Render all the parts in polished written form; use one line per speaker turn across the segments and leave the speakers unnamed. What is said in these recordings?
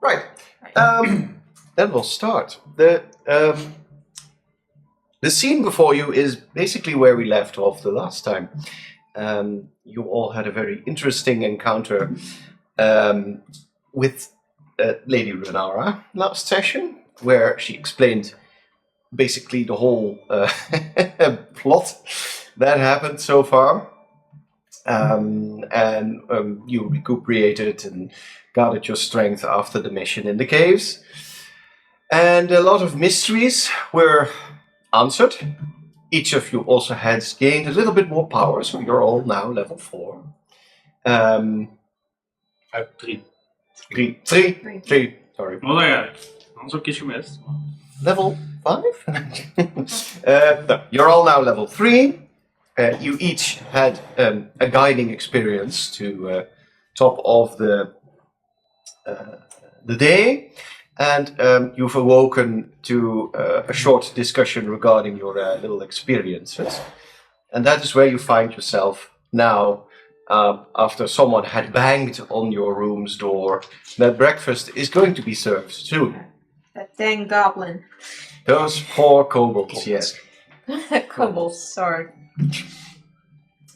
Right.
Right.
Then we'll start. The scene before you is basically where we left off the last time. You all had a very interesting encounter with Lady Renara last session, where she explained basically the whole plot that happened so far. And you recuperated and gathered your strength after the mission in the caves. And a lot of mysteries were answered. Each of you also has gained a little bit more power, so you're all now level 4.
I have 3.
Three. Sorry.
Oh ja, anders ook kies je mist.
Level 5? No, you're all now level 3. You each had a guiding experience to top of the day, and you've awoken to a short discussion regarding your little experiences. And that is where you find yourself now, after someone had banged on your room's door, that breakfast is going to be served soon.
That dang goblin.
Those poor kobolds, yes.
Kobolds, sorry.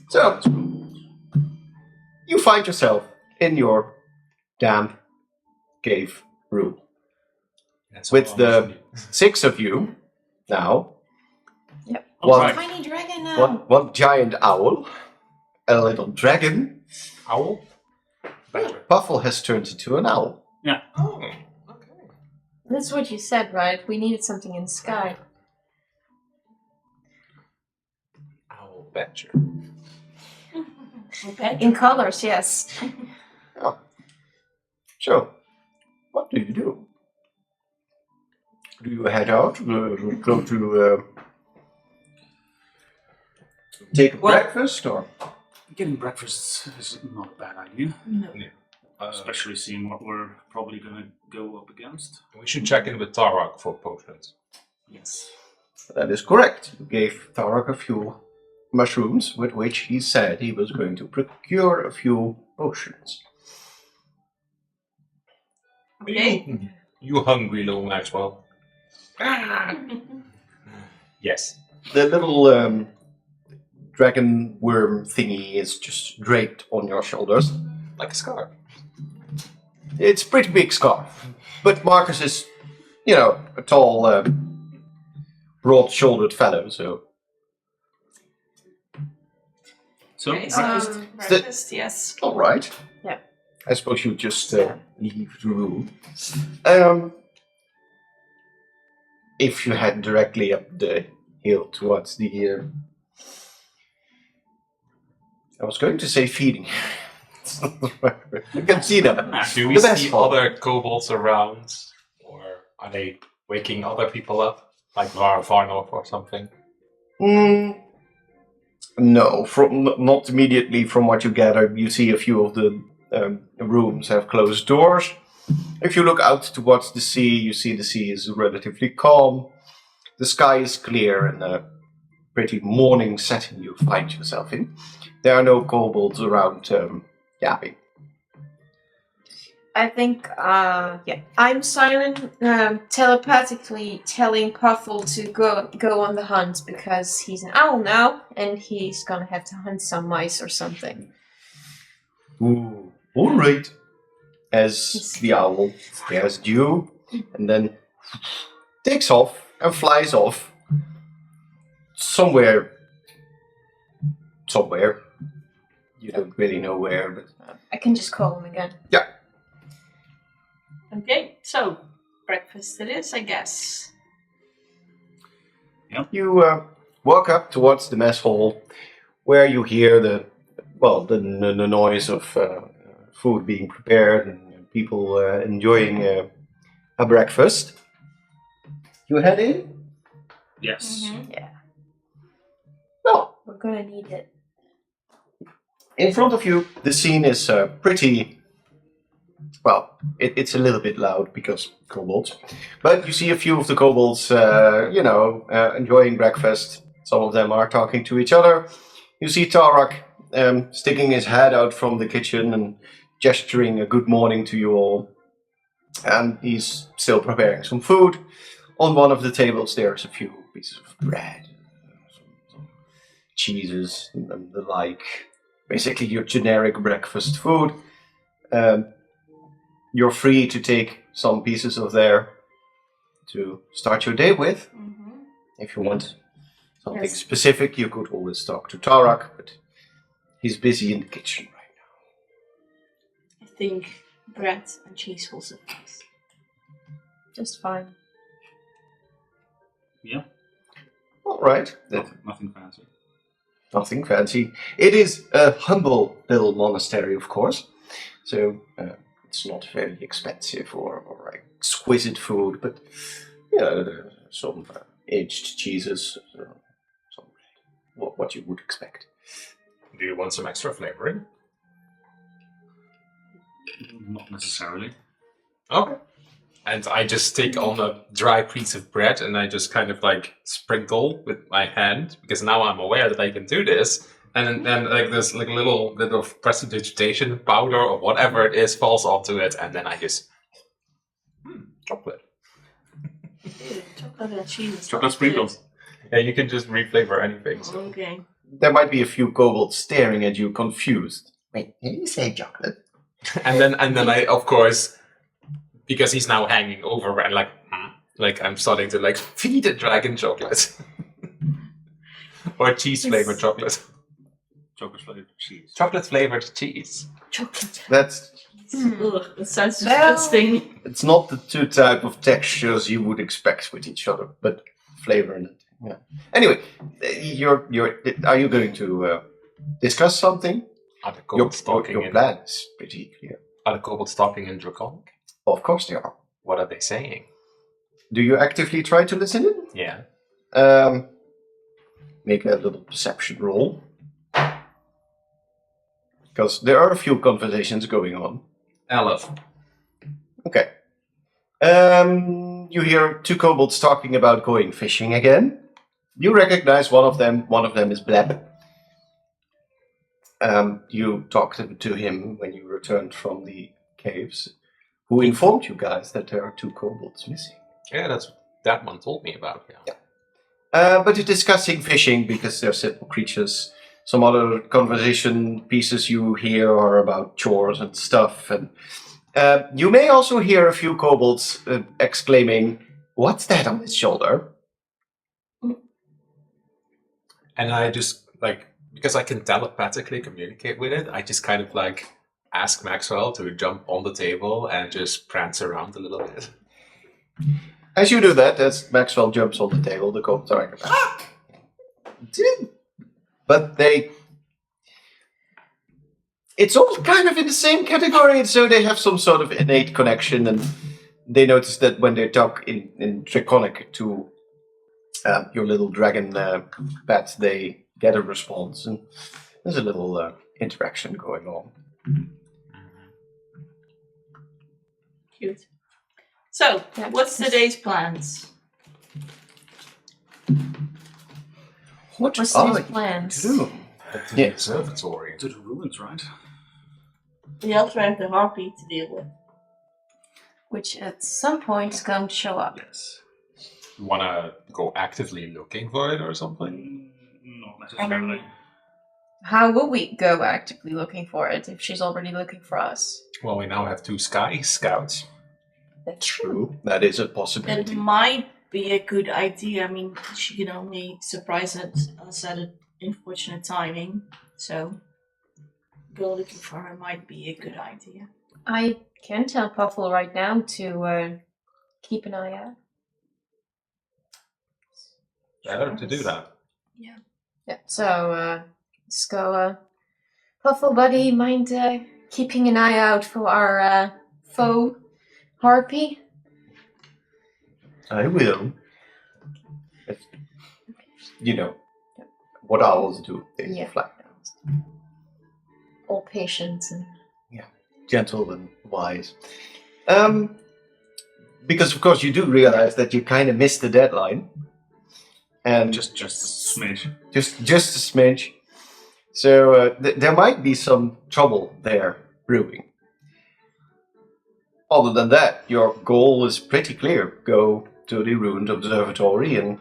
So, you find yourself in your damp cave room. With the 6 of you now.
Yep.
One,
Tiny dragon now.
one giant owl, a little dragon.
Owl?
Puffle has turned into an owl.
Yeah.
Oh, okay.
That's what you said, right? We needed something in the sky.
Owl badger.
In colors, yes.
Oh. So, what do you do? Do you head out? Go to take a breakfast, or?
Getting breakfast is not a bad idea.
No.
Especially seeing what we're probably going to go up against.
We should check in with Tarak for potions.
Yes.
That is correct. You gave Tarak a few mushrooms, with which he said he was going to procure a few potions.
Okay.
You hungry little Maxwell? Yes.
The little dragon worm thingy is just draped on your shoulders.
Like a scarf.
It's a pretty big scarf. But Marcus is, a tall, broad-shouldered fellow, so...
So,
Breakfast, yes.
All right.
Yeah.
I suppose you just leave the room. If you head directly up the hill towards the... I was going to say feeding. You can see them.
Do we
The best
see
one.
other kobolds around? Or are they waking other people up? Like Varnov or something?
No, not immediately from what you gather. You see a few of the rooms have closed doors. If you look out towards the sea, you see the sea is relatively calm. The sky is clear and a pretty morning setting you find yourself in. There are no kobolds around yapping.
I think, I'm silent, telepathically telling Puffle to go on the hunt because he's an owl now and he's gonna have to hunt some mice or something.
Ooh, all right. As the owl stares at you and then takes off and flies off somewhere. You don't really know where, but
I can just call him again.
yeah.
Okay, so breakfast it is, I guess.
You walk up towards the mess hall, where you hear the noise of food being prepared and people enjoying a breakfast. You head in?
yes.
Yeah,
No.
we're gonna need it.
In front of you, the scene is pretty... Well, it's a little bit loud because kobolds. But you see a few of the kobolds, enjoying breakfast. Some of them are talking to each other. You see Tarak sticking his head out from the kitchen and gesturing a good morning to you all. And he's still preparing some food. On one of the tables, there's a few pieces of bread, some cheeses, and the like. Basically, your generic breakfast food. You're free to take some pieces of there to start your day with.
Mm-hmm.
If you want something
Yes.
specific, you could always talk to Tarak, but he's busy in the kitchen right now.
I think bread and cheese will suffice.
Just fine.
Yeah,
All right.
nothing fancy.
Nothing fancy. It is a humble little monastery, of course. So it's not very expensive or exquisite food, but there's some aged cheeses, some what you would expect.
Do you want some extra flavoring?
Not necessarily.
Okay. And I just take on a dry piece of bread and I just kind of like sprinkle with my hand because now I'm aware that I can do this. And then like this like little bit of prestidigitation powder or whatever it is falls onto it, and then I just chocolate.
Ew, chocolate and cheese.
Chocolate sprinkles.
Yeah, you can just reflavor anything. So.
Okay.
There might be a few kobolds staring at you, confused. Wait, did you say chocolate?
And then I, of course, because he's now hanging over and like I'm starting to like feed a dragon chocolate or cheese flavored chocolate.
Chocolate flavored cheese.
Chocolate flavored cheese.
Chocolate.
That's
Ugh, that sounds
Well-
disgusting.
it's not the two type of textures you would expect with each other, but flavor in it. Yeah. Anyway, are you going to discuss something?
Are the
Your,
kobolds talking
your
in
plan is pretty clear.
Are the kobolds talking in Draconic?
Of course they are.
What are they saying?
Do you actively try to listen in?
Yeah.
Make a little perception roll. Because there are a few conversations going on.
11.
Okay. You hear two kobolds talking about going fishing again. You recognize one of them. One of them is Bleb. You talked to him when you returned from the caves, who informed you guys that there are two kobolds missing.
Yeah, that's that one told me about. Yeah.
But you're discussing fishing because they're simple creatures. Some other conversation pieces you hear are about chores and stuff. And you may also hear a few kobolds exclaiming, "What's that on his shoulder?"
And I just like because I can telepathically communicate with it. I just kind of like ask Maxwell to jump on the table and just prance around a little bit.
As you do that, as Maxwell jumps on the table, the kobolds are like, "Ah!" But it's all kind of in the same category, so they have some sort of innate connection, and they notice that when they talk in Draconic to your little dragon pet, they get a response, and there's a little interaction going on.
Cute. So,
Yeah.
what's today's plans?
What
What's
are
his
you
plans?
to do?
To
Yeah.
the observatory.
To the ruins, right?
We also have the harpy to deal with.
Which at some point is going to show up.
Yes. You wanna go actively looking for it or something?
Not necessarily.
How will we go actively looking for it if she's already looking for us?
Well, we now have 2 sky scouts.
That's
True, that is a
It
possibility.
might be a good idea. I mean, she can only surprise us at an unfortunate timing. So, go looking for her might be a good idea.
I can tell Puffle right now to keep an eye out.
Better to do that.
Yeah, so let's go. Puffle, buddy, mind keeping an eye out for our foe, Harpy?
I will. You know what owls do. They
Yeah.
fly down.
All patience and
Gentle and wise. Because of course you do realize that you kind of missed the deadline, and
Just a smidge.
just a smidge. So there might be some trouble there brewing. other than that, your goal is pretty clear. Go to the ruined observatory and,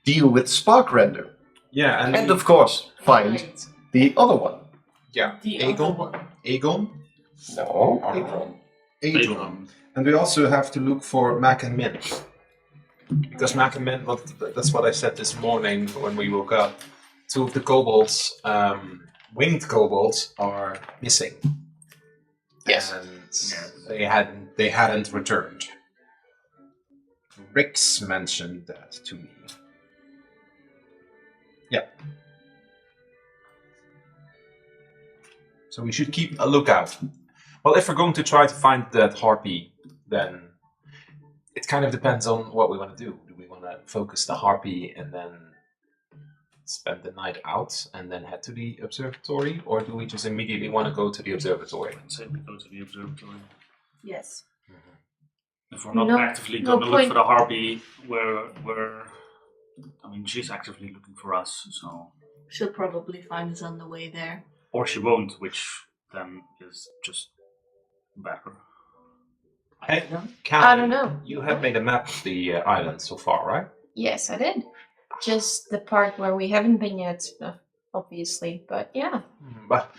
deal with spark render.
Yeah,
And of course, find
Right.
the other one.
yeah,
The other
Aegon.
one.
Aegon.
No,
Aegon.
Aegon.
And we also have to look for Mac and Min. Because Mac and Min, that's what I said this morning when we woke up. 2 of the kobolds, winged kobolds, are missing.
Yes.
And they hadn't returned. Rix mentioned that to me. Yeah. So we should keep a lookout. Well, if we're going to try to find that harpy, then it kind of depends on what we want to do. Do we want to focus the harpy and then spend the night out and then head to the observatory? Or do we just immediately want to go to the observatory?
I'd say we go to the observatory.
Yes.
If we're not
No-
actively
no
going to look
point.
for the harpy, she's actively looking for us, so.
She'll probably find us on the way there.
Or she won't, which then is just better.
Hey,
I don't know.
You have made a map of the island so far, right?
Yes, I did. Just the part where we haven't been yet, obviously. But yeah.
But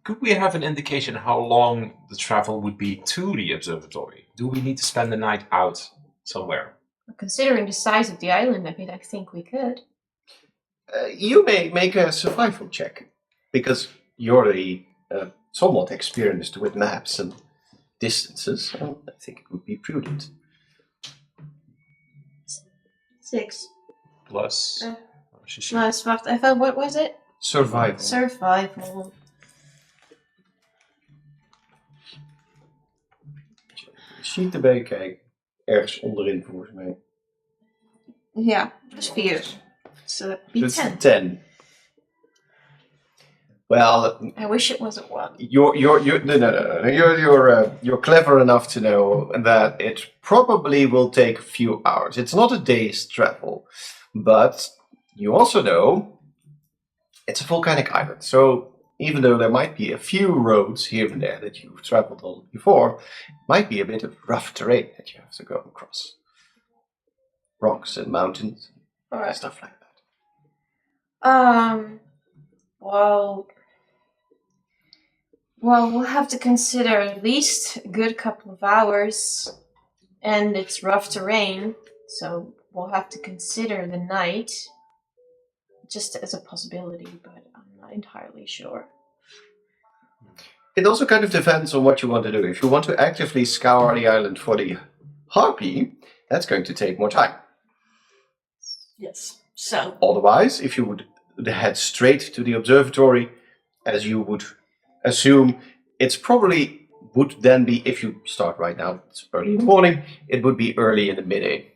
could we have an indication how long the travel would be to the observatory? Do we need to spend the night out somewhere?
Considering the size of the island, I think we could.
You may make a survival check, because you're somewhat experienced with maps and distances. I think it would be prudent.
6.
Plus.
Uh, Plus, wacht even, what was it?
Survival.
Survival.
Sheet erbij kijken. Ergens onderin volgens mij.
Ja, plus 4. So that'd be
Dus
10.
10. Well,
I wish it was a 1.
you're clever enough to know that it probably will take a few hours. It's not a day's travel, but you also know it's a volcanic island. So even though there might be a few roads here and there that you've traveled on before, it might be a bit of rough terrain that you have to go across. Rocks and mountains,
Alright.
stuff like that.
Well, we'll have to consider at least a good couple of hours, and it's rough terrain, so we'll have to consider the night, just as a possibility, but I'm not entirely sure.
It also kind of depends on what you want to do. If you want to actively scour the island for the harpy, that's going to take more time.
Yes. So,
Otherwise, if you would head straight to the observatory, as you would assume, it's probably would then be, if you start right now, it's early in the morning, it would be early in the midday.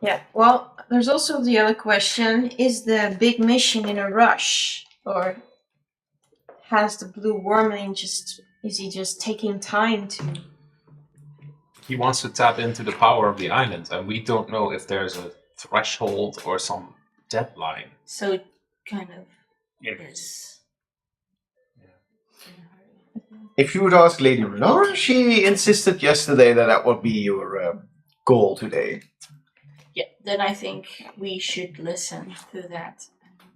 Yeah, well, there's also the other question, is the big mission in a rush? Or has the blue wormling is he just taking time to...
He wants to tap into the power of the island, and we don't know if there's a threshold or some deadline.
so it kind of
Yeah.
is.
If you would ask Lady Renora, she insisted yesterday that would be your goal today.
Yeah, then I think we should listen to that and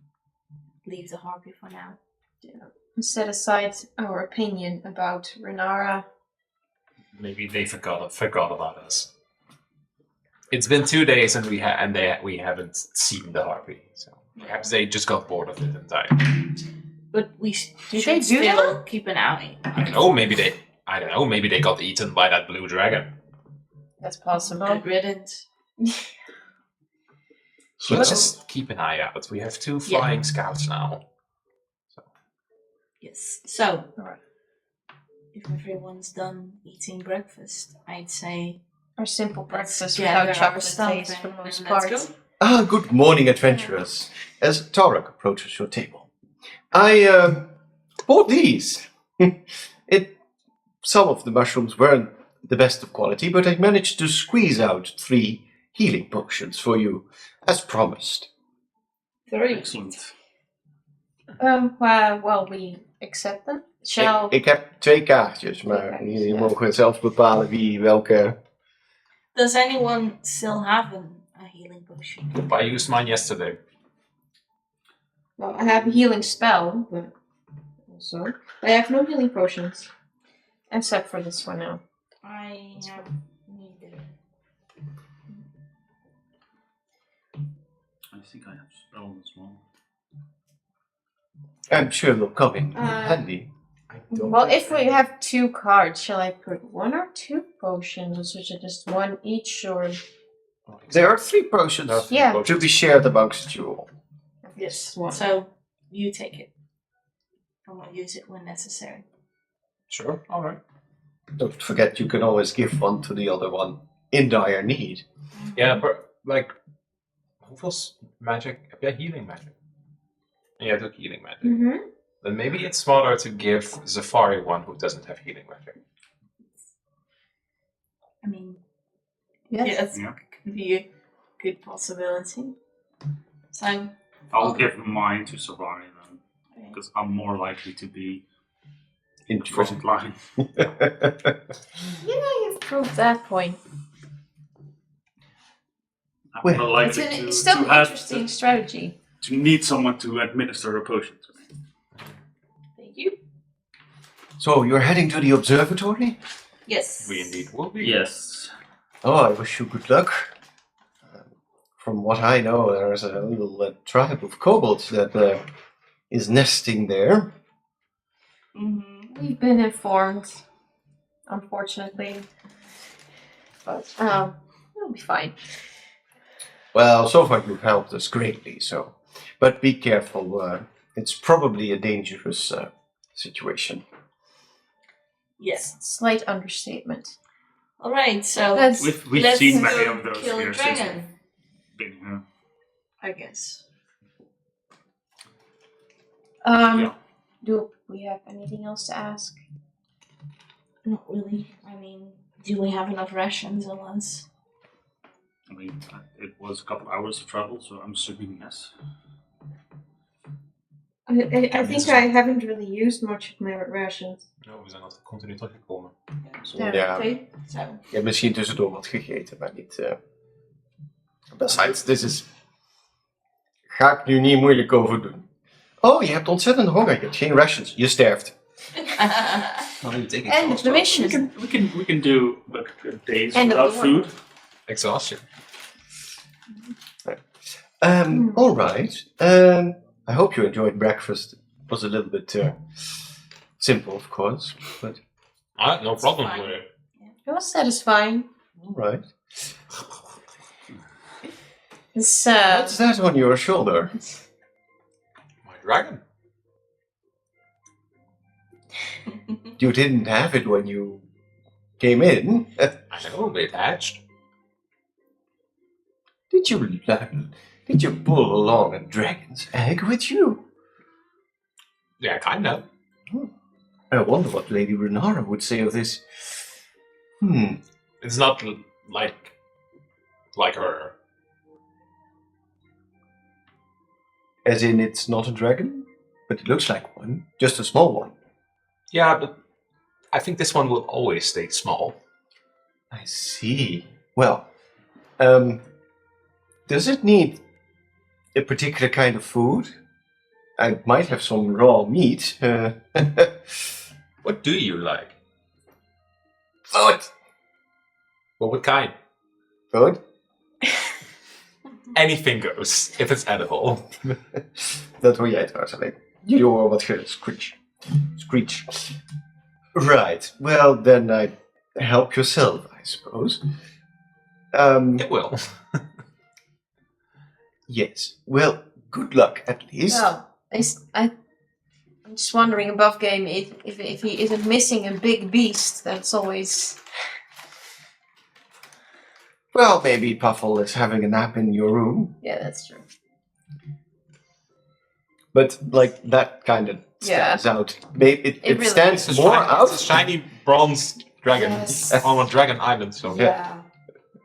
leave the harpy for now.
set aside our opinion about Renara.
Maybe they forgot about us. It's been 2 days and we haven't seen the harpy, so perhaps they just got bored of it entirely.
But we
Did
should
they do
still
that?
keep an eye.
I don't know. Maybe they got eaten by that blue dragon.
That's possible.
Good riddance.
So let's just keep an eye out. We have 2 flying scouts now.
Yes. So,
Alright.
if everyone's done eating breakfast, I'd say
Or simple breakfast
gather
without
our
chocolate
stuff
taste for
and
the most
let's
part.
go.
Ah, good morning, adventurers. As Tarek approaches your table, I bought these. Some of the mushrooms weren't the best of quality, but I managed to squeeze out 3 healing potions for you, as promised.
Very
Excellent.
well, we accept them. Shall...
Ik heb 2 kaartjes, maar
kaartjes,
jullie
ja.
mogen zelf bepalen wie welke...
Does anyone still have a healing potion?
I used mine yesterday.
Well, I have a healing spell, but also I have no healing potions, except for this one now.
I have neither.
I think I have spell as well.
I'm sure they'll come in
Uh,
handy.
Well, if we have 2 cards, shall I put 1 or 2 potions, or just 1 each, or
There are 3 potions
Yeah.
to be shared amongst you all.
Yes.
One.
So you take it. I will use it when necessary.
Sure, alright.
Don't forget you can always give one to the other one in dire need.
Yeah, but like, hoeveel magic? Heb jij healing magic? And you have healing magic.
Mm-hmm.
Then maybe it's smarter to give Zafari one who doesn't have healing magic.
I mean,
Yes.
yeah, that's
Yeah.
could be a good possibility. So
I'll give mine to Savari then, because I'm more likely to be
In
front line.
Yeah, you've proved that point.
I'm
Well,
more
It's,
likely
it's still
to
an
have
interesting strategy.
to need someone to administer a potion to me.
thank you.
So you're heading to the observatory?
Yes.
We indeed will be.
Yes.
Oh, I wish you good luck. From what I know, there's a little tribe of kobolds that is nesting there.
Mm-hmm.
We've been informed, unfortunately. But, it'll be fine.
Well, so far you've helped us greatly, so. But be careful, it's probably a dangerous situation.
Yes.
Slight understatement.
All right. So
That's,
We've
let's
seen
go
many of those
kill a
here since
dragon.
we've been here.
I guess.
Yeah.
Do we have anything else to ask?
Not really. I mean, do we have enough rations on us?
I mean, it was a couple hours of travel, so I'm assuming yes.
I think I haven't really used much of my rations.
No, we zijn altijd continu teruggekomen.
Ja.
Okay. So.
Je hebt misschien tussendoor wat gegeten, maar niet... Besides, this is... Ga ik nu niet moeilijk over doen. Oh, je hebt ontzettend honger. Je hebt geen rations. Je sterft.
End of the mission.
We can do days
End of
without
the
food.
Exhaustion.
All right. I hope you enjoyed breakfast. It was a little bit simple, of course, but
No problem
fine.
with it.
It was satisfying.
all right.
It's,
What's that on your shoulder?
My dragon.
You didn't have it when you came in.
I know, but it hatched.
Did you pull along a dragon's egg with you?
Yeah, kind of.
I wonder what Lady Renara would say of this.
It's not like her.
As in, it's not a dragon, but it looks like one. Just a small one.
Yeah, but I think this one will always stay small.
I see. Well, does it need a particular kind of food? I might have some raw meat.
What do you like?
Food!
Well, what kind?
Food?
Anything goes, if it's edible.
Dat hoor jij trouwens alleen. Jullie horen wat screech. Screech. Right. Well, then help yourself, I suppose.
It will.
Yes. Well, good luck, at least.
well, I'm just wondering above game if he isn't missing a big beast. That's always.
Well, maybe Puffle is having a nap in your room.
Yeah, that's true.
But, like, that kind of
Yeah.
stands out. It
really
stands
It's a
more
shiny,
out.
It's a shiny bronze dragon
Yes.
on a dragon island. So
Yeah.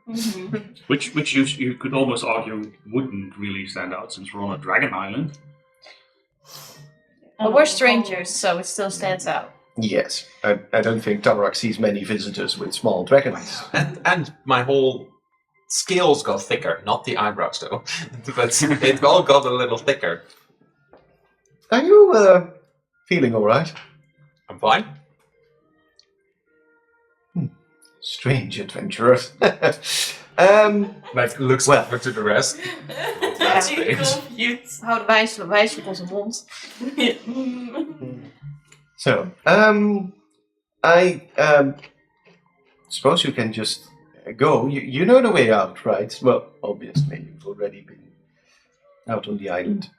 Mm-hmm.
Which you could almost argue wouldn't really stand out since we're on a dragon island.
But we're strangers, so it still stands out.
Yes, I don't think Tarak sees many visitors with small dragons.
And my whole scales got thicker, not the eyebrows though, but it all got a little thicker.
Are you feeling all right?
I'm fine.
Strange adventurers.
Like looks
Well.
over to the rest.
That's
strange.
confused.
Houden wijselijk onze mond.
So, I suppose you can just go. You know the way out, right? Well, obviously, you've already been out on the island.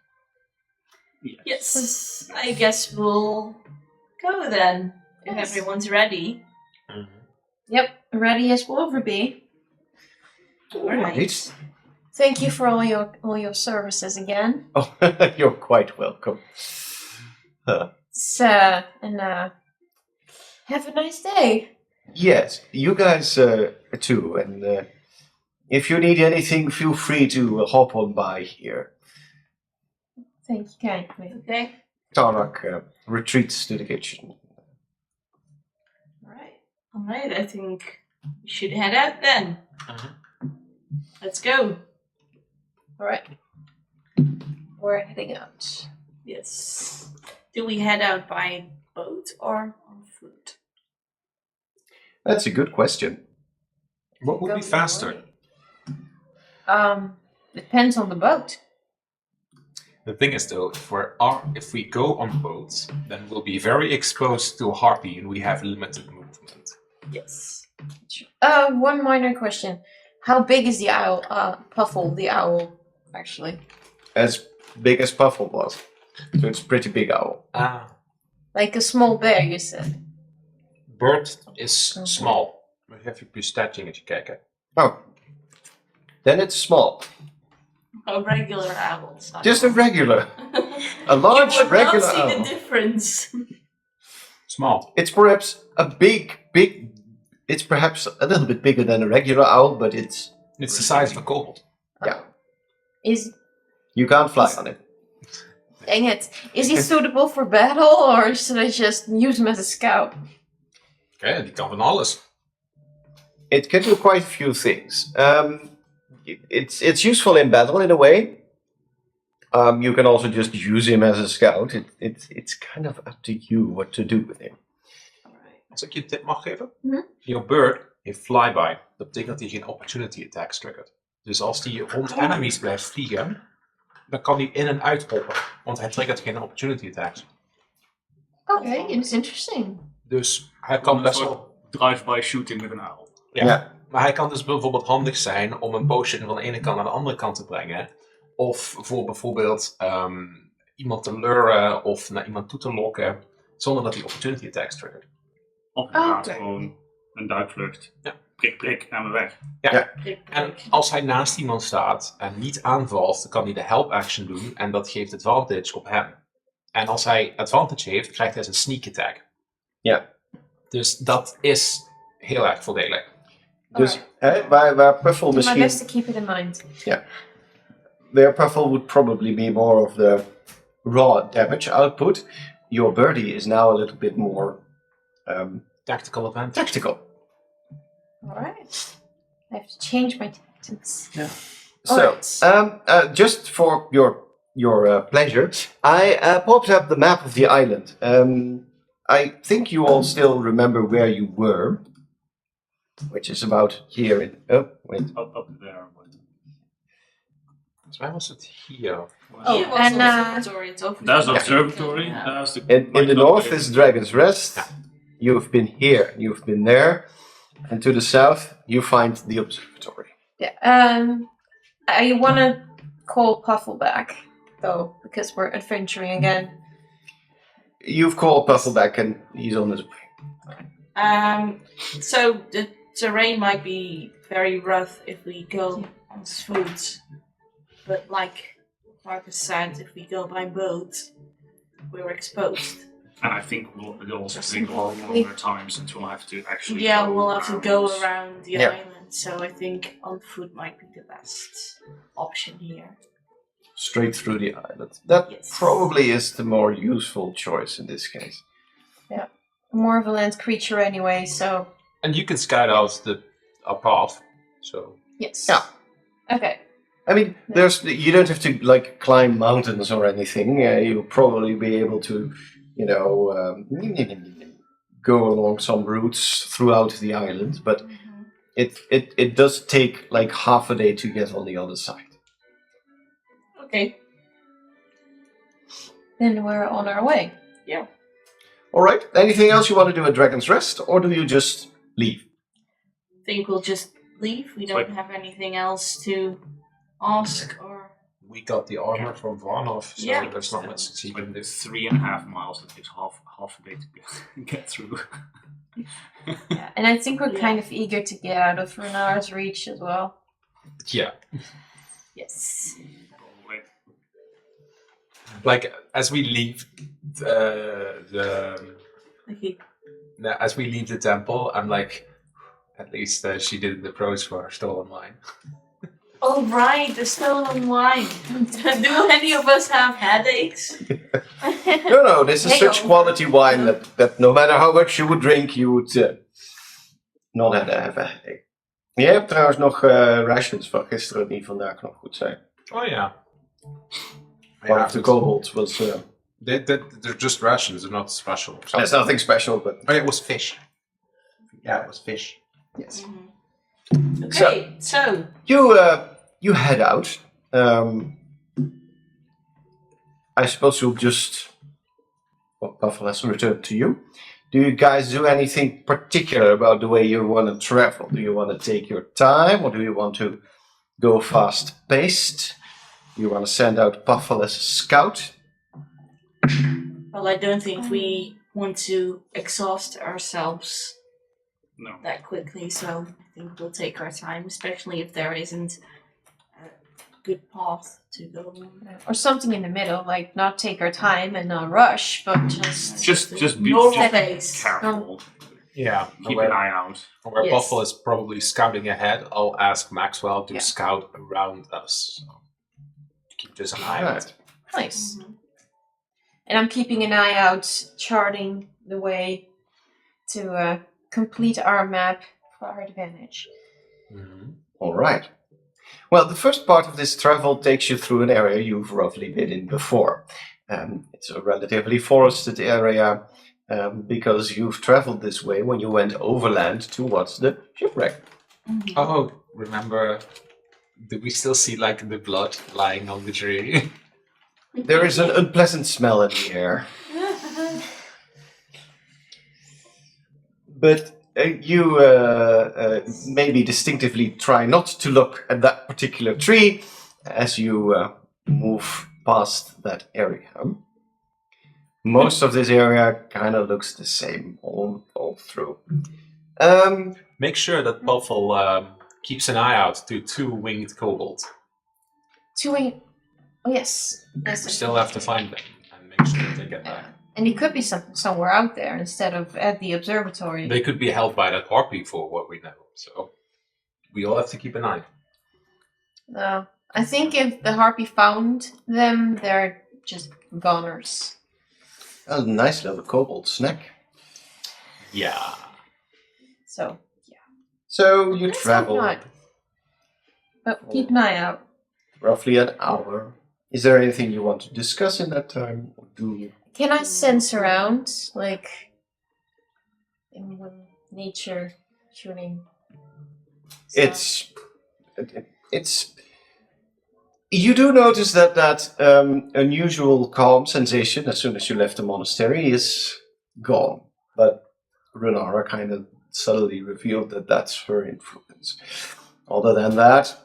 Yes, I guess we'll go then. If
Yes.
everyone's ready.
Yep, ready as we'll ever be.
Right.
Thank you for all your services again.
Oh, you're quite welcome.
Have a nice day.
Yes, you guys too. And if you need anything, feel free to hop on by here.
Thank you kindly.
Okay.
Tarak retreats to the kitchen.
Alright, I think we should head out then. Let's go.
Alright. We're heading out.
Yes. Do we head out by boat or on foot?
That's a good question.
What would
Go
be
the
faster?
way. Depends on the boat.
The thing is though, if we go on boats, then we'll be very exposed to a harpy and we have limited movement.
Yes.
One minor question. How big is the owl, Puffle, the owl, actually?
As big as Puffle was. So it's a pretty big owl.
Like a small bear, you said.
Bird is small. Maar even puur statjingetje kijken.
Oh. Then it's small.
A regular owl.
Just a regular. A large
you would
regular
not see
owl.
the difference.
Small.
It's perhaps a big. It's perhaps a little bit bigger than a regular owl, but it's.
It's the size of a kobold.
Yeah.
You
can't fly on it.
Dang it. Is he suitable for battle, or should I just use him as a scout?
Okay, die kan van alles.
It can do quite a few things. It's useful in battle in a way. You can also just use him as a scout. It's kind of up to you what to do with him.
Als ik je een tip mag geven.
Mhm.
Your bird heeft flyby. Dat betekent dat hij geen opportunity attacks triggert. Dus als hij rond enemies blijft vliegen, dan kan hij in en uit hoppen. Want hij triggert geen opportunity attacks.
Okay, it's interesting.
Dus hij kan best wel...
Drive-by shooting met een uil.
Ja.
Maar hij kan dus bijvoorbeeld handig zijn om een potion van de ene kant naar de andere kant te brengen. Of voor bijvoorbeeld iemand te luren of naar iemand toe te lokken. Zonder dat hij opportunity attacks triggert.
Of inderdaad
oké.
gewoon een duikvlucht.
Ja.
Prik, prik en we weg.
En als hij naast iemand staat en niet aanvalt, dan kan hij de help action doen en dat geeft advantage op hem. En als hij advantage heeft, krijgt hij zijn sneak attack.
Ja.
Dus dat is heel erg voordelig.
Dus waar Puffle
Do my
misschien.
best to keep it in mind.
Their Puffle would probably be more of the raw damage output. Your birdie is now a little bit more
Tactical advantage.
tactical.
Alright. I have to change my tactics.
So, just for your pleasure, I popped up the map of the island. I think you all still remember where you were, which is about here in. Oh, wait.
Up there.
Volgens mij was het hier.
Hier was
en,
the observatory. It's over
That's the
there.
observatory.
Yeah.
That's the
In the north is Dragon's Rest. You've been here, you've been there, and to the south you find the observatory.
Yeah. I want to call Puffle back, though, because we're adventuring again.
You've called Puffle back, and he's on his way.
So the terrain might be very rough if we go on foot, but like Marcus said, if we go by boat, we're exposed.
And I think we'll also take longer times until I have to actually.
Yeah,
go
we'll have to
around
go
this.
around the island, so I think on foot might be the best option here.
straight through the island. That
Yes.
probably is the more useful choice in this case.
More of a land creature anyway, so
And you can scout out a path. So
yes.
Yeah.
Okay.
I mean, you don't have to like climb mountains or anything. You'll probably be able to, go along some routes throughout the island, but it does take like half a day to get on the other side.
Okay.
Then we're on our way.
Yeah.
All right. Anything else you want to do at Dragon's Rest, or do you just leave?
I think we'll just leave. We don't have anything else to ask or.
we got the armor from Vanov, so
Yeah.
there's not much to
Like
even do.
3.5 miles. It takes half a day to get through.
Yeah. And I think we're kind of eager to get out of Renar's reach as well.
Yeah.
Yes.
Probably.
Like as we leave
Okay.
as we leave the temple, I'm like, at least she didn't approach for her stolen wine.
Oh right, the stolen wine. Do any of us have headaches?
No, this is
Hey,
such
oh.
quality wine that no matter how much you would drink, you would not have a headache. Je hebt trouwens nog rations van gisteren die vandaag nog goed zijn.
Oh yeah.
One of the kobolds was...
They're just rations, they're not special.
there's nothing special, but...
Oh yeah, it was fish. Yeah, it was fish.
Yes.
Okay, so
You head out. I suppose you'll just... Well, Buffalo has returned to you. Do you guys do anything particular about the way you want to travel? Do you want to take your time, or do you want to go fast-paced? You want to send out Buffalo as a scout?
well, I don't think we want to exhaust ourselves
No.
that quickly, so I think we'll take our time, especially if there isn't a good path to go on.
Or something in the middle, like not take our time and not rush, but just
Just be
normal
just
pace.
careful.
Yeah.
Keep an eye out.
Where
Yes.
Buffalo is probably scouting ahead, I'll ask Maxwell to
Yeah.
scout around us. So keep this an eye out.
Right.
nice. And I'm keeping an eye out, charting the way to complete our map for our advantage.
Mm-hmm.
All right. Well, the first part of this travel takes you through an area you've roughly been in before. It's a relatively forested area because you've traveled this way when you went overland towards the shipwreck.
Oh, remember? Do we still see like the blood lying on the tree?
There is an unpleasant smell in the air. But you maybe distinctively try not to look at that particular tree as you move past that area. Most of this area kind of looks the same all through.
Make sure that Buffalo keeps an eye out to two-winged kobolds.
Oh yes. Yes.
We still have to find them and make sure that they get back.
And he could be somewhere out there instead of at the observatory.
They could be held by that harpy for what we know, so we all have to keep an eye.
I think if the harpy found them, they're just goners.
A nice little kobold snack.
Yeah.
So
So you
let's hope
travel
not. But keep an eye out.
roughly an hour. Is there anything you want to discuss in that time? Or do you?
Can I sense around, like in nature shooting? stuff?
It's. You do notice that unusual calm sensation as soon as you left the monastery is gone, but Renara kind of subtly revealed that that's her influence. Other than that,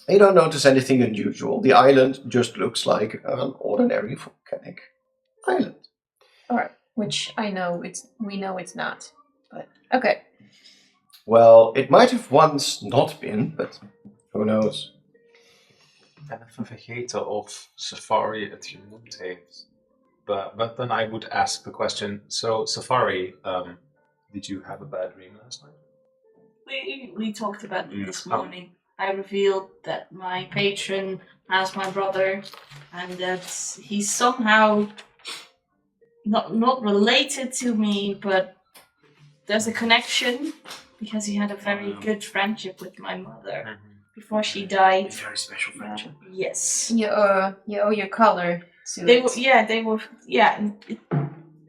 you don't notice anything unusual. The island just looks like an ordinary volcanic island.
Alright, which we know it's not. But okay.
Well, it might have once not been, but who knows?
Ben even vergeten of Safari het genoemd heeft. But then I would ask the question, so Safari, did you have a bad dream last night?
We talked about it this morning. I revealed that my patron has my brother, and that he's somehow not related to me, but there's a connection because he had a very good friendship with my mother before she died.
A very special friendship.
Yes.
You owe your color to
They
it.
were,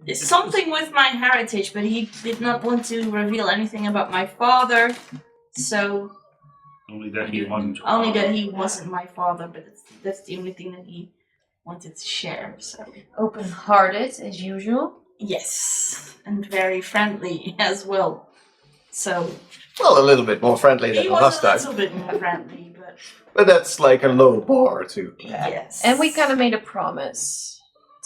it's something with my heritage, but he did not want to reveal anything about my father, so
Only that he wasn't. your
only
father.
that he wasn't my father, but that's the only thing that he wanted to share. So
Open-hearted, as usual.
yes, and very friendly as well. So
Well, a little bit more friendly than
he
the
was
last
a
time.
little bit more friendly, but
But that's like a low bar, too.
yes.
And we kind of made a promise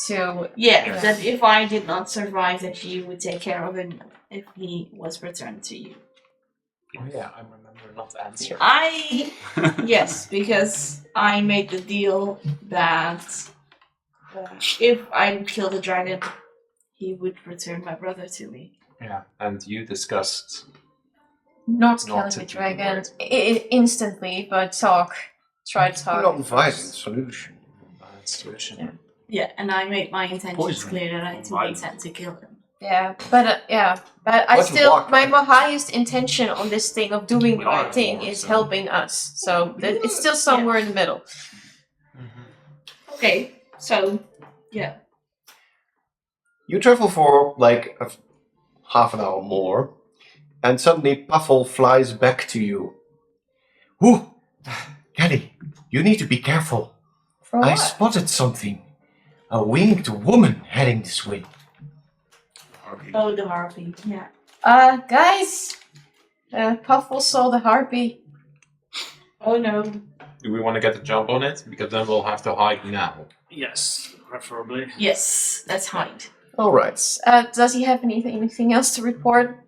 to...
yeah, that if I did not survive, that you would take care of him if he was returned to you.
Oh yeah, I remember not answering.
Yes, because I made the deal that if I kill the dragon, he would return my brother to me.
Yeah, and you discussed.
Not
Not
killing
to
the
do
dragon instantly, but try to talk.
Non-violent solution.
Solution.
Yeah.
Yeah, and I made my intentions
Poison.
clear that I do
Violence.
intend to kill him.
But I
Let's
still,
walk.
my highest intention on this thing of doing the
We are
right thing
more,
is
so-
helping us. So it's still somewhere in the middle.
Okay, so yeah.
You travel for like half an hour more, and suddenly Puffle flies back to you. Whoo! Kelly, you need to be careful.
For
I
what?
spotted something. A winged woman heading this way.
Okay.
Oh, the harpy. Yeah.
Guys, Puffle saw the harpy.
Oh no.
Do we want to get a jump on it? Because then we'll have to hide now.
Yes, preferably.
Yes, let's hide.
All right.
Does he have anything else to report?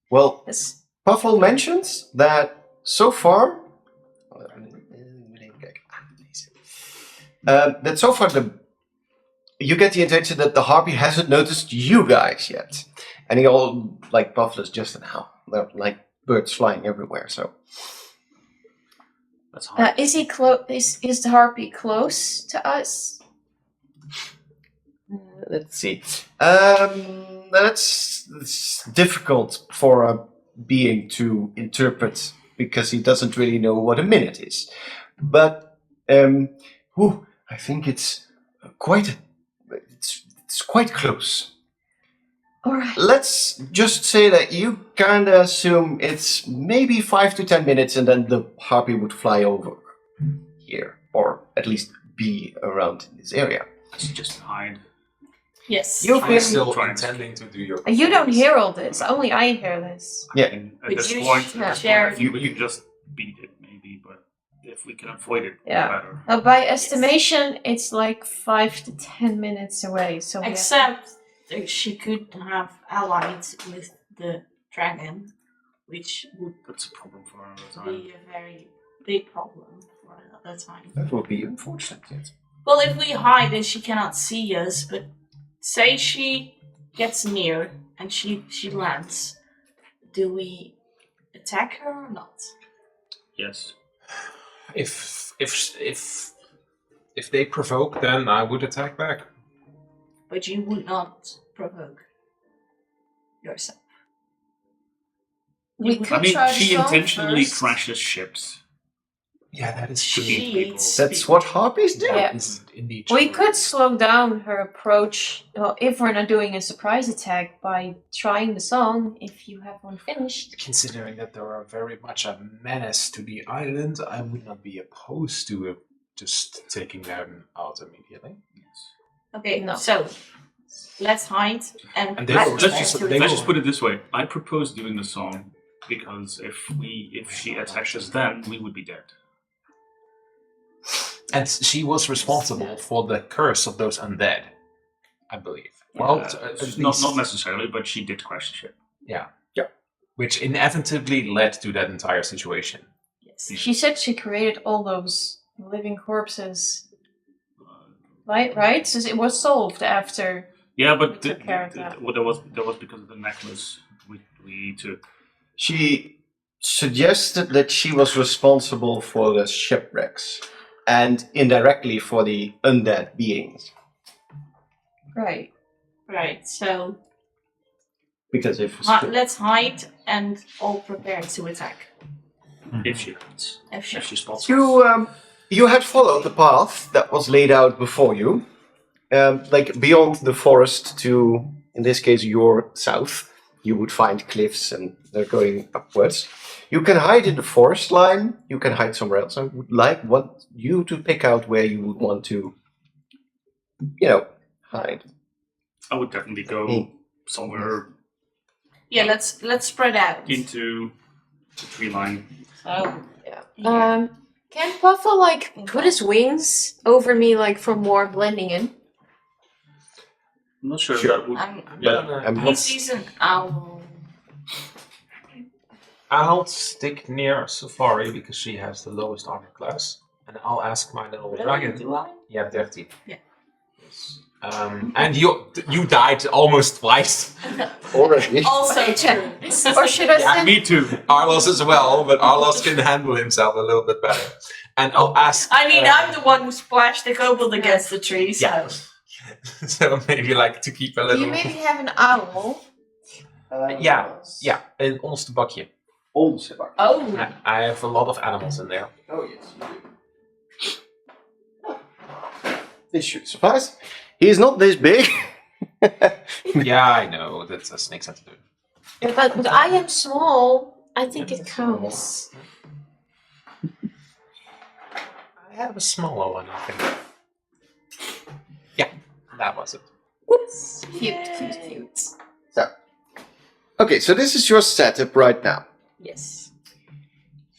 Well,
Yes.
Puffle mentions that so far. That so far you get the intention that the harpy hasn't noticed you guys yet, and he all like Puffle is just an owl. They're like birds flying everywhere. So
That's hard.
Is he close? Is the harpy close to us?
let's see. It's difficult for a being to interpret because he doesn't really know what a minute is. But I think it's it's quite close.
All right.
Let's just say that you kind of assume it's maybe 5 to 10 minutes, and then the harpy would fly over here, or at least be around in this area.
Let's just hide.
Yes.
You
I'm
feel
still
Trying.
intending to do your.
You don't hear all this. Only I hear this.
Yeah.
And at
But
this
you
point,
share-
you can just beat it, maybe. But if we can avoid it,
Yeah.
better.
By estimation, it's like 5 to 10 minutes away. So we have-
Except that she could have allied with the dragon, which would
That's a problem for another time.
be a very big problem for another time.
That would be unfortunate, yes.
Well, if we hide and she cannot see us, but say she gets near and she lands, do we attack her or not?
Yes.
If they provoke, then I would attack back.
But you would not provoke yourself.
we
would-
could
I mean,
try to
she
solve
intentionally
first.
crashes ships.
Yeah, that is
She
true.
eats people.
That's what harpies do.
Yeah.
That is indeed
We
true.
could slow down her approach, well, if we're not doing a surprise attack, by trying the song, if you have one finished.
Considering that they are very much a menace to the island, I would not be opposed to just taking them out immediately.
Yes.
Okay,
No.
so let's hide and
And they
let's
will
get
just-
to
they
it.
Let's
will-
just put it this way. I propose doing the song because if she attacks us, then we would be dead.
And she was responsible for the curse of those undead, I believe. Well, at least,
Not necessarily, but she did crash the ship.
which inevitably led to that entire situation.
Yes.
She said she created all those living corpses,
Uh,
right? So it was solved after.
yeah, but
We took care of that.
well, that was because of the necklace we took.
She suggested that she was responsible for the shipwrecks and indirectly for the undead beings.
Right.
Right, so
Because if
let's hide and all prepare to attack.
If she hits.
If she-
If she spots us.
you had followed the path that was laid out before you, like beyond the forest to, in this case, your south, you would find cliffs and they're going upwards. You can hide in the forest line. You can hide somewhere else. I would want you to pick out where you would want to, hide.
I would definitely go somewhere
Yeah, let's spread out.
into the tree line.
So
Yeah. Can Puffle put his wings over me for more blending in?
I'm not sure if
Sure.
that would.
I'm
he
not-
sees an owl.
I'll stick near Safari because she has the lowest armor class, and I'll ask my little dragon.
Do I?
Yeah, 13.
Yeah.
Yes. And you died almost twice.
Already.
Also true.
Or should I
Yeah,
send...
me too.
Arlos as well, but Arlos can handle himself a little bit better. And I'll ask.
I mean, I'm the one who splashed the kobold against the tree, so.
Yeah. So maybe to keep a
Do
little.
you maybe have an owl?
Yeah, in ons te bakje.
Also.
Oh.
I have a lot of animals in there.
Oh, yes, you do. This should suffice. He's not this big.
Yeah, I know. That's a snakes have to do.
Yeah, but I am small. I think it counts.
I have a smaller one, I think. Yeah, that was it.
Cute.
Okay, so this is your setup right now.
Yes.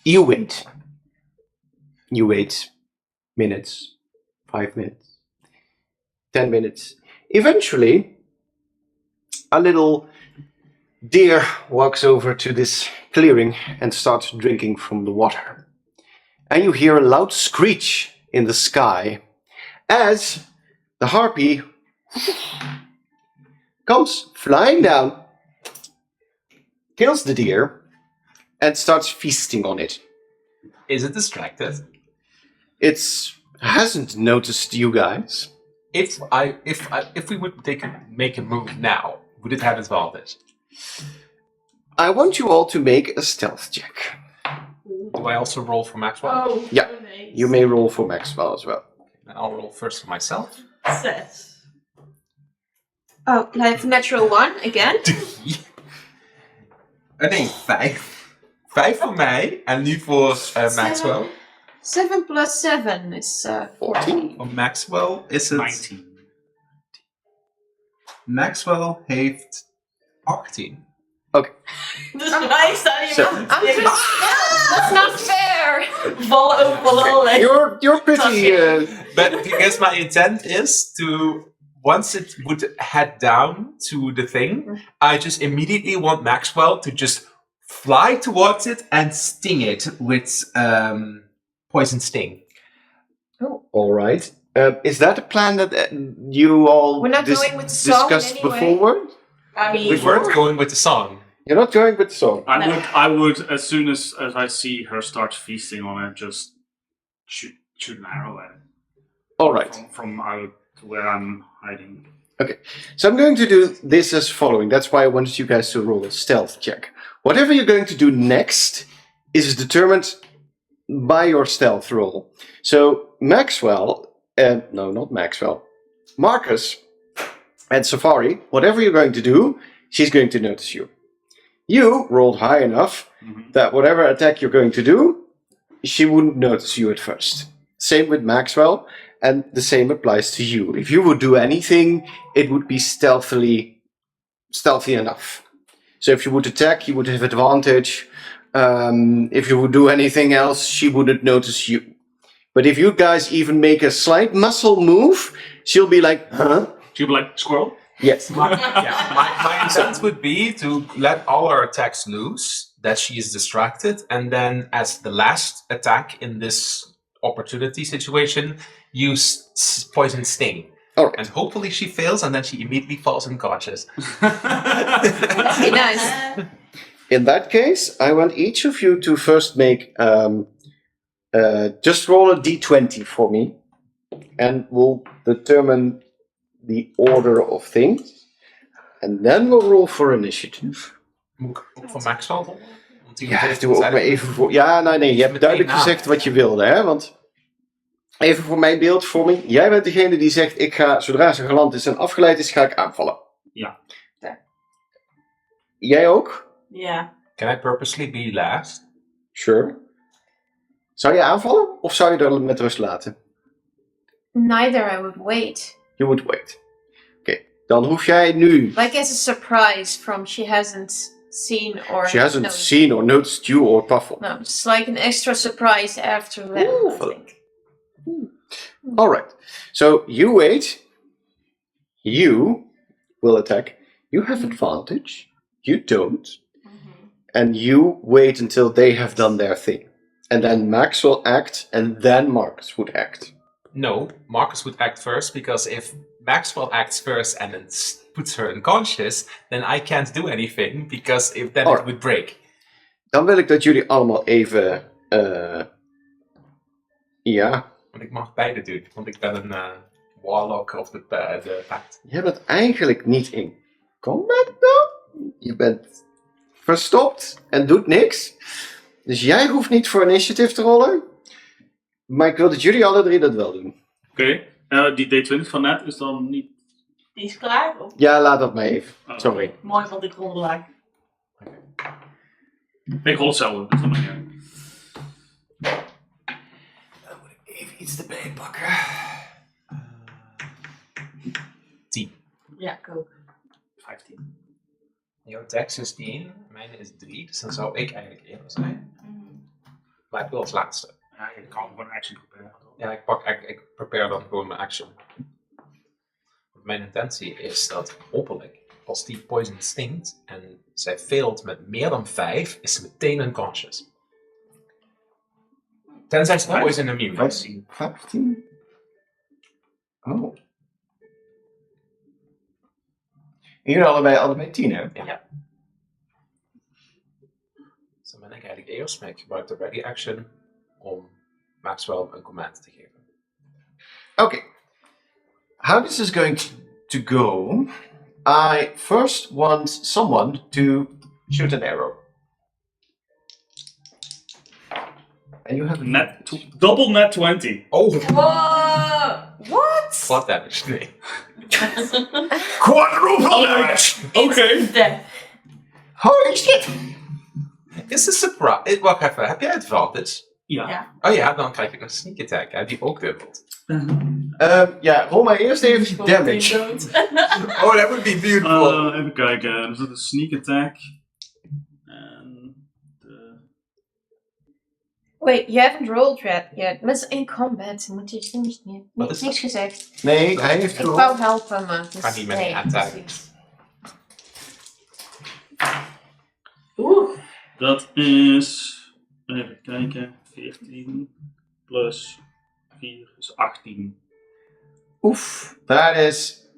You wait. You wait minutes, 5 minutes, 10 minutes. Eventually, a little deer walks over to this clearing and starts drinking from the water. And you hear a loud screech in the sky as the harpy comes flying down, kills the deer, and starts feasting on it.
Is it distracted?
It hasn't noticed you guys.
If we would make a move now, would it have advantage?
I want you all to make a stealth check.
Do I also roll for Maxwell?
Oh.
Yeah,
nice.
You may roll for Maxwell as well.
And I'll roll first for myself.
Success.
Oh, natural 1 again?
Nee, 5. 5 voor mij en nu voor Maxwell.
7 plus 7 is 14.
Voor Maxwell is het...
19.
Maxwell heeft 18.
Dus wij staan hier
Zo.
met
That's not fair!
vallen overal.
You're pretty.
But because my intent is to, once it would head down to the thing, I just immediately want Maxwell to just fly towards it and sting it with poison sting.
All right. Is that a plan that you all
We're not going with the song
discussed
anyway.
before?
I
We
mean,
weren't going with the song.
You're not going with the song.
I would as soon as I see her start feasting on it, just shoot an arrow at it.
All right.
From out to where I'm hiding.
So I'm going to do this as following. That's why I wanted you guys to roll a stealth check. Whatever you're going to do next is determined by your stealth roll. So Maxwell, no, not Maxwell, Marcus and Safari, whatever you're going to do, she's going to notice you. You rolled high enough that whatever attack you're going to do, she wouldn't notice you at first. Same with Maxwell, and the same applies to you. If you would do anything, it would be stealthy enough. So if you would attack, you would have advantage. If you would do anything else, she wouldn't notice you. But if you guys even make a slight muscle move, she'll be like, huh?
She'll be like, squirrel?
Yes.
My intent would be to let all our attacks loose, that she is distracted, and then as the last attack in this opportunity situation, use poison sting.
All right.
And hopefully she fails, and then she immediately falls unconscious.
Okay, nice.
in that case, I want each of you to first make just roll a d20 for me, and we'll determine the order of things, and then we'll roll for initiative.
Moet ik ook voor Maxwell rollen? Want die
Ja,
heeft
doe ook maar even voor. Ja, nee, je hebt
Meteen
duidelijk
na.
gezegd wat je wilde, hè? Want even voor mijn beeldvorming, jij bent degene die zegt: ik ga zodra ze geland is en afgeleid is, ga ik aanvallen.
Ja.
Jij ook?
Ja.
Can I purposely be last?
Sure. Zou je aanvallen of zou je er met rust laten?
Neither, I would wait.
You would wait. Oké, dan hoef jij nu.
Like as a surprise from she hasn't seen or
She hasn't
noticed.
seen or noticed you or Puffle.
No, it's like an extra surprise after that,
Ooh.
I think.
Alright. So you wait. You will attack. You have advantage. You don't. And you wait until they have done their thing. And then Max will act, and then Marcus would act.
No, Marcus would act first, because if Maxwell acts first and then puts her unconscious, then I can't do anything, because if then
Alright.
it would break.
Dan wil ik dat jullie allemaal even... ja,
Want ik mag beide doen, want ik ben een warlock of de pact.
je bent eigenlijk niet in combat dan. Je bent verstopt en doet niks. Dus jij hoeft niet voor initiative te rollen. Maar ik wil dat jullie alle drie dat wel doen.
Oké. Die D20 van net is dan niet...
Die is klaar? Of?
Ja, laat dat maar even.
Oh.
Sorry.
Mooi, want ik rolde laag.
Ik rol hetzelfde, dus dan maar niet.
Dan moet ik even iets erbij pakken.
10.
Ja, ik ook.
15.
Jouw dex is 1, mijn is 3, dus dan zou ik eigenlijk eerder zijn. Maar ik wil als laatste.
Ja, je kan gewoon action proberen.
Ja, ik prepare dan gewoon mijn action. Want mijn intentie is dat hopelijk, als die poison stinkt en zij failt met meer dan 5, is ze meteen unconscious. Tenzij ze poison immune is.
15? Oh. En jullie allebei 10, hè?
Ja. Dus dan ben ik eigenlijk eerst, maar ik gebruik de ready action om Maxwell een command te geven.
Okay. How this is going to go, I first want someone to shoot an arrow. And you have a
Double net 20.
Oh,
What?
flat damage, nee.
quadruple damage!
Oké.
Death.
Holy shit!
Is de surprise... Wacht even, heb jij advantage?
Ja.
Ja.
Oh ja, dan krijg ik een sneak attack, hè, die ook dubbelt.
Ja, rol maar eerst even damage.
Oh, that would be beautiful.
Even kijken, er zit een sneak attack. En
Wait, you haven't rolled yet. Maar het is in combat. Moet je
Wat is
niks gezegd.
Nee, hij heeft
Ik
gerold.
wou helpen, maar... Dus,
Kan niet met
nee,
een attack.
precies.
dat is... Even kijken. 14 plus 4 is 18.
Oof, that is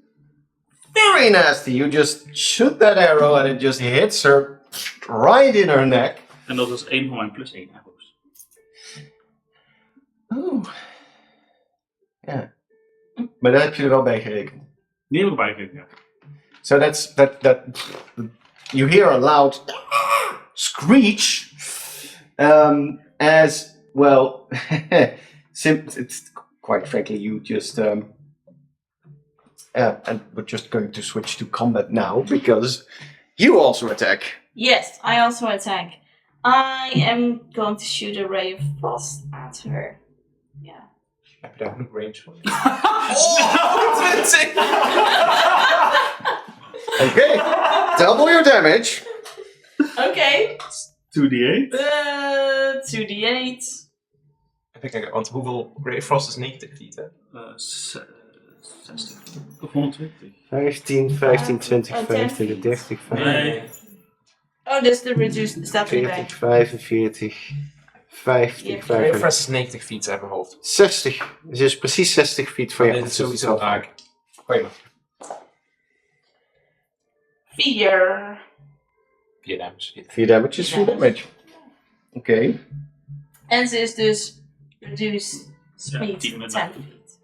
very nasty. You just shoot that arrow and it just hits her right in her neck.
En dat is 1 van mijn plus 1 arrows.
Oh. Ja. Maar daar heb je er wel bij gerekend.
Die heb ik erbij gegeven, ja.
So that you hear a loud screech as well. It's quite frankly you just and we're just going to switch to combat now because you also attack.
Yes, I also attack. I am going to shoot a ray of frost at her. Yeah.
Heb je daar genoeg range voor?
Okay, double your damage.
Okay.
2d8.
2d8.
Even kijken, want hoeveel Ray Frost is 90 feet, hè?
60 of 120.
15, 15, 20, 25, 30,
Nee.
Oh, dus de reduced staat erbij.
40, 45, 50,
Ja.
Ray
55,
Frost is 90 feet uit mijn hoofd.
60. Dus is precies 60 feet van je.
Dit is sowieso raak. Gooi maar.
4.
4 damage.
4 damage is 4 damage. Oké.
En ze is dus reduced speed
10
10
minuten.
feet.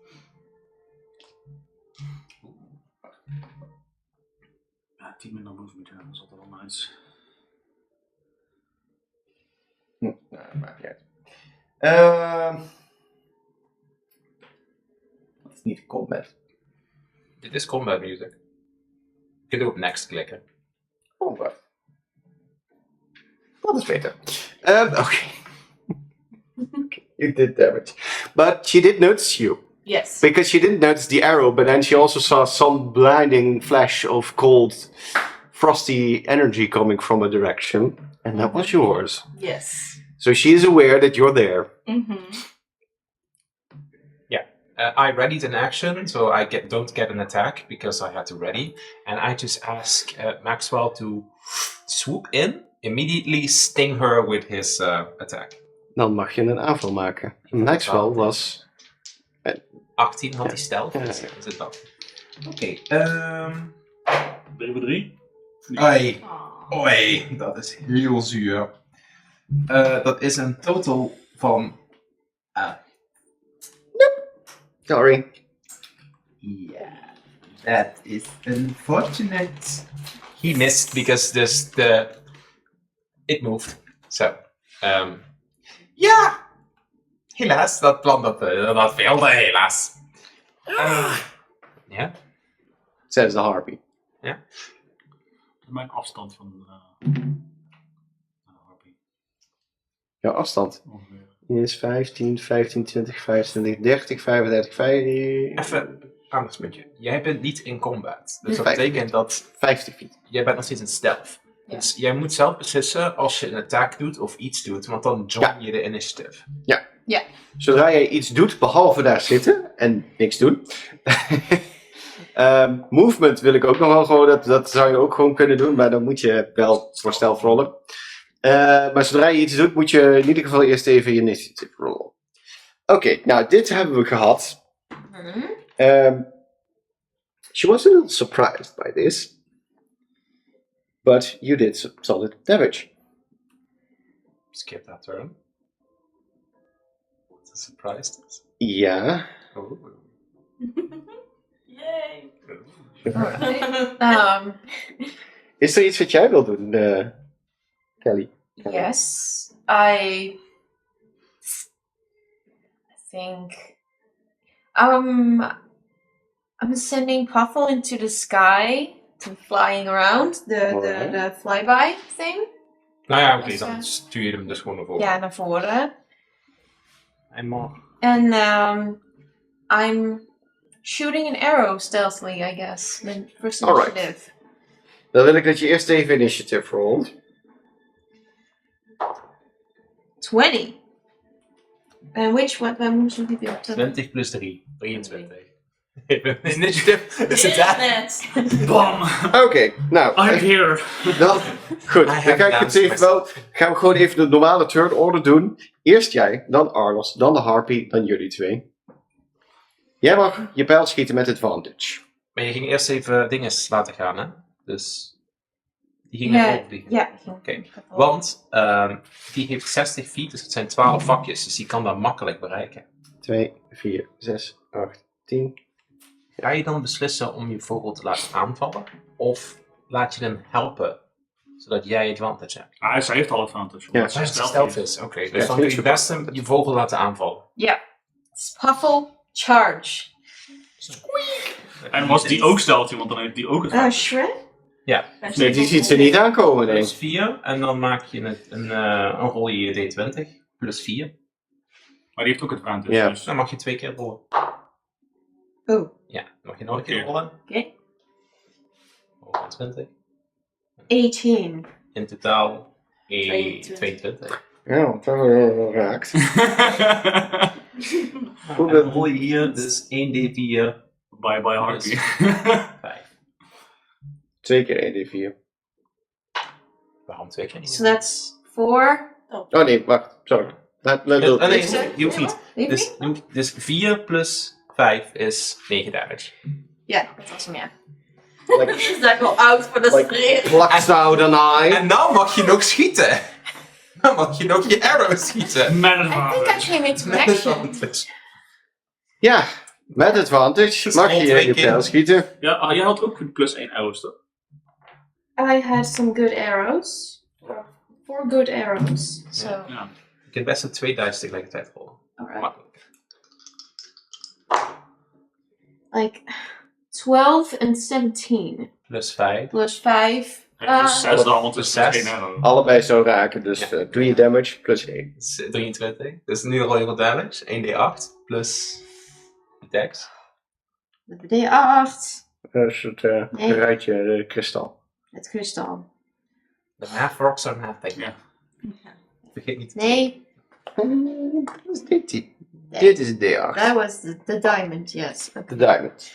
Ja, 10 minder movement, ja, dat is altijd wel nice.
Nou, maakt niet uit. Dat is niet combat.
Dit is combat music. Je kunt ook op next klikken.
Oh, wacht. Dat is beter. Okay. You did damage. But she did notice you.
Yes.
Because she didn't notice the arrow, but then she also saw some blinding flash of cold, frosty energy coming from a direction. And that was yours.
Yes.
So she is aware that you're there.
I readied an action, so I don't get an attack because I had to ready. And I just ask Maxwell to swoop in, immediately sting her with his attack.
Dan mag je een aanval maken. Maxwell was...
18 had hij stealth,
Ja.
is het dat? Oké,
3 voor 3?
Oei, oei, dat is heel zuur. Dat is een total van...
Sorry.
Yeah, that is unfortunate. He missed because it moved. So, ja, helaas, dat plan dat failde, helaas. Ja.
Says the harpy.
Mijn afstand van de harpy.
Jouw afstand
Ongeveer.
is 15, 15, 20, 25, 30, 35, 50...
Even aandachtspuntje. Jij bent niet in combat. Dus dat
50
betekent dat
50 feet.
jij bent nog steeds in stealth.
Ja.
Dus jij moet zelf beslissen als je een attack doet of iets doet, want dan join je de initiative.
Zodra jij iets doet, behalve daar zitten en niks doen. Movement wil ik ook nog wel gewoon, dat zou je ook gewoon kunnen doen, maar dan moet je wel voor stealth rollen. Maar zodra je iets doet, moet je in ieder geval eerst even je initiative rollen. Oké, nou dit hebben we gehad. She was a little surprised by this. But you did solid damage.
Skip that turn. What a surprise.
Ja.
Oh.
Yay.
Is er iets wat jij wil doen, Kelly?
Yes, I think I'm sending Puffle into the sky to flying around the flyby thing.
Nou ja, oké,
Yes,
dan stuur je hem dus gewoon naar voren.
Ja, naar voren.
En mag.
And I'm shooting an arrow stealthily, I guess. Mijn first
Alright.
initiative.
Dan wil ik dat je eerst even initiative rolt.
20. And which one moves would you be?
20 plus 3, 23. Initiative is het daar.
Net.
Bam!
Oké, nou.
I'm here!
Dan, goed,
I
dan
have
ga ik het
danced
even wel. Gaan we gewoon even de normale turn order doen. Eerst jij, dan Arlos, dan de Harpy, dan jullie twee. Jij mag je pijl schieten met advantage.
Maar je ging eerst even dingen laten gaan, hè? Dus die ging naar
Ja,
voren vliegen.
ja.
Oké. Want die heeft 60 feet, dus het zijn 12 vakjes, dus die kan dat makkelijk bereiken.
2, 4, 6, 8, 10.
Ga je dan beslissen om je vogel te laten aanvallen? Of laat je hem helpen, zodat jij advantage hebt?
Ah, zij heeft al advantage.
Ja,
omdat ze
Als het
stealth
stealth
is.
is, oké.
Ja,
Dus dan kun je
goed.
best je vogel laten aanvallen.
Ja. Puffle, charge.
En was die ook stealthy, want dan heeft die ook advantage.
Shred?
Ja.
Nee, die ziet ze niet aankomen, nee.
Plus 4, en dan maak je een rol je D20, plus 4.
Maar die heeft ook advantage.
Ja.
Dus.
Dan mag je 2 keer rollen.
Oh.
Ja, dan mag je nog een keer
Oké.
rollen.
Oké.
Over 20.
18.
In totaal
22.
22.
Ja, dat hebben we wel geraakt.
En dan rol je hier dus 1d4
Bye bye Harpy.
5.
2 keer 1d4.
Waarom 2 keer niet?
So that's 4.
Oh nee, wacht, sorry.
Nee,
Sorry?
je hoeft niet. Dus 4 plus 5 is 9 damage.
Ja, dat was hem, ja.
Is that wel oud voor de
like
streep?
plucks out an eye.
En nou mag je nog schieten. Dan mag je nog je arrow schieten.
Met
I think I
advantage.
came into
Met
action.
advantage.
Ja, met advantage mag
al
je
twee
je
keer.
pijl schieten.
Ja, jij had ook plus 1 arrows, toch?
I had some good arrows. 4 good arrows. So,
Ja.
Je kunt best wel 2 dice tegelijkertijd rollen.
alright.
Makkelijk.
Like 12 and 17.
Plus 5.
Plus 5.
Ja, plus 6 dan, want het is
Zes.
1 arrow.
Allebei zo raken, dus doe je damage plus 1.
Dat is 23. Dus nu rol je wat damage. 1d8 plus dex.
Met de D8.
Dat is het
Nee.
rijtje kristal.
Het kristal.
The math rocks are nothing.
Ja.
Vergeet niet.
Nee,
Dat is dit type. Dit is een D8.
that was the diamond, yes.
De diamond.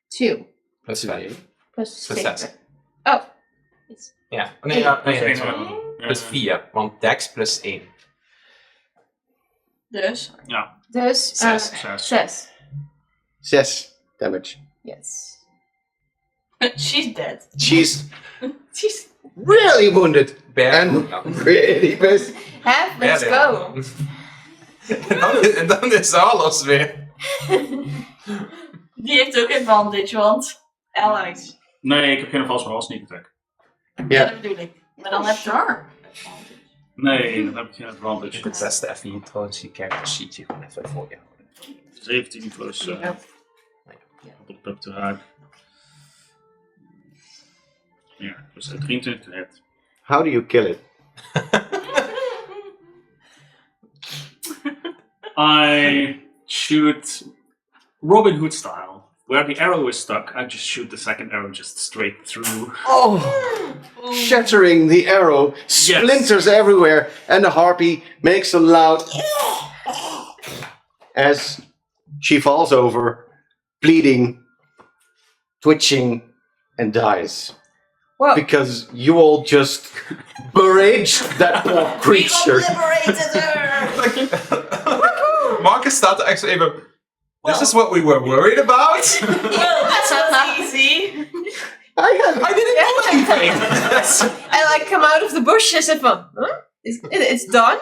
2.
Plus 5.
Plus
Plus
6.
6.
Oh.
Ja. Nee, ja,
Plus
nee,
1
sorry.
arrow.
Plus 4. Want dex plus 1.
Dus.
Ja,
Dus
6.
6.
6 damage.
Yes.
She's dead.
She's
Jeez.
really wounded.
Bear.
And really pissed.
Let's go.
En dan is alles weer.
Die heeft ook advantage, want allies.
nee, ik heb geen vals, maar wel sneak attack.
Ja, dat bedoel ik. Maar dan heb je
sure.
Nee, dan heb ik geen advantage.
Het beste even je introduce character sheetje gewoon even voor je houden.
17 plus
Ja.
op te raak. Ja, dus 23 to hit.
How do you kill it?
I shoot Robin Hood style. Where the arrow is stuck, I just shoot the second arrow just straight through.
Oh! Shattering the arrow, splinters everywhere, and the harpy makes a loud as she falls over, bleeding, twitching, and dies.
Whoa.
Because you all just barraged that poor creature.
liberated her!
Marcus staat er echt zo even. This is what we were worried about?
Well, this was easy.
I didn't do anything!
I like come out of the bushes and van, huh? It's done?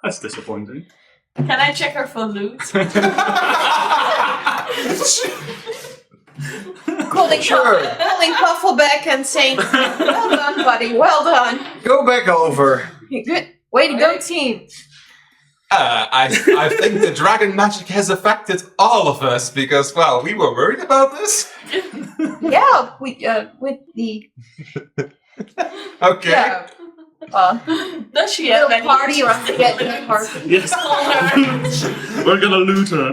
That's disappointing.
Can I check her for loot?
Calling Puffle back and saying, well done, buddy, well done.
Go back over.
Good. Way to go, team.
I think the dragon magic has affected all of us because, well, we were worried about this.
Yeah, we, with the,
Okay.
yeah.
Does she have
Little
any
party around
interesting
getting
loot?
the party.
Yes. We're gonna loot her.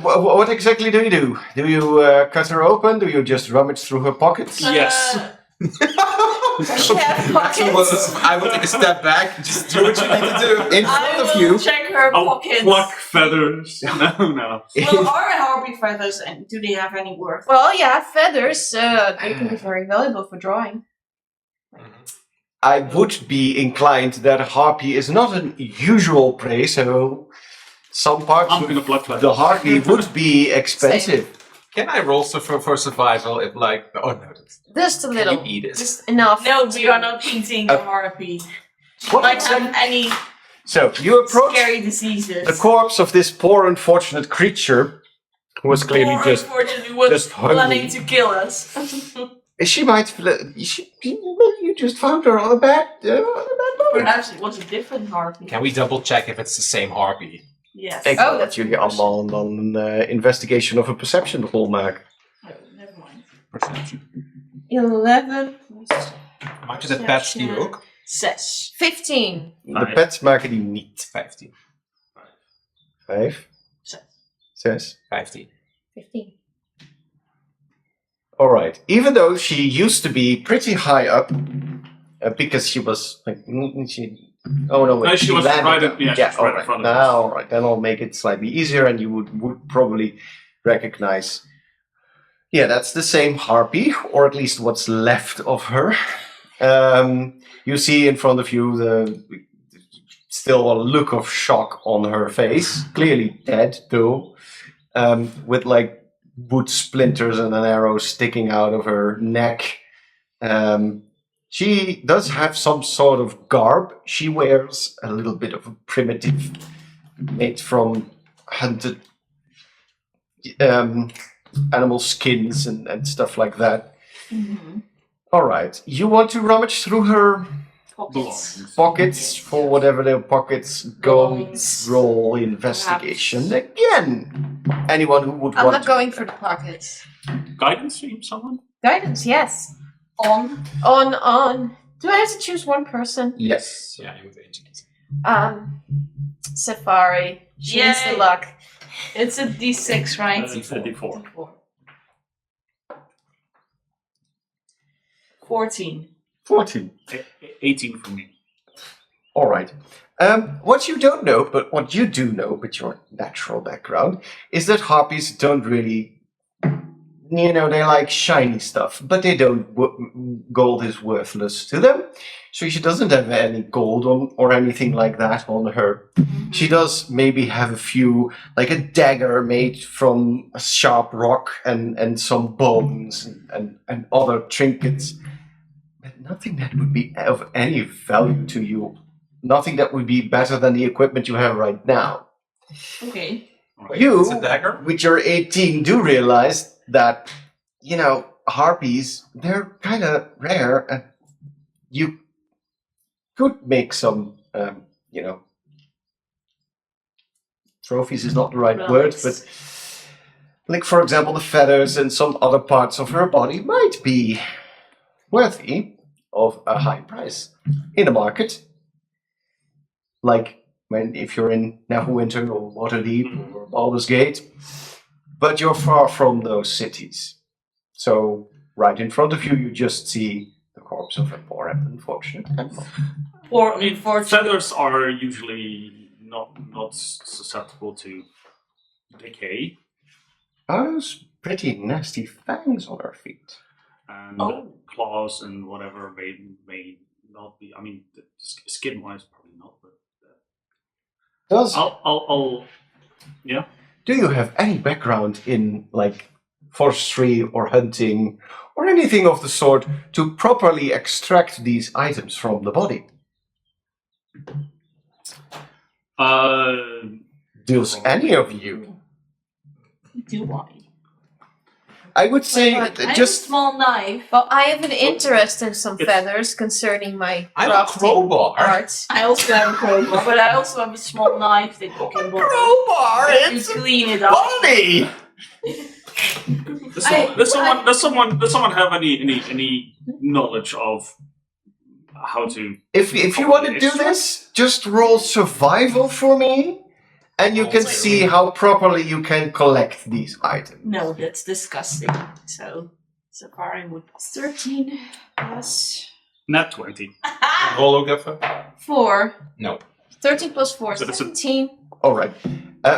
What exactly do you do? Do you cut her open? Do you just rummage through her pockets?
Yes.
Yeah, pockets.
I will take a step back. Just do what you need to do.
In
I
front of
will
you.
check her
I'll
pockets.
pluck feathers. No.
Well, are harpy feathers and do they have any worth?
Well, yeah, feathers, they can be very valuable for drawing.
I would be inclined that harpy is not an usual prey, so some parts
I'm
of
gonna pluck feathers.
the harpy would be expensive.
Can I roll for survival if, like, oh no,
Just a
can
little.
you eat it?
Just enough.
No, we are not eating the harpy.
What
Might
exactly?
have any
So you approach
scary diseases.
the corpse of this poor unfortunate creature, who was clearly
Or
just.
unfortunately was
just hungry.
planning to kill us.
She might. You just found her on a bad moment.
Perhaps it was a different harpy.
Can we double check if it's the same harpy?
Yes.
Ik
Oh,
wil dat
that's
jullie
a good
allemaal dan een investigation of a perception rol maken.
Oh, never mind.
Perception.
11.
Maak je de patch die ook?
6.
15.
De pets maken die niet.
15.
5, 6.
15.
15.
Alright. Even though she used to be pretty high up, because she was like. Oh no, wait.
No, she was
landed
right
down.
in- yeah, she was right in
alright.
front of us.
Now, alright. Then I'll make it slightly easier and you would probably recognize. Yeah, that's the same harpy, or at least what's left of her. You see in front of you still a look of shock on her face, clearly dead though, with like wood splinters and an arrow sticking out of her neck. She does have some sort of garb. She wears a little bit of a primitive, made from hunted animal skins and stuff like that. All right, you want to rummage through her
Belongings.
pockets for whatever their pockets go.
Belongings.
Roll investigation again. Anyone who would
I'm
want
not going for the pockets.
Guidance from someone?
Guidance, yes.
On.
On. Do I have to choose one person?
Yes.
Yeah, you with ancient.
Safari. She needs the
Yay.
luck.
It's a D6, right?
It's a D4.
14.
14.
18 for me.
All right. What you don't know, but what you do know with your natural background, is that harpies don't really, they like shiny stuff, but they don't. Gold is worthless to them. So she doesn't have any gold on or anything like that on her. She does maybe have a few, like a dagger made from a sharp rock and some bones and other trinkets. But nothing that would be of any value to you. Nothing that would be better than the equipment you have right now.
Okay.
Wait,
You,
it's a dagger?
with your 18, do realize that, harpies, they're kind of rare, and you could make some, trophies is not the right word,
Relics.
but, like, for example, the feathers and some other parts of her body might be worthy of a high price in the market. Like if you're in Neverwinter or Waterdeep or Baldur's Gate, but you're far from those cities. So right in front of you, you just see the corpse of a poor and unfortunate animal.
Or
I mean, feathers are usually not susceptible to decay,
Are those pretty nasty fangs on her feet?
and
Oh.
claws and whatever may not be. I mean, skin-wise, probably not. But I'll yeah.
Do you have any background in like forestry or hunting or anything of the sort to properly extract these items from the body? Does any of you?
do I?
I would say
I have a
just
small knife.
Well, I have an interest in some
It's-
feathers concerning my
I have a
crafting
crowbar.
arts.
I also have a crowbar, but I also have a small knife that you can borrow.
crowbar.
You
It's a
clean it up.
body.
Does someone have any knowledge of how to?
If you want to do this, just roll survival for me, and you can see how properly you can collect these items.
No, that's disgusting. So far I would.
13 plus
Nat 20.
Roll ook even.
4.
No.
13 plus 4,
So that's a-
17.
All right.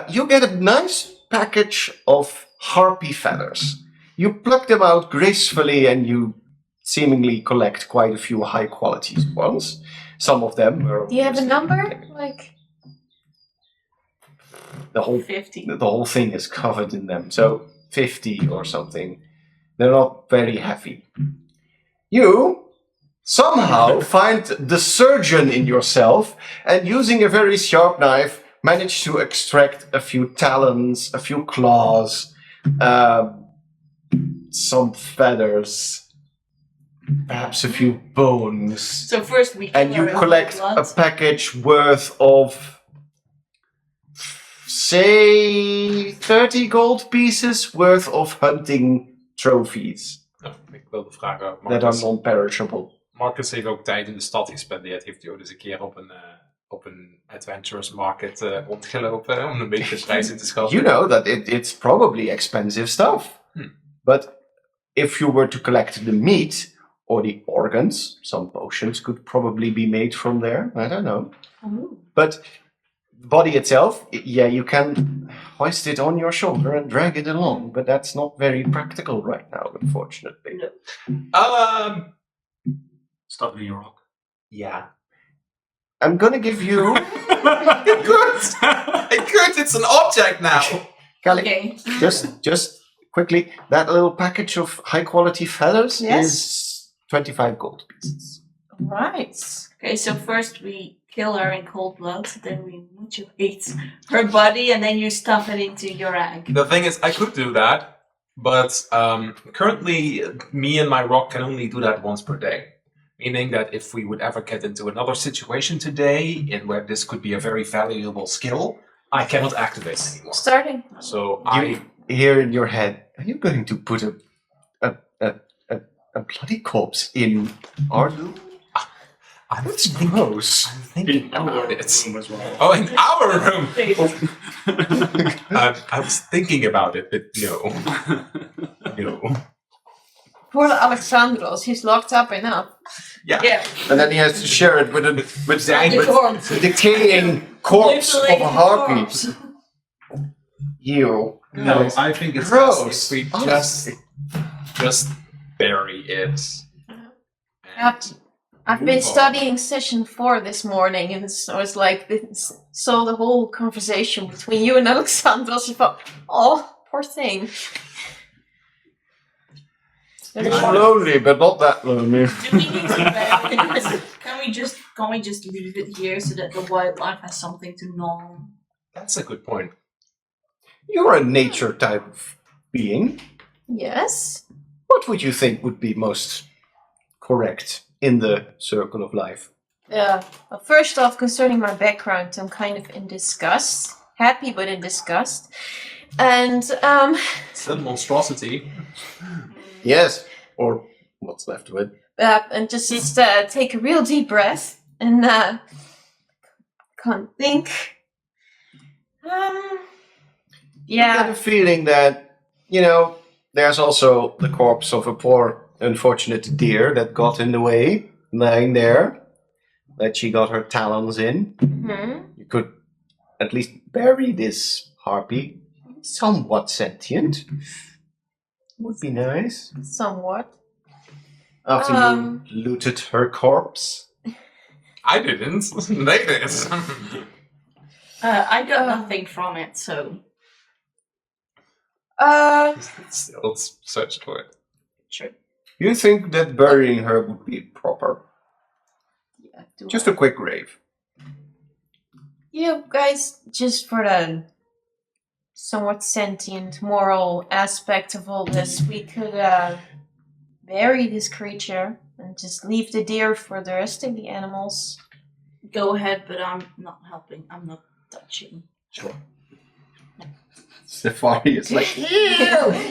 You get a nice package of harpy feathers. You pluck them out gracefully, and you seemingly collect quite a few high quality ones. Some of them are.
Do you have a number? Like,
The whole
50.
the whole thing is covered in them. So 50 or something. They're not very heavy. You somehow find the surgeon in yourself, and using a very sharp knife, manage to extract a few talons, a few claws, some feathers, perhaps a few bones.
So first we
And you collect a package worth of, say, 30 gold pieces worth of hunting trophies
Nou, ik wilde vragen,
that are non-perishable.
Marcus heeft ook tijd in de stad gespendeerd. Heeft hij ook eens een keer op een adventurers market rondgelopen om een beetje de prijs in te schatten?
You know that it's probably expensive stuff. But if you were to collect the meat or the organs, some potions could probably be made from there. I don't know. But the body itself, yeah, you can hoist it on your shoulder and drag it along, but that's not very practical right now, unfortunately.
No.
Stuff in your rock.
Yeah. I'm gonna give you...
Good, it's an object now.
Callie,
Okay.
just quickly, that little package of high quality feathers
Yes.
is 25 gold pieces.
Right.
Okay, so first we kill her in cold blood, then we mutilate her body, and then you stuff it into your egg.
The thing is, I could do that, but currently me and my rock can only do that once per day. Meaning that if we would ever get into another situation today in where this could be a very valuable skill, I cannot activate it anymore.
Starting.
So
You hear in your head, are you going to put a bloody corpse in our room?
I'm
That's gross.
thinking
In our
about it.
room as well.
Oh, in our room! I was thinking about it, but no. No.
Poor Alexandros, he's locked up enough.
Yeah.
And then he has to share it with
The
the
corpse.
decaying corpse of a
Mutilated
harpy.
corpse.
You.
No, I think it's
Gross.
best if we
Honestly.
just bury it.
Yep. I've been studying session 4 this morning, and so it's like saw the whole conversation between you and Alexandros. I thought, oh, poor thing.
It's lonely, but not that lonely.
Do we need to bury it? Can we just leave it here so that the wildlife has something to gnaw?
That's a good point.
You're a nature type of being.
Yes.
What would you think would be most correct in the circle of life?
Well, first off, concerning my background, I'm kind of in disgust. Happy, but in disgust. And,
It's a monstrosity.
Yes, or what's left of it.
and just take a real deep breath and can't think.
I
Yeah.
get a feeling that, there's also the corpse of a poor, unfortunate deer that got in the way, lying there, that she got her talons in. You could at least bury this harpy, somewhat sentient. Would be nice.
Somewhat.
After you looted her corpse.
I didn't. They did.
I got nothing from it, so
Still search for it.
sure.
You think that burying her would be proper?
Yeah,
Just a quick grave.
You guys, just for the somewhat sentient moral aspect of all this, we could bury this creature and just leave the deer for the rest of the animals.
Go ahead, but I'm not helping. I'm not touching.
Sure. Stefani is like,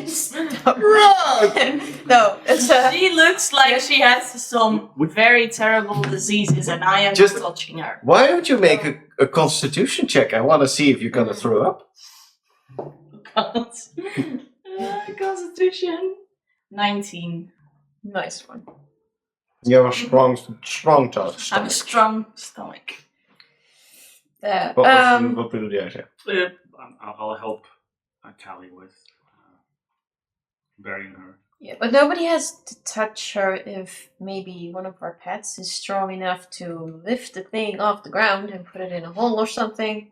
Stop.
Run!
No, it's
She looks like she has some very terrible diseases, and I am
Just-
not touching her.
why don't you make a constitution check? I want to see if you're going to throw up.
Constitution 19.
nice one.
You have a strong touch.
I have a strong stomach.
Wat bedoel jij zeggen?
I'll help Callie with burying her.
Yeah, but nobody has to touch her if maybe one of our pets is strong enough to lift the thing off the ground and put it in a hole or something.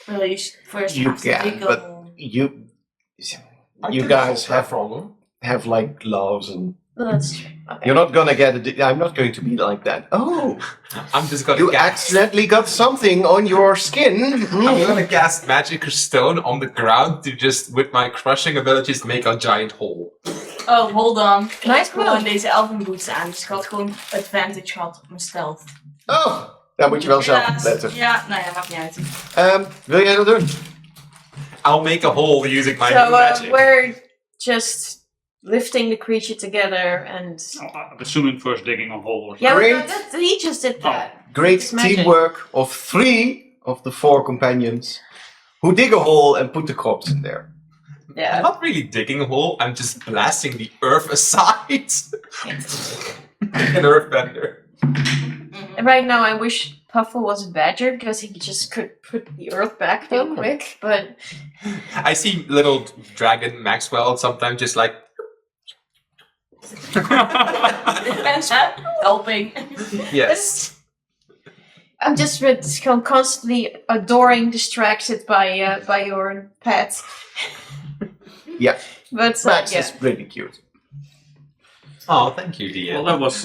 Well, you first
You
have to dig
can,
a
but
hole.
you guys have like gloves and
Well, that's true. Okay.
you're not gonna get it. I'm not going to be like that. Oh,
I'm just gonna
you
cast.
accidentally got something on your skin.
I'm gonna cast magic stone on the ground to just, with my crushing abilities, make a giant hole.
Oh, hold on. Ik
Nice
heb gewoon
move.
deze elfenboots aan, dus ik had gewoon advantage gehad op mijn stealth.
Oh, daar moet je wel zelf op
Helaas.
letten.
Ja, nou ja, maakt niet uit.
Wil jij dat doen?
I'll make a hole using my
So
magic.
we're just lifting the creature together and
I'm assuming first digging a hole or
yeah,
something.
Great.
he just did that.
Great
It's magic.
teamwork of 3 of the 4 companions who dig a hole and put the corpse in there.
I'm
Yeah.
not really digging a hole, I'm just blasting the earth aside. An earthbender.
And right now, I wish Puffle was a badger because he just could put the earth back real quick. But
I see little dragon Maxwell sometimes just like.
Helping.
Yes.
I'm just constantly adoring, distracted by your pet.
Yeah,
But
Max
yeah.
is pretty cute.
Oh, thank you, dear.
Well, that was.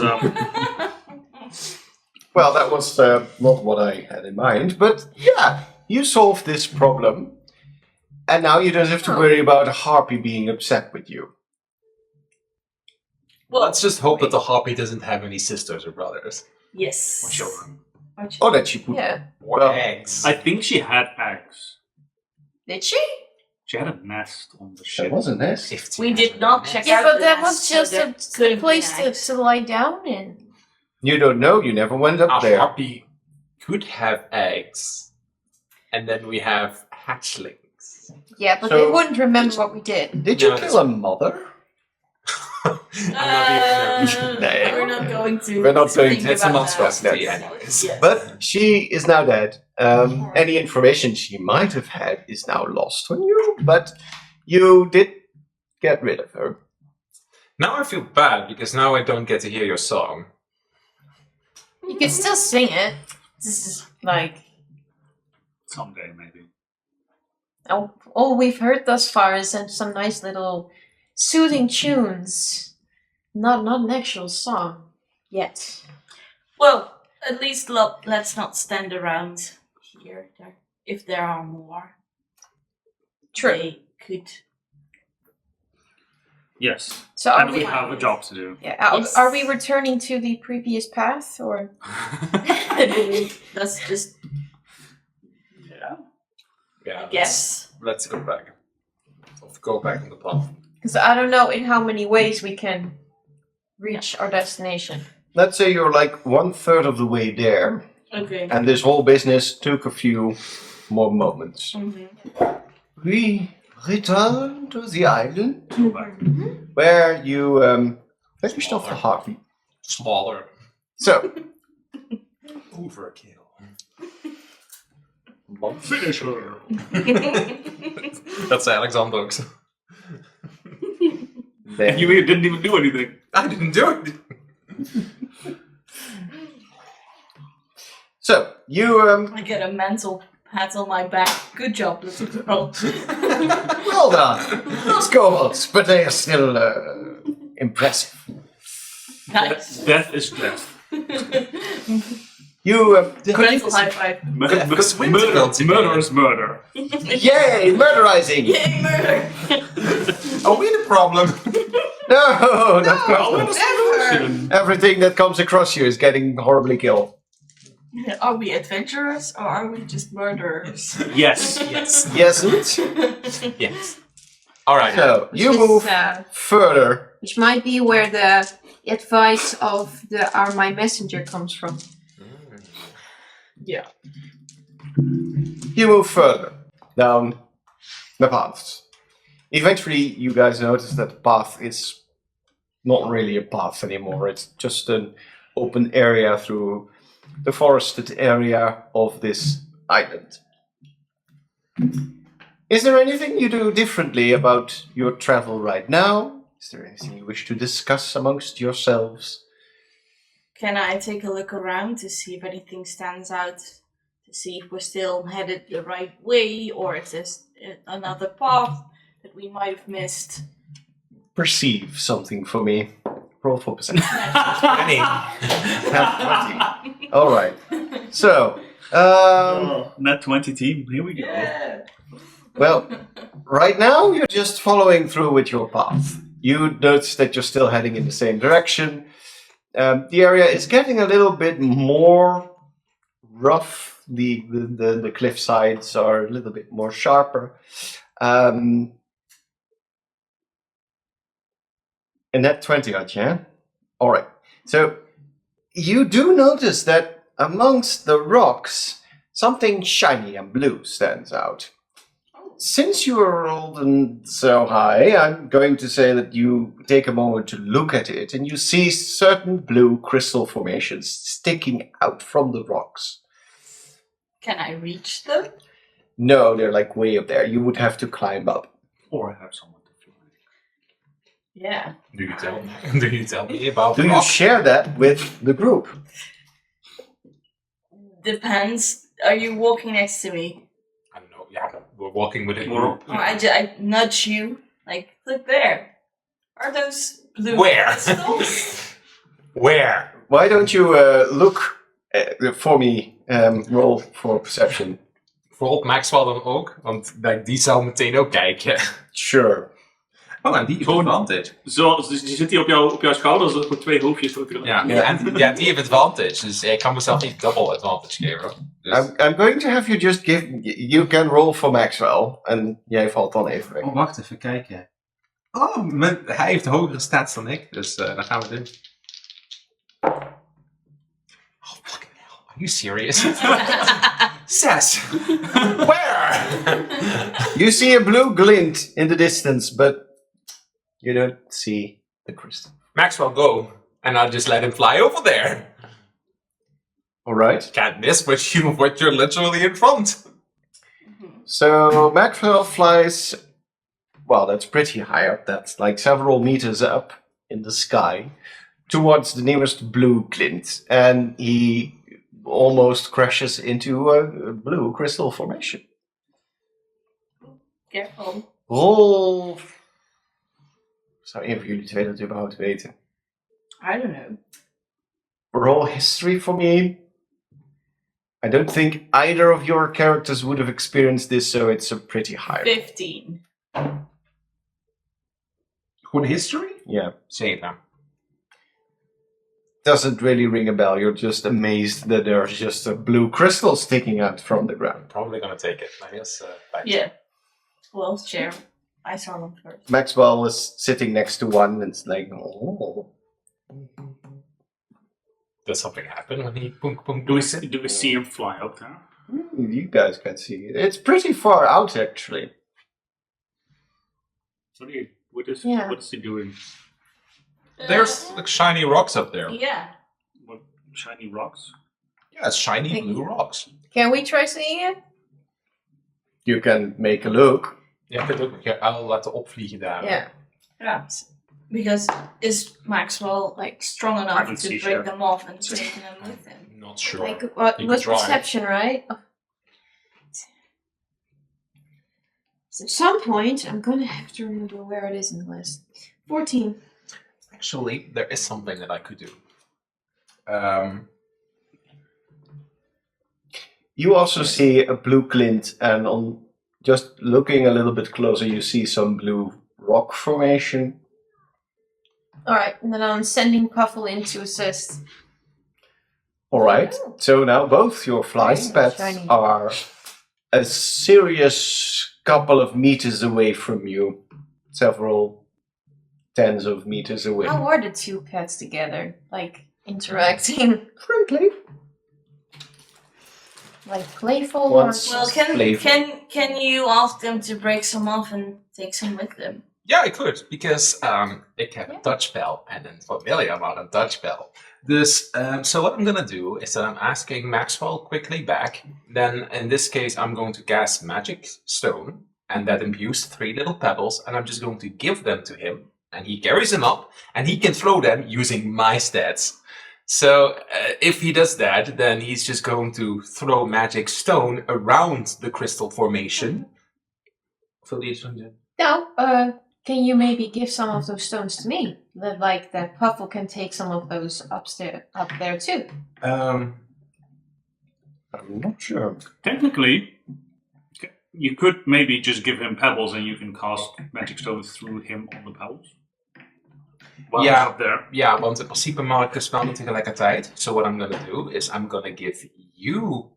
Well, that was not what I had in mind, but yeah, you solved this problem, and now you don't have to worry about a harpy being upset with you.
Well,
Let's just hope that the harpy doesn't have any sisters or brothers.
yes.
Or children.
Oh, that she put.
Yeah.
Or
Well,
eggs.
I think she had eggs.
Did she?
She had a nest on the
That
ship.
was a nest.
15
We did not check
Yeah,
out
but
the
that
nest,
was
so
just
there
a
couldn't be
place
an egg.
to lie down in.
You don't know. You never went
A
up there.
harpy could have eggs, and then we have hatchlings.
Yeah, but
So-
they wouldn't remember what we did.
Did you
No,
kill a mother?
I'm not even-
No.
We're not going to.
We're not going
think
to-
It's a
about
monstrosity
that.
anyways.
Yes.
But she is now dead. Any information she might have had is now lost on you, but you did get rid of her.
Now I feel bad because now I don't get to hear your song.
You can still sing it. This is like
Someday, maybe.
all we've heard thus far is some nice little soothing tunes. Not an actual song yet.
Well, at least let's not stand around here. If there are more,
True.
they could.
Yes.
So are
And we
we?
have a job to do.
Yeah.
Yes.
Are we returning to the previous path, or?
That's just
Yeah.
Yeah,
guess.
let's go back. Let's go back on the path.
Because I don't know in how many ways we can reach our destination.
Let's say you're like 1/3 of the way there,
Okay.
and this whole business took a few more moments.
Mhm.
We return to the island
Go back.
where you finished off the harpy.
Smaller.
So,
Overkill.
Finish her.
That's Alexander's.
then
You didn't even do anything.
I didn't do it.
So, you,
I get a mental pat on my back. Good job, little girl.
well done. Those goals, but they are still impressive.
Nice.
Death is death.
You,
Mental high five.
because we're difficult to
Murder
get.
is murder.
yay, murderizing!
Yay, murder!
Are we the problem?
No, not
Well,
problem.
solution.
Everything that comes across you is getting horribly killed.
Are we adventurers or are we just murderers?
Yes.
Yes.
Yes.
Yes. All right.
So, you
Which is,
move further.
which might be where the advice of my messenger comes from.
Yeah.
You move further down the paths. Eventually, you guys notice that the path is not really a path anymore. It's just an open area through the forested area of this island. Is there anything you do differently about your travel right now? Is there anything you wish to discuss amongst yourselves?
Can I take a look around to see if anything stands out? To see if we're still headed the right way or if there's another path that we might have missed?
Perceive something for me. Roll for perception.
Annie.
Have 20. All right. So,
Net 20 team. Here we go.
Yeah.
well, right now you're just following through with your path. You notice that you're still heading in the same direction. The area is getting a little bit more rough. The cliff sides are a little bit more sharper. And that 20 odd, yeah? Alright. So you do notice that amongst the rocks, something shiny and blue stands out. Since you are rolled and so high, I'm going to say that you take a moment to look at it and you see certain blue crystal formations sticking out from the rocks.
Can I reach them?
No, they're like way up there. You would have to climb up.
Or have someone to fly.
Yeah.
Do you tell me? Do you tell me about
Do you
rock?
share that with the group?
depends. Are you walking next to me?
I don't know. Yeah, we're walking with it.
Or-
Or I nudge you. Like, look there. Are those blue
Where?
crystals?
Where?
Why don't you look for me? Roll for perception.
Vooral Maxwell dan ook, want like, die zal meteen ook kijken.
Sure.
Oh, en die heeft
Gewoon-
advantage.
Zo, dus die zit hier op jouw schouder, dus er 2 hoofdjes voor te
Ja, en die heeft advantage, dus ik kan mezelf niet double advantage geven. Hoor. Dus,
I'm going to have you just give... You can roll for Maxwell. En jij valt dan even weg.
oh, wacht even kijken. Oh, hij heeft hogere stats dan ik, dus dan gaan we doen. Oh, fucking hell. Are you serious? 6! Where?
You see a blue glint in the distance, but you don't see the crystal.
Maxwell, go. And I'll just let him fly over there.
Alright.
Can't miss what you're literally in front.
So Maxwell flies... Well, that's pretty high up. That's like several meters up in the sky towards the nearest blue glint. And he almost crashes into a blue crystal formation.
Careful.
Roll... Zou een van jullie twee dat überhaupt weten?
I don't know.
Roll history for me. I don't think either of your characters would have experienced this, so it's a pretty high.
15.
Gewoon history?
Yeah.
7.
Doesn't really ring a bell. You're just amazed that there's just a blue crystal sticking out from the ground.
Probably gonna take it. I guess. Thanks.
Yeah. Well, share. I saw them first.
Maxwell is sitting next to one and it's like, oh.
Does something happen when he boom boom?
Do we see him fly up there?
You guys can see it. It's pretty far out, actually.
What is he doing?
There's like shiny rocks up there.
Yeah.
What, shiny rocks?
Yeah, it's shiny blue rocks.
Can we try seeing it?
You can make a look.
Ja, ik ook. I'll laten opvliegen daar.
Yeah.
Yeah. Because is Maxwell like strong
I
enough
can
to
see,
break
sure.
them off and take them with him?
Not sure.
Like what
You
was
could try.
perception, right? Oh. So at some point, I'm gonna have to remember where it is in the list. 14.
Actually, there is something that I could do.
You also see a blue glint, and on just looking a little bit closer, you see some blue rock formation.
Alright, and then I'm sending Puffle in to assist.
Alright, so now both your flying
Nice,
pets
shiny.
are a serious couple of meters away from you. Several tens of meters away.
How are the two pets together? Like, interacting?
Friendly.
Like, playful
Once-
or...
Well,
Flavor.
can you ask them to break some off and take some with them?
Ja, ik could, because ik heb een touchspel en een familiar maar een touchspel. Dus, so what I'm gonna do is that I'm asking Maxwell quickly back. Then, in this case, I'm going to cast Magic Stone, and that imbues 3 little pebbles, and I'm just going to give them to him, and he carries them up, and he can throw them using my stats. So, if he does that, then he's just going to throw Magic Stone around the crystal formation. Vul die iets van doen?
Now, can you maybe give some of those stones to me? That Puffle can take some of those up there too.
I'm not sure.
Technically, you could maybe just give him pebbles and you can cast magic stones through him on the pebbles. While
Yeah.
he's up there.
Ja, want in principe mag ik de spel niet tegelijkertijd. So what I'm gonna do is I'm gonna give you,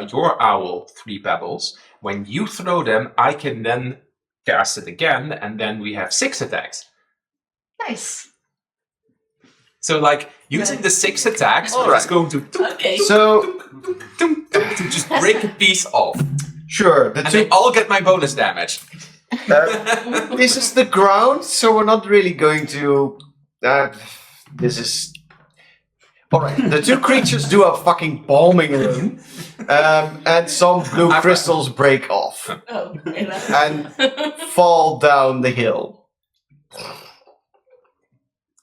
your owl 3 pebbles. When you throw them, I can then cast it again, and then we have 6 attacks.
Nice.
So like, using the 6 attacks, I'm
Alright.
just going to
Okay.
So,
to just break a piece off.
sure, the
And
two
they all get my bonus damage.
this is the ground, so we're not really going to. This is. Alright, the two creatures do a fucking bombing run, and some blue crystals break off
Oh, okay, well.
and fall down the hill.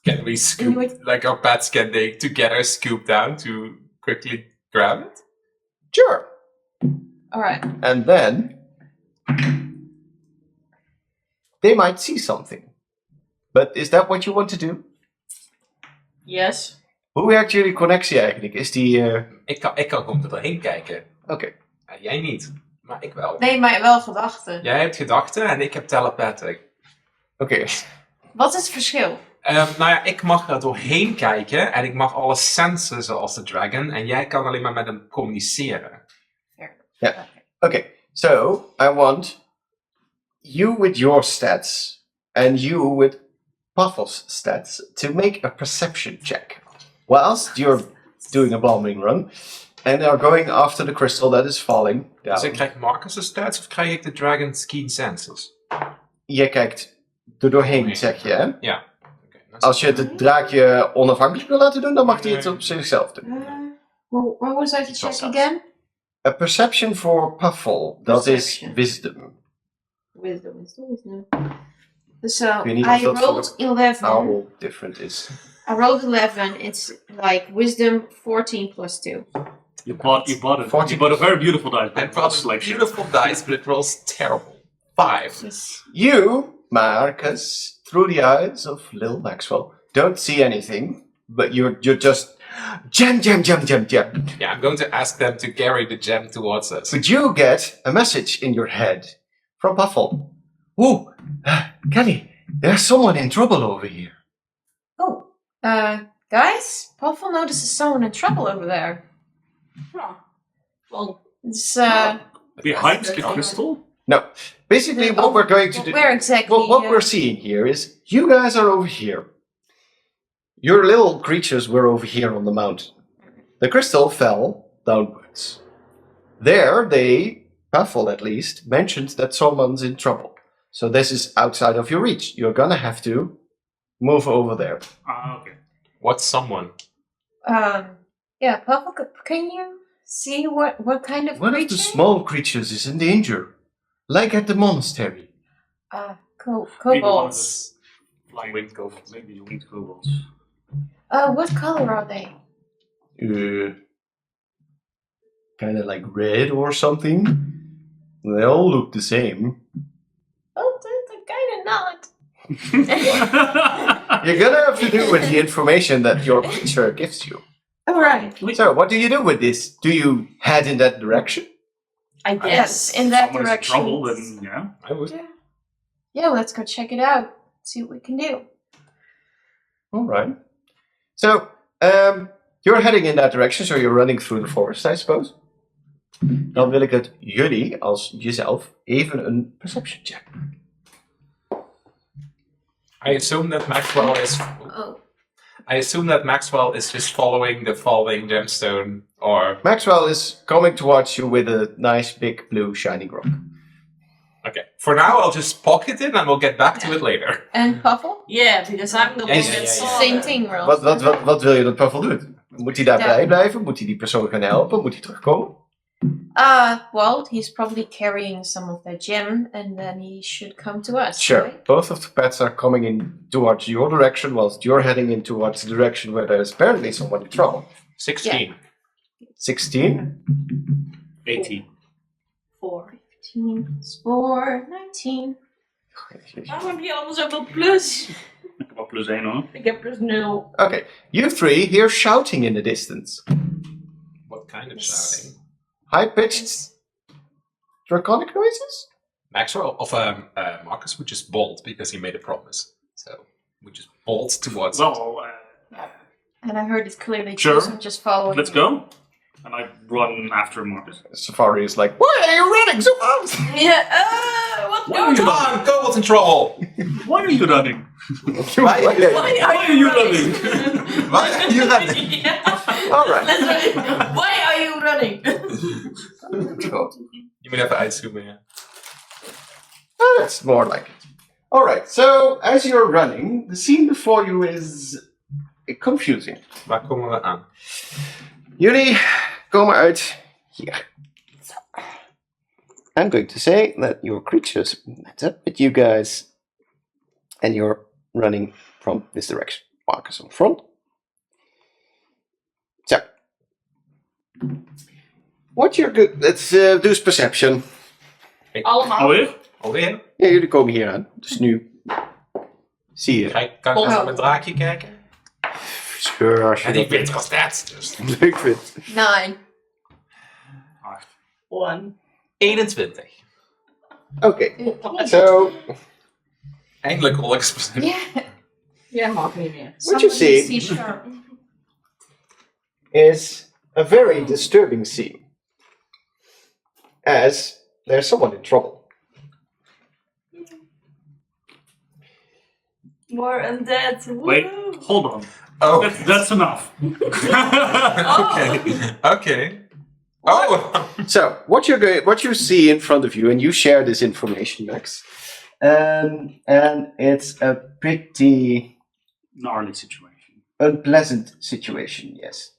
Can we scoop,
Anyway.
like our pets, can they together scoop down to quickly grab it?
Sure.
Alright.
And then they might see something. But is that what you want to do?
Yes.
Hoe werkt jullie connectie eigenlijk? Is die...
Ik kan gewoon er doorheen kijken.
Oké.
Ja, jij niet, maar ik wel.
Nee, maar wel gedachten.
Jij hebt gedachten en ik heb telepathic.
Oké.
Wat is het verschil?
Nou ja, ik mag er doorheen kijken en ik mag alles sensen zoals de dragon. En jij kan alleen maar met hem communiceren.
Yeah. Okay. So I want you with your stats and you with Puffle's stats to make a perception check. Whilst you're doing a bombing run and are going after the crystal that is falling down.
Dus ik krijg Marcus' stats of krijg ik de dragon's keen senses?
Je kijkt er doorheen, zeg je, hè?
Ja.
Als je het draakje onafhankelijk wil laten doen, dan mag hij het op zichzelf doen.
What was I to check again?
A perception for Puffle, dat is
Perception.
wisdom.
Wisdom. So
weet niet of
I
dat
rolled 11.
How different is...
I rolled 11. It's like wisdom 14 plus 2.
You bought a very beautiful dice.
And probably beautiful dice, but it rolls terrible. 5.
You, Marcus, through the eyes of Lil Maxwell, don't see anything, but you're just gem.
Yeah, I'm going to ask them to carry the gem towards us.
But you get a message in your head from Puffle. Ooh, Kelly, there's someone in trouble over here.
Oh, guys, Puffle notices someone in trouble over there.
Huh. Well,
It's,
Behind the crystal?
No, basically what we're going to do...
Where exactly?
What we're seeing here is you guys are over here. Your little creatures were over here on the mountain. The crystal fell downwards. There, Puffle at least, mentioned that someone's in trouble. So this is outside of your reach. You're gonna have to move over there.
Ah, okay.
What's someone?
Yeah, Puffle, can you see what kind of
One
creature?
of the small creatures is in danger. Like at the monastery.
Kobolds.
Flying winged kobolds. Maybe winged kobolds.
What color are they?
Kind of like red or something. They all look the same.
Oh, they're kind of not.
You're gonna have to do with the information that your creature gives you.
Alright.
So, what do you do with this? Do you head in that direction?
I guess.
Yes, in that
Someone's
direction.
in trouble, then yeah.
I would.
Yeah, let's go check it out. See what we can do.
Alright. So, you're heading in that direction, so you're running through the forest, I suppose. Dan wil ik het jullie als jezelf even een perception check.
I assume that Maxwell is.
Oh.
I assume that Maxwell is just following the falling gemstone, or
Maxwell is coming towards you with a nice big blue shiny rock.
okay. For now, I'll just pocket it, and we'll get back to it later.
And Puffle?
Yeah, because I'm the one
Yeah,
that
yeah,
saw
Same
them.
thing, Roll.
Wat wil je dat Puffle doet? Moet hij daarbij
Ja.
blijven? Moet hij die persoon gaan helpen? Moet hij terugkomen?
Well, he's probably carrying some of that gem, and then he should come to us.
Sure.
Right?
Both of the pets are coming in towards your direction, whilst you're heading in towards the direction where there's apparently someone in trouble.
16.
16?
18.
4.
15, 4, 19.
Waarom heb je allemaal zoveel plus?
Ik heb wel plus 1 hoor.
Ik heb plus 0.
Okay, you three hear shouting in the distance.
What kind of shouting?
High-pitched draconic noises?
Maxwell of Marcus would just bolt because he made a promise. So we just bolt towards it.
Well,
And I heard it clearly
Sure.
too, so I'm just following.
let's go. And I run after Marcus.
Safari is like, why are you running so fast?
Yeah, what's
Why are
going
you
Come
on?
on, Kobold's in trouble!
Why are you running?
Why are you-
Why
Why are you running?
Why are you running?
Yeah.
Alright.
That's right. Why are you running?
You mean even uitzoomen, ja.
Oh, that's more like it. Alright, so as you're running, the scene before you is confusing.
Waar komen we aan?
Jullie komen uit hier. I'm going to say that your creatures met up with you guys and you're running from this direction. Marcus on front. So, What you're good... Let's do perception.
Allemaal.
Alweer?
Alweer?
Ja, jullie komen hier aan. Dus nu... Zie je.
Kan ik eens naar mijn draakje kijken?
Sure, als je
En
dat
ik weet was dat. Dus.
leuk vindt.
9.
8.
1.
21.
Oké, so...
Eindelijk rol ik eens.
Jij mag niet meer.
What you see
sharp.
is a very disturbing scene. As there's someone in trouble.
More undead.
Wait,
Woo.
hold on.
Oh,
That's enough.
okay. Oh!
So, what you see in front of you, and you share this information, Max, and it's a pretty
Gnarly situation.
unpleasant situation, yes.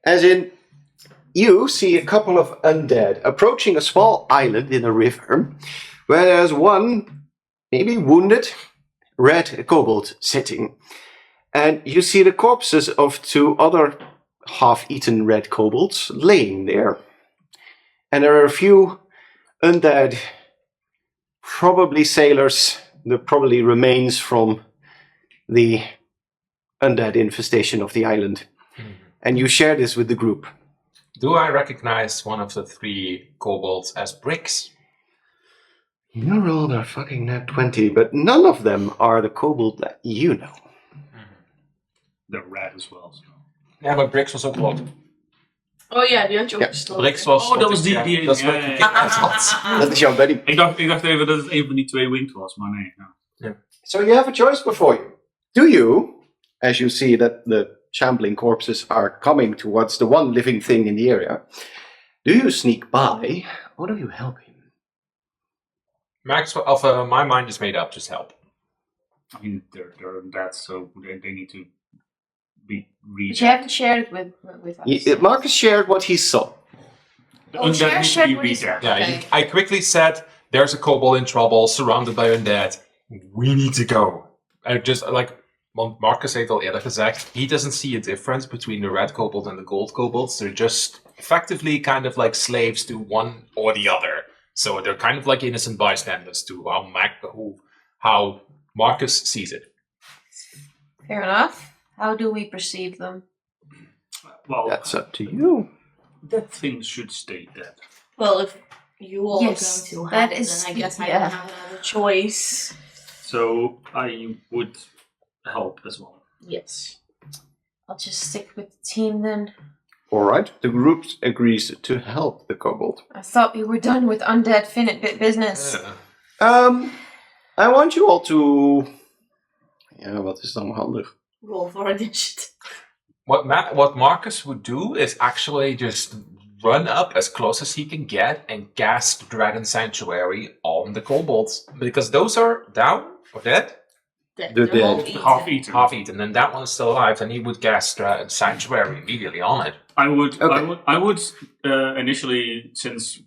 As in, you see a couple of undead approaching a small island in a river, where there's one, maybe wounded, red kobold sitting. And you see the corpses of 2 other half-eaten red kobolds laying there. And there are a few undead, probably sailors, probably remains from the undead infestation of the island. And you share this with the group.
Do I recognize one of the 3 kobolds as bricks?
You rolled a fucking nat 20, but none of them are the kobold that you know.
They're red as well. So.
Ja, maar bricks was ook rot.
Oh ja, die had je
Ja,
opgestoken.
Bricks was.
Oh, dat was die.
Dat is wat
ja,
ik
ja.
Dat is jouw buddy.
Ik dacht even dat het een van die 2 winged was, maar nee. Ja.
So you have a choice before you. Do you, as you see that the shambling corpses are coming towards the one living thing in the area, do you sneak by or do you help him?
Max, of my mind is made up. Just help.
I mean, they're undead, so they need to be
But
reached.
you haven't shared it with us.
Marcus shared what he saw.
The
Oh,
undead need to
shared
be
what he
reached.
said.
Yeah,
Okay.
I quickly said, "There's a kobold in trouble, surrounded by undead. We need to go." I just want Marcus heeft al eerder gezegd, he doesn't see a difference between the red kobold and the gold kobolds. They're just effectively kind of like slaves to one or the other. So they're kind of like innocent bystanders to how Marcus sees it.
Fair enough. How do we perceive them?
Well,
That's up to you.
that thing should stay dead.
Well, if you all
Yes,
are going to
that
help,
is-
then I guess I
yeah.
don't have another choice.
So I would help as well.
Yes. I'll just stick with the team then.
Alright, the group agrees to help the kobold.
I thought we were done with undead business.
I want you all to... Ja, wat is dan handig?
Roll for initiative.
What Marcus would do is actually just run up as close as he can get and cast Dragon Sanctuary on the kobolds. Because those are down or dead.
They're
They're all
dead.
eaten.
Half-eaten.
Half-eaten, and that one is still alive, and he would cast Sanctuary immediately on it.
I would.
Okay.
I would initially, since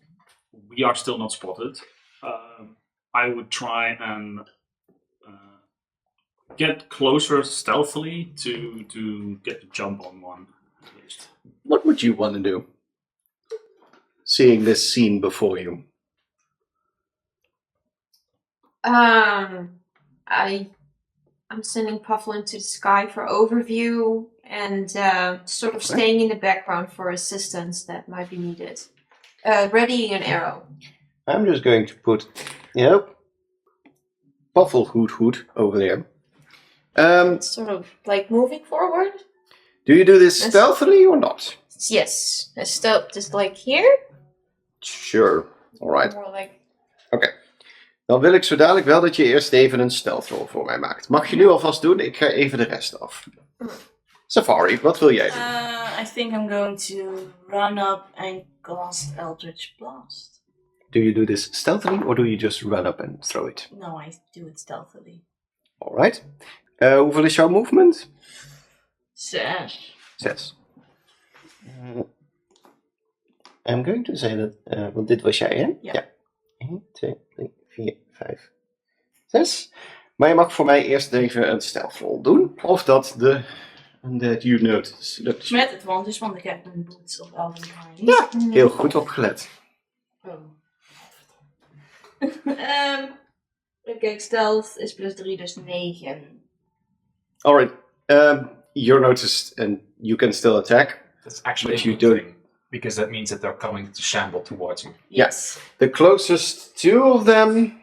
we are still not spotted, I would try and get closer stealthily to get the jump on one. At least.
What would you want to do? Seeing this scene before you.
I'm sending Puffle into the sky for overview and sort of staying in the background for assistance that might be needed. Readying an arrow.
I'm just going to put, Puffle Hoot over there.
Sort of like moving forward.
Do you do this
Yes.
stealthily or not?
Yes. Stealth just like here.
Sure. Alright.
More like
Oké. Dan wil ik zo dadelijk wel dat je eerst even een stealth roll voor mij maakt. Mag je nu alvast doen? Ik ga even de rest af. Safari, wat wil jij doen?
I think I'm going to run up and cast Eldritch Blast.
Do you do this stealthily or do you just run up and throw it?
No, I do it stealthily.
Alright. Hoeveel is jouw movement?
6.
6. I'm going to say that, want dit was jij, hè?
Ja.
1, 2, 3, 4, 5, 6. Maar je mag voor mij eerst even een stealth roll doen. Of dat de And that you notice.
Met advantage, want ik heb een boots op Elven Mind.
Ja, heel goed opgelet.
Oh. Kijk, stealth is plus 3, dus 9.
Alright. You're noticed and you can still attack.
That's actually
But
a
you
good
don't-
thing. Because that means that they're coming to shamble towards you.
Yes.
The closest two of them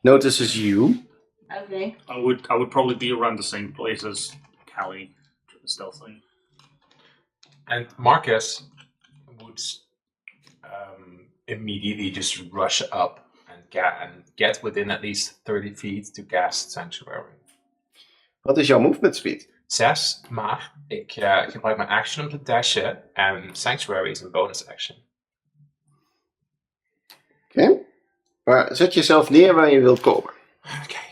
notices you.
Okay.
I would probably be around the same place as Callie, stealthily.
And Marcus would immediately just rush up and get within at least 30 feet to cast Sanctuary.
Wat is jouw movement speed?
6, maar ik gebruik mijn action om te dashen en Sanctuary is een bonus action.
Oké. Maar zet jezelf neer waar je wilt komen.
Kijk,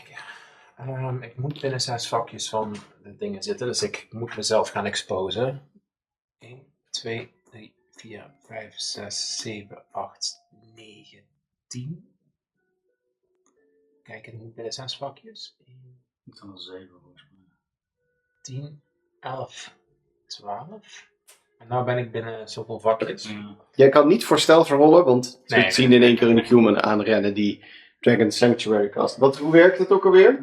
ik moet binnen 6 vakjes van de dingen zitten, dus ik moet mezelf gaan exposen. 1, 2, 3, 4, 5, 6, 7, 8, 9, 10. Kijk, ik moet binnen 6 vakjes. 1,
Niet dan een 7 volgens mij.
10, 11, 12. En nou ben ik binnen zoveel vakjes.
Ja.
Jij kan niet voor stealth rollen, want ze
Nee.
zien in één keer een human aanrennen die Dragon Sanctuary cast. Hoe werkt het ook alweer?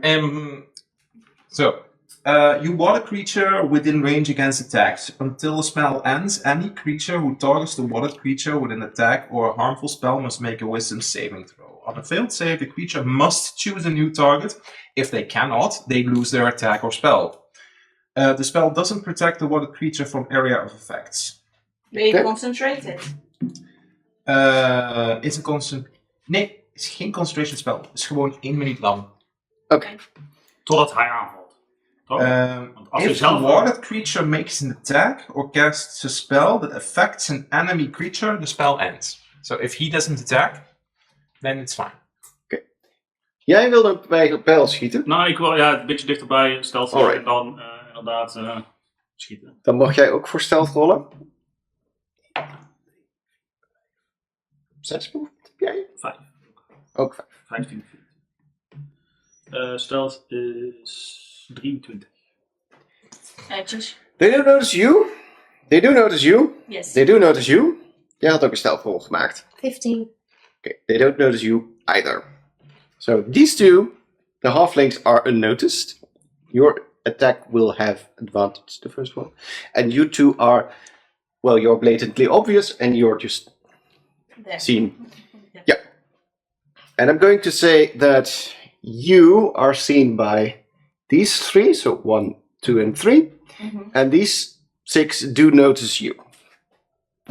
You water creature within range against attacks. Until the spell ends, any creature who targets the watered creature with an attack or a harmful spell must make a wisdom saving throw. On a failed save, the creature must choose a new target. If they cannot, they lose their attack or spell. The spell doesn't protect the watered creature from area of effects.
Ben je
Oké.
concentrated?
Is een Nee, het is geen concentration spel. Het is gewoon 1 minuut lang.
Oké.
Totdat hij aanvalt. Toch? Want als je
If the
zelf
watered creature makes an attack or casts a spell that affects an enemy creature,
The spell ends. So if he doesn't attack, then it's fine.
Jij wilde bij pijl schieten.
Nou, ik wil een beetje dichterbij stealth
Alright.
en dan inderdaad schieten.
Dan mag jij ook voor stealth rollen. 6 movement heb jij?
5.
Ook 5.
15 feet. Stealth is 23.
Edges.
They do notice you. They do notice you.
Yes.
They do notice you. Jij had ook een stealth roll gemaakt.
15.
Okay. They don't notice you either. So these two, the halflings are unnoticed. Your attack will have advantage, the first one. And you two are, well, you're blatantly obvious and you're just
There.
seen. Yeah. And I'm going to say that you are seen by these 3, so 1, 2, and 3.
Mhm.
And these 6 do notice you.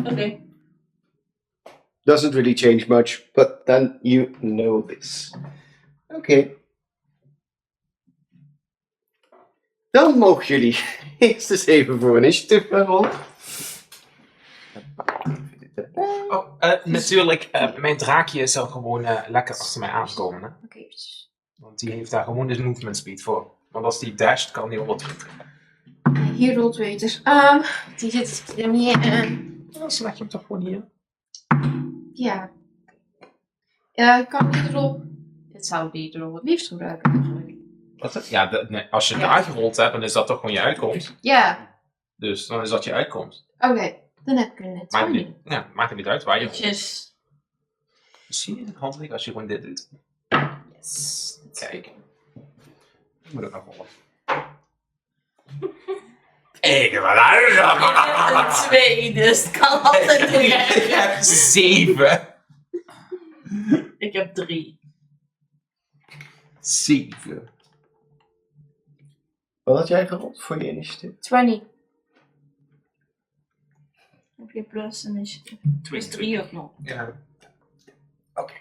Okay.
Doesn't really change much, but then you know this. Oké. Dan mogen jullie eerst eens even voor initiative rollen.
Natuurlijk, mijn draakje zal gewoon lekker achter mij aankomen. Hè?
Oké.
Want die heeft daar gewoon de movement speed voor. Want als die dasht, kan die 100 feet.
Hier rolt weer dus. Die zit er niet in.
Dan slag je hem toch gewoon hier.
Ja. Ik kan die rol. Dit zou die rol het liefst gebruiken eigenlijk.
Wat? Ja, als je daar gerold hebt, dan is dat toch gewoon je uitkomst.
Ja.
Dus dan is dat je uitkomst.
Oké. Dan heb ik er net
Maakt
20.
niet, ja, maakt het niet uit waar je rolt.
Edges.
Zie je het handig als je gewoon dit doet?
Yes.
Kijk. Ik moet ook nog rollen.
Ik heb een 2, dus het kan altijd
Ik
weer.
heb 7.
Ik heb 3.
7.
Wat had jij gerold voor je initiative?
20.
Heb je plus initiative? Plus 3 ook nog.
Ja.
Oké.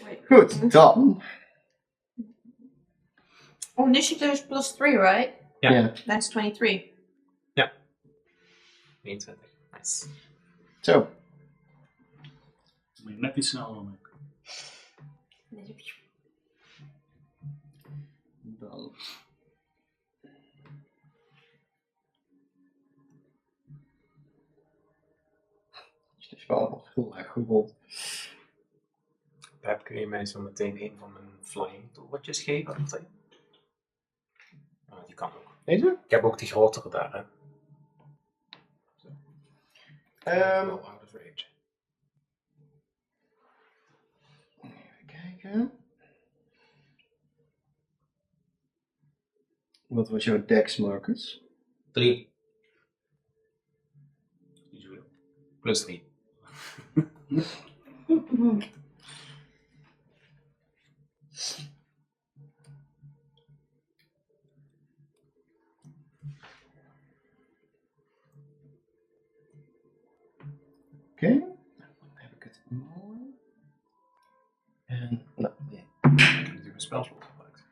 Wait.
Goed, dan.
Oh, initiative is plus 3, right?
Ja.
That's 23.
21. Nice.
Zo.
Moet je net iets sneller dan ik.
Dan. Het is wel nog heel erg gerold.
Pep, kun je mij zo meteen een van mijn flying tooltjes geven? Die kan ook.
Deze?
Ik heb ook die grotere daar, hè. Wel out of range.
Even kijken. Wat was jouw dex, Marcus?
3
Niet zoveel.
plus 3.
Oké. Dan heb ik het mooi. En, nou, nee.
Ik heb natuurlijk een spelslot gebruikt.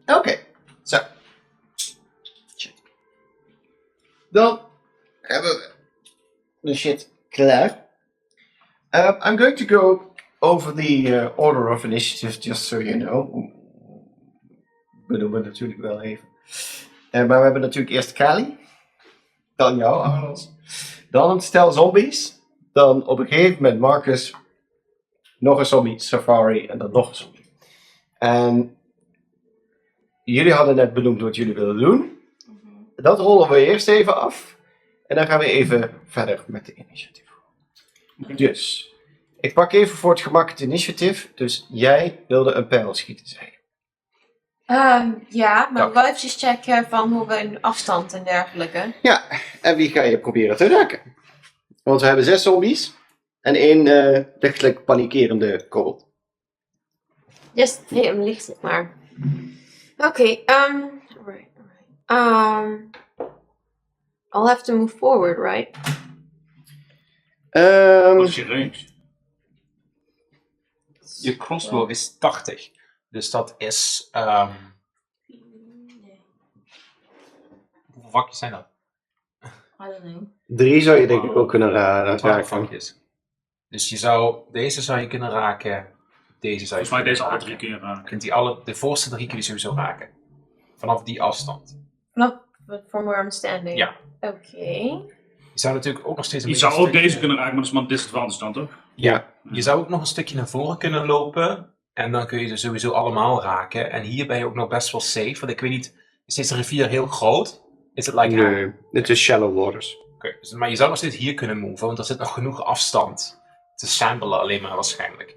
Oké, zo. Shit. Dan hebben we de shit klaar. I'm going to go over the order of initiative, just so you know. Benoemen we natuurlijk wel even. Maar we hebben natuurlijk eerst Kali. Dan jou, Arnold. Dan een stel zombies. Dan op een gegeven moment Marcus. Nog een zombie, Safari en dan nog een zombie. En jullie hadden net benoemd wat jullie willen doen. Dat rollen we eerst even af. En dan gaan we even verder met de initiatief. Dus, ik pak even voor het gemak het initiatief. Dus jij wilde een pijl schieten, zei je.
Ja, maar
Ja.
wel eventjes checken van hoe we in afstand en dergelijke.
Ja, en wie ga je proberen te raken? Want we hebben 6 zombies. En 1 lichtelijk panikerende kobold.
Yes, nee, hem ligt het maar. Oké, right. I'll have to move forward, right?
Wat is je range?
Je crossbow is 80. Dus dat is... hoeveel vakjes zijn dat?
I don't know.
3 zou je denk ik ook kunnen
12
raken.
vakjes. Dus deze zou je kunnen raken. Deze zou je
Volgens mij deze alle
kunnen
3 keer raken.
Je kunt de voorste 3 keer sowieso raken. Vanaf die afstand.
From where I'm standing.
Ja.
Oké.
Je zou natuurlijk ook nog steeds een
Je
beetje
zou ook
een stukje-
deze kunnen raken, maar dat is maar disadvantage dan toch?
Ja, je zou ook nog een stukje naar voren kunnen lopen. En dan kun je ze sowieso allemaal raken. En hier ben je ook nog best wel safe. Want ik weet niet, is deze rivier heel groot? Is het like...
Nee, het is shallow waters.
Oké, dus, maar je zou nog steeds hier kunnen moven. Want er zit nog genoeg afstand te samplen alleen maar waarschijnlijk.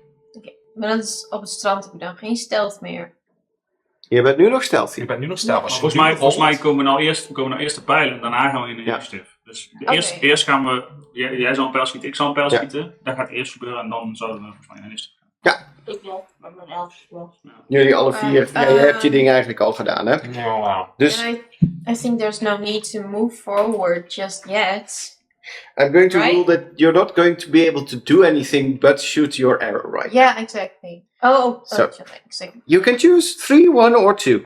Maar dat is op het strand heb je dan geen stealth meer.
Je bent nu nog stealthy.
Je bent nu nog stijl.
Maar volgens mij komen we nou eerst de pijlen en daarna gaan we in de
Ja.
initiatief. Dus
Oké.
eerst gaan we, jij zal een pijl schieten, ik zal een pijl
Ja.
schieten. Dat gaat eerst gebeuren en dan zouden we volgens mij in de initiatief.
Ik wel, met mijn 11 was.
Jullie alle 4. Jij hebt je dingen eigenlijk al gedaan, hè?
Ja,
Dus
And I think there's no need to move forward just yet.
I'm going to
Right?
rule that you're not going to be able to do anything but shoot your arrow, right?
Yeah, exactly. Oh,
So-
exactly.
You can choose 3, 1 or 2.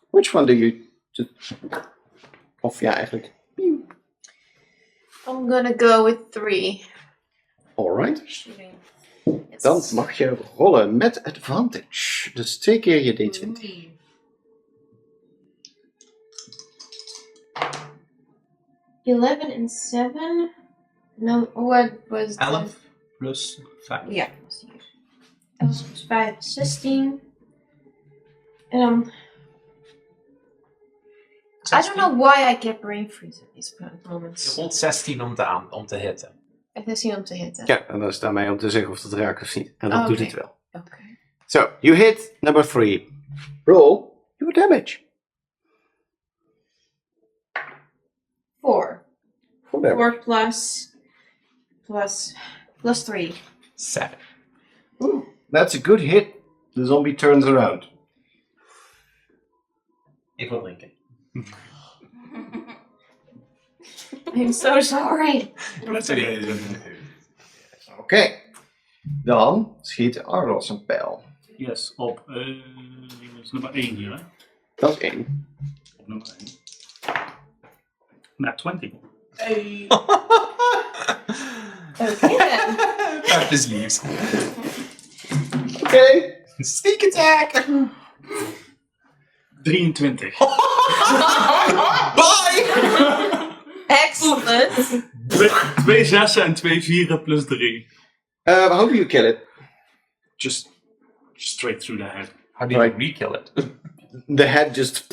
Which one do you... Of ja, eigenlijk.
I'm gonna go with 3.
Alright.
Shooting. Yes.
Dan mag je rollen met advantage. Dus 2 keer je D20.
11 and 7. No, what was
11 plus 5.
Ja, precies. 11 plus 5 is 16. En dan... I don't know why I get brain freeze at these
Je
moments.
rolt 16 om te hitten.
Het is niet om te hitten.
Ja, en dat is daarmee om te zeggen of het raakt of niet. En dat
Oké.
doet het wel.
Oké.
So, you hit number 3. Roll your damage.
4.
For damage.
4 plus 3.
7.
Ooh, that's a good hit. The zombie turns around.
Ik wil drinken.
I'm so sorry.
Oké. Dan schiet Arlos een pijl.
Yes, op dat is nummer 1 hier hè.
Dat is 1.
Op nummer 1. Net 20.
Hey.
Okay.
Practice leaves.
Oké.
Sneak attack!
23.
Bye!
Excellent.
2 6'en en 2 4'en plus 3.
How do you kill it?
Just straight through the head.
How do you
Right.
re-kill it?
The head just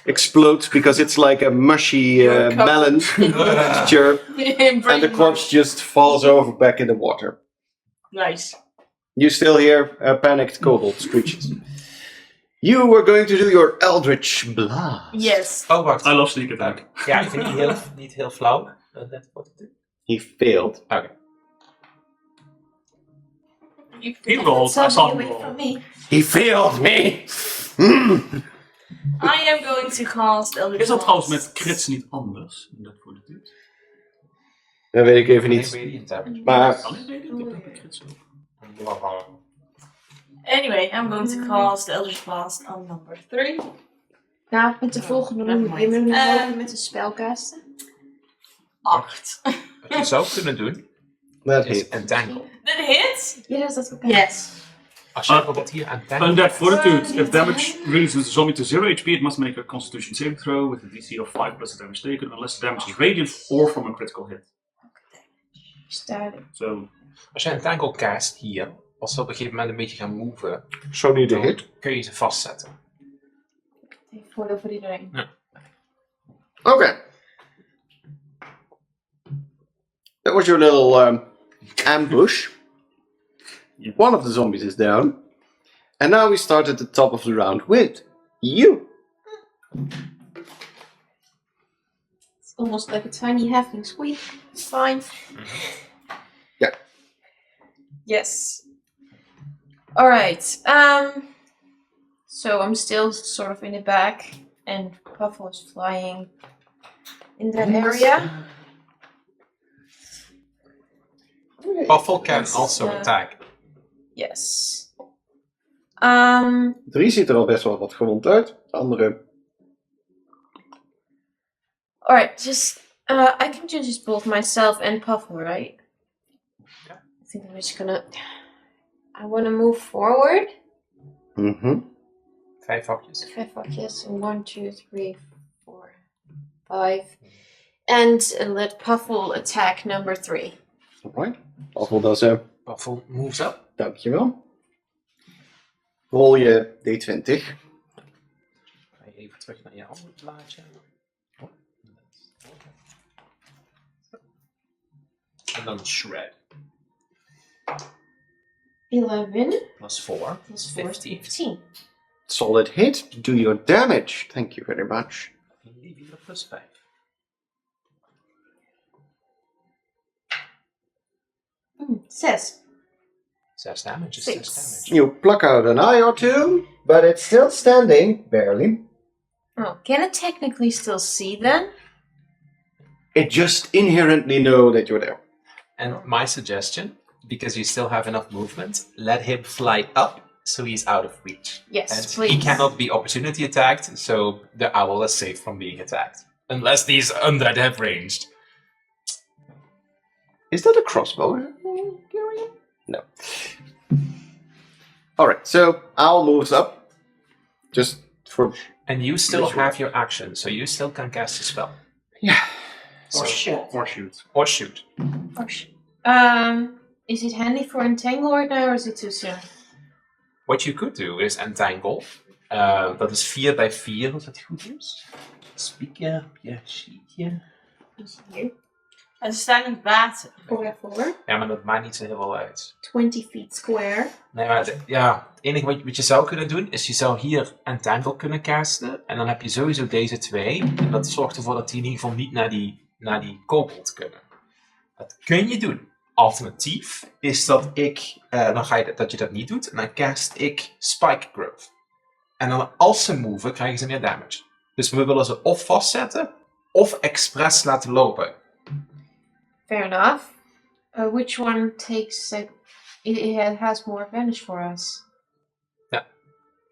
explodes because it's like a mushy melon texture, and the corpse just falls over back in the water.
Nice.
You still hear panicked kobold screeches. You were going to do your Eldritch Blast.
Yes.
Oh, wacht.
I love sneak attack.
Ja, ik vind niet heel flauw. Dat wordt het.
He failed.
Oké.
He rolled. I
Something
saw him
away
roll.
from me.
He failed me!
I am going to cast Eldritch
Is dat trouwens
Blast.
met crits niet anders? Dat voor de doet.
Dat weet ik even niet.
Radiant damage.
Maar
Alleen weet ik dat met crits ook.
Anyway, I'm going to cast Eldritch Blast on number 3.
Nou, met de volgende ronde. Je moet hem helpen met een spelcasten.
8.
Wat je zou kunnen doen,
dat
is
hit.
entangle.
Did it hit?
Ja, dat is ook.
Yes.
Als je bijvoorbeeld hier entangle...
Undead Fortitude. If damage reduces the zombie to 0 HP, it must make a Constitution saving throw with a DC of 5 plus the damage taken, unless the damage is radiant or from a critical hit.
Duidelijk.
So,
Als je entangle cast hier, als ze op een gegeven moment een beetje gaan moven,
Zo niet de
dan
hit.
kun je ze vastzetten.
Het heeft voordeel voor iedereen.
Okay. That was your little ambush.
Yeah.
One of the zombies is down. And now we start at the top of the round with you.
It's almost like a tiny halfling squeak. It's fine.
Yeah.
Yes. Alright. So I'm still sort of in the back, and Puffle is flying in that area.
Buffle can
Yes,
also attack.
Yes.
3 ziet er al best wel wat gewond uit. De andere...
Alright, just I can just both myself and Puffle, right?
Yeah.
I think I'm just gonna. I want to move forward.
Mhm.
5 hokjes.
5 vakjes. 1, 2, 3, 4, 5. And let Puffle attack number 3.
Alright. Alvol does zo.
Buffle moves up.
Dankjewel. Rol je D20.
Ga je even terug naar je andere plaatje. Oh. En dan shred.
11
Plus 4.
plus 4 is
15.
15.
Solid hit. Do your damage. Thank you very much.
En die weer plus 5.
6.
6 damage is
6.
6 damage.
You pluck out an eye or two, but it's still standing, barely.
Oh, can it technically still see then?
It just inherently know that you're there.
And my suggestion, because you still have enough movement, let him fly up so he's out of reach.
Yes,
And
please.
he cannot be opportunity attacked, so the owl is safe from being attacked. Unless these undead have ranged.
Is that a crossbow? No. Alright, so Owl moves up. Just for...
And you still
Visual.
have your action, so you still can cast a spell.
Yeah.
So-
or shoot.
Or shoot.
Oh, is it handy for entangle right now, or is it too soon?
What you could do is entangle. Dat is 4 bij 4, als het goed is. Spieken op je sheetje.
Is here.
En ze staan in het water.
4x4.
Ja, maar dat maakt niet zo heel veel uit.
20 feet square.
Nee, maar ja, het enige wat je zou kunnen doen, is je zou hier entangle kunnen casten. En dan heb je sowieso deze 2. En dat zorgt ervoor dat die in ieder geval niet naar die kobold kunnen. Dat kun je doen. Alternatief is dat dat je dat niet doet. En dan cast ik Spike Growth. En dan als ze moven, krijgen ze meer damage. Dus we willen ze of vastzetten, of expres laten lopen.
Fair enough. Which one takes it has more advantage for us?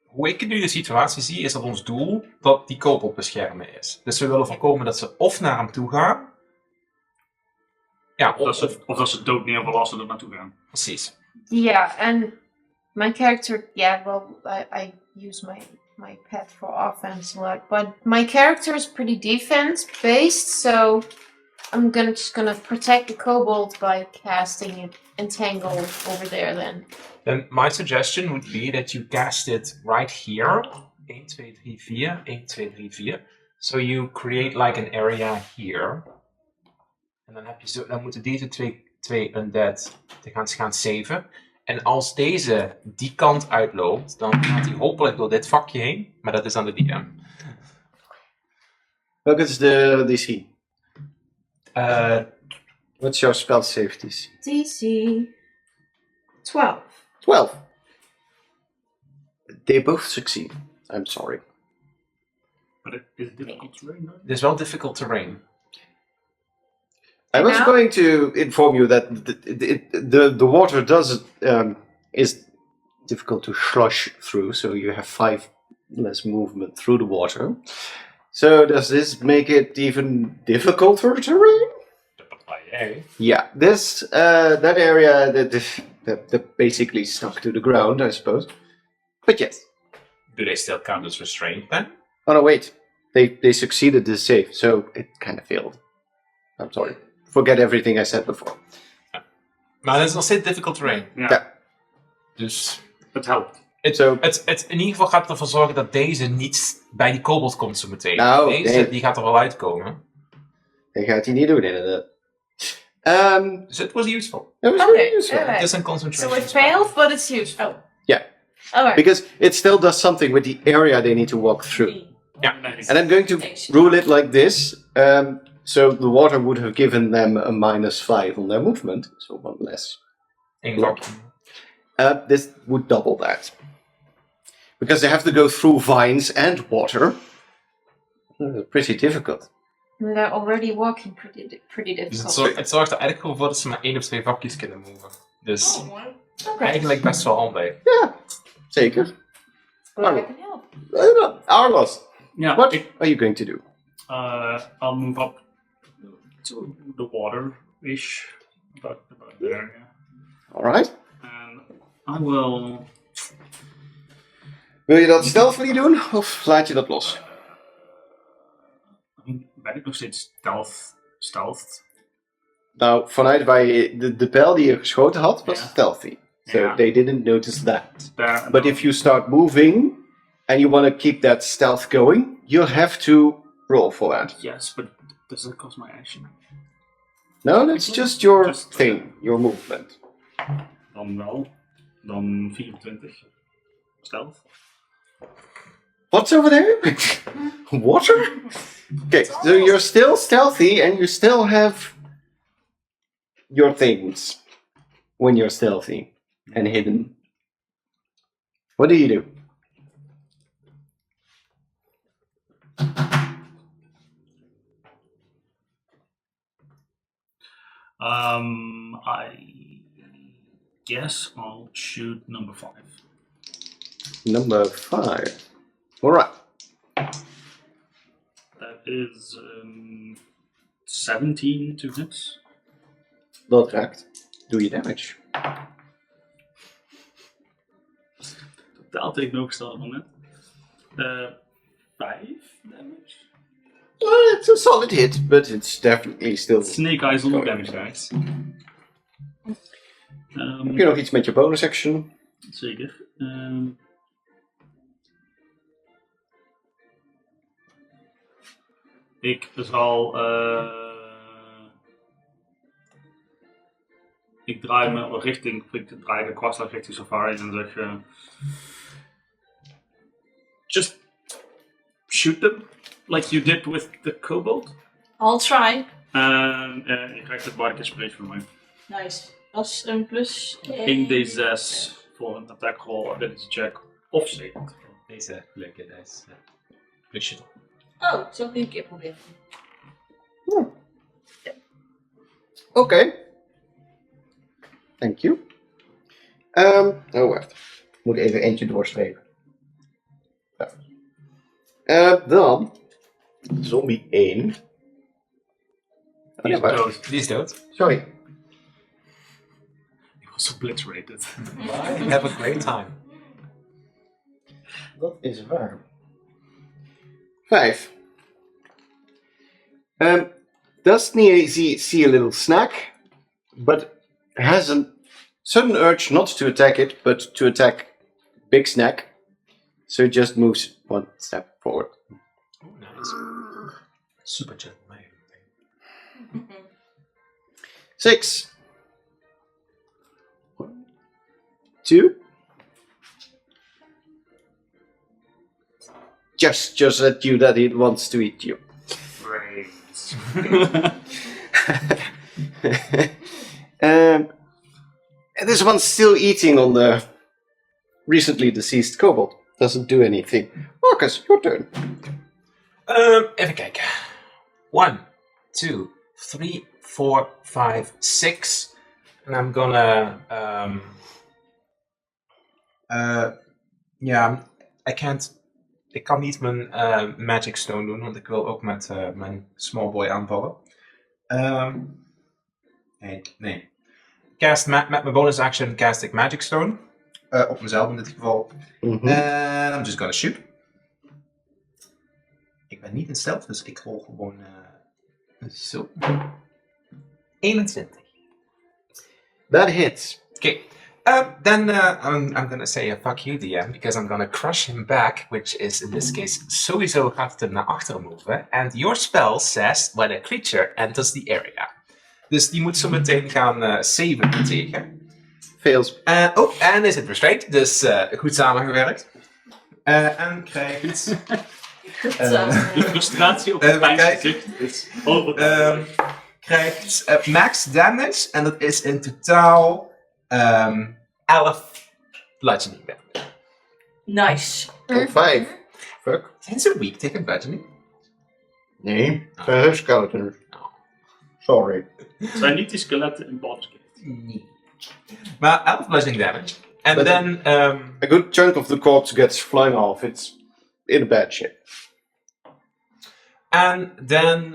Hoe ik nu de situatie zie, is dat ons doel dat die kobold beschermen is. Dus we willen voorkomen dat ze of naar hem toe gaan. Ja,
Of dat ze dood neervallen als ze er naartoe gaan.
precies.
Yeah, and my character, yeah, well, I use my my pet for offense luck, but my character is pretty defense based, so I'm just gonna protect the kobold by casting Entangle over there then.
Then my suggestion would be that you cast it right here. 1, 2, 3, 4. 1, 2, 3, 4. So you create like an area here. En dan moeten deze twee undead gaan saven. En als deze die kant uitloopt, dan gaat hij hopelijk door dit vakje heen. Maar dat is aan de DM.
Welke is de DC? What's your spell save DC?
DC 12.
12. They both succeed. I'm sorry.
But it is difficult terrain, though?
It is wel difficult terrain.
I was
Now?
going to inform you that the water is difficult to slush through, so you have 5 less movement through the water. So does this make it even difficulter terrain? Yeah, that area that basically stuck to the ground, I suppose. But yes.
Do they still count as restrained then?
Oh no, wait. They succeeded the save, so it kind of failed. I'm sorry. Forget everything I said before.
Maar het is nog steeds difficult terrain.
Ja.
Ja.
Dus
Het helpt.
het in ieder geval gaat ervoor zorgen dat deze niet bij die kobold komt zo meteen.
Nou,
deze
nee.
die gaat er wel uitkomen.
Dat gaat hij niet doen, inderdaad.
Dus it was useful.
That was
Okay,
really useful.
alright.
Het is een
So
concentration
it
spell.
failed, but it's useful. Oh.
Yeah.
Alright.
Because it still does something with the area they need to walk through.
Nice.
And I'm going to rule it like this. So the water would have given them a -5 on their movement, so 1 less.
Eén vakje.
This would double that. Because they have to go through vines and water. Pretty difficult.
They're already walking pretty
Dus
difficult.
het zorgt er eigenlijk gewoon voor dat ze maar 1 of 2 vakjes kunnen moven. Dus
Oh, mooi.
Okay.
eigenlijk best wel handig.
Zeker.
Well, I can help.
Arlos,
Yeah,
what are you going to do?
I'll move up to the water-ish, about there, yeah.
Alright.
And I will...
Wil je dat stealthily doen, of laat je dat los?
Ben ik nog steeds stealth?
Nou, vanuit waar je de pijl die je geschoten had, was
Ja.
stealthy. So
Ja.
they didn't notice that.
Daar,
But if you start moving, and you want to keep that stealth going, you'll have to roll for that.
Yes, but does that cost my action?
No, that's just your
Just-
thing, your movement.
Dan wel. Dan 24. Stealth.
What's over there? Water? Okay, so you're still stealthy and you still have your things when you're stealthy and hidden. What do you do?
I guess I'll shoot number 5.
Number 5. Alright.
That is 17 to hit.
Dat raakt. Doe je damage.
Totaal tegenovergestelde van net. 5 damage.
Well, it's a solid hit, but it's definitely still...
Snake Eyes on damage, guys.
Heb je nog iets met je bonus action?
Zeker. Ik zal... ik draai me richting... Ik draai de kwartslag richting Safari en zeg... just shoot them. Like you did with the kobold.
I'll try.
En je krijgt het Bardic Inspiration van mij.
Nice. Dat is een plus
1d6 voor een attack roll, ability check of saving throw.
Deze leuke dice. Ja. Plusje toch.
Oh, zal ik nu een keer proberen.
Oké. Thank you. Oh, wacht. Moet even eentje doorstrepen. Dan... Zombie 1.
Die is
wacht.
dood.
Die is dood.
Sorry.
Die was obliterated.
Have a great time.
Dat is waar. 5. Does see a little snack, but has a sudden urge not to attack it, but to attack Big Snack. So it just moves one step forward.
Oh, nice. Super gentleman.
6. 1, 2. Just at you that it wants to eat you.
Great.
And this one's still eating on the recently deceased kobold. Doesn't do anything. Marcus, your turn.
Even kijken. 1, 2, 3, 4, 5, 6. And I'm gonna... ja, ik kan niet mijn Magic Stone doen, want ik wil ook met mijn Small Boy aanvallen. Nee. Met mijn bonus action cast ik Magic Stone. Op mezelf in dit geval. I'm just gonna shoot. Ik ben niet in stealth, dus ik rol gewoon zo. 21.
That hits.
Okay. Then I'm gonna say a fuck you, DM, because I'm gonna crush him back, which is in this case sowieso gaat het hem naar achteren moven. And your spell says when a creature enters the area. Dus die moet zo meteen gaan saven tegen.
Fails.
En is het restrained, dus goed samengewerkt. En krijgt...
De frustratie op het mijn gezicht is over.
Krijgt max damage, en dat is in totaal 11 bludgeoning damage.
Nice.
5. Fuck.
Zijn ze weak tegen bludgeoning?
Nee, zijn skeletons. Sorry.
Het zijn niet die skeletten in Baldur's Gate.
Nee. Maar 11 bludgeoning damage. And
But
then...
A good chunk of the corpse gets flying off. It's in a bad shape.
And then,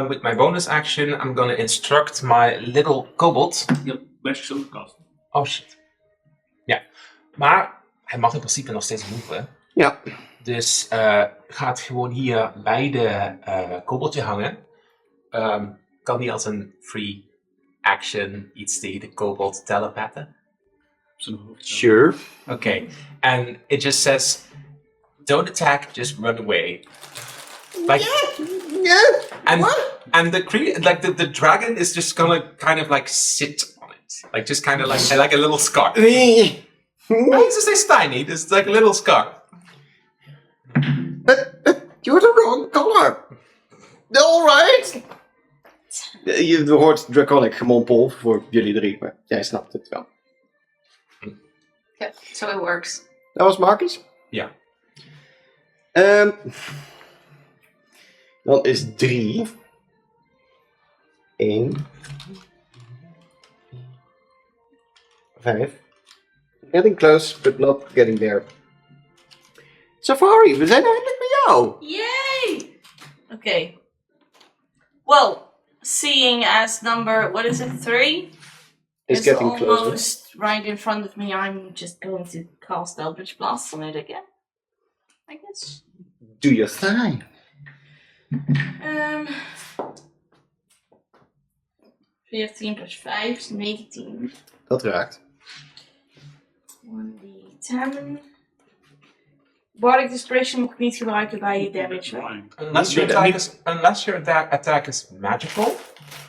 with my bonus action, I'm gonna instruct my little kobold.
Je hebt best zo gekast.
Oh shit. Ja. Maar hij mag in principe nog steeds moven.
Ja.
Dus gaat gewoon hier bij de koboldje hangen. Kan hij als een free action iets tegen de kobold telepathen?
Op zijn hoofd.
Sure.
Okay. And it just says, don't attack, just run away. Like, and the dragon is just gonna kind of like sit on it, like just kind of like a little scar. It's just tiny. It's like a little scar.
But you're the wrong color. Alright. Je hoort draconic gemompel voor jullie drie, maar jij snapt het wel.
Yeah, so it works.
Dat was Marcus?
Ja.
Dan is 3. 1. 5. Getting close, but not getting there. Safari, we zijn eindelijk bij jou!
Yay! Okay. Well, seeing as number, what is it, 3?
Is getting closer.
Almost right in front of me, I'm just going to cast Eldritch Blast on it again. I guess.
Do your thing.
14 plus 5 is 19.
Dat raakt.
1d10. Bardic Inspiration moet ik niet gebruiken bij je damage, right?
Unless your attack is magical,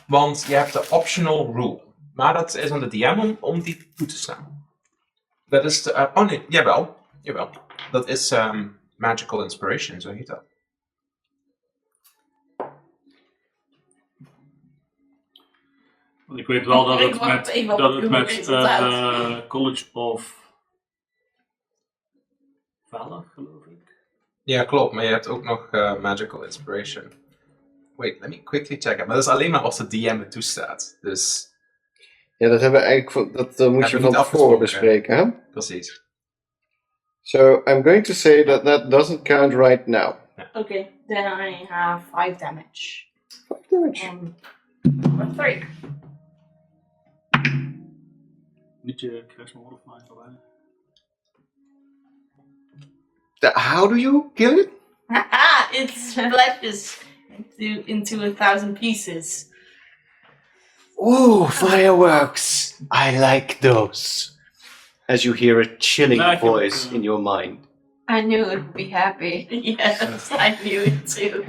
want je hebt de optional rule. Maar dat is aan de DM om die toe te staan. Dat is de, oh nee, jawel. Dat is Magical Inspiration, zo heet dat.
Want ik weet wel dat
Ik
het
wacht
met,
even op
dat het
uw
met
resultaat.
College of Valor, geloof ik.
Ja, klopt, maar je hebt ook nog Magical Inspiration. Wait, let me quickly checken. Maar dat is alleen maar als de DM het toestaat. Dus,
Ja, dat hebben we eigenlijk dat moet je
we
van
niet
tevoren
afgesproken.
bespreken, hè?
precies.
So, I'm going to say that doesn't count right now.
Okay, then I have 5 damage.
5 damage.
Number 3.
Niet je charisma modifier erbij.
How do you kill it?
It splashes into 1,000 pieces.
Ooh, fireworks! I like those. As you hear a chilling
I think,
voice in your mind.
I knew it would be happy.
Yes, I knew it too.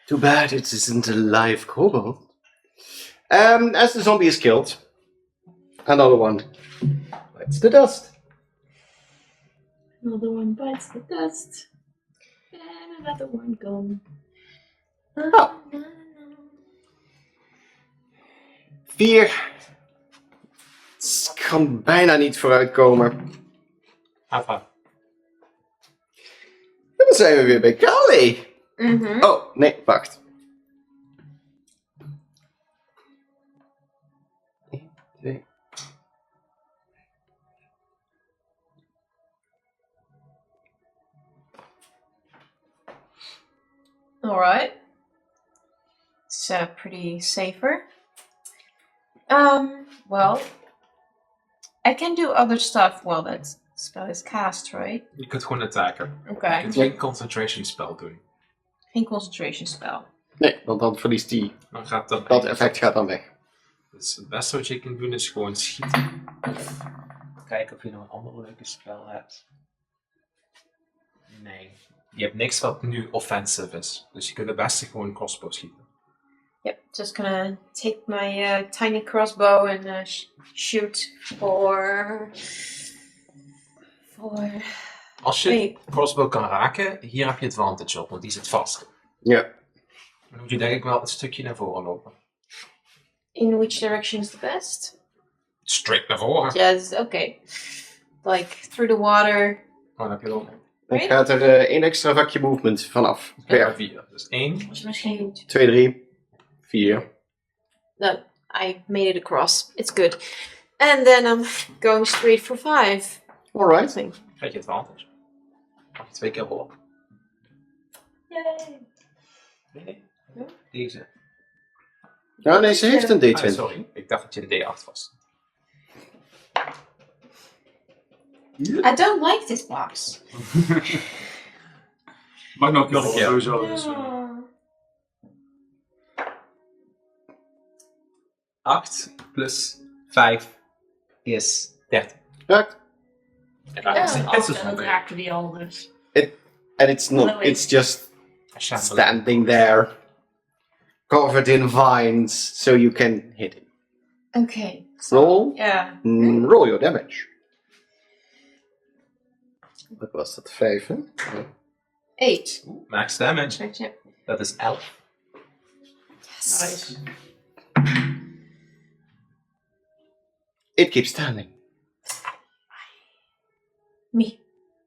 Too bad it isn't a live kobold. As the zombie is killed, another one bites the dust.
Another one bites the dust. And another one gone.
Oh. 4. Het kan bijna niet vooruitkomen.
Hava.
En dan zijn we weer bij Kali.
Mhm.
Oh, nee, wacht. 1, 2.
Alright. It's pretty safer. Well, I can do other stuff while that spell is cast, right?
Je kunt gewoon attacken. Je
Okay.
kunt geen concentration spel doen.
Geen concentration spell.
Nee, want dan verliest die.
Dan gaat dat,
Dat effect gaat dan weg.
Dus het beste wat je kan doen is gewoon schieten.
Kijken of je nog een ander leuke spel hebt.
Nee. Je hebt niks wat nu offensive is. Dus je kunt het beste gewoon crossbow schieten.
Yep, just gonna take my tiny crossbow and shoot for.
Als je
Wait.
crossbow kan raken, hier heb je advantage op, want die zit vast.
Ja.
Dan moet je denk ik wel een stukje naar voren lopen.
In which direction is the best?
Straight naar voren.
Yes, okay. Like through the water.
Oh, dan heb je wel
Dan gaat er 1 extra vakje movement vanaf.
per 4. Dus 1.
Was misschien
2, 3, 4.
No, I made it across. It's good. And then I'm going straight for 5.
Alright.
Thing.
Krijg je advantage. Mag je 2 keer rollen.
Yay!
Nee. Deze.
Ja, nee, ze heeft een D20.
Ah, sorry, ik dacht dat je de D8 was.
I don't like this box.
Mag nog
Nog een keer.
sowieso. Dus,
8 plus 5 is 13.
Raakt.
En
Ja,
dat is
dat
een
raakte die al dus.
And it's not, it's just standing there. Covered in vines, so you can hit it.
Okay.
Roll.
Yeah.
Roll your damage. Wat was dat? 5, hè?
8.
Max damage.
Right, yeah.
Dat is 11.
Nice.
It keeps standing.
Me.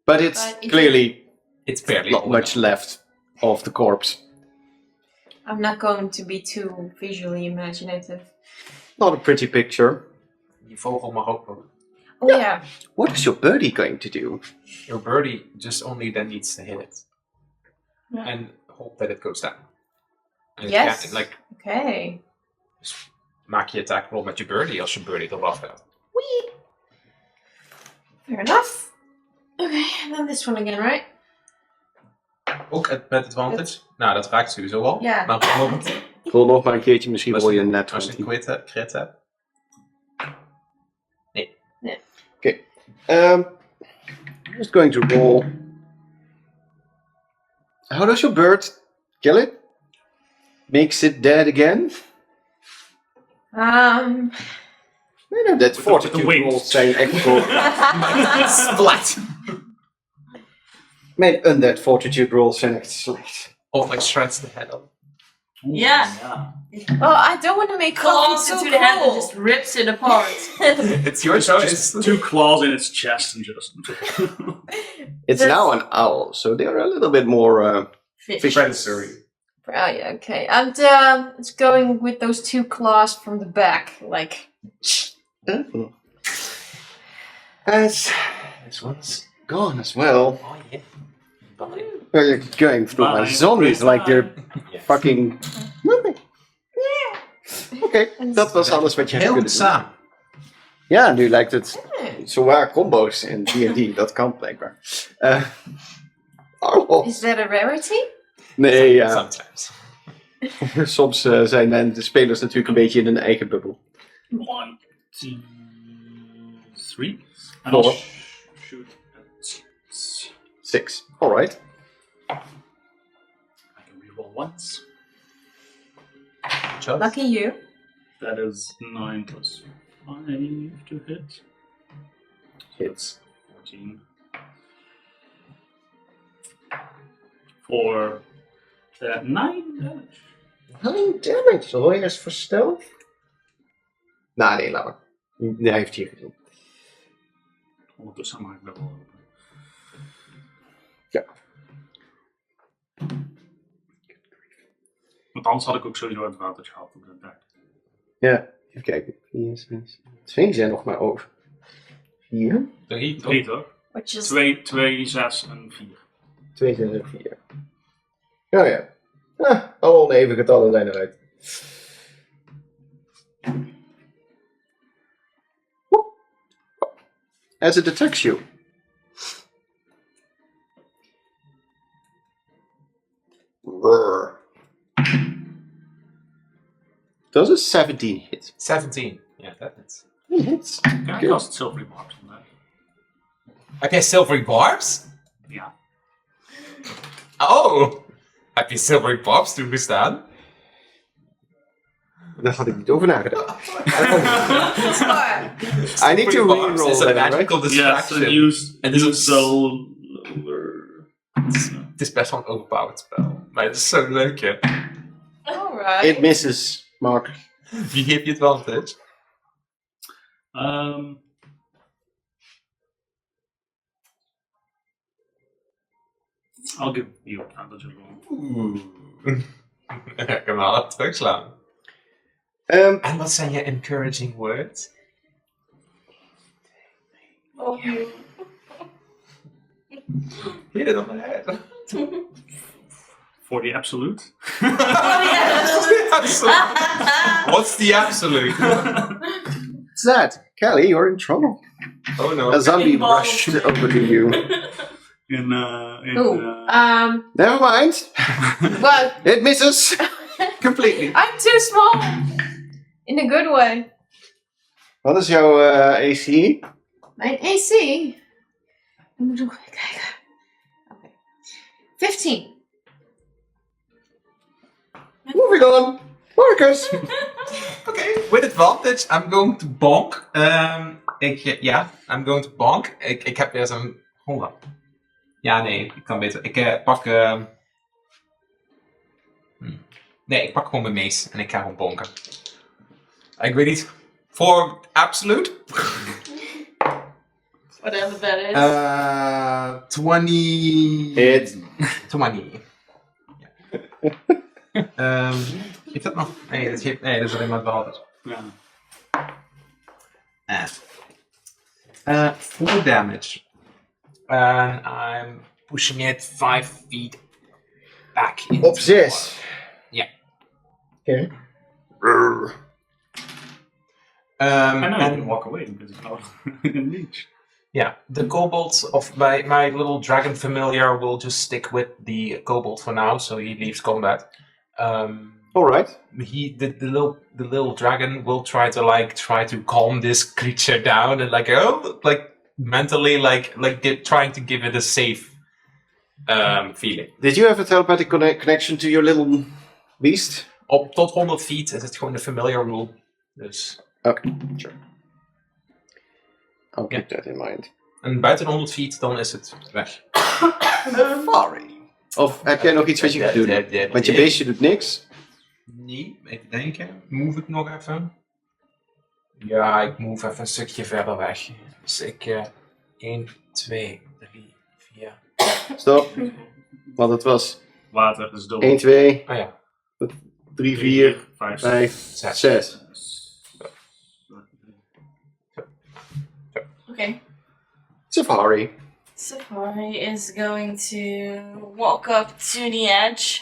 But it's
But it-
clearly
It's barely
not much left of the corpse.
I'm not going to be too visually imaginative.
Not a pretty picture.
Die vogel mag ook wel.
Oh yeah.
What is your birdie going to do?
Your birdie just only then needs to hit it.
Ja.
And hope that it goes down. And
Yes.
it can, like,
Okay.
dus maak je attack roll met je birdie als je birdie eraf gaat.
Wee. Fair enough. Okay, and then this one again, right?
Ook met advantage. Nou, dat raakt sowieso al.
Ja.
Maar bijvoorbeeld
Rol nog maar een keertje, misschien rol je een net
als je
20.
een crit hebt.
I'm just going to roll. How does your bird kill it? Makes it dead again? Nee, no, that fortitude
wings.
rolls zijn echt voor.
Splat!
Mijn undead fortitude rolls zijn echt slecht.
Of like shreds the head off.
Ja.
Oh, I don't want to make
Claws
coffee
into
too
the hand and
cold.
just rips it apart.
It's your
Just
choice.
2 claws in its chest and just.
It's
That's-
now an owl, so they're a little bit more
Fish.
predatory.
Oh yeah, okay. And it's going with those 2 claws from the back, like.
As this one's gone as well.
Oh yeah.
Well, you're going through my
Bye.
zombies like they're
Yeah.
fucking nothing. Oké, dat was alles wat je hebt
Heel
kunnen
goed
doen.
samen.
Ja, nu lijkt het zowaar combo's in D&D, dat kan blijkbaar. Arnold.
Is that a rarity?
Nee, ja.
Sometimes.
Soms zijn de spelers natuurlijk een beetje in hun eigen bubbel.
1, 2, 3. And
Four.
I'll shoot at
6. Alright.
I can reroll once.
Just.
Lucky you.
That is 9 plus 5 to hit.
Hits.
14. For 9 damage.
9 damage. Rol je eens voor stealth? Nou, nee, laat maar. Nee, hij heeft hier gedaan.
Ondertussen maak ik dat wel open.
Ja.
Want anders had ik ook sowieso het water gehad op de dek.
Ja, even kijken. 4, 6. 2 zijn nog maar over. 4.
3,
3 toch?
Which is
2, 6 en 4.
2, 6 en 4. Ja, ja. Alle oneven getallen zijn eruit. As it attacks you. Roar. Does a 17 hit?
17. Ja, dat hits.
Hits.
Ja, ik was het Silvery Barbs vandaag.
Heb jij silvery barbs?
Ja.
Oh! Heb je silvery barbs toegestaan?
Daar had ik niet over nagedacht.
That's fine.
I need to
Silvery barbs
reroll
is a
that,
magical
right?
Yes,
distraction.
and use
En dit is
use lower.
Het is best wel een overpowered spel. Maar het is zo leuk, hè?
Alright.
It misses, Mark.
Wie geeft je advantage?
I'll give you advantage as well.
Oeh. Ik kan wel terugslaan. En wat zijn je encouraging words?
Oh, you.
Hit it on the head.
For the absolute.
What's the absolute?
What's that? Kelly, you're in trouble.
Oh no.
A zombie
Involved.
rushed over to you.
Ooh.
Never mind.
Well,
It misses completely.
I'm too small. In a good way.
Wat is jouw AC?
Mijn AC. Ik moet nog even kijken. Oké. 15.
Moving on. Marcus.
Okay, with advantage, I'm going to bonk. I'm going to bonk. Ik heb weer zo'n... Hold on. Ja, nee, ik kan beter. Ik pak... Nee, ik pak gewoon mijn mace en ik ga gewoon bonken. Ik weet niet. Voor absolute?
Whatever that is.
20...
Hit.
20. Geeft dat nog? Nee, dat is alleen maar advantage.
Ja.
4 damage. And I'm pushing it 5 feet back into
Op 6.
Ja.
Oké.
I know you
and
can walk away because it's not in reach.
yeah, the kobold of my little dragon familiar will just stick with the kobold for now, so he leaves combat.
Alright.
The little dragon will try to calm this creature down and mentally trying to give it a safe feeling.
Did you have a telepathic connection to your little beast?
Tot 100 feet is het gewoon de familiar rule. Dus.
Okay, sure. I'll keep that in mind.
En buiten 100 feet, dan is het weg.
Sorry. Of heb jij nog iets wat je kunt doen? Want je beestje doet niks.
Nee, even denken. Move ik nog even? Ja, ik move even een stukje verder weg. Dus ik... 1, 2, 3, 4...
Stop. Want het was
Water is dood.
1, 2,
Oh ja.
3, 4,
5,
5, 6.
Okay.
Safari.
Safari is going to walk up to the edge.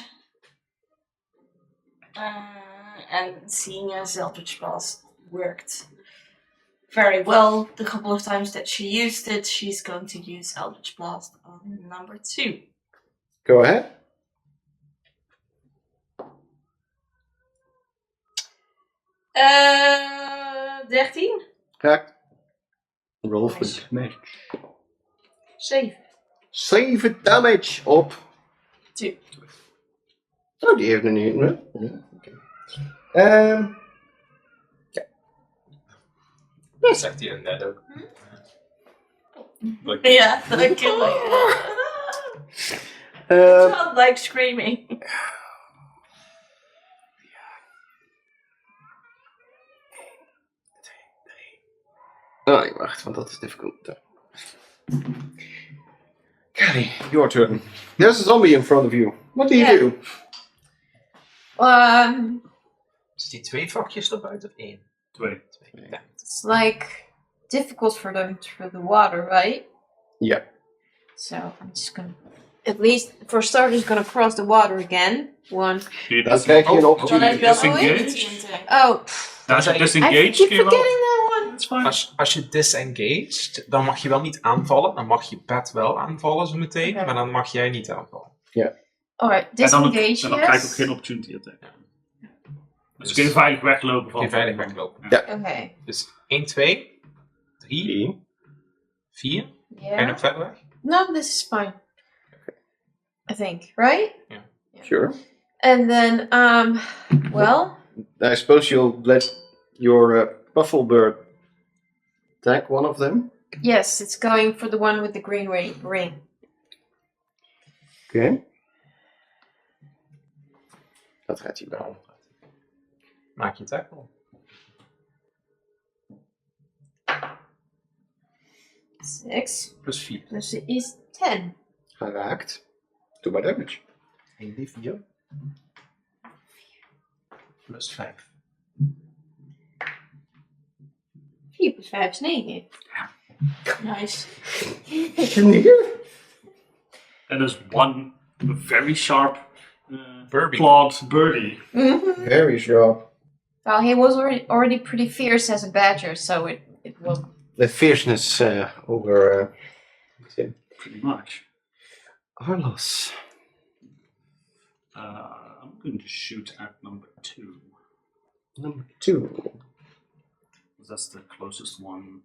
And seeing as Eldritch Blast worked Very well. The couple of times that she used it, she's going to use Eldritch Blast on number 2.
Go ahead.
Uh, 13?
Raakt. Roll for
Nice.
damage.
7.
7 damage op.
2.
Oh, die heeft er niet. Nee? Ja, oké.
Dat zegt hij net ook.
Ja, dankjewel. Child like screaming.
Oh nee, wacht, want dat is difficult. Callie, your turn. There's a zombie in front of you. What do you
Yeah.
do?
Is die 2 vakjes er buiten of 1?
2.
2. Ja.
It's like difficult for them through the water, right?
Yeah.
So I'm just gonna, at least for starters, gonna cross the water again. 1.
Dan krijg je een
Dan
opportunity.
heb je wel
Disengage.
Oh,
Daar is
I
disengage.
keep
kun je wel-
forgetting that one.
That's fine.
Als je disengaged, dan mag je wel niet aanvallen. Dan mag je pet wel aanvallen zo meteen,
Oké.
maar dan mag jij niet aanvallen.
Alright,
En dan,
disengage,
dan krijg je ook
yes.
geen opportunity attack. Dus kun je veilig weglopen van.
Kun je veilig weglopen.
Okay,
Dus 1, 2, 3, 4. Ga je
yeah.
nog verder weg?
No, this is fine. I think, right?
Sure.
And then, well,
I suppose you'll let your Pufflebird attack one of them.
yes, it's going for the one with the green ring.
Okay. Dat gaat hij wel.
Maak je tackle.
6
Plus 4.
plus is 10.
Geraakt. Doe maar damage.
1d4. Plus 5.
4 plus 5 is 9.
Nice.
And there's one very sharp
Birdie.
clawed birdie.
Mm-hmm.
Very sharp.
Well, he was already pretty fierce as a badger, so it was.
The fierceness over
Pretty much.
Arlos.
I'm going to shoot at number 2.
Number 2.
That's the closest one.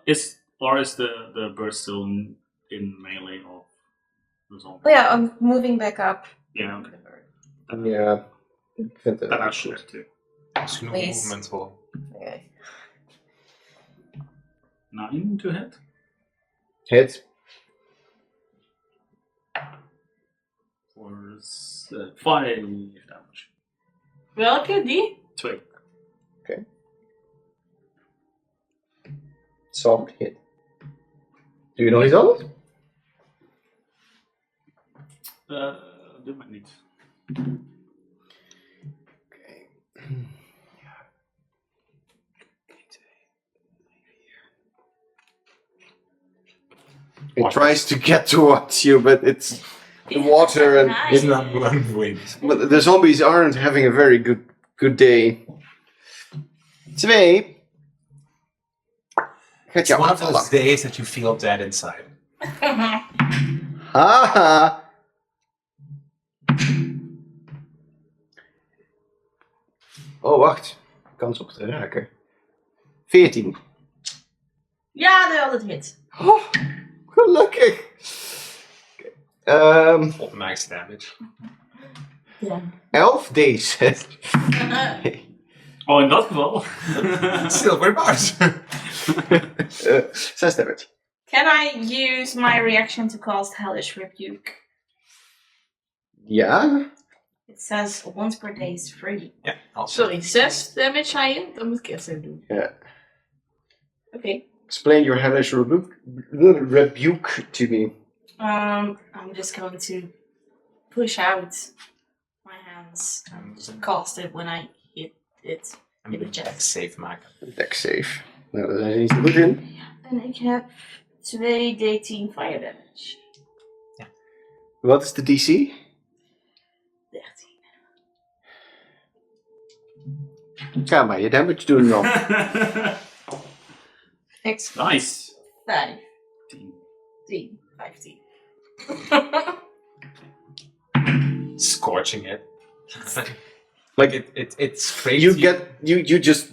Is the bird still in melee of the zombie?
Oh yeah, I'm moving back up.
Yeah, okay.
Ja, ik vind het
Then I'll
wel
shoot
goed.
too.
Dat is genoeg
Please.
movement voor.
Okay.
9 to hit.
Hit.
For 5 damage.
Welke? Die?
2.
Soft hit. Doe je nog iets anders?
Doe maar niet.
Oké. It tries to get towards you, but it's the water and
Is not moving.
but the zombies aren't having a very good day. 2. Gaat
It's
jou
one of those
aanvallen.
days that you feel dead inside.
Haha. Oh, wacht. Kans op te raken. 14.
Ja, de had het hit.
Oh, gelukkig. Okay.
Op max damage.
Ja.
11 deze.
Oh, in dat geval.
Still, we're about.
6 damage.
Can I use my reaction to cast Hellish Rebuke?
Ja.
It says once per day is free.
Ja, als
Sorry, 6 damage zei je? Dan moet ik eerst even doen.
Ja.
Oké.
Explain your hellish rebuke to me.
I'm just going to push out my hands and cast it when I hit it.
En moet je echt safe maken.
Dex save. Nou, daar zijn ze niet zo goed in.
En ik heb 2 D10 fire damage.
Wat is de DC?
13.
Ga maar je damage doen dan.
Excellent.
Nice.
15. 15.
Scorching it. Like it's crazy.
You just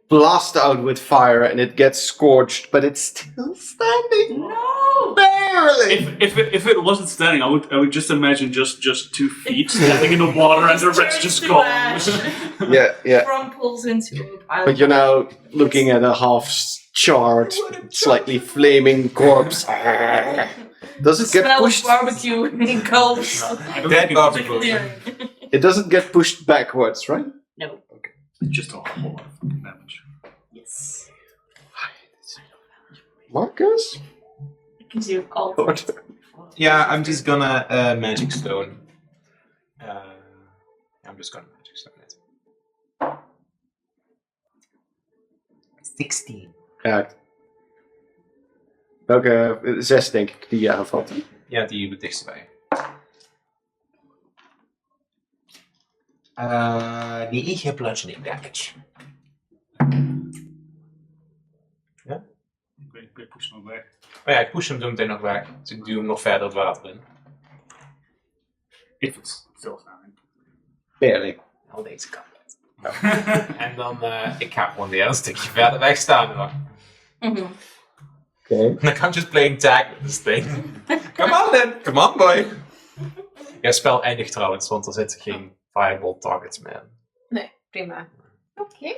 blast out with fire and it gets scorched, but it's still standing.
No!
Barely.
If it wasn't standing, I would just imagine just 2 feet standing in the water and the rest just gone.
Yeah.
Crumples into a pile.
But you're now looking at a half-charred, slightly flaming corpse. Does it get
Smell of
pushed?
barbecue in gulps.
I don't
Dead
think
barbecue.
It doesn't get pushed backwards, right?
No.
it's just a whole lot of fucking damage.
Yes.
Marcus?
It gives you all.
Yeah, I'm just gonna magic stone. I'm just gonna magic stone it. 16.
Ja. Welke 6 denk ik die je aanvalt?
Ja, die het dichtst bij. 9 bludgeoning damage.
Ik push hem weg.
Oh ja, ik push hem zo meteen nog weg. Dus ik duw hem nog verder het water in.
If it's still standing.
Barely.
Al deze kant uit. En dan, ik ga gewoon weer een stukje verder weg staan hoor.
Mhm.
Okay.
Dan kan just playing tag with this thing. Come on then, come on boy. Ja, het spel eindigt trouwens, want er zitten geen viable targets meer.
Nee, prima. Oké.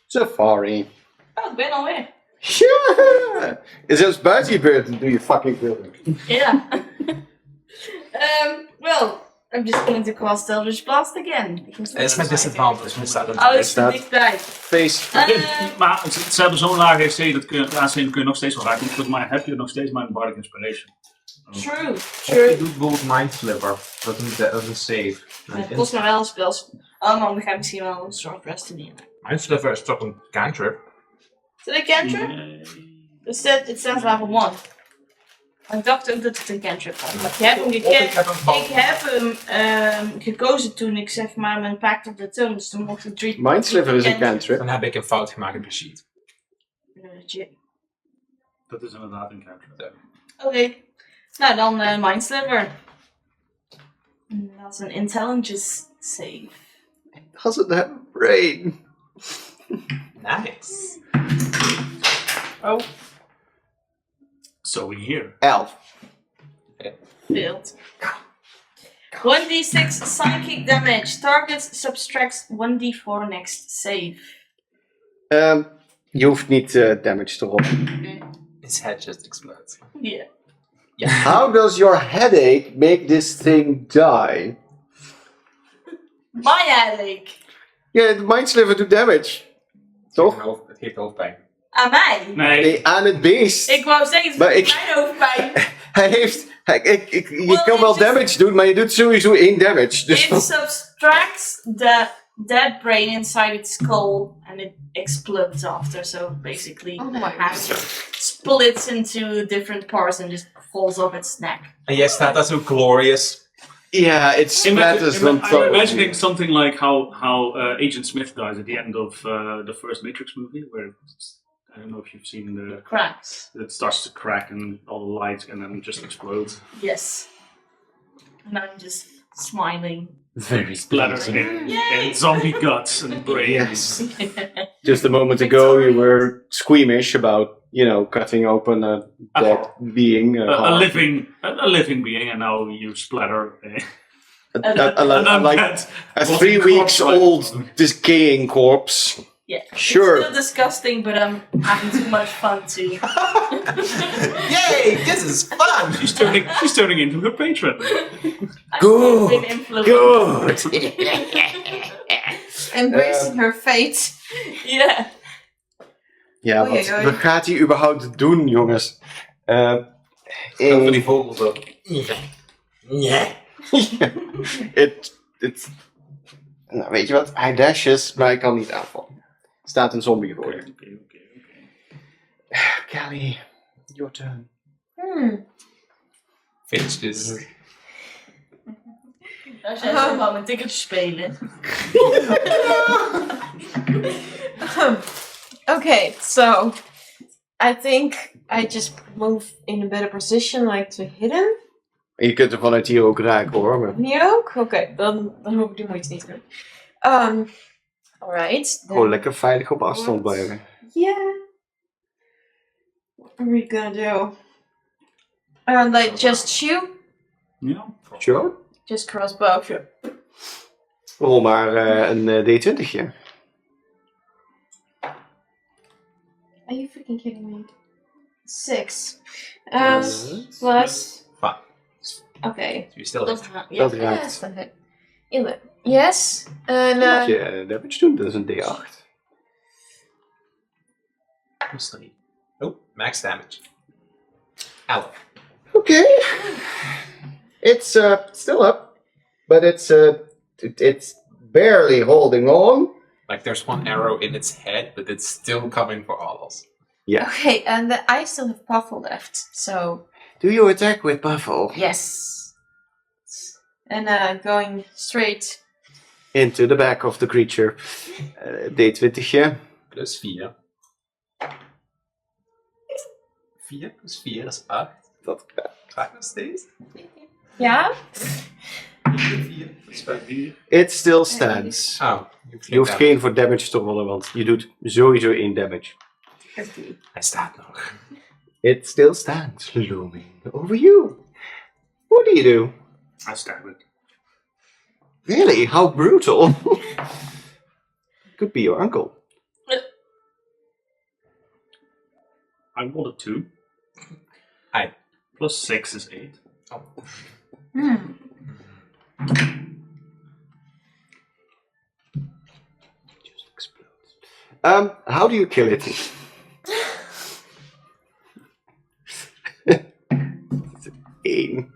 Safari.
Oh, ik ben alweer.
Ja! En zelfs buiten je beurt doe je fucking veel.
Yeah. Well, I'm just going to cast Eldritch Blast again.
It's met disadvantage, maar staat
Oh, is
staat-
het dichtbij.
Face.
Maar ze hebben zo'n lage AC, dat kun je nog steeds wel raken. Volgens mij heb je nog steeds maar een Bardic Inspiration.
True.
Je doet bijvoorbeeld Mind Flipper. Dat is een save.
Het kost me wel een spel. Oh man, dan ga ik misschien wel een short rest nemen.
Mind Flipper is toch een cantrip?
Is het een cantrip? It stands level 1. Ik dacht ook dat het een cantrip was. Maar ik heb hem gekozen toen ik zeg maar mijn Pact of the Tones. Toen mocht ik 3.
Mindsliver is een cantrip.
Dan heb ik een fout gemaakt op de sheet.
Dat is inderdaad een cantrip.
Oké. Nou, dan Mindsliver. Dat is een intelligence save.
Doesn't have a brain.
Nice.
Oh.
So we hear.
11.
Failed. 1d6 psychic damage. Target subtracts 1d4 next save.
Je hoeft niet damage te rollen.
His head just explodes.
Yeah.
How does your headache make this thing die?
My headache.
Ja, de Mindsliver doet damage. Toch?
Het geeft hoofdpijn.
Aan mij?
Nee.
Nee, aan het beest.
Ik wou zeggen,
Maar
het is
ik-
mijn hoofdpijn.
Hij heeft... je
Well,
kan wel
it just-
damage doen, maar je doet sowieso 1 damage. Dus
It subtracts the dead brain inside its skull and it explodes after. So basically,
Oh
the
my
head splits into different parts and just falls off its neck.
En jij staat daar zo glorious.
yeah, it splatters them
I'm imagining something like how Agent Smith dies at the end of the first Matrix movie, where I don't know if you've seen the
Cracks.
it starts to crack and all the lights and then just explodes.
Yes. And I'm just smiling.
Very
Splatters in zombie guts and brains.
Yes. Just a moment ago, you were squeamish about, cutting open a dead being.
A living being, and now you splatter
like
undead
a
rotting
3 weeks
corpse.
old decaying corpse.
Yeah.
Sure.
It's still disgusting, but I'm having too much fun too.
Yay, this is fun!
She's turning into her patron.
Good.
Been influenced.
Good.
Embracing her fate.
Yeah.
Ja,
Oei,
wat,
oei.
wat gaat hij überhaupt doen, jongens?
Over die vogels ook.
Nou, weet je wat? Hij dashes, maar hij kan niet aanvallen. Er staat een zombie voor je.
Okay.
Callie, your turn.
Finish this.
Als jij zo wou met ticketjes spelen.
Okay, so I think I just move in a better position, like to hit him.
Je kunt hem vanuit hier ook raken hoor. Maar...
Hier ook? Oké, dan hoef ik de moeite niet te doen. Alright.
Gewoon lekker veilig op afstand blijven.
Yeah. What are we gonna do? Like just shoot?
Yeah.
Sure.
Just crossbow.
Rol maar een D20'tje.
Are you freaking kidding me? 6. Plus.
5.
Okay.
So you still
Dat
hit.
gaat. Ja.
Dat
Yes,
raakt.
that hit. 11. Yes. And
Moet je damage doen, dat is een D8.
Plus 3. Oh, max damage. 11.
Okay. It's still up, but it's barely holding on.
Like there's one arrow in its head, but it's still coming for all of us.
Yeah.
okay, and I still have Puffle left, so
Do you attack with Buffalo?
yes. And going straight.
Into the back of the creature. D20'tje.
Plus 4. 4 plus 4 is 8.
Dat
Gaat nog steeds.
Yeah.
4 plus 5.
It still stands.
Oh,
Je hoeft geen voor damage te rollen, want je doet sowieso 1 damage.
Hij staat nog.
It still stands, looming over you. What do you do?
I stab it.
Really? How brutal? Could be your uncle.
I rolled a 2.
Aye.
Plus 6 is 8.
Oh.
Just explodes. How do you kill it? Eén.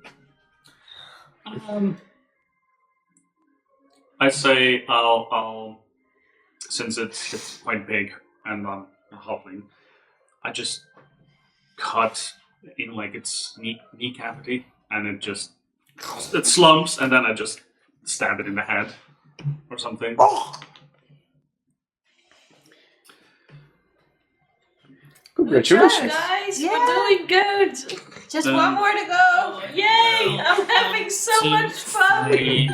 I say I'll since it's quite big and I'm hobbling, I just cut in like its knee cavity and it slumps and then I just stab it in the head or something.
Congratulations.
Guys,
Yeah.
we're doing good.
Just one more to go.
Yay! I'm having so much fun.
3,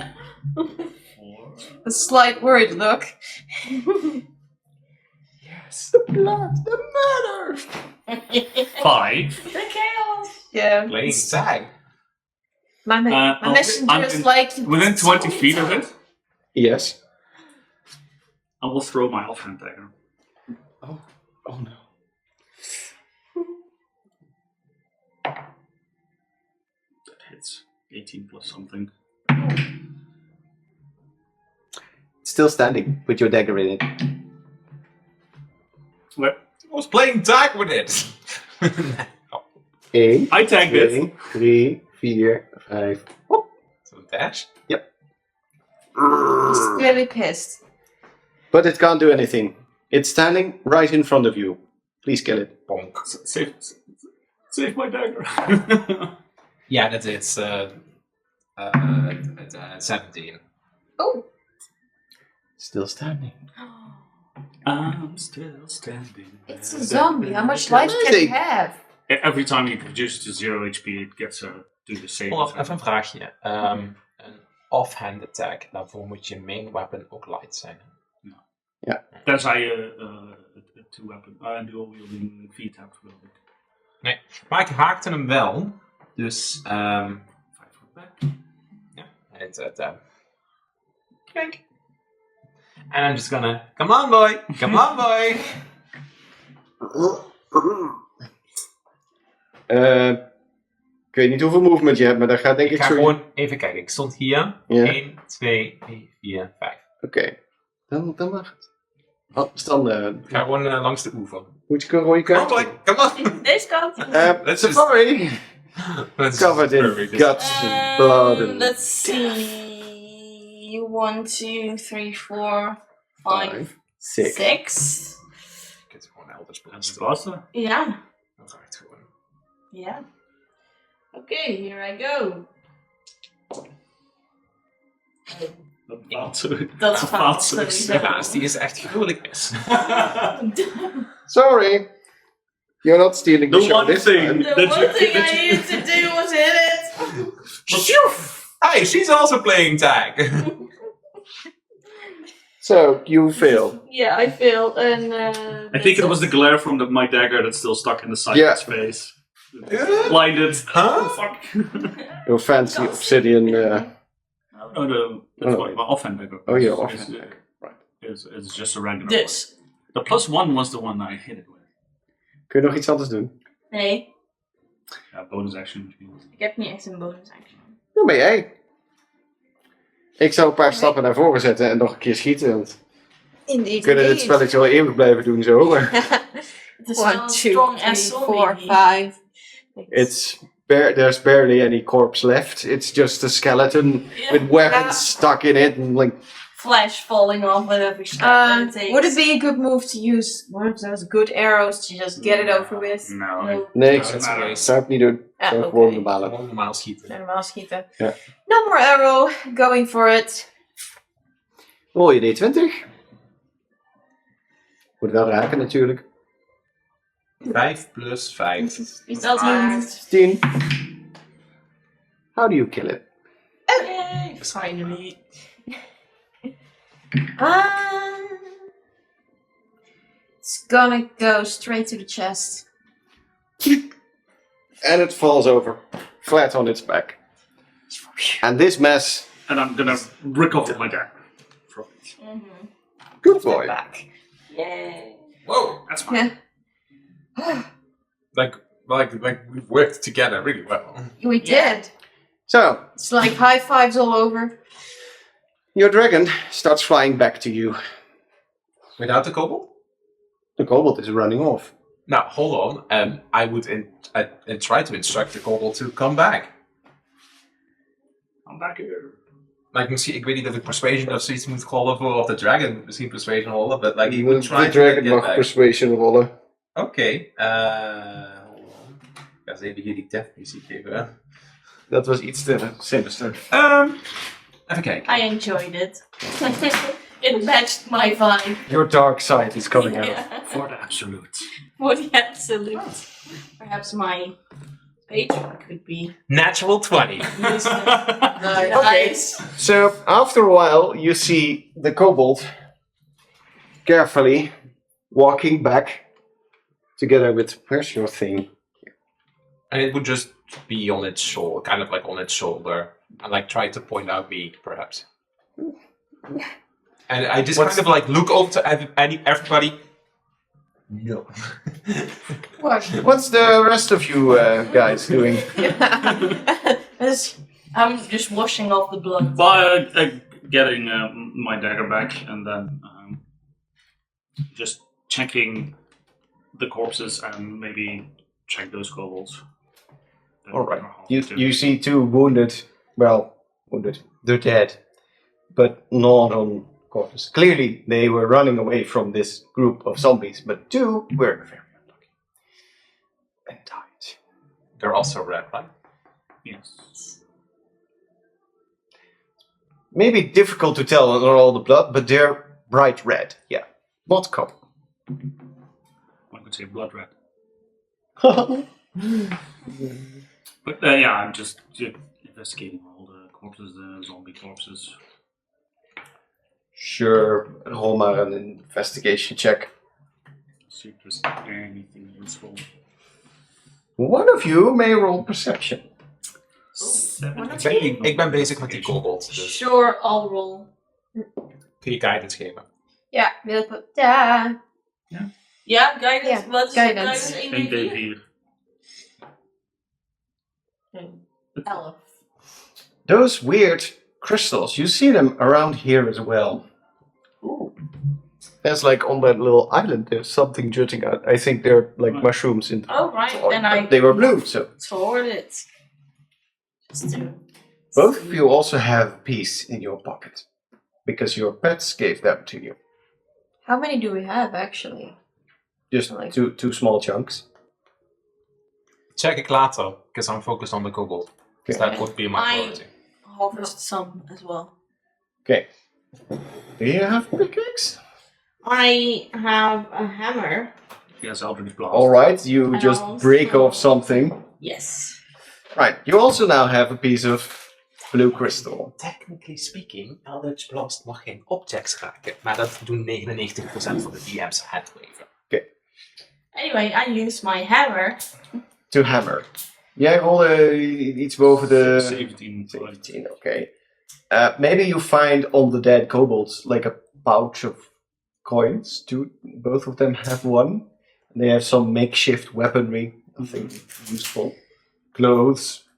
4.
A slight worried look.
Yes, the blood, the murder.
5.
The chaos.
Yeah.
Playing tag.
My
I'm
messenger is like
Within 20 feet of it,
Yes.
I will throw my offhand dagger.
Oh no.
That hits 18 plus something.
Still standing with your dagger in it.
What?
I was playing tag with it.
1,
I tagged it.
2, 3, 4, 5.
So dash.
He's clearly pissed.
But it can't do anything. It's standing right in front of you. Please kill it.
Bonk.
Save my dagger.
Yeah, that is 17.
Oh.
Still standing.
I'm still standing.
It's a zombie. How much life can it have?
Every time you reduce to 0 HP, it gets do the same.
Olaf, even een vraagje. Een offhand attack, daarvoor moet je main weapon ook light zijn.
Tenzij je a two-weapon, dual-wielding feat hebt, geloof ik.
Nee, maar ik haakte hem wel. Dus,
5 foot back.
ja, het kijk. And I'm just gonna, come on boy,
Ik weet niet hoeveel movement je hebt, maar dat gaat denk ik
Ik ga
zo...
gewoon even kijken, ik stond hier.
Ja.
1, 2, 3, 4, 5.
Oké. Dan mag het. Oh, dan
Ik ga gewoon langs de oever.
moet ik een rode
Come on
kaart.
boy, come on.
Deze kant.
Let's just-
Safari!
Let's
Covered in
perfect.
guts and blood and...
Let's see. 1, 2, 3, 4, 5,
6.
6.
Ik heb gewoon elders
En de
plaatsen.
blaster.
Ja.
Dan ga ik het gewoon.
Ja. Okay, here I go.
Dat faalt zo.
Dat faalt
zo.
sowieso.
Ja, als die is echt gruwelijk is.
Sorry! You're not stealing the,
The
show
one
this
thing-
time.
The
That
one
you-
thing
that
I
you-
needed to do was hit it.
Hey, she's also playing tag.
So, you fail.
Yeah, I failed, and
I think it was the glare from my dagger that's still stuck in the side
Yeah.
of his face. Blinded.
Huh?
Fuck.
Your fancy obsidian...
No, that's
Oh.
my offhand dagger.
Oh, your
It's-
offhand dagger, right.
It's just a regular
Dus.
one. The +1 was the one I hit it with.
Kun je nog iets anders doen?
Nee,
Ja, bonus action.
ik heb niet echt een bonus action.
Dan ben jij. Ik zou een paar stappen naar voren zetten en nog een keer schieten. Want
Indeed.
we kunnen dit spelletje wel eeuwig blijven doen zo. Maar
Het is wel
1, 2,
strong
3,
as
4,
zombie.
5.
there's barely any corpse left. It's just a skeleton
Yeah.
with weapons stuck in it. And like,
Flesh falling off with every step that it takes.
Would it be a good move to use one of those good arrows to just get it over with?
No.
No.
nee,
No, that's a waste.
zou ik niet doen. Zou ik gewoon normaal hebben.
Normaal schieten.
Normaal schieten.
Ja.
No more arrow. Going for it.
Rol je D20. Moet wel raken natuurlijk.
5 plus 5.
Is dat hard?
10. How do you kill it?
Yay, finally.
It's gonna go straight to the chest.
And it falls over. Flat on its back. And this mess...
And I'm gonna recover my dagger from it.
Mm-hmm.
Good boy.
Back.
Yay.
Whoa!
That's fine.
Yeah.
Like we've worked together really well.
We did.
So,
It's like high fives all over.
your dragon starts flying back to you.
Without the kobold?
The kobold is running off.
Now, hold on. I would try to instruct the kobold to come back.
I'm back here.
Like, misschien, ik weet niet of ik persuasion of zoiets moet rollen voor of de dragon misschien persuasion rollen, but like, he would try
The
to
dragon
get
mag
back.
persuasion rollen.
Oké, hold on. Ik ga eens even hier die death muziek geven. Hè.
Dat was iets te sinister.
Even kijken.
I enjoyed it. It matched my vibe.
Your dark side is coming out.
Yeah.
For the absolute.
For the absolute. Perhaps my patron could be
Natural 20.
used.
Nice.
Nice.
So, after a while, you see the kobold carefully walking back together with... Where's your thing?
And it would just be on its shoulder, kind of like on its shoulder, and like try to point out me, perhaps. And I just
What's-
kind of like look over to everybody. No.
What's the rest of you guys doing?
I'm just washing off the blood.
By getting my dagger back and then just checking the corpses and maybe check those kobolds.
Alright. You see two wounded, wounded. They're dead. But not on corpses. Clearly, they were running away from this group of zombies, but two were very unlucky. And died.
They're also red, right?
Yes.
Maybe difficult to tell on all the blood, but they're bright red. Yeah. Not copper.
One could say blood red. But yeah, I'm just investigating all the corpses, the zombie corpses.
Sure, roll maar an investigation check.
See if there's anything useful.
One of you may roll perception.
Ik ben bezig met die kobold, dus
Sure, I'll roll.
kun je guidance geven.
Ja, wil ik... Ja.
Ja, guidance.
Ja,
Wat is
guidance.
guidance?
1
1d4?
D4.
11.
Those weird crystals, you see them around here as well.
Ooh.
There's like on that little island, there's something jutting out. I think they're like mushrooms in
Oh, right. Then I
they were blue, so.
toward it. Just to
Both of you also have peace in your pocket. Because your pets gave them to you.
How many do we have, actually?
Just
Like-
two small chunks.
Check ik later, because I'm focused on the kobold. Because that would be my
I-
priority.
harvest some as well.
Okay. Do you have pickaxe?
I have a hammer
Yes, Eldritch Blast.
Alright, you
And
just
also-
break off something.
Yes.
Right, you also now have a piece of blue crystal.
Technically speaking, Eldritch Blast mag geen objects raken, maar dat doen 99% van de DM's handwaven.
Anyway, I use my hammer.
To hammer. Jij rolde iets boven de...
17.
17, okay. Maybe you find on the dead kobolds like a pouch of coins. Both of them have one. They have some makeshift weaponry, nothing useful. Clothes.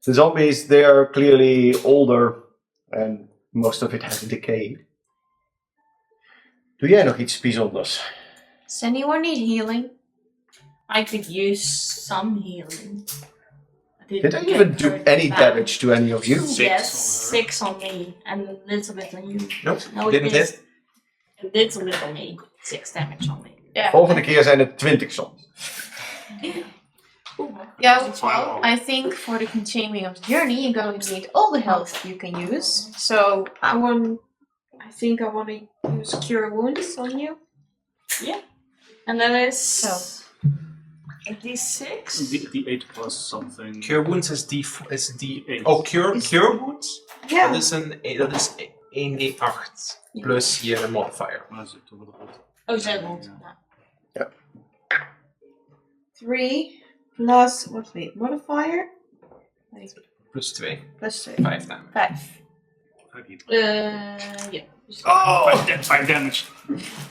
The zombies, they are clearly older and most of it has decayed. Doe jij nog iets bijzonders?
Does anyone need healing?
I could use some healing.
Did I even do any damage to any of you?
Yes, 6 on me and a little bit on you.
Nope,
No, it
didn't
missed.
hit.
A little bit on me. 6 damage on me.
Yeah.
Volgende keer zijn het 20 soms.
Yeah,
It's fine.
well, I think for the continuing of the journey, you're going to need all the health you can use. So I think I want to use Cure Wounds on you.
Yeah. And that is
So.
a D6.
D8 plus something.
Cure Wounds is D...
Eight.
Oh, Cure Wounds?
Yeah.
Dat is 1d8 plus je modifier.
Waar is het? Over de pot.
Oh, 7.
Ja.
3 plus, wait, modifier? Wait,
Plus 2.
plus 2.
5 damage.
5.
Yeah.
Oh, 5 damage.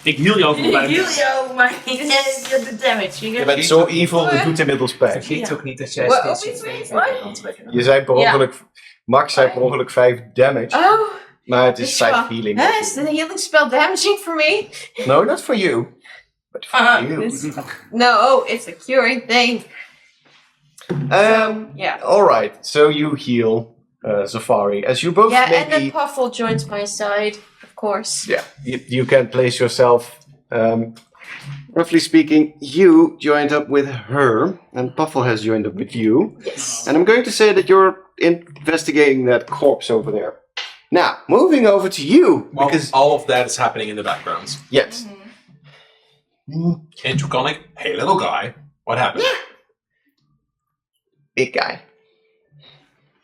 Ik heal jou voor 5 damage.
Julio, maar de damage.
Je bent zo evil, het doet inmiddels pijn.
Vergeet
Ja.
ook niet dat jij
What?
steeds
Oh, wait,
je
wait,
Je zei per ongeluk... Max zei per ongeluk 5 damage.
Oh,
Maar het is
this
5
one.
healing.
Is the healing spell damaging for me?
No, not for you. But for you.
No, it's a curing thing. Yeah.
Alright, so you heal Safari. As you both
Yeah, and
maybe...
then Puffle joins my side, of course.
Yeah, you can place yourself. Roughly speaking, you joined up with her, and Puffle has joined up with you.
Yes.
And I'm going to say that you're investigating that corpse over there. Now, moving over to you,
Well,
because
all of that is happening in the background.
yes,
And Draconic, hey little guy, what happened?
big guy.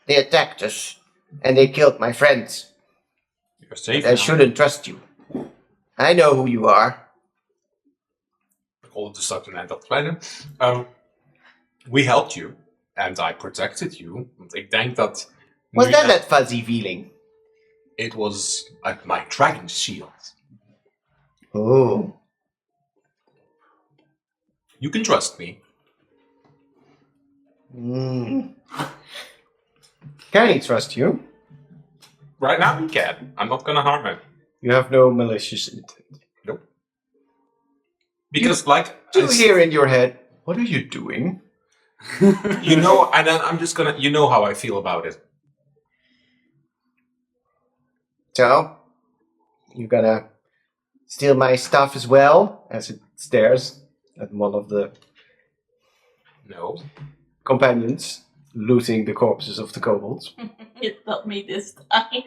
They attacked us, and they killed my friends.
You're safe
I
now.
shouldn't trust you. I know who you are.
Ik rolde dus ook een eind op te kleine. We helped you, and I protected you. Want ik denk dat...
Was
nu
that fuzzy feeling?
It was my dragon shield.
Oh.
You can trust me.
Can he trust you?
Right now you can. I'm not gonna harm him.
You have no malicious intent.
Nope. Because like...
Do you hear in your head, what are you doing?
You know, and then I'm just gonna... You know how I feel about it.
So, you gonna steal my stuff as well? As it stares at one of the
No.
companions, looting the corpses of the kobolds.
It got me this time.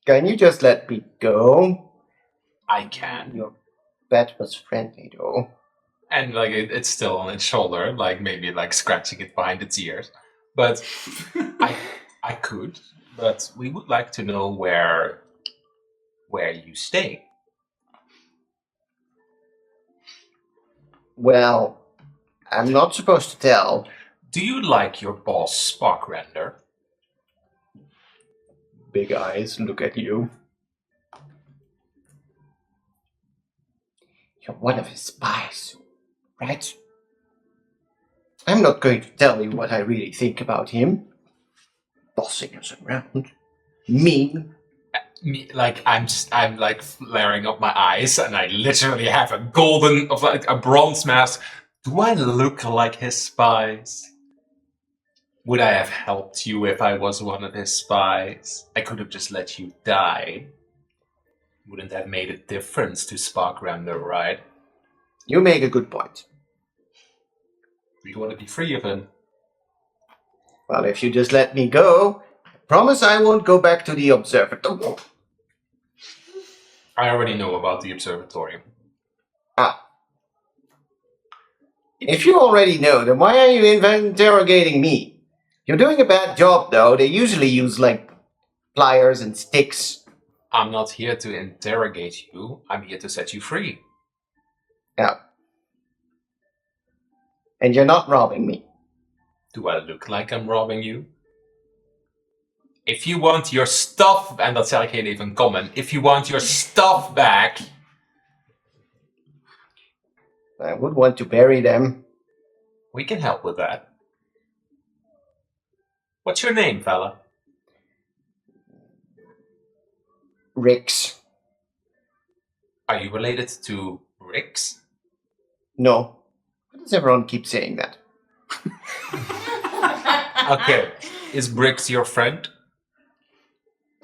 Can you just let me go?
I can.
Your pet was friendly though.
And like it's still on its shoulder, like maybe like scratching it behind its ears. But I could. But we would like to know where you stay.
Well, I'm not supposed to tell.
Do you like your boss Spark Render?
Big eyes look at you. You're one of his spies, right? I'm not going to tell you what I really think about him. Bossing us around. Mean.
Me, like I'm like flaring up my eyes, and I literally have a golden, of like a bronze mask. Do I look like his spies? Would I have helped you if I was one of his spies? I could have just let you die. Wouldn't have made a difference to Spark Render, right?
You make a good point.
We want to be free of him.
Well, if you just let me go, I promise I won't go back to the observatory.
I already know about the observatory.
Ah. If you already know, then why are you interrogating me? You're doing a bad job, though. They usually use, like, pliers and sticks.
I'm not here to interrogate you. I'm here to set you free.
Yeah. And you're not robbing me.
Do I look like I'm robbing you? If you want your stuff, en dat zeg ik heel even common. If you want your stuff back,
I would want to bury them.
we can help with that. What's your name, fella?
Ricks.
Are you related to Ricks?
No. Why does everyone keep saying that?
Okay. Is Bricks your friend?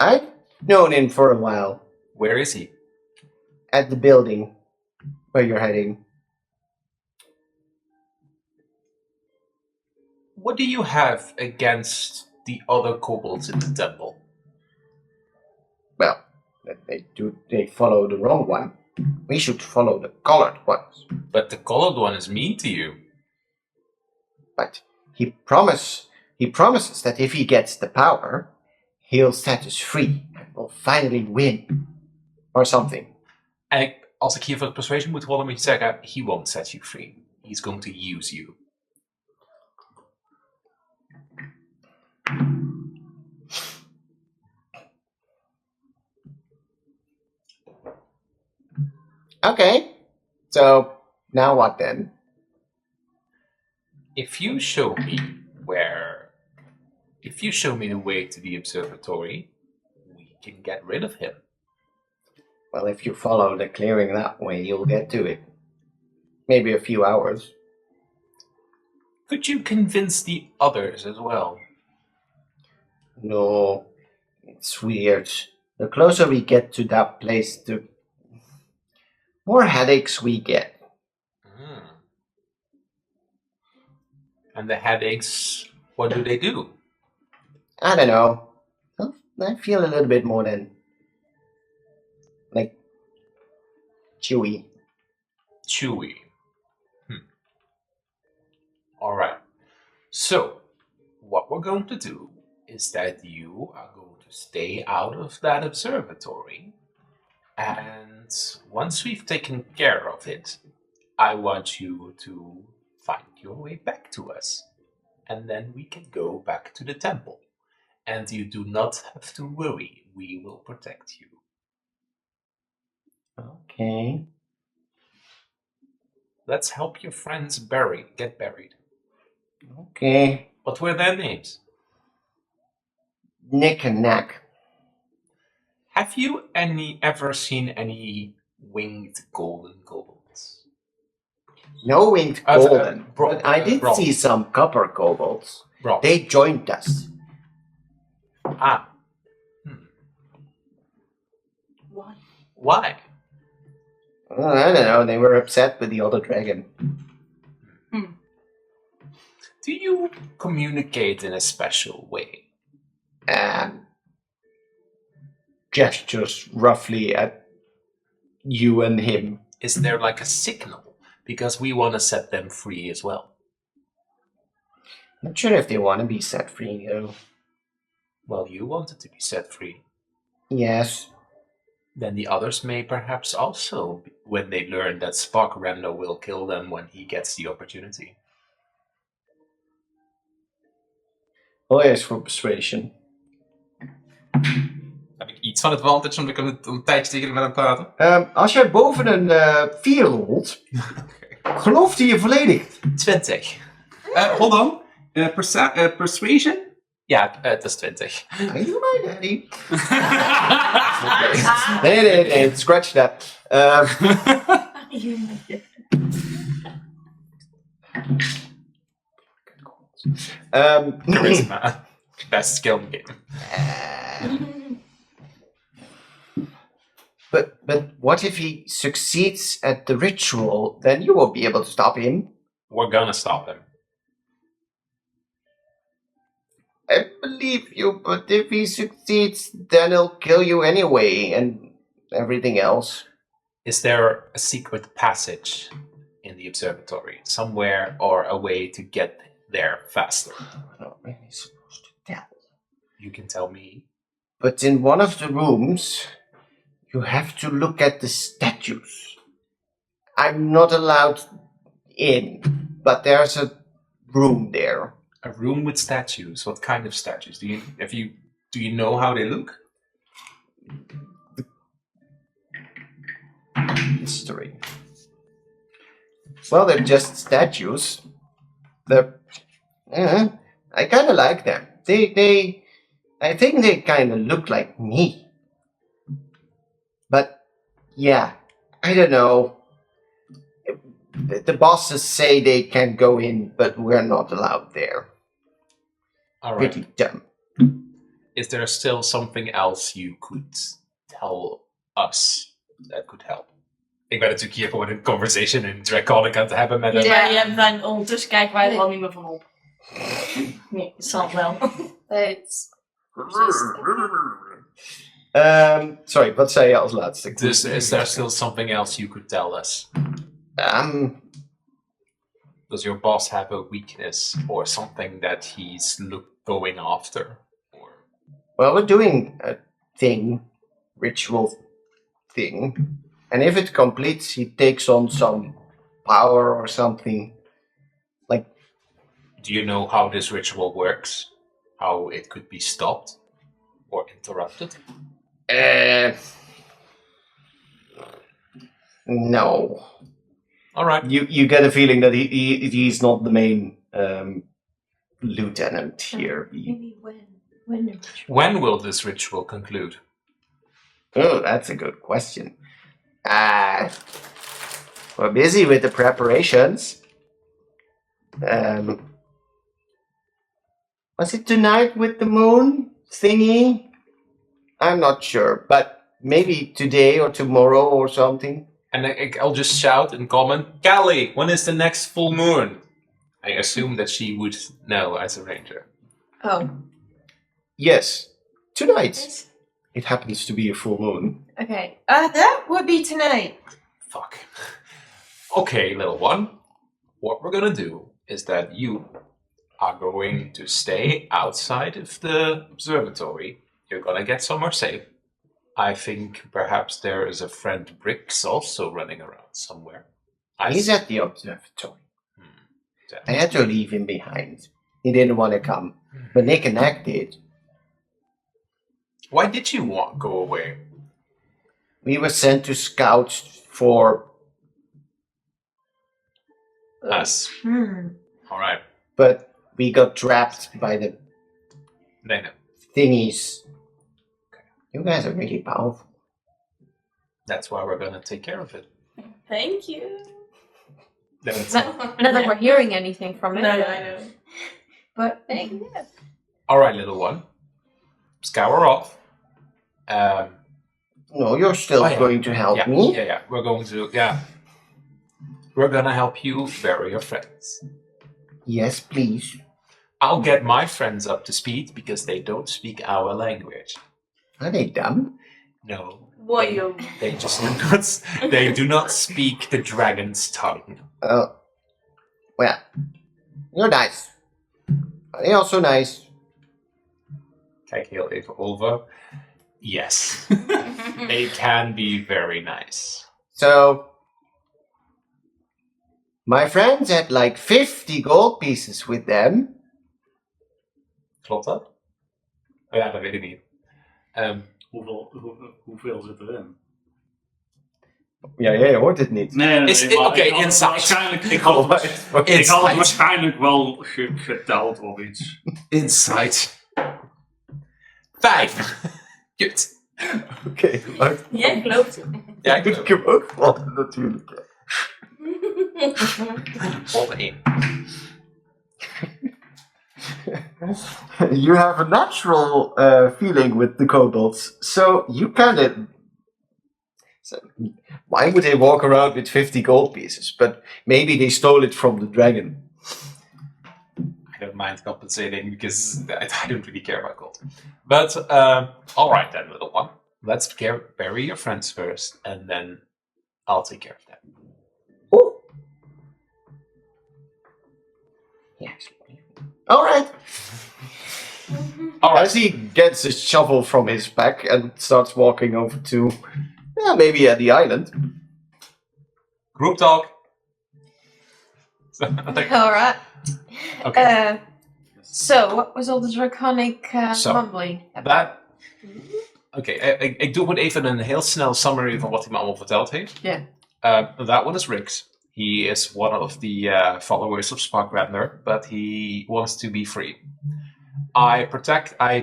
I've known him for a while.
Where is he?
At the building where you're heading.
What do you have against the other kobolds in the temple?
Well, they follow the wrong one. We should follow the colored ones.
But the colored one is mean to you.
But he promises that if he gets the power, he'll set us free and we'll finally win. Or something.
En als ik hier voor persuasion moet rollen, moet je zeggen, he won't set you free. He's going to use you.
Okay. So, now what then?
If you show me the way to the observatory, we can get rid of him.
Well, if you follow the clearing that way, you'll get to it. Maybe a few hours.
Could you convince the others as well?
No, it's weird. The closer we get to that place, the more headaches we get.
And the headaches, what do they do?
I don't know. I feel a little bit more than, like, chewy.
Chewy. Alright. So, what we're going to do is that you are going to stay out of that observatory. And once we've taken care of it, I want you to find your way back to us. And then we can go back to the temple. And you do not have to worry. We will protect you.
Okay.
Let's help your friends get buried.
Okay.
What were their names?
Nick and Knack.
Have you ever seen any winged golden kobolds?
No winged golden.
Bro-
but I did
bronze.
see some copper kobolds.
Bronze.
They joined us.
Ah.
Why?
Why?
I don't know. They were upset with the other dragon.
Do you communicate in a special way?
Gestures roughly at you and him.
Is there like a signal? Because we want to set them free as well.
Not sure if they want to be set free, though.
Well, you wanted to be set free.
Yes.
Then the others may perhaps also, when they learn that Spock Rando will kill them when he gets the opportunity.
Well, yes, for persuasion.
Heb ik iets van advantage omdat ik een tijdje tegen hem met hem praten?
Als jij boven een 4 rolt, gelooft hij je volledig.
20.
Hold on. Persuasion?
Ja, het is 20.
Are you my daddy? Nee, scratch that.
Charisma. Best skill in the game.
But what if he succeeds at the ritual? Then you won't be able to stop him.
We're gonna stop him.
I believe you, but if he succeeds, then he'll kill you anyway, and everything else.
Is there a secret passage in the observatory somewhere, or a way to get there faster?
I'm not really supposed to tell.
You can tell me.
But in one of the rooms, you have to look at the statues. I'm not allowed in, but there's a room there.
A room with statues. What kind of statues? Do you know how they look?
History. Well, they're just statues. They're, I kind of like them. I think they kind of look like me. But yeah, I don't know. The bosses say they can go in, but we're not allowed there.
All right.
Pretty dumb.
Is there still something else you could tell us that could help? Ik ben natuurlijk hier gewoon een conversation in Draconic aan het hebben met hem.
Ja, je hebt dan ondertussen kijken wij er al niet meer van op. Nee, dat zal wel.
It's
Sorry, wat zei je als laatste?
Dus is there still something else you could tell us? Does your boss have a weakness or something that he's going after? Or...
Well, we're doing a ritual thing. And if it completes, he takes on some power or something. Like,
do you know how this ritual works? How it could be stopped or interrupted?
No.
All right.
You get a feeling that he's not the main lieutenant here.
maybe when
When will this ritual conclude?
Oh, that's a good question. We're busy with the preparations. Was it tonight with the moon thingy? I'm not sure, but maybe today or tomorrow or something.
And I'll just shout and comment, Callie, when is the next full moon? I assume that she would know as a ranger.
Oh.
Yes, tonight. It happens to be a full moon.
Okay. That would be tonight.
Fuck. Okay, little one. What we're gonna do is that you are going to stay outside of the observatory. You're gonna get somewhere safe. I think perhaps there is a friend Brix also running around somewhere.
He's at the observatory. I had to leave him behind. He didn't want to come, but Nick and Nack did.
Why did you go away?
We were sent to scout for
Us. All right.
but we got trapped by the
They know.
thingies. You guys are really powerful.
That's why we're gonna take care of it.
Thank you.
That's
Not that we're hearing anything from it.
No, I know.
But yeah.
all right, little one. Scour off.
No, you're still going to help me.
Yeah. We're going to. Yeah. We're gonna help you bury your friends.
Yes, please.
I'll get my friends up to speed because they don't speak our language.
Are they dumb?
No.
Boy,
They just do not. They do not speak the dragon's tongue.
Oh. Well, you're nice. Are they also nice?
Kijk heel even over. Yes. They can be very nice.
So, my friends had like 50 gold pieces with them.
Klopt dat? Oh ja, dat weet ik niet.
Hoeveel zit erin?
Ja, jij hoort het niet.
Nee,
Is it-
maar
oké,
ik had het
insight.
waarschijnlijk- Ik
Oh,
had het
Insight.
waarschijnlijk wel geteld of iets.
Insight. 5. Kut.
Oké, wacht.
jij gelooft het.
Ja,
Ik moet hem ook vallen natuurlijk.
Op 1.
You have a natural feeling with the kobolds, so you kind of. So, why would they walk around with 50 gold pieces? But maybe they stole it from the dragon.
I don't mind compensating because I don't really care about gold. But, all right then, little one. Let's bury your friends first, and then
I'll take care of that.
Oh. Yes. All right. As he gets his shovel from his pack and starts walking over to, maybe at the island.
Group talk.
Alright.
Okay.
So, what was all the draconic
So,
mumbling about?
Dat... Oké, ik doe gewoon even een heel snel summary van wat hij me allemaal verteld heeft.
Yeah.
That one is Riggs. He is one of the followers of Sparkrander, but he wants to be free. I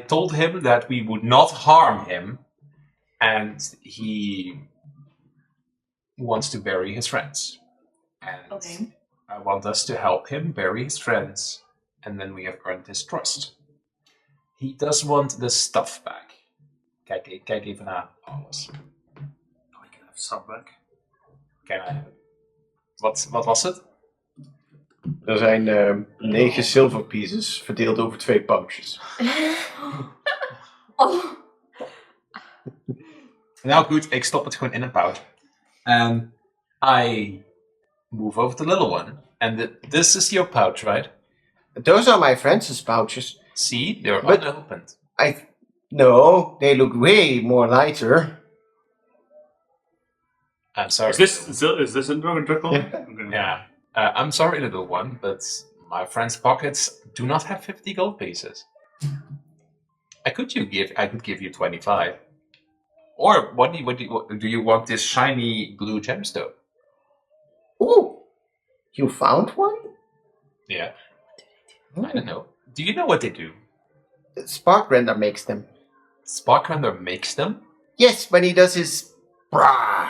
told him that we would not harm him, and he wants to bury his friends. And
Okay.
I want us to help him bury his friends, and then we have earned his trust. He does want the stuff back. Kijk even naar alles.
I can have some back.
Can I have it? Wat was het?
Er zijn 9 silver pieces verdeeld over 2 pouches.
Oh.
Nou goed, ik stop het gewoon in een pouch. And I move over to the little one. And this is your pouch, right?
Those are my friends' pouches.
See, they're
But-
unopened.
No, they look way more lighter.
I'm sorry.
Is this a draconic?
Yeah.
Okay.
Yeah. I'm sorry, little one, but my friend's pockets do not have 50 gold pieces. I could give you 25. Or what do you want this shiny blue gemstone?
Ooh, you found one?
Yeah. I don't know. Do you know what they do?
Sparkrender makes them.
Sparkrander makes them?
Yes, when he does his brah.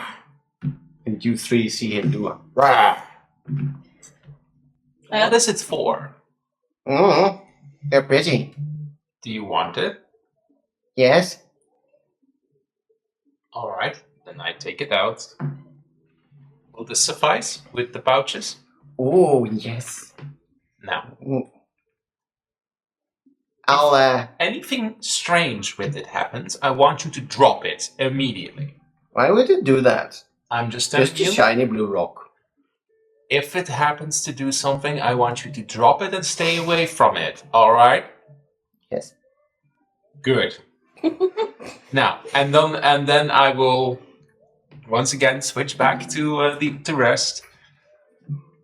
And you 3 see him do a brah.
What is it for?
Mm-hmm. They're pretty.
Do you want it?
Yes.
Alright, then I take it out. Will this suffice with the pouches?
Oh, yes.
Now,
I'll,
anything strange with it happens, I want you to drop it immediately.
why would it do that?
I'm just telling
Just a
you,
shiny blue rock.
if it happens to do something, I want you to drop it and stay away from it, alright?
Yes.
Good. Now, and then I will once again switch back to the rest.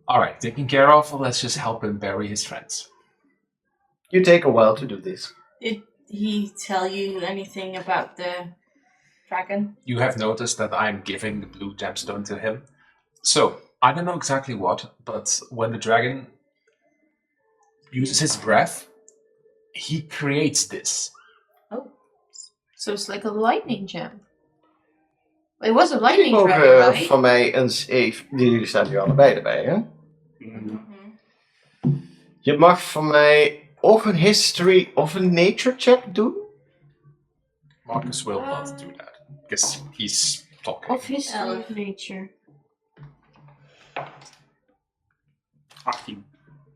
Alright, taken care of, let's just help him bury his friends.
You take a while to do this.
Did he tell you anything about the dragon?
You have noticed that I'm giving the blue gemstone to him. So, I don't know exactly what, but when the dragon uses his breath, he creates this.
Oh. So it's like a lightning gem. It was a lightning
Mogen
dragon, right?
van mij eens even... Jullie staan nu allebei erbij, hè? Je mag van mij of een history of een nature check doen.
Marcus will not do that, because he's talking.
Of history of nature.
18.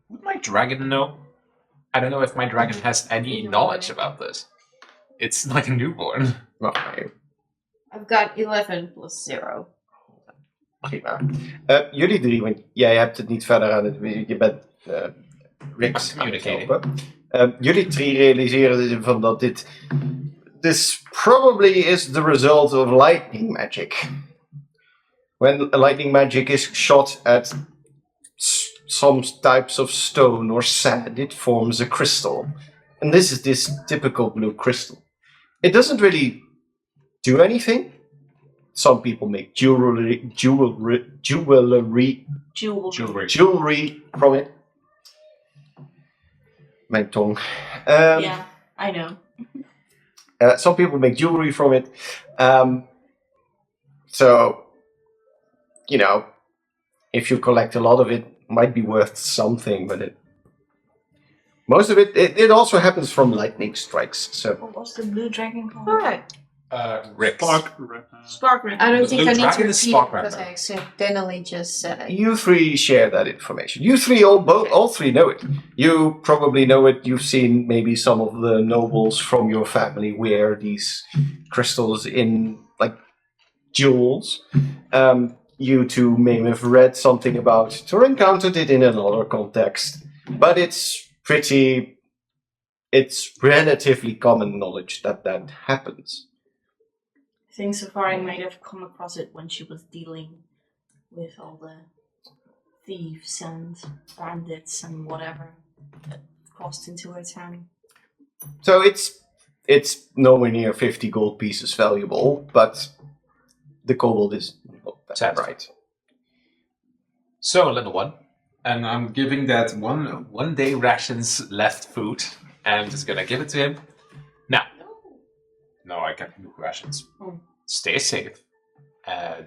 Would my dragon know? I don't know if my dragon has any knowledge about this. It's like a newborn.
Wacht
I've got 11 plus 0.
prima. Jullie 3, want jij hebt het niet verder aan het... Je bent Rick's aan het helpen. Jullie 3 realiseren van dat dit... This probably is the result of lightning magic. When lightning magic is shot at some types of stone or sand, it forms a crystal. And this is this typical blue crystal. It doesn't really do anything. Some people make jewelry from it. Mijn tong.
Yeah, I know.
Some people make jewelry from it. So, you know, if you collect a lot of it, might be worth something, but most of it also happens from lightning strikes. So
What was the blue dragon called?
Alright.
Rick.
Sparkrander.
I don't
The
think
blue
I need to
dragon is
repeat it because
Sparkrander.
I accidentally just said it.
you 3 share that information. You 3 all 3 know it. You probably know it. You've seen maybe some of the nobles from your family wear these crystals in like jewels. you two may have read something about or encountered it in another context, but it's relatively common knowledge that that happens.
I think Safari might have come across it when she was dealing with all the thieves and bandits and whatever that crossed into her town.
So it's nowhere near 50 gold pieces valuable, but the kobold is not that
Sounds
right.
So, little one, and I'm giving that one day rations left food, and I'm just gonna give it to him. Now, no, I got new rations.
Oh.
Stay safe.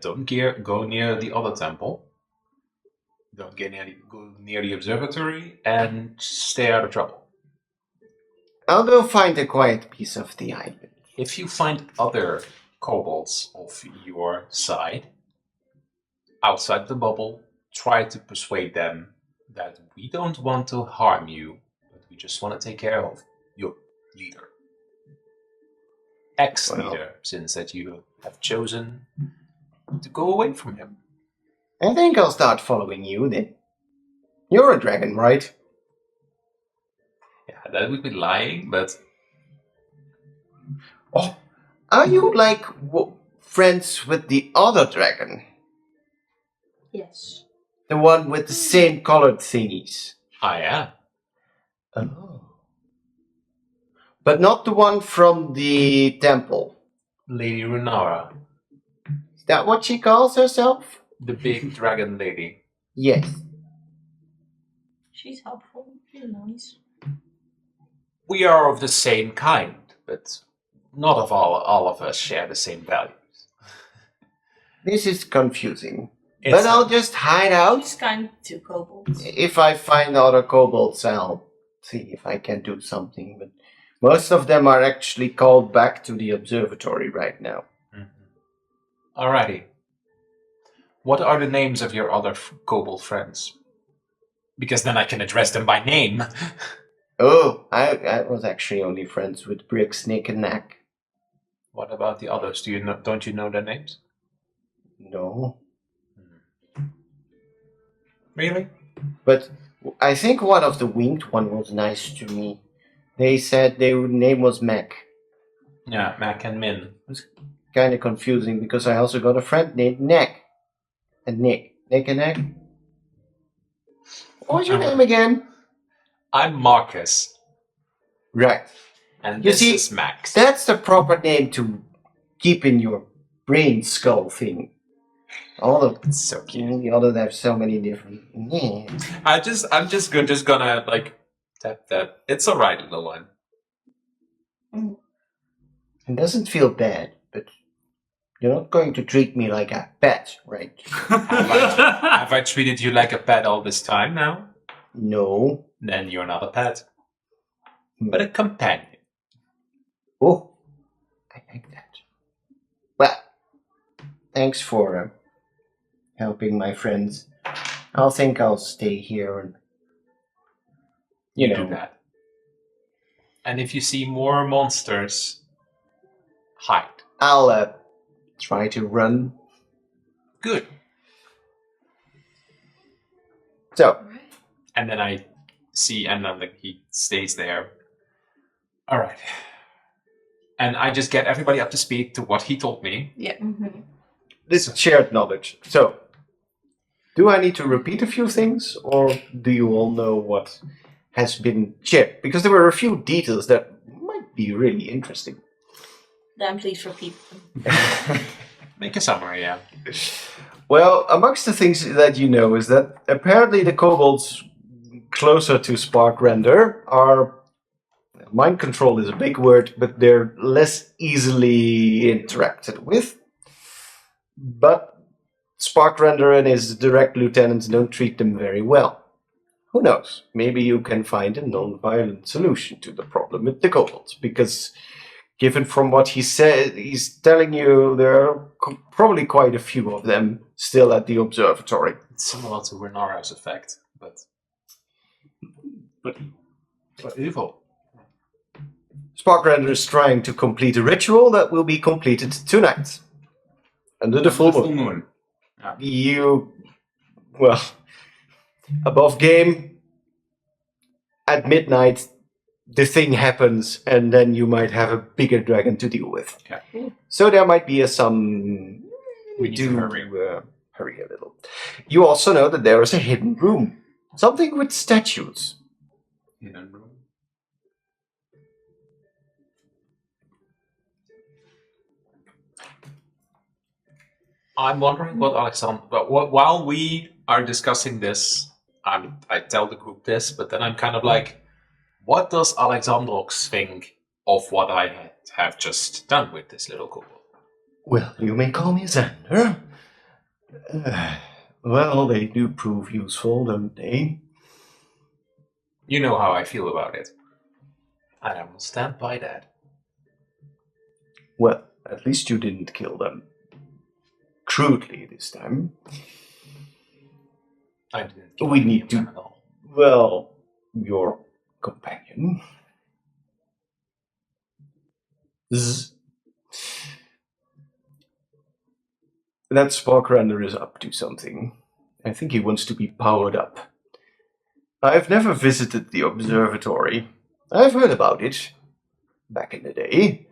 Don't go near the other temple. Don't go near the observatory, and stay out of trouble.
I'll go find a quiet piece of the island.
If you find other kobolds of your side outside the bubble, try to persuade them that we don't want to harm you, but we just want to take care of your leader. Ex-leader, since that you have chosen to go away from him.
I think I'll start following you then. You're a dragon, right?
Yeah, that would be lying, but
Oh, are you like friends with the other dragon?
Yes.
The one with the same colored thingies?
I am.
Oh. But not the one from the temple.
Lady Runara,
Is that what she calls herself?
the big dragon lady.
Yes.
She's helpful. She's nice.
We are of the same kind, but not of all of us share the same values.
This is confusing.
It's
But I'll just hide out.
She's kind to kobolds.
If I find other kobolds, I'll see if I can do something. But most of them are actually called back to the observatory right now.
Alrighty. What are the names of your other kobold friends? Because then I can address them by name.
Oh, I was actually only friends with Brick, Snake, and Knack.
What about the others? Don't you know their names?
No.
Really?
But I think one of the winged one was nice to me. They said their name was Mac.
Yeah, Mac and Min.
Kind of confusing because I also got a friend named Neck. And Nick. Nick and Neck? What was your name again?
I'm Marcus,
Right.
and
You
this
see,
is Max.
That's the proper name to keep in your brain skull thing. All of
It's so cute.
the others have so many different names.
I'm just gonna like tap that. It's alright, little one.
It doesn't feel bad, but you're not going to treat me like a pet, right?
Have I treated you like a pet all this time now?
No.
Then you're not a pet, but a companion.
Oh, I like that. Well, thanks for helping my friends. I'll stay here and
You
know
do that. And if you see more monsters, hide.
I'll try to run.
Good.
So,
And then I see, and then like he stays there. All right. And I just get everybody up to speed to what he told me.
Yeah.
Mm-hmm.
this is shared knowledge. So, do I need to repeat a few things, or do you all know what has been shared? Because there were a few details that might be really interesting.
Then please repeat them.
Make a summary, yeah.
Well, amongst the things that you know is that apparently the kobolds closer to Spark Render are... Mind control is a big word, but they're less easily interacted with. But Spark Render and his direct lieutenants don't treat them very well. Who knows? Maybe you can find a non-violent solution to the problem with the kobolds, because given from what he said, he's telling you there are probably quite a few of them still at the observatory.
It's similar to Renara's effect, but evil.
Sparkrender is trying to complete a ritual that will be completed tonight. Under the full moon. Well, above game, at midnight, the thing happens, and then you might have a bigger dragon to deal with.
Yeah.
So there might be some...
We need to hurry.
Hurry a little. You also know that there is a hidden room. Something with statues.
Hidden room. I'm wondering what Alexander. While we are discussing this, I tell the group this, but then I'm kind of like, what does Alexandrox think of what I have just done with this little kobold?
Well, you may call me Xander. Well, they do prove useful, don't they?
You know how I feel about it. And I will stand by that.
Well, at least you didn't kill them. Crudely this time.
I didn't kill
We
any
need
of
to...
them at all.
Well, your companion. Zzz. That spark render is up to something. I think he wants to be powered up. I've never visited the Observatory. I've heard about it. Back in the day.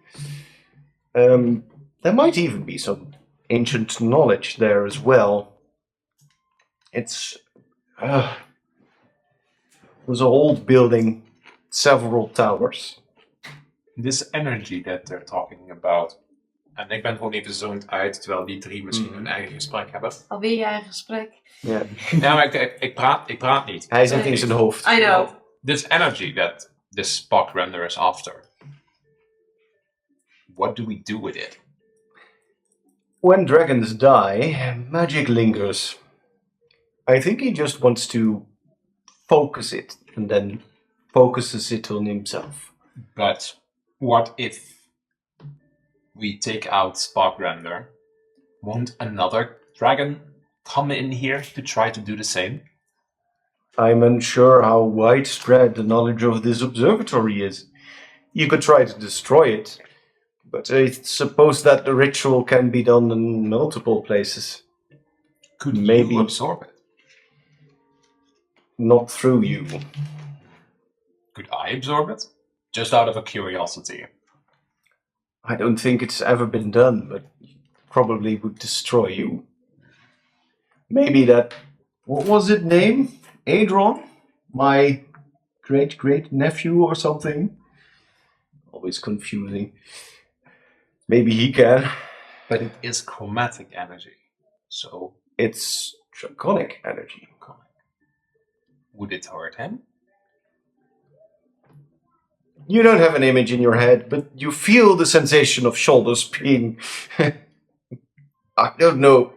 There might even be some ancient knowledge there as well. It's... it was an old building. Several towers.
This energy that they're talking about. En ik ben gewoon even zoned uit, terwijl die drie misschien hun eigen gesprek hebben.
Alweer je eigen gesprek.
Ja.
Ja, maar ik praat niet.
Hij zit in zijn hoofd.
I know.
This energy that this spark render is after. What do we do with it?
When dragons die, magic lingers. I think he just wants to focus it, and then focuses it on himself.
But what if we take out spark render? Won't another dragon come in here to try to do the same?
I'm unsure how widespread the knowledge of this observatory is. You could try to destroy it, but I suppose that the ritual can be done in multiple places.
Could
Maybe.
you absorb it?
Not through you.
Could I absorb it? Just out of a curiosity.
I don't think it's ever been done, but it probably would destroy you. Maybe that... What was it name? Adron? My great-great-nephew or something? Always confusing. Maybe he can.
But it is chromatic energy. So,
It's draconic energy.
would it hurt him?
You don't have an image in your head, but you feel the sensation of shoulders being... I don't know.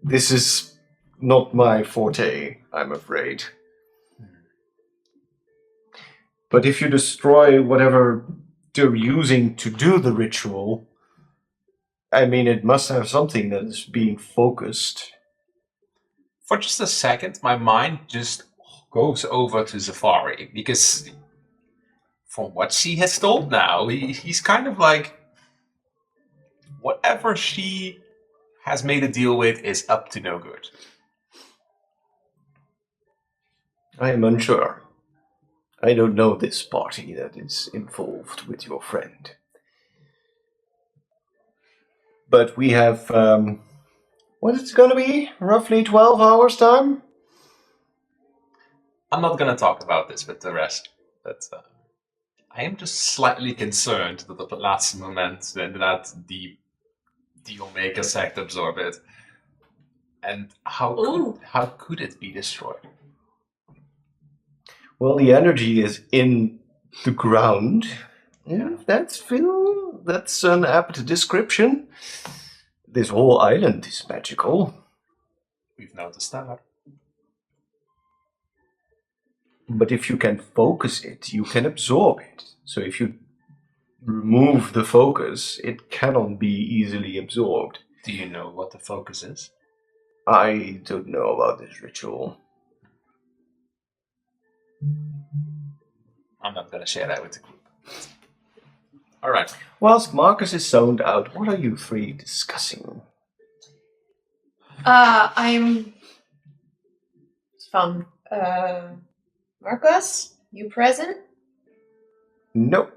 This is not my forte, I'm afraid. But if you destroy whatever they're using to do the ritual, I mean, it must have something that is being focused.
For just a second, my mind just goes over to Safari, because from what she has told now, he's kind of like, whatever she has made a deal with is up to no good.
I am unsure. I don't know this party that is involved with your friend. But we have, what is it going to be? Roughly 12 hours time?
I'm not going to talk about this with the rest, but I am just slightly concerned that at the last moment that the Omega sect absorb it. And how could it be destroyed?
Well, the energy is in the ground. Yeah, that's an apt description. This whole island is magical.
We've noticed that.
But if you can focus it, you can absorb it. So if you remove the focus, it cannot be easily absorbed.
Do you know what the focus is?
I don't know about this ritual.
I'm not going to share that with the group. Alright.
Whilst Marcus is zoned out, what are you three discussing?
I'm... It's fun. Marcus, you present?
Nope.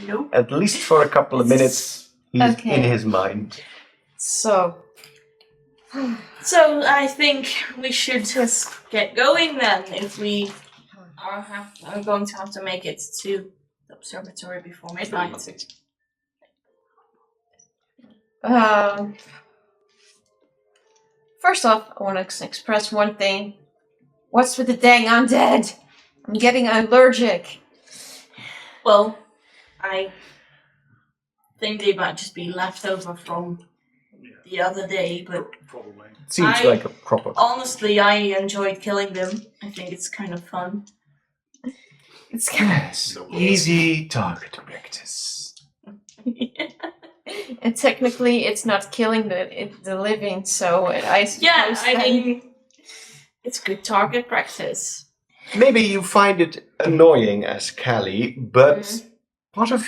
Nope.
At least for a couple of minutes, he's
Okay.
in his mind.
So...
So I think we should just get going then. If we are going to have to make it to the observatory before midnight.
First off, I want to express one thing. What's with the dang undead? I'm getting allergic.
Well, I think they might just be left over from the other day, but
Probably.
Seems
I-
like a proper.
honestly, I enjoyed killing them. I think it's kind of fun.
It's kind
Yes, easy target practice.
and technically, it's not killing the living, so I suppose
Yeah, I
then-
mean, it's good target practice.
Maybe you find it annoying as Callie, but part of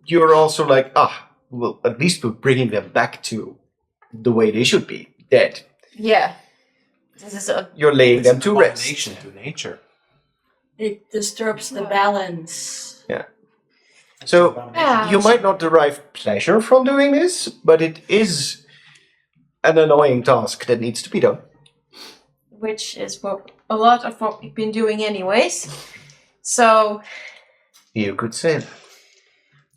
you're also like, well, at least we're bringing them back to the way they should be, dead.
Yeah. This is a...
You're laying
It's
them
an
to rest.
abomination to nature.
It disturbs the balance.
So
Yeah.
you might not derive pleasure from doing this, but it is an annoying task that needs to be done.
Which is a lot of what we've been doing anyways. So,
You could say that.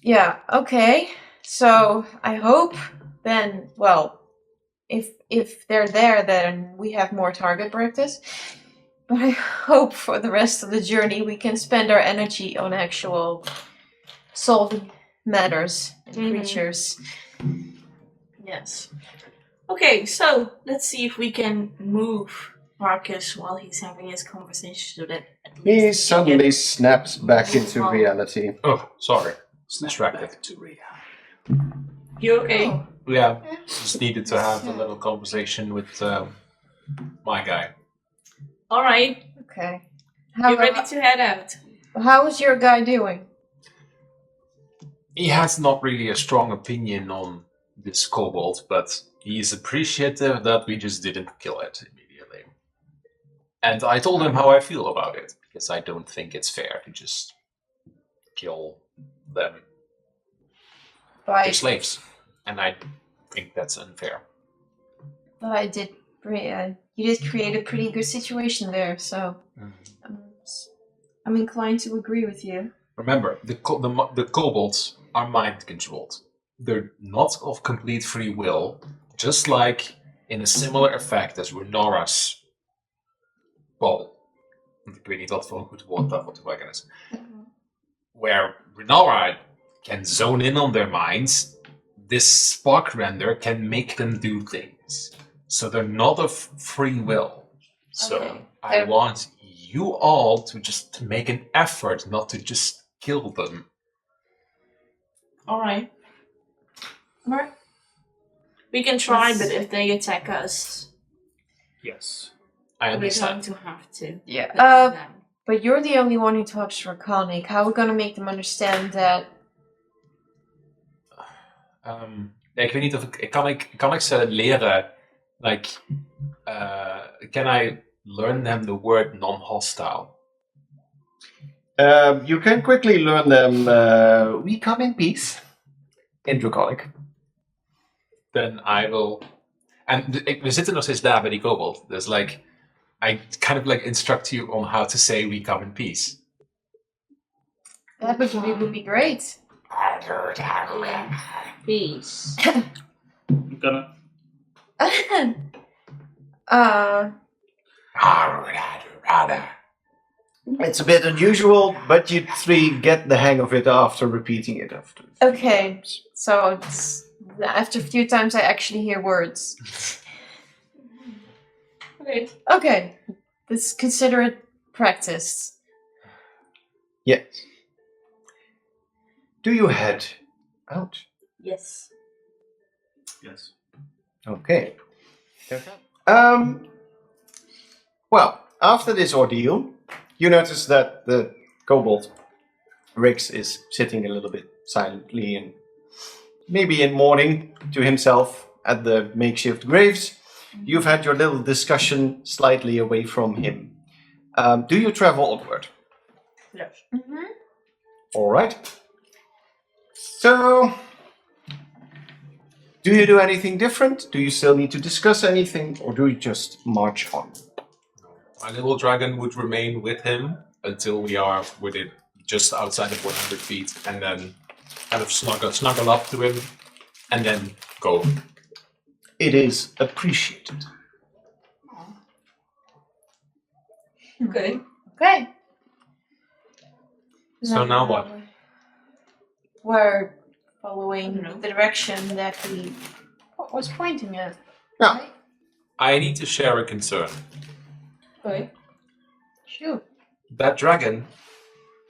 yeah, okay. So, I hope then, well, if they're there, then we have more target practice. But I hope for the rest of the journey we can spend our energy on actual solving matters and creatures.
Yes. Okay, so let's see if we can move Marcus while he's having his conversation so that at least
He
we can
suddenly
get-
snaps back into reality.
Oh, sorry.
Snap
Distracted.
back to reality.
You okay?
Yeah, just needed to have a little conversation with my guy.
Alright,
Okay.
you ready to head out?
How is your guy doing?
He has not really a strong opinion on this kobold, but he is appreciative that we just didn't kill it immediately. And I told him how I feel about it, because I don't think it's fair to just kill them.
By
They're slaves. And I think that's unfair.
I did. You did create a pretty good situation there, so I'm inclined to agree with you.
Remember, the kobolds are mind controlled. They're not of complete free will, just like in a similar effect as Renora's ball. Ik weet niet wat voor een goed woord daarvoor te gebruiken is. Where Renora can zone in on their minds, this spark render can make them do things. So they're not of free will. So
Okay.
I want you all to just make an effort not to just kill them.
Alright. We can try, but if they attack us,
Yes.
I
we're going
understand.
to have to.
Yeah.
let them.
But you're the only one who talks Draconic. How are we gonna make them understand that?
Ik weet niet of kan ik ze leren, like, can I learn them the word non-hostile?
You can quickly learn them. We come in peace. In Draconic.
Then I will. En we zitten nog steeds daar bij die kobold. Dus like, I kind of like instruct you on how to say we come in peace.
That would be great.
Peace.
I'm gonna.
It's a bit unusual, but you three get the hang of it after repeating it after.
Okay, so after a few times I actually hear words.
Okay.
Okay, let's consider it practiced.
Yes. Do you head out?
Yes.
Yes.
Okay. Well, after this ordeal, you notice that the kobold Rix is sitting a little bit silently and maybe in mourning to himself at the makeshift graves. You've had your little discussion slightly away from him. Do you travel onward?
Yes.
Mm-hmm.
All right. So, do you do anything different? Do you still need to discuss anything, or do you just march on?
My little dragon would remain with him until we are within just outside of 100 feet, and then kind of snuggle up to him, and then go.
It is appreciated.
Okay.
Okay.
So now what?
We're following
I don't know.
the direction that he was pointing at.
Yeah.
Right?
I need to share a concern.
Okay.
Shoot.
That dragon,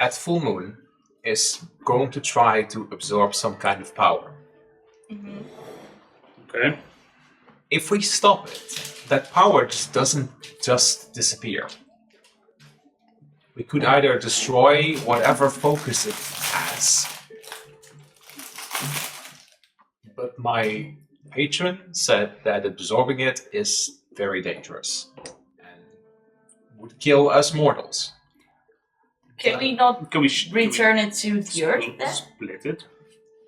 at full moon, is going to try to absorb some kind of power.
Mm-hmm.
Okay.
If we stop it, that power just doesn't just disappear. We could either destroy whatever focus it has. But my patron said that absorbing it is very dangerous and would kill us mortals.
Can we not
Can we
return it to the earth then?
split it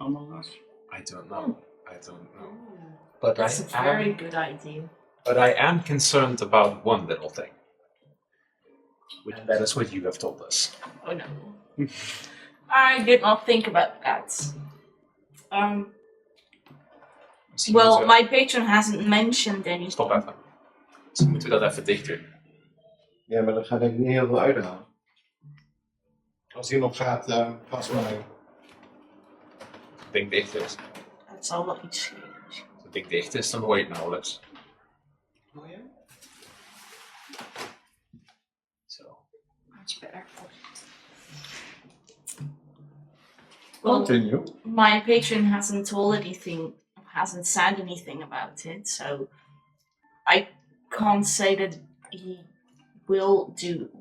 among us?
I don't know. I don't know. But
That's a very good idea.
But I am concerned about one little thing. And that is what you have told us.
Oh no. I did not think about that. Well, my patron hasn't mentioned anything.
Stop even. Dus moeten we dat even dicht doen.
Ja, maar dat gaat denk ik niet heel veel uithalen. Als iemand gaat, pas mij.
Het ding dicht is.
Het zal wel iets schelen.
Als het ding dicht is, dan hoor je het nauwelijks.
Oh ja?
Zo.
Much better.
Well,
Continue.
my patron hasn't told anything, hasn't said anything about it, so I can't say that he will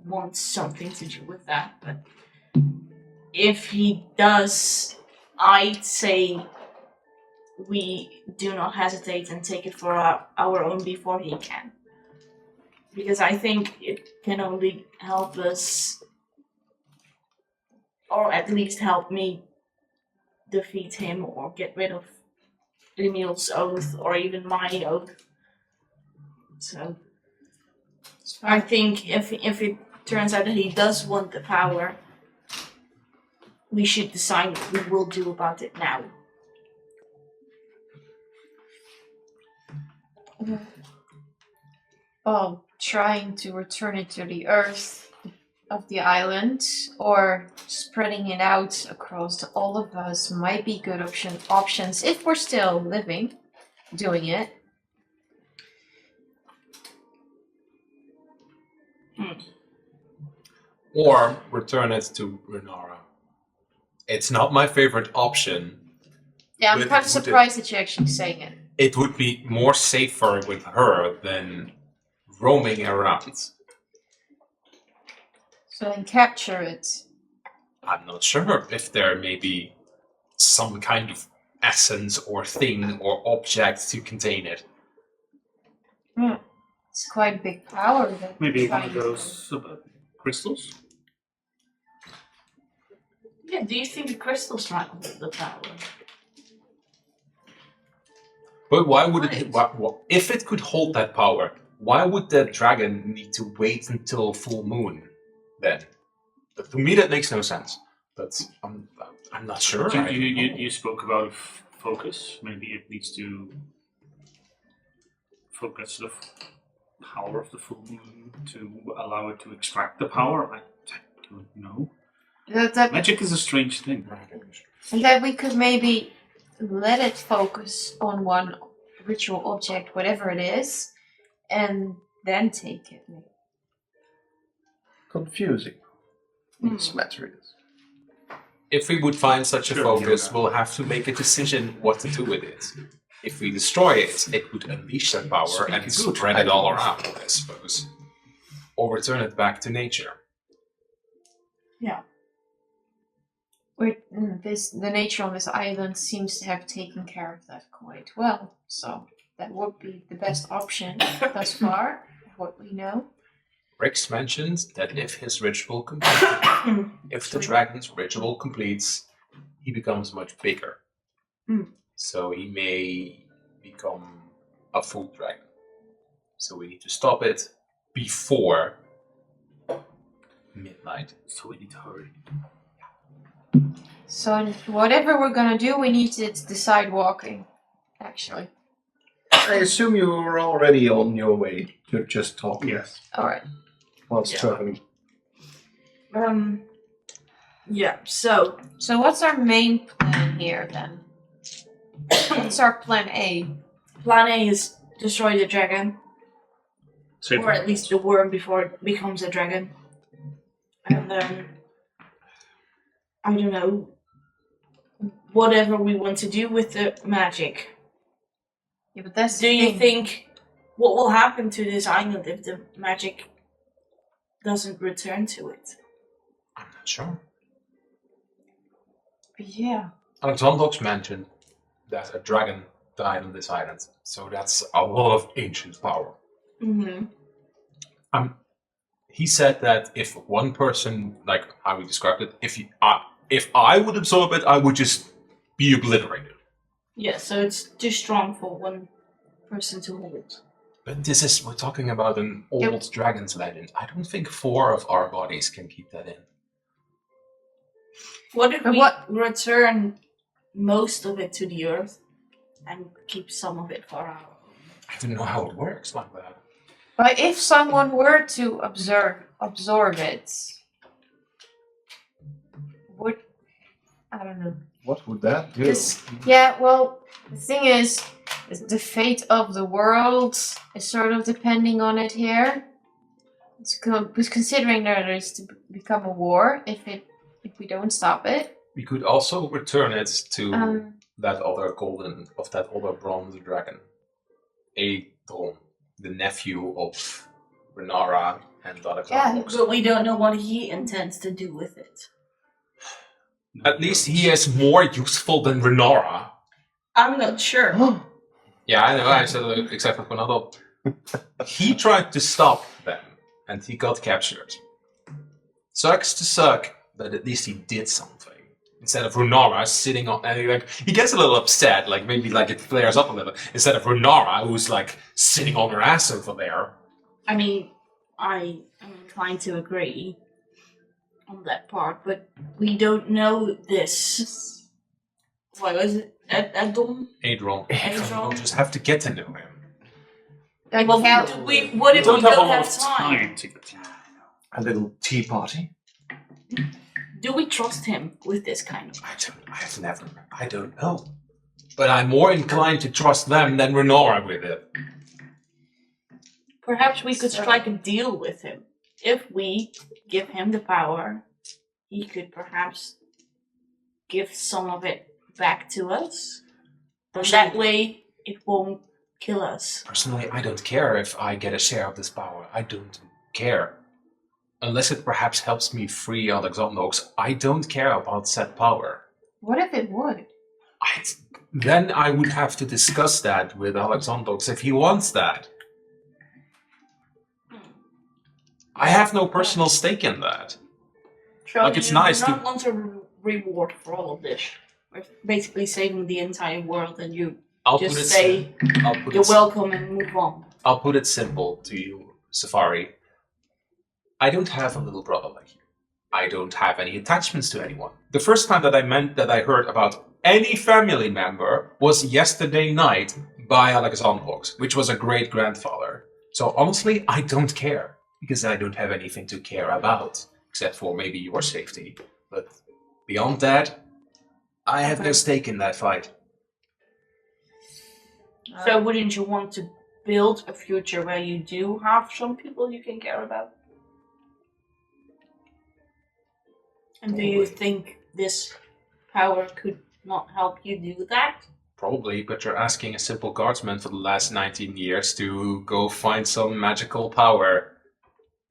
want something to do with that, but if he does, I'd say we do not hesitate and take it for our own before he can. Because I think it can only help us, or at least help me defeat him or get rid of Emil's oath or even my oath. So I think if it turns out that he does want the power, we should decide what we will do about it now.
Well, trying to return it to the earth of the island or spreading it out across all of us might be good options if we're still living doing it.
Or return it to Renara. It's not my favorite option.
Yeah, I'm
But
kind of
would it-
surprised that you're actually saying it.
It would be more safer with her than roaming around.
So then capture it.
I'm not sure if there may be some kind of essence or thing or object to contain it.
It's quite a big power. That
Maybe
we're
one
trying
of
to-
those crystals?
Yeah, do you think the crystals might hold the power?
But why would
Right.
it? If it could hold that power, why would the dragon need to wait until full moon? Then, but to me that makes no sense. But I'm not sure.
You spoke about focus. Maybe it needs to focus the power of the full moon to allow it to extract the power. I don't know.
that
Magic is a strange thing.
And that we could maybe let it focus on one ritual object, whatever it is, and then take it.
Confusing. This matter is.
If we would find such a
Sure,
focus,
yeah.
we'll have to make a decision what to do with it. If we destroy it, it would unleash that power
Speak
and
good
spread it all
ideas.
around, I suppose. Or return it back to nature.
The nature on this island seems to have taken care of that quite well. So that would be the best option thus far, what we know.
Rex mentioned that if his ritual completes, if the dragon's ritual completes, he becomes much bigger. So he may become a full dragon. So we need to stop it before midnight.
So we need to hurry.
So whatever we're gonna do, we need to decide walking, actually.
I assume you were already on your way to just talking.
Yes.
Alright.
Whilst
Yeah.
traveling.
Yeah, so
So what's our main plan here then? What's our plan A?
plan A is destroy the dragon,
So
or at least the worm before it becomes a dragon. And then, I don't know, whatever we want to do with the magic.
Yeah, but that's
Do
the
you
thing.
think what will happen to this island if the magic doesn't return to it?
I'm not sure.
Yeah.
Alexandrox mentioned that a dragon died on this island, so that's a lot of ancient power.
Mm-hmm.
He said that if one person, like how he described it, if I would absorb it, I would just be obliterated.
Yeah, so it's too strong for one person to hold.
But we're talking about an old dragon's legend. I don't think 4 of our bodies can keep that in.
What if
But
we
what-
return most of it to the earth and keep some of it for our own?
I don't know how it works like that.
But if someone were to absorb it, would I don't know.
What would that do?
Yeah, well, the thing is, the fate of the world is sort of depending on it here. Because considering there is to become a war if we don't stop it.
We could also return it to
Um,
that other bronze dragon. Aedron, the nephew of Renara and Alexandrox.
But we don't know what he intends to do with it.
At least he is more useful than Renara.
I'm not sure.
Yeah, I know, I said exactly what I thought. He tried to stop them, and he got captured. Sucks to suck, but at least he did something. Instead of Runara sitting on, and he gets a little upset, like maybe like it flares up a little. Instead of Runara, who's like sitting on her ass over there.
I mean, I am inclined to agree on that part, but we don't know this. What was it? Adon?
Aedron.
Aedron?
We'll just have to get to know him.
like
Well,
how-
what if we
don't have a
don't
lot
have
of
time?
time to get to know.
A little tea party?
Do we trust him with this kind of?
I don't know. But I'm more inclined to trust them than Renora with it.
Perhaps we could strike a deal with him. If we give him the power, he could perhaps give some of it back to us. And that way, it won't kill us.
Personally, I don't care if I get a share of this power. I don't care. Unless it perhaps helps me free Alexandrox, I don't care about said power.
What if it would?
Then I would have to discuss that with Alexandrox if he wants that. I have no personal stake in that.
Surely
Like, it's
you
nice
do
to-
not want a reward for all of this. We're basically saving the entire world, and you
I'll
just
put it
say
I'll put
you're
it
welcome and move on.
I'll put it simple to you, Safari. I don't have a little brother like you. I don't have any attachments to anyone. The first time that I heard about any family member was yesterday night by Alexandrox, which was a great grandfather. So honestly, I don't care, because I don't have anything to care about, except for maybe your safety. But beyond that, I have no stake in that fight.
So wouldn't you want to build a future where you do have some people you can care about? And do you think this power could not help you do that?
Probably, but you're asking a simple guardsman for the last 19 years to go find some magical power.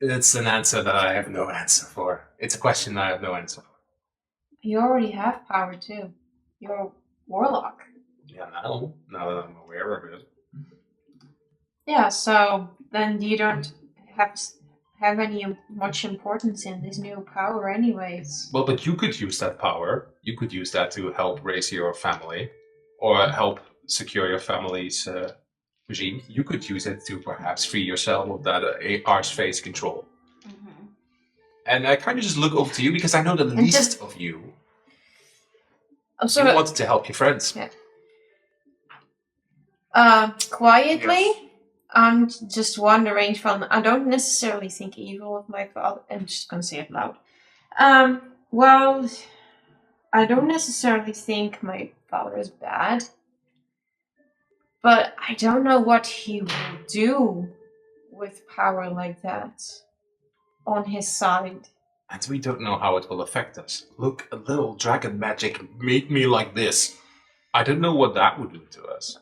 It's an answer that I have no answer for. It's a question I have no answer for.
You already have power too. You're a warlock.
Yeah, now that I'm aware of it.
Yeah, so then you don't have any much importance in this new power anyways.
Well, but you could use that power. You could use that to help raise your family, or help secure your family's regime. You could use it to perhaps free yourself of that arch-phase control.
Mm-hmm.
And I kind of just look over to you because I know the least of you.
I'm
You
sort of
wanted to help your friends.
quietly.
Yes.
I'm just wondering from. I don't necessarily think evil of my father. I'm just gonna say it loud. Well, I don't necessarily think my father is bad, but I don't know what he will do with power like that on his side.
And we don't know how it will affect us. Look, a little dragon magic made me like this. I don't know what that would do to us.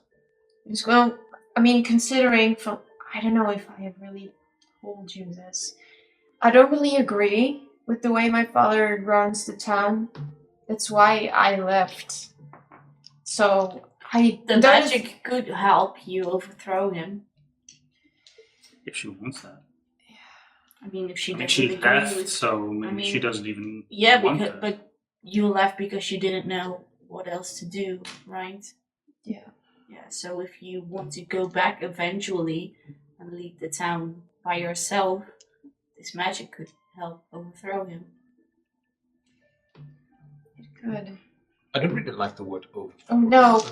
Well, I mean, considering from. I don't know if I have really told you this. I don't really agree with the way my father runs the town. That's why I left. So,
The magic could help you overthrow him.
If she wants that.
I mean, if she
I mean,
doesn't
she
agree
left,
with...
so maybe
mean,
she doesn't even
Yeah,
want
because,
it.
but you left because you didn't know what else to do, right?
Yeah.
Yeah, so if you want to go back eventually and lead the town by yourself, this magic could help overthrow him.
It could.
I don't really like the word over.
Oh, no.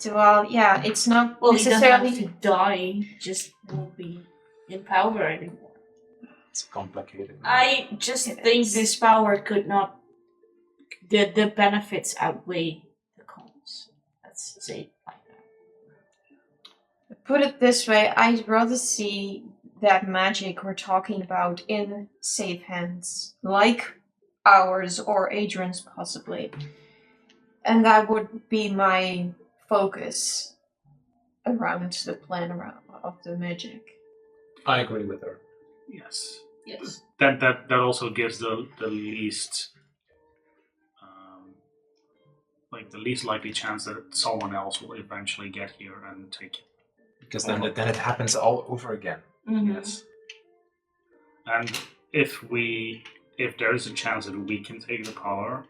Well, yeah, it's not
Well, he doesn't
necessarily.
have to die, he just won't be in power anymore.
It's complicated.
I just
It
think
is.
this power could not... The benefits outweigh the cons. Let's say it like that.
Put it this way, I'd rather see that magic we're talking about in safe hands, like ours or Adrian's possibly. And that would be my focus around the plan of the magic.
I agree with her.
Yes.
Yes.
That also gives the least like the least likely chance that someone else will eventually get here and take it.
Because then it happens all over again.
Mm-hmm.
Yes. And if there is a chance that we can take the power,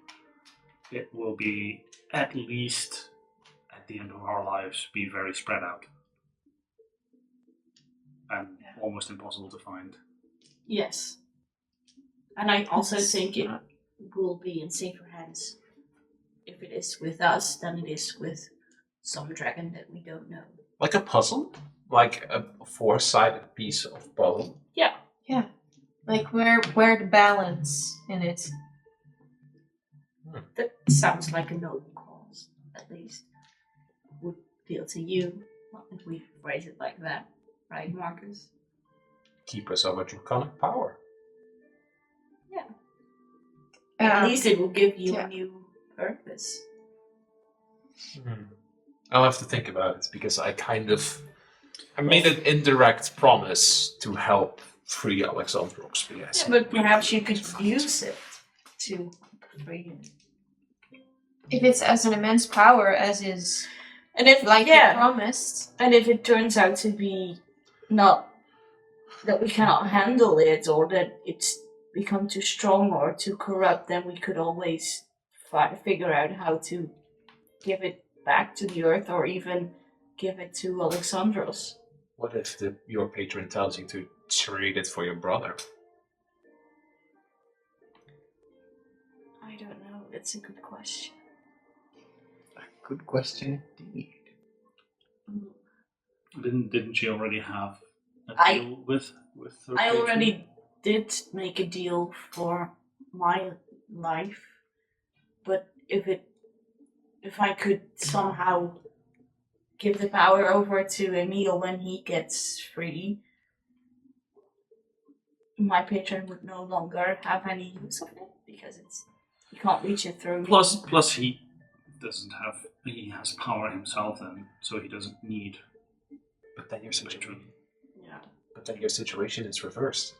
it will be at least at the end of our lives be very spread out. And almost impossible to find.
Yes. And I also think it will be in safer hands. If it is with us, than it is with some dragon that we don't know.
Like a puzzle? Like a four-sided piece of puzzle?
Yeah.
Yeah. Like where the balance in it.
That sounds like a noble cause, at least. Would appeal to you, if we phrase it like that. Right, Marcus?
Keep us of a draconic power.
At least it will give you
yeah.
a new purpose.
I'll have to think about it, because I made an indirect promise to help free Alexander Oxby.
Yeah, but perhaps you could use it to free him.
If it's as an immense power as is
And if
like you promised.
And if it turns out to be not that we cannot handle it, or that it's become too strong or too corrupt, then we could always figure out how to give it back to the earth, or even give it to Alexandros.
What if your patron tells you to trade it for your brother?
I don't know. It's a good question.
Good question indeed.
Didn't she already have a deal with her
I
patron?
already did make a deal for my life, but if I could somehow give the power over to Emil when he gets free, my patron would no longer have any use of it, because you can't reach it through.
Plus he has power himself, then, so he doesn't need.
But then your situation.
Yeah.
But then your situation is reversed,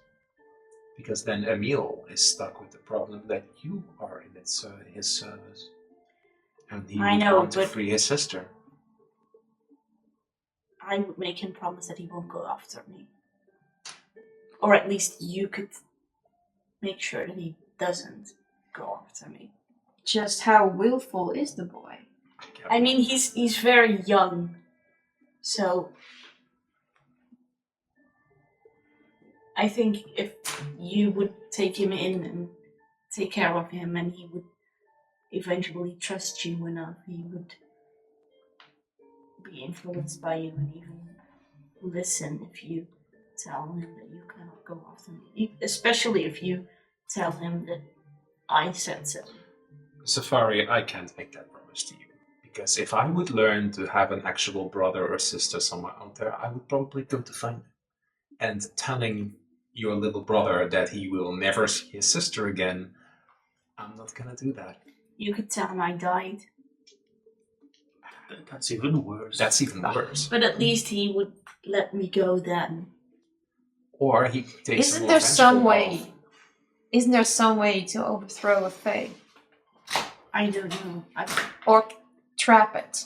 because then Emil is stuck with the problem that you are in his service, and he
I
would
know,
want to
but-
free his sister.
I would make him promise that he won't go after me. Or at least you could make sure that he doesn't go after me.
Just how willful is the boy?
I mean, he's very young, so I think if you would take him in and take care of him, and he would eventually trust you enough, he would be influenced by you and even listen if you tell him that you cannot go after me. Especially if you tell him that I said so.
Safari, I can't make that promise to you. Because if I would learn to have an actual brother or sister somewhere out there, I would probably go to find them. And telling your little brother that he will never see his sister again, I'm not gonna do that.
You could tell him I died.
That's even worse.
That's even worse.
But at least he would let me go then.
Or he takes
Isn't there some way? Isn't there some way to overthrow a Fae
I don't know.
or trap it?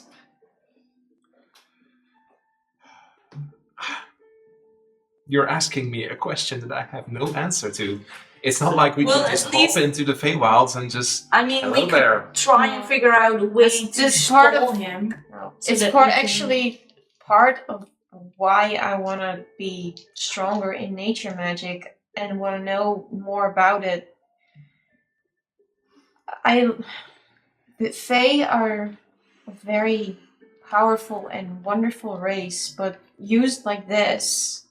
You're asking me a question that I have no answer to. It's not like we
Well,
could just
at least-
hop into the Feywilds and just...
I mean,
Hello
we could
there.
try and figure out a way
It's
to
just part
stall
of-
him. So
It's
that
part
we can-
actually part of why I want to be stronger in nature magic and want to know more about it. The Fae are a very powerful and wonderful race, but used like this,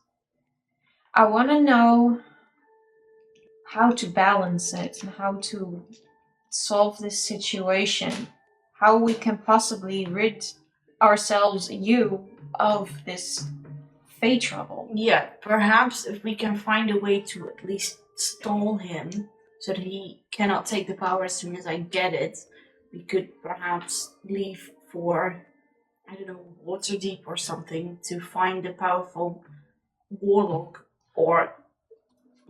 I want to know how to balance it and how to solve this situation, how we can possibly rid ourselves, you, of this Fae trouble.
Yeah, perhaps if we can find a way to at least stall him so that he cannot take the power as soon as I get it, we could perhaps leave for, I don't know, Waterdeep or something to find a powerful warlock or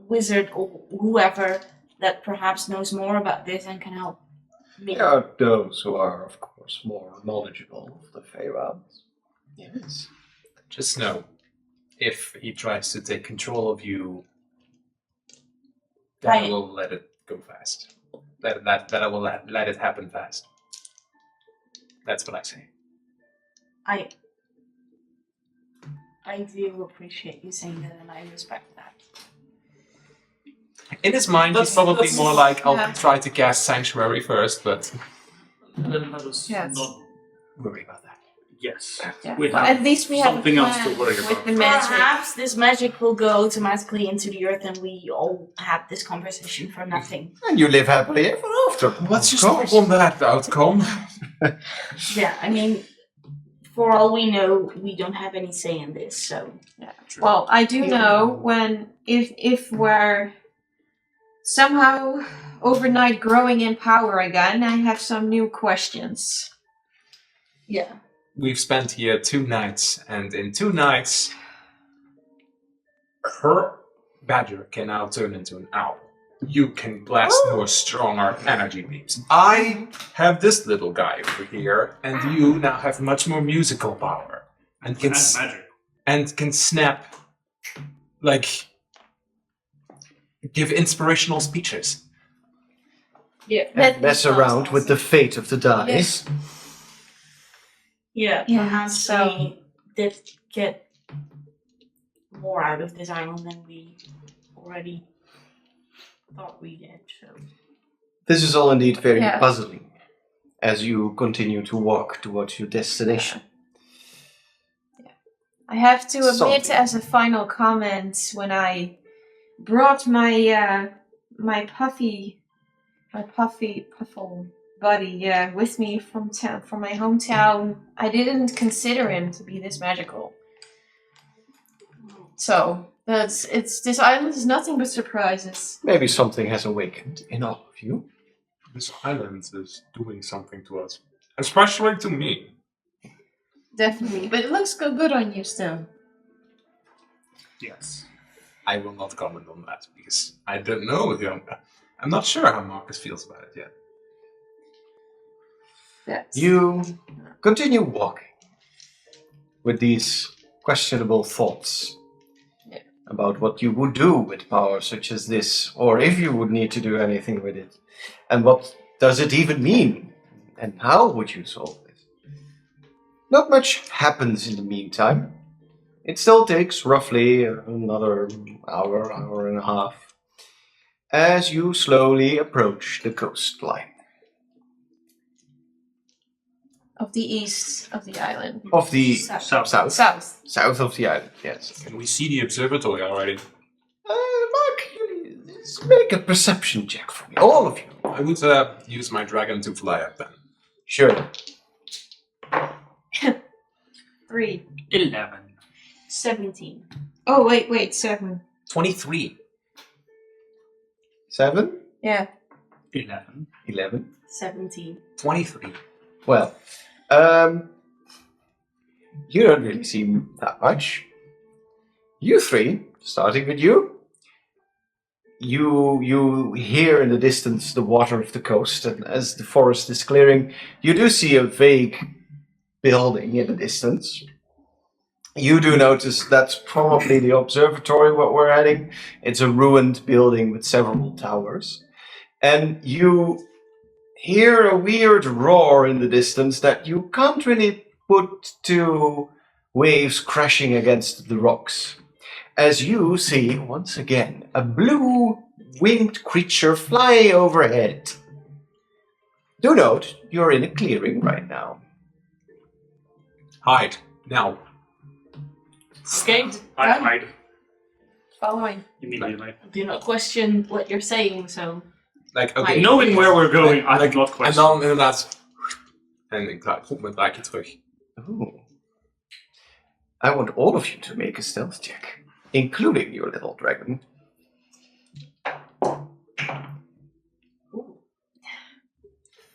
wizard or whoever that perhaps knows more about this and can help me.
There are those who are, of course, more knowledgeable of the Feywild. Yes.
Just know, if he tries to take control of you, then I will let it go fast. That I will let it happen fast. That's what I say.
I do appreciate you saying that, and I respect that.
In his mind, he's
Let's-
probably
let's-
more like, I'll
yeah.
try to cast Sanctuary first, but
Then let us
Yes.
not
worry about that.
Yes.
Yeah.
We
Well,
have
at least we have
something
a
else
plan
to worry
with
about.
the magic.
Perhaps this magic will go automatically into the earth and we all had this conversation for nothing.
And you live happily ever after.
Let's
of
just
course.
hope on that outcome.
Yeah, I mean, for all we know, we don't have any say in this, so.
Well, I do know when if we're somehow overnight growing in power again, I have some new questions.
Yeah.
We've spent here 2 nights, and in 2 nights, her badger can now turn into an owl. You can blast more stronger energy beams. I have this little guy over here, and you now have much more musical power. And can,
That's magic.
and can snap, like, give inspirational speeches.
Yeah.
That
Mess
sounds
around with the fate of the dice.
Yeah,
Yeah,
perhaps
so-
we did get more out of this island than we already thought we did, so.
This is all indeed very
Yeah.
puzzling as you continue to walk towards your destination.
I have to admit,
Something.
as a final comment, when I brought my my puffy puffle buddy with me from my hometown, I didn't consider him to be this magical. So this island is nothing but surprises.
Maybe something has awakened in all of you.
This island is doing something to us. Especially to me.
Definitely, but it looks good on you still.
Yes.
I will not comment on that, because I don't know. I'm not sure how Marcus feels about it yet.
Yes.
You continue walking with these questionable thoughts
Yeah.
about what you would do with power such as this, or if you would need to do anything with it, and what does it even mean, and how would you solve it? Not much happens in the meantime. It still takes roughly another hour and a half, as you slowly approach the coastline
Of the east of the island.
of the
South.
south of the island. Yes.
Can we see the observatory already?
Mark, make a perception check for me, all of you.
I would use my dragon to fly up then.
Sure.
3.
11.
17.
Oh, wait, 7.
23.
7,
Yeah.
11.
11.
17.
23.
Well, you don't really see that much. You three, starting with you, you hear in the distance the water of the coast, and as the forest is clearing, you do see a vague building in the distance. You do notice that's probably the observatory what we're heading. It's a ruined building with several towers. And you hear a weird roar in the distance that you can't really put to waves crashing against the rocks. As you see, once again, a blue winged creature fly overhead. Do note, you're in a clearing right now.
Hide. Now.
Okay.
I hide
Following.
immediately.
Do not question what you're saying, so.
Like, oké.
Like,
Knowing where we're going, I
Like,
do not
en
question.
dan inderdaad... En ik kom mijn draakje terug.
Ooh. I want all of you to make a stealth check, including your little dragon.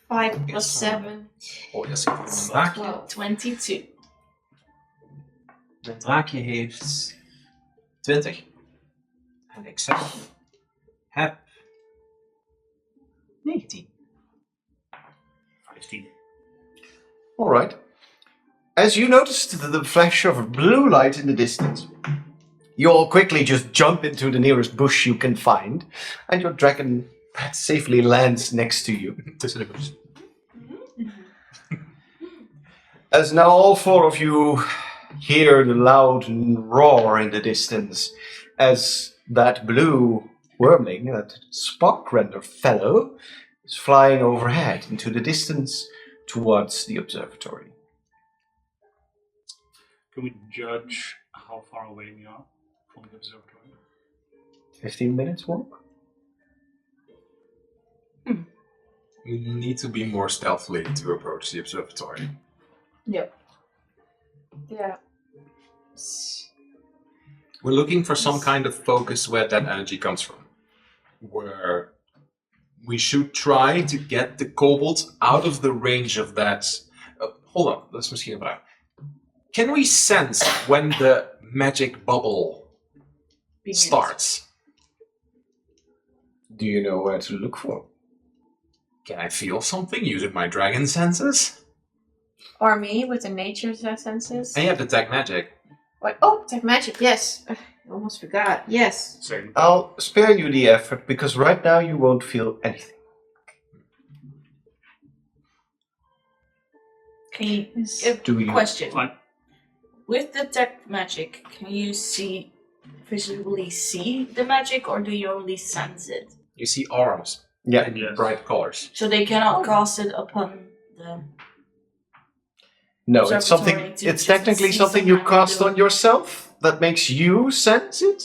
5 plus 7.
Oh, dat is mijn draakje.
22.
Mijn draakje heeft 20. En ik zelf heb 19.
15.
All right. As you notice the flash of a blue light in the distance, you all quickly just jump into the nearest bush you can find, and your dragon safely lands next to you.
Tussen de bus.
As now all four of you hear the loud roar in the distance, as that blue wormling, that sparkrender fellow, is flying overhead into the distance towards the observatory.
Can we judge how far away we are from the observatory?
15 minutes walk?
We need to be more stealthily to approach the observatory.
Yep. Yeah.
We're looking for some kind of focus where that energy comes from. Where we should try to get the kobold out of the range of that. Hold on, let's misschien vragen. Can we sense when the magic bubble starts?
Do you know where to look for?
Can I feel something using my dragon senses?
Or me with the nature senses.
And you have detect magic.
Wait, oh, detect magic, yes. I almost forgot. Yes.
Same.
I'll spare you the effort, because right now you won't feel anything.
Can you...
Do you?
Question.
Fine.
With detect magic, can you visually see the magic, or do you only sense it?
You see auras
Yeah.
in
Yes.
bright colors.
So they cannot cast it upon the...
No, it's something.
Observatory to
It's
just
technically
see
something you
somehow
cast
do-
on yourself that makes you sense it.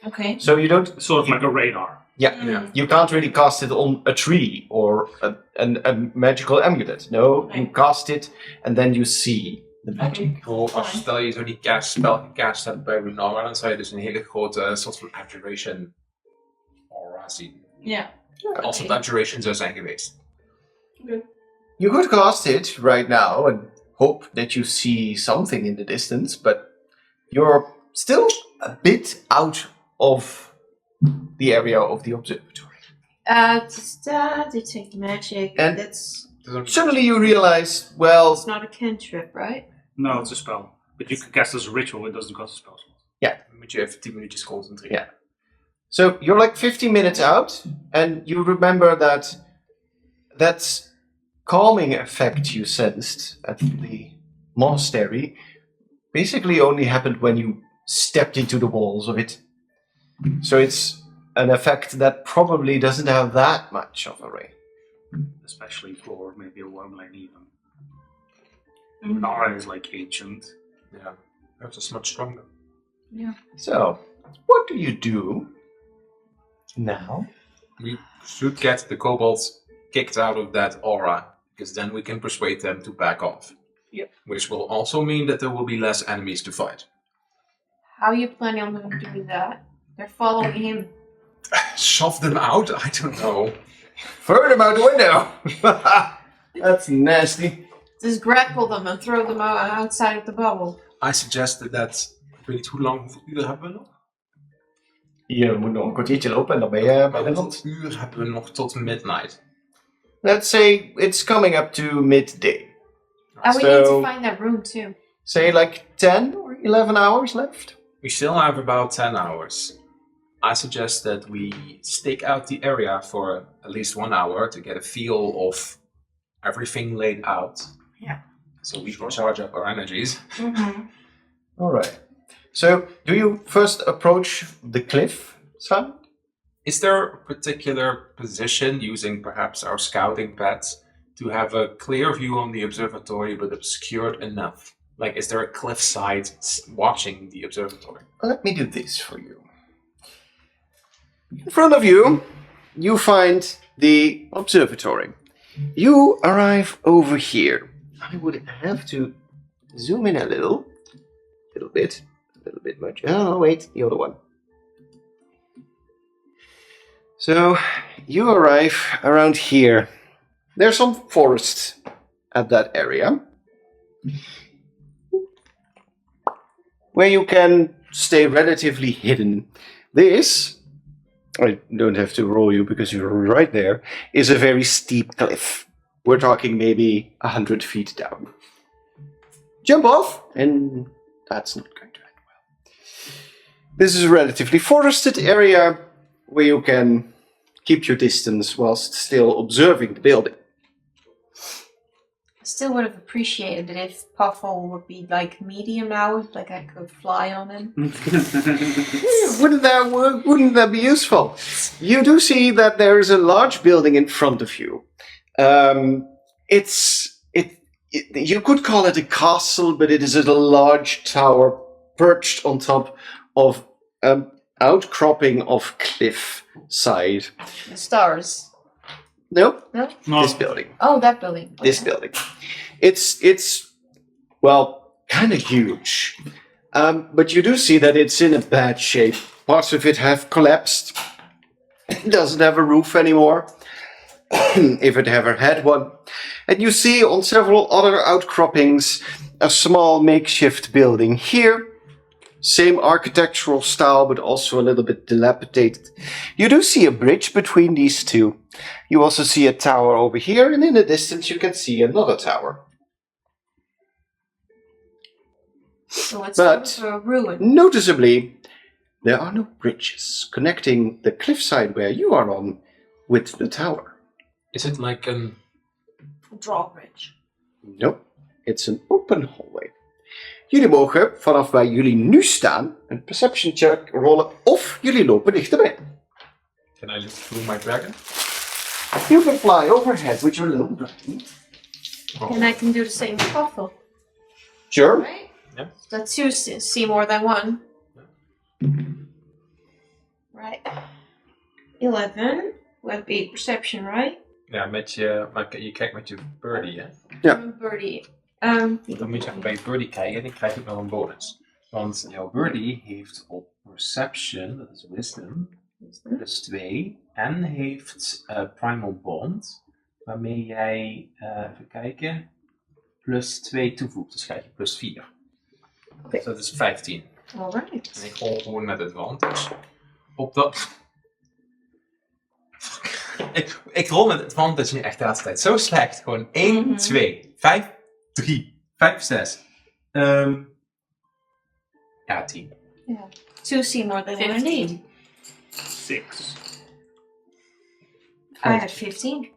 Okay.
So you don't.
Sort of like a radar.
Yeah.
Yeah.
You can't really cast it on a tree or a magical amulet. No, you
Okay.
cast it and then you see the magic.
Okay.
Als
Fine.
stel je zo die spel gecast hebt bij Lunara, dan zou je dus een hele grote soort van abjuration aura zien.
Yeah.
Als het abjuration zou zijn geweest.
You could cast it right now and hope that you see something in the distance, but you're still a bit out of the area of the observatory.
Detect magic.
And-
That's
Suddenly you realize, well,
it's not a cantrip, right?
No, it's a spell. But you can cast as a ritual, it doesn't cost a spell slot.
Moet je even 10 minuutjes concentreren.
Ja. So you're like 50 minutes out, and you remember that calming effect you sensed at the monastery basically only happened when you stepped into the walls of it. So it's an effect that probably doesn't have that much of a ray.
Especially for maybe a wormling even. Nara is like ancient.
Yeah, hers is much stronger.
So, what do you do now?
We should get the kobolds kicked out of that aura, because then we can persuade them to back off.
Yep.
Which will also mean that there will be less enemies to fight.
How are you planning on them doing that? They're following him.
Shove them out? I don't know.
Throw them out the window! That's nasty.
Just grapple them and throw them outside of the bubble.
I suggested that. Ik weet niet hoe lang, hoeveel uur hebben we nog?
Je moet nog een kwartiertje lopen en dan ben je bij de
Hoeveel
rand.
uur hebben we nog tot midnight?
Let's say it's coming up to midday.
And we need to find that room too.
Say like 10 or 11 hours left.
We still have about 10 hours. I suggest that we stake out the area for at least 1 hour to get a feel of everything laid out.
Yeah.
So we can charge up our energies.
Alright. So, do you first approach the cliff, Sam?
Is there a particular position, using perhaps our scouting pads, to have a clear view on the observatory but obscured enough? Like, is there a cliffside watching the observatory?
Let me do this for you. In front of you, you find the observatory. You arrive over here. I would have to zoom in a little bit much. Oh, wait, the other one. So, you arrive around here. There's some forest at that area, where you can stay relatively hidden. This, I don't have to roll you because you're right there, is a very steep cliff. We're talking maybe 100 feet down. Jump off, and that's not going to end well. This is a relatively forested area where you can keep your distance whilst still observing the building.
I still would have appreciated it if Puffle would be like medium now, like I could fly on him.
Wouldn't that be useful? You do see that there is a large building in front of you. You could call it a castle, but it is a large tower perched on top of an outcropping of cliff side.
The stars.
No,
No?
No,
this building.
Oh, that building.
This building. It's well, kind of huge. But you do see that it's in a bad shape. Parts of it have collapsed. It doesn't have a roof anymore, if it ever had one. And you see on several other outcroppings a small makeshift building here. Same architectural style, but also a little bit dilapidated. You do see a bridge between these two. You also see a tower over here, and in the distance you can see another tower.
So it's
But-
sort of a ruin.
Noticeably, there are no bridges connecting the cliffside where you are on with the tower.
Is it like an...
Drawbridge.
Nope, it's an open hallway. Jullie mogen vanaf waar jullie nu staan een perception check rollen of jullie lopen dichterbij.
Can I look through my dragon?
You can fly overhead with your little dragon.
And I can do the same with Puffle,
Sure.
right?
Yeah.
That's you see more than one. Right. 11 would be perception, right?
Ja, met je... Maar je kijkt met je birdie, hè?
Ja.
Birdie.
Dan moet je even bij je birdie kijken en dan krijg je ook nog een bonus. Want jouw birdie heeft op perception, dat is wisdom, plus 2. En heeft primal bond, waarmee jij, even kijken, plus 2 toevoegt. Dus krijg je plus 4.
Oké.
Dus dat is 15.
Alright.
En ik rol gewoon met advantage. Op dat... ik rol met advantage nu echt de laatste tijd zo slecht. Gewoon 1, 2, 5, 3, 5, 6. Atty.
2 Seymour, then
15.
6.
I had 15.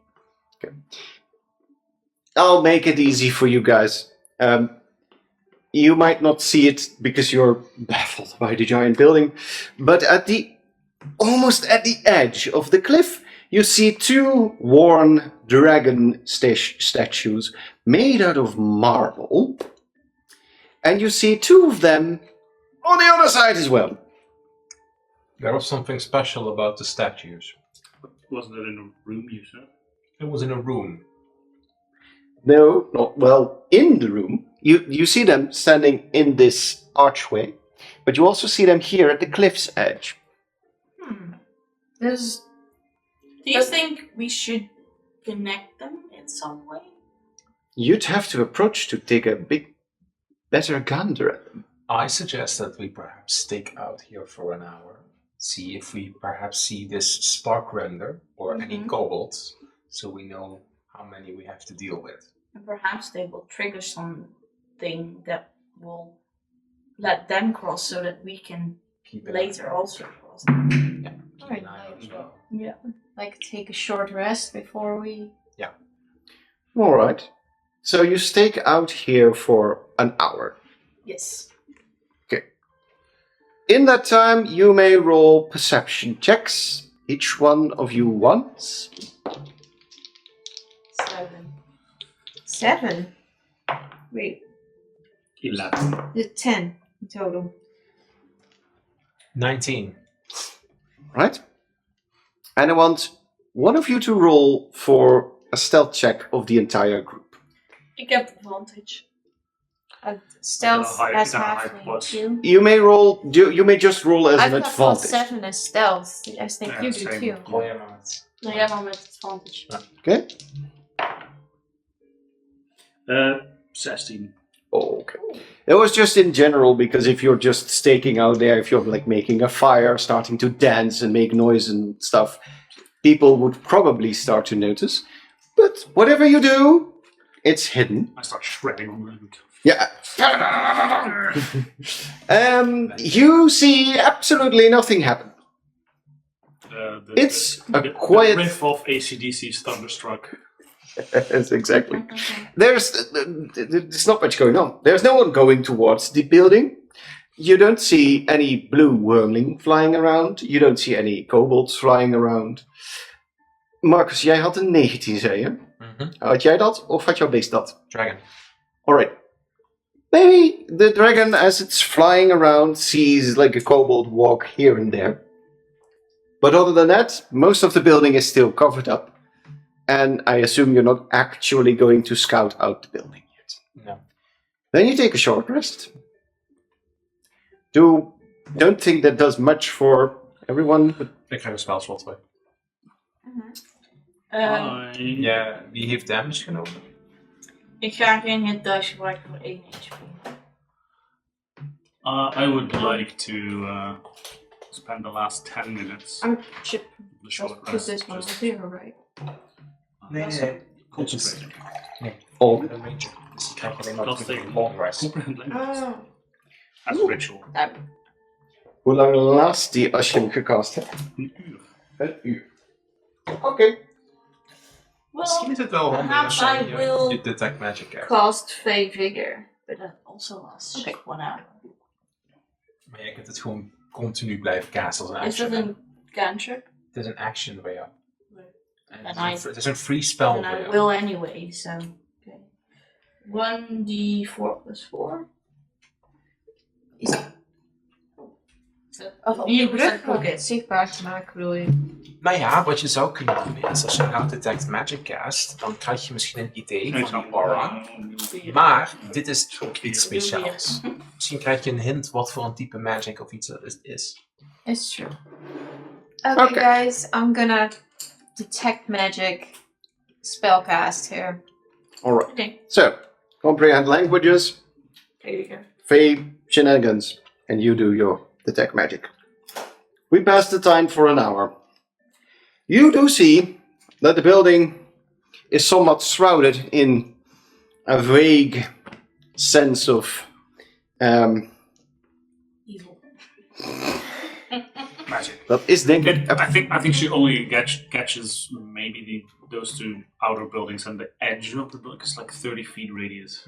I'll make it easy for you guys. You might not see it because you're baffled by the giant building, but almost at the edge of the cliff, you see 2 worn dragon statues made out of marble, and you see 2 of them on the other side as well.
There was something special about the statues.
Wasn't it in a room, you said?
It was in a room.
No, not well, in the room. You see them standing in this archway, but you also see them here at the cliff's edge.
Do you think we should connect them in some way?
You'd have to approach to take a better gander at them.
I suggest that we perhaps stick out here for an hour, see if we perhaps see this spark render or any kobolds, so we know how many we have to deal with.
And perhaps they will trigger something that will let them cross so that we can
Keep it
later also cross.
Yeah, keep
Alright.
an eye out as well.
Yeah.
Like take a short rest before we.
All right. So you stake out here for an hour.
Yes.
In that time, you may roll perception checks, each one of you once.
7.
7. Wait,
11.
the 10 in total.
19.
Right? And I want one of you to roll for a stealth check of the entire group.
Ik heb advantage.
Stealth as
Is that a high
halfling
plus?
too.
You may just roll as
I've
an
got plus
advantage.
7 as stealth. I think
Yeah,
you do
same.
too.
Oh, yeah, no, it's...
No, jij maar met advantage.
Okay?
16.
Okay. It was just in general, because if you're just staking out there, if you're like making a fire, starting to dance and make noise and stuff, people would probably start to notice. But whatever you do, it's hidden.
I start shredding on the ground.
Yeah. You see absolutely nothing happen. It's a quiet-
The riff of AC/DC's Thunderstruck.
Yes, exactly. There's not much going on. There's no one going towards the building. You don't see any blue wormling flying around. You don't see any kobolds flying around. Marcus, jij had een 19, zei je? Had jij dat, of had jouw beest dat?
Dragon.
Alright. Maybe the dragon, as it's flying around, sees like a kobold walk here and there. But other than that, most of the building is still covered up. And I assume you're not actually going to scout out the building yet.
No.
Then you take a short rest. Don't think that does much for everyone. But
Ik ga een spelslot bij.
I...
Wie heeft damage genomen?
Ik ga geen hit dice gebruiken voor 1 HP.
I would like to spend the last 10 minutes
I'm chip.
the short
Put
rest.
this one
just,
over here, right?
Nee.
concentrating.
oh,
Een ranger. Dus die krijg je alleen maar
Dat
terug in
is
long rest.
Comprehend language.
Oh.
As a ritual.
hoe lang laat die als je hem gecast hebt?
Een uur.
Een uur. Oké.
Misschien
Well,
is het wel handig
perhaps
als
I
je
will
je detect magic hebt.
cast Fey Vigor. But that also lasts
Okay.
1 hour.
Maar je kunt het gewoon continu blijven casten als een
Is
action.
dat een cantrip?
Het is een action bij jou. En
And
het is een free spell
And
bij
I
jou.
will anyway, so. Okay. 1d4 plus 4.
Is het?
Of
Om je brug
pocket.
zichtbaar te maken, bedoel je?
Nou ja, wat je zou kunnen doen is, als je nou detect magic cast, dan krijg je misschien een idee van die aura. Maar dit is ook iets speciaals. Misschien krijg je een hint wat voor een type magic of iets het is.
It's true. Okay,
Okay.
guys, I'm gonna detect magic spellcast here.
Alright.
Okay.
So, comprehend languages,
There you go.
Fey shenanigans, and you do your detect magic. We pass the time for an hour. You do see that the building is somewhat shrouded in a vague sense of
Magic.
Dat is denk ik...
I think she only catches maybe those two outer buildings and the edge of the building. It's like 30 feet radius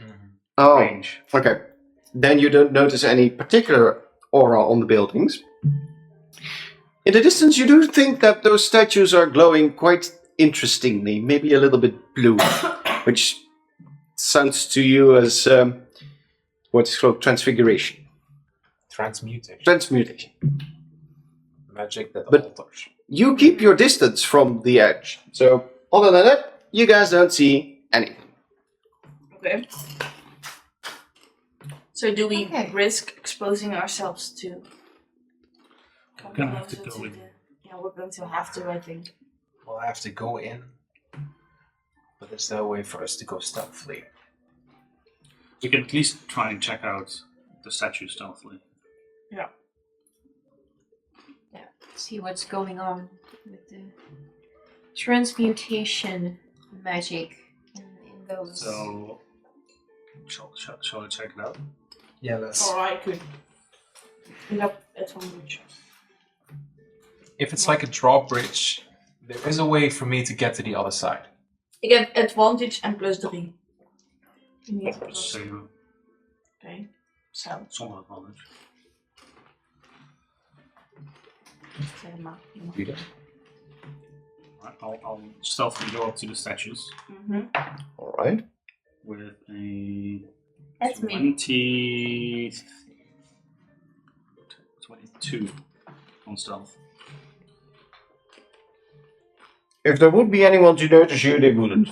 Oh,
range.
okay. Then you don't notice any particular aura on the buildings. In the distance, you do think that those statues are glowing quite interestingly, maybe a little bit blue, which sounds to you as what's called transfiguration.
Transmutation.
Transmutation.
Magic that
But-
alters.
You keep your distance from the edge, so other than that, you guys don't see anything.
Okay. So do we
Okay.
risk exposing ourselves to?
We're gonna have to
closer
go in.
Yeah, we're going to have to, I think.
We'll have to go in, but there's no way for us to go stealthily.
We can at least try and check out the statue stealthily.
See what's going on with the transmutation magic in those.
So, shall I check it out?
Yeah, let's.
Or I could put up at one bridge.
If it's like a drawbridge, there is a way for me to get to the other side.
I get advantage and plus 3. You need plus.
So,
Okay. So,
some advantage.
zeg maar.
Read it.
Right, I'll stealthily go up to the statues
Alright.
with a
That's me.
22 on stealth.
If there would be anyone to notice you, they wouldn't.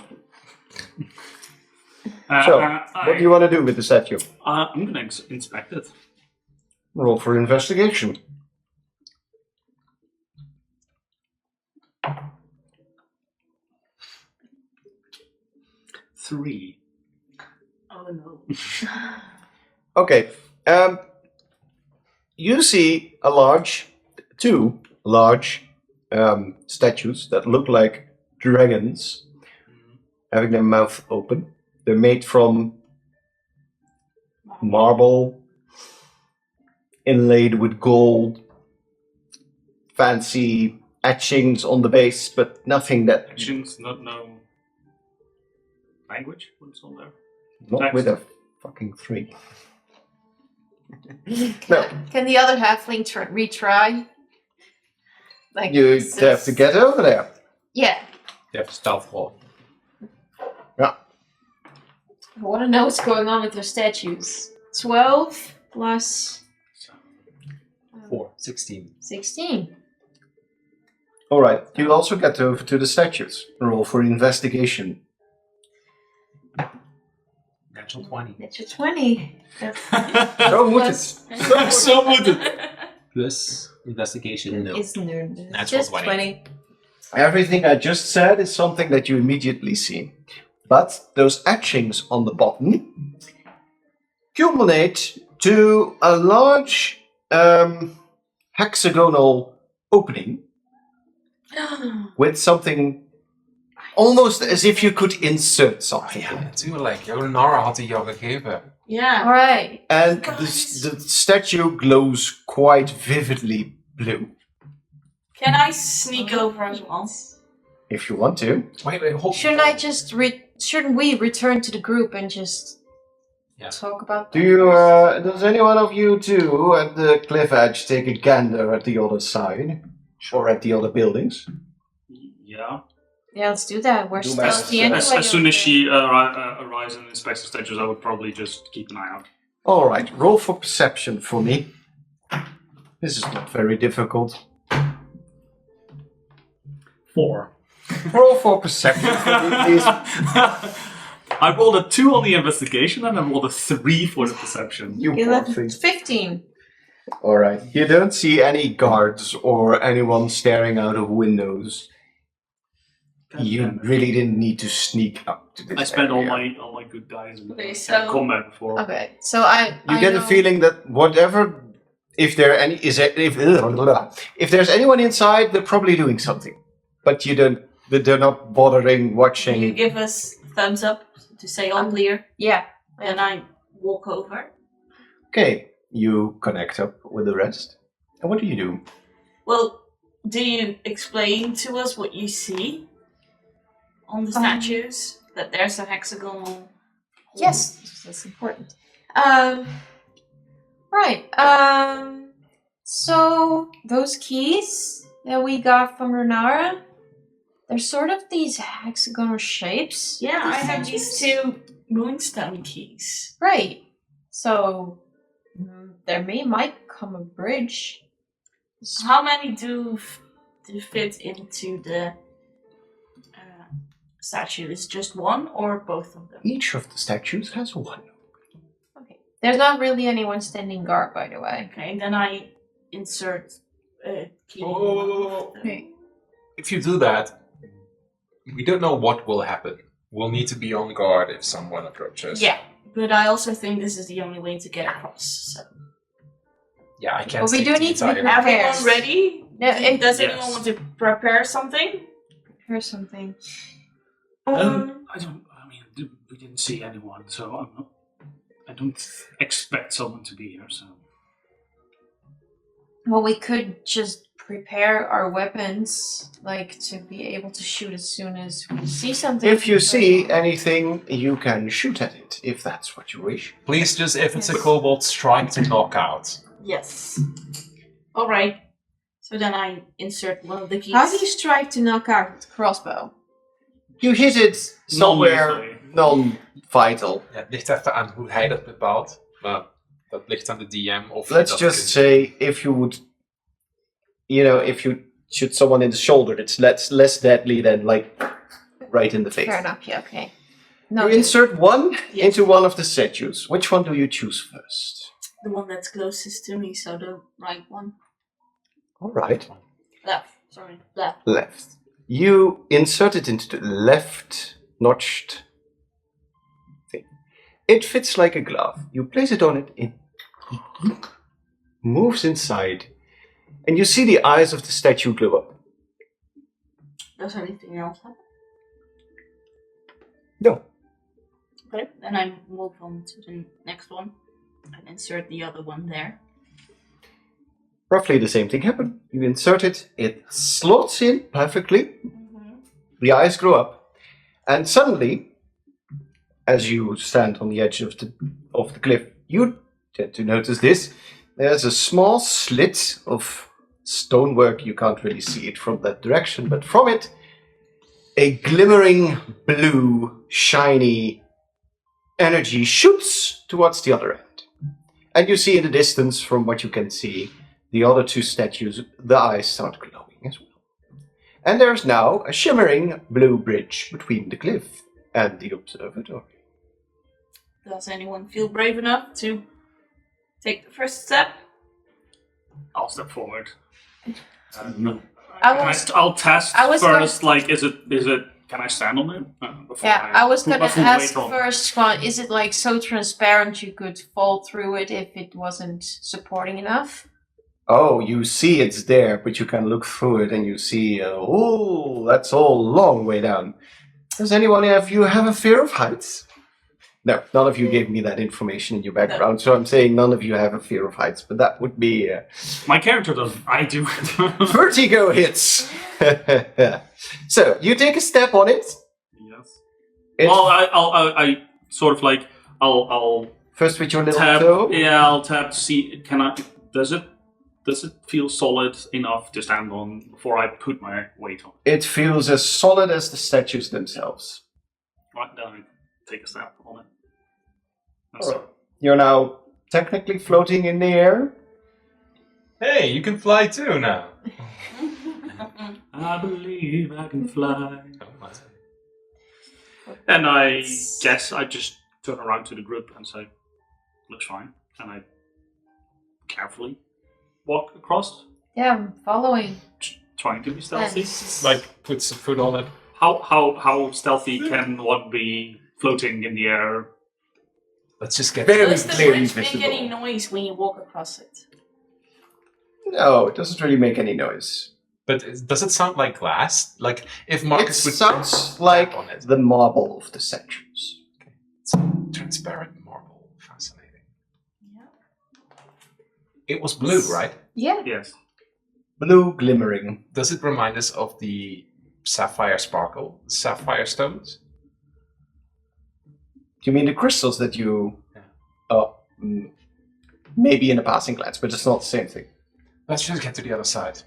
So, what do you want to do with the statue?
I'm gonna inspect it.
Roll for investigation.
Three.
Oh no.
Okay. You see two large statues that look like dragons having their mouth open. They're made from marble, inlaid with gold, fancy etchings on the base, but nothing that...
Actions, not no language. What's on there?
Not
Text.
with a fucking 3. No.
Can the other halfling retry? Like
You
this
have to get over there.
Yeah,
You have a stealth roll.
I want to know what's going on with their statues. 12 plus
4, 16.
16.
Alright, you also get over to the statues. Roll for investigation.
Natural 20.
That's your 20. That's
Zo moet
plus-
het.
So moet het.
Plus investigation, no.
It's
Natural
just
20.
20.
Everything I just said is something that you immediately see. But those etchings on the bottom culminate to a large hexagonal opening with something almost as if you could insert something.
Ja, natuurlijk. Nara had die jou gegeven.
Yeah.
And
Alright.
the statue glows quite vividly blue.
Can I sneak over as well?
If you want to.
Wait, hold
Shouldn't I just shouldn't we return to the group and just talk about
Do you, does any one of you two at the cliff edge take a gander at the other side? Or at the other buildings?
Yeah.
Yeah, let's do that. We're
Do my
stealthy
best.
anyway.
As soon as she arrives and inspects the statues, I would probably just keep an eye out.
Alright, roll for perception for me. This is not very difficult.
4.
Roll for perception for me, please.
I rolled a 2 on the investigation and I rolled a 3 for the perception.
You poor
11,
thing.
15.
Alright, you don't see any guards or anyone staring out of windows. You really didn't need to sneak up to this
I spent all
area.
my good dice in
Okay, so-
combat before.
Okay, so I
You get the feeling that whatever, if there's anyone inside, they're probably doing something, but they're not bothering
Can
watching.
you give us thumbs up to say all clear?
Yeah.
And I walk over.
Okay, you connect up with the rest. And what do you do?
Well, do you explain to us what you see on the statues? That there's a hexagonal.
Yes, that's important. Right. So those keys that we got from Renara, they're sort of these hexagonal shapes.
Yeah, I have
statues.
these 2 moonstone keys.
Right. So there might come a bridge.
How many do fit into the statue? Is just one or both of them?
Each of the statues has one.
Okay. There's not really anyone standing guard, by the way.
Okay, then I insert a key.
Oh.
Okay.
If you do that, we don't know what will happen. We'll need to be on guard if someone approaches.
Yeah, but I also think this is the only way to get across. So.
Yeah, I can't.
But we
stick
do
the
need to be
entire-
prepared.
Everyone ready?
No,
Does
Yes.
anyone want to prepare something?
Here's something.
I mean, we didn't see anyone, so I don't expect someone to be here. So
Well, we could just prepare our weapons, like to be able to shoot as soon as we see something.
If you see anything, you can shoot at it, if that's what you wish.
Please, just if it's a kobold, strike to knock out.
Yes. All right. So then I insert one of the keys.
How do you strike to knock out with crossbow?
You hit it somewhere non-vital.
Ja, het ligt even aan hoe hij dat bepaalt. Maar dat ligt aan de DM. Of je
Let's
dat
just
kunt-
say if you would, if you shoot someone in the shoulder, it's less deadly than like right in the face.
Fair enough, yeah, okay. No,
You insert one
Yes.
into one of the statues. Which one do you choose first?
The one that's closest to me, so the right one.
All right.
Left. Sorry, left.
Left. You insert it into the left notched thing. It fits like a glove. You place it on it, it moves inside, and you see the eyes of the statue glow up.
Does anything else happen?
No.
Okay, then I move on to the next one and insert the other one there.
Roughly the same thing happened. You insert it, it slots in perfectly, the eyes grow up, and suddenly, as you stand on the edge of the cliff, you tend to notice this. There's a small slit of stonework. You can't really see it from that direction, but from it, a glimmering blue, shiny energy shoots towards the other end. And you see in the distance, from what you can see, the other 2 statues, the eyes start glowing as well. And there's now a shimmering blue bridge between the cliff and the observatory.
Does anyone feel brave enough to take the first step?
I'll step forward.
I'll
test
I was
first. Like, is it? Can I stand on it? Before
Yeah, I was gonna
before
ask
wait on-
first, is it like so transparent you could fall through it if it wasn't supporting enough?
Oh, you see it's there, but you can look through it and you see, that's all long way down. Does anyone of you have a fear of heights? No, none of you gave me that information in your background, so I'm saying none of you have a fear of heights, but that would be...
My character doesn't. I do.
vertigo hits! So, you take a step on it.
Yes.
It's
Well, I sort of like I'll
first with your little
tap.
toe.
Yeah, I'll tap to see. Can I? Does it feel solid enough to stand on before I put my weight on?
It feels as solid as the statues themselves.
Right, then I take a step on it. That's
Alright. You're now technically floating in the air.
Hey, you can fly too now.
I believe I can fly.
Oh, my.
And I guess I just turn around to the group and say, "Looks fine," and I carefully walk across,
Yeah, I'm following.
trying to be stealthy.
Like, puts a foot on it.
How stealthy can one be floating in the air?
Let's just get
Very
Does the
clearly
bridge make
visible.
any noise when you walk across it?
No, it doesn't really make any noise.
But does it sound like glass? Like, if Marcus
It
would
sounds
tap
like
on it.
the marble of the statues.
It's transparent marble. Fascinating.
Yeah.
It was blue, right?
Yeah.
Yes.
Blue glimmering.
Does it remind us of the sapphire sparkle, sapphire stones?
Do you mean the crystals that you...
Yeah.
Oh, maybe in a passing glance, but it's not the same thing.
Let's just get to the other side.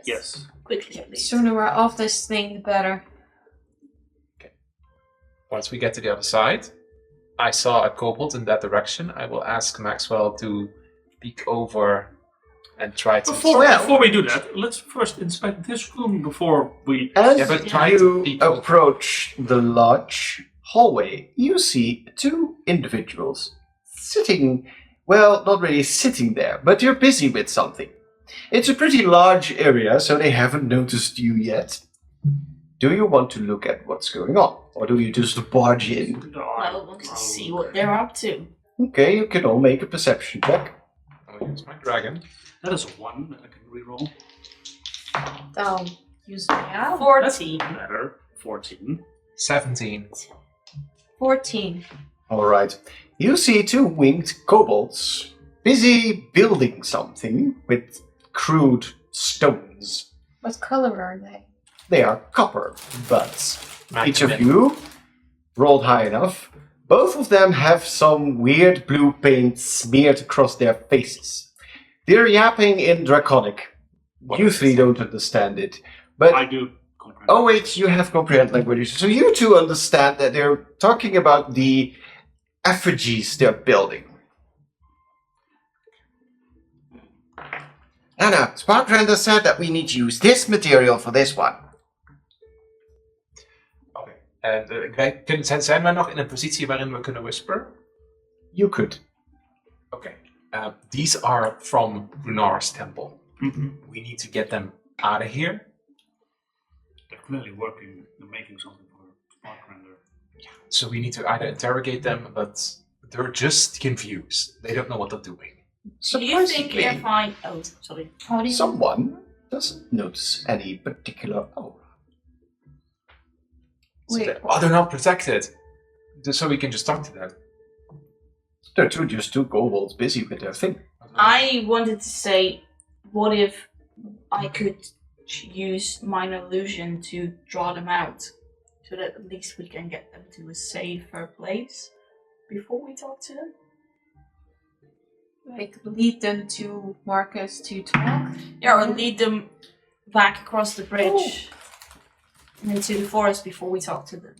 Yes.
Quickly, please.
Sooner we're off this thing, the better.
Once we get to the other side, I saw a kobold in that direction. I will ask Maxwell to peek over and try to...
Before we do that, let's first inspect this room before we...
As
Yeah, but try to
you
peek over.
approach the lodge hallway, you see two individuals sitting, well, not really sitting there, but you're busy with something. It's a pretty large area, so they haven't noticed you yet. Do you want to look at what's going on, or do you just barge in?
I want to see what they're up to.
Okay, you can all make a perception check.
I'll use my dragon.
That is a 1 that I can reroll.
I'll use my owl.
14.
Better. 14.
17.
14.
All right. You see two winged kobolds busy building something with crude stones.
What color are they?
They are copper, but each of
Mac-
you rolled high enough. Both of them have some weird blue paint smeared across their faces. They're yapping in Draconic.
What
You
is
three
it?
don't understand it. But
I do comprehend.
oh wait, you have comprehend languages. So you two understand that they're talking about the effigies they're building. Anna, Sparkrender said that we need to use this material for this one.
Oké. En zijn wij nog in een positie waarin we kunnen whisper?
You could.
Okay. These are from Runar's temple.
Mhm.
We need to get them out of here.
They're clearly working and making something for Sparkrender.
So we need to either interrogate them, but they're just confused. They don't know what they're doing.
Do you think
Surprisingly,
if I... Oh, sorry.
How do you...
someone doesn't notice any particular aura.
Wait,
They're not protected. So we can just talk to them.
They're just two kobolds busy with their thing.
I wanted to say, what if I could use minor illusion to draw them out, so that at least we can get them to a safer place before we talk to them?
Like, lead them to Marcus to talk?
Yeah, or lead them back across the bridge and into the forest before we talk to them.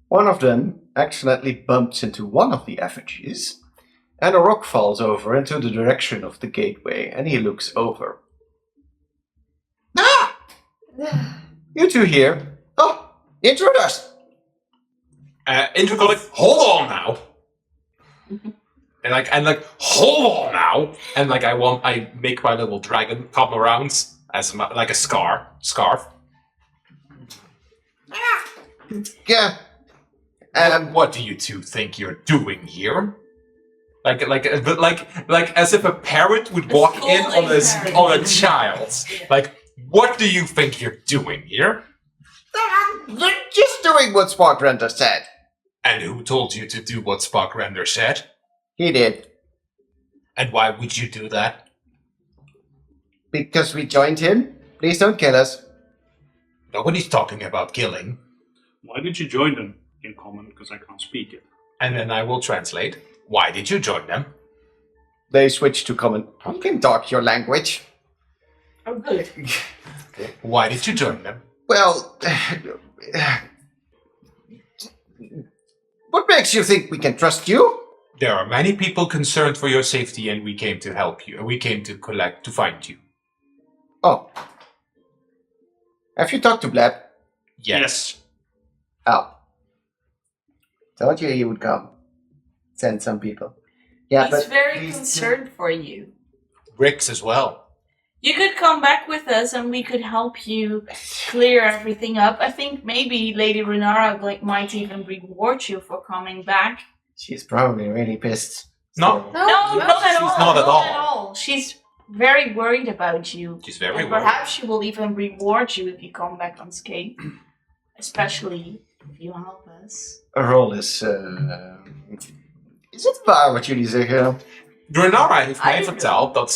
One of them accidentally bumps into one of the effigies, and a rock falls over into the direction of the gateway, and he looks over. Ah! You two here? Oh, intruders!
Intercolic, hold on now. and hold on now. And I make my little dragon come around as like a scarf.
Yeah.
What do you two think you're doing here? Like as if a parent would walk
full
in
parent.
on a child. Like, what do you think you're doing here?
You're just doing what Sparkrender said.
And who told you to do what Sparkrender said?
He did.
And why would you do that?
Because we joined him. Please don't kill us.
Nobody's talking about killing.
Why did you join them? In common, because I can't speak it.
And then I will translate. Why did you join them?
They switched to common. You can talk your language.
Oh, good.
Why did you join them?
Well, what makes you think we can trust you?
There are many people concerned for your safety, and we came to help you. We came to find you.
Oh. Have you talked to Blab?
Yes.
Oh. Told you he would come. Send some people. Yeah,
He's
but
very
these-
concerned for you.
Rix as well.
You could come back with us and we could help you clear everything up. I think maybe Lady Renara might even reward you for coming back.
She's probably really pissed.
No.
No, not at all.
not at all.
She's very worried about you.
She's very
And
worried.
perhaps she will even reward you if you come back unscathed. Especially if you help us.
Her role is... Is het waar wat jullie zeggen?
Renara heeft mij
I
verteld dat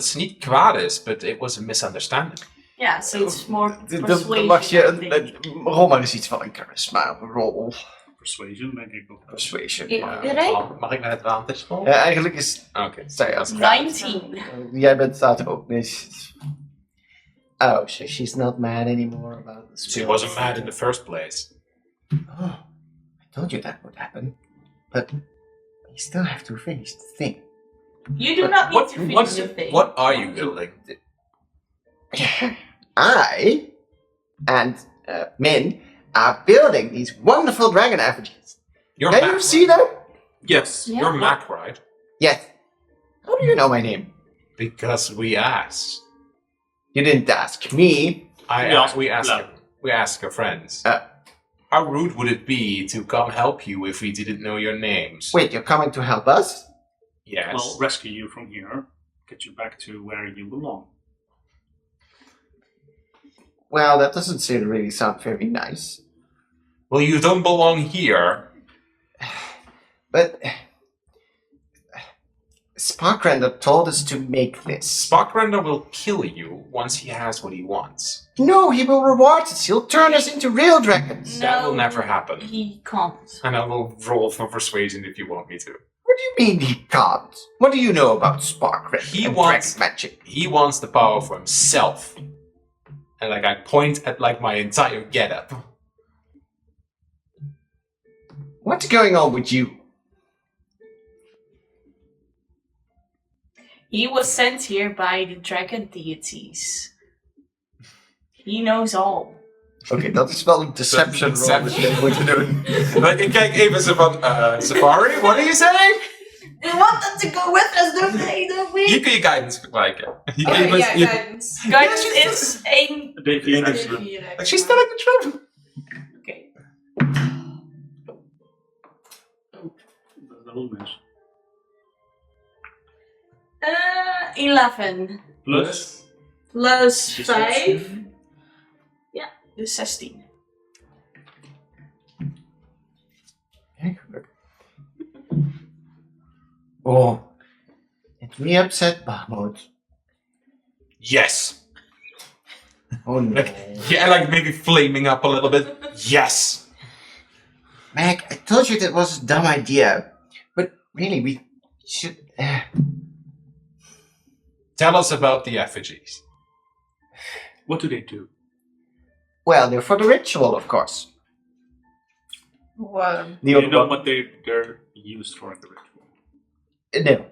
ze niet kwaad is, but it was a misunderstanding.
Yeah, so it's more
Dan
persuasion.
mag je
I think.
rol maar eens iets van een charisma rol.
Persuasion, denk ik ook.
Persuasion.
Mag ik met het advantage rollen?
Eigenlijk is...
Oké.
Sorry, als
19.
Jij staat er ook niet. Oh, so she's not mad anymore about the
She
spill.
wasn't mad in the first place.
Oh, I told you that would happen. But you still have to finish the thing.
You do not need to finish the thing.
What are you building?
I and Min are building these wonderful dragon effigies.
You're
Can
Mac,
you see them?
Yes.
Yeah.
You're Mac, right?
Yes. How do you know my name?
Because we asked.
You didn't ask me.
We asked our friends.
Uh.
How rude would it be to come help you if we didn't know your names?
Wait, you're coming to help us?
Yes.
Well, rescue you from here, get you back to where you belong.
Well, that doesn't really sound very nice.
Well, you don't belong here.
But Sparkrender told us to make this.
Sparkrender will kill you once he has what he wants.
No, he will reward us. He'll turn us into real dragons.
That will
No,
never happen.
He can't.
And I will roll for persuasion if you want me to.
What do you mean he can't? What do you know about Sparkrender
He
and
wants-
dragon magic?
He wants the power for himself. And I point at my entire getup.
What's going on with you?
He was sent here by the dragon deities. He knows all.
Oké, dat is wel een deception roll dat je moet doen.
Ik kijk even zo van, Safari, what are you saying?
They want them to go with us, don't they? Don't we?
Hier kun je guidance gebruiken. Hier kun je
Okay,
best-
yeah,
je-
guidance.
Guidance is 1
D4
Ja,
extra.
Like, she's telling the truth.
Okay.
Dat is wel mis.
11
Plus.
plus
Dus
5. Ja, dus 16.
Oh, it me upset Bahmut.
Yes.
Oh no.
Yeah, like maybe flaming up a little bit. Yes.
Mac, I told you that was a dumb idea. But really, we should...
Tell us about the effigies.
What do they do?
Well, they're for the ritual, of course.
Whoa.
The
Do you
other
know
one-
what they're used for in the ritual?
No.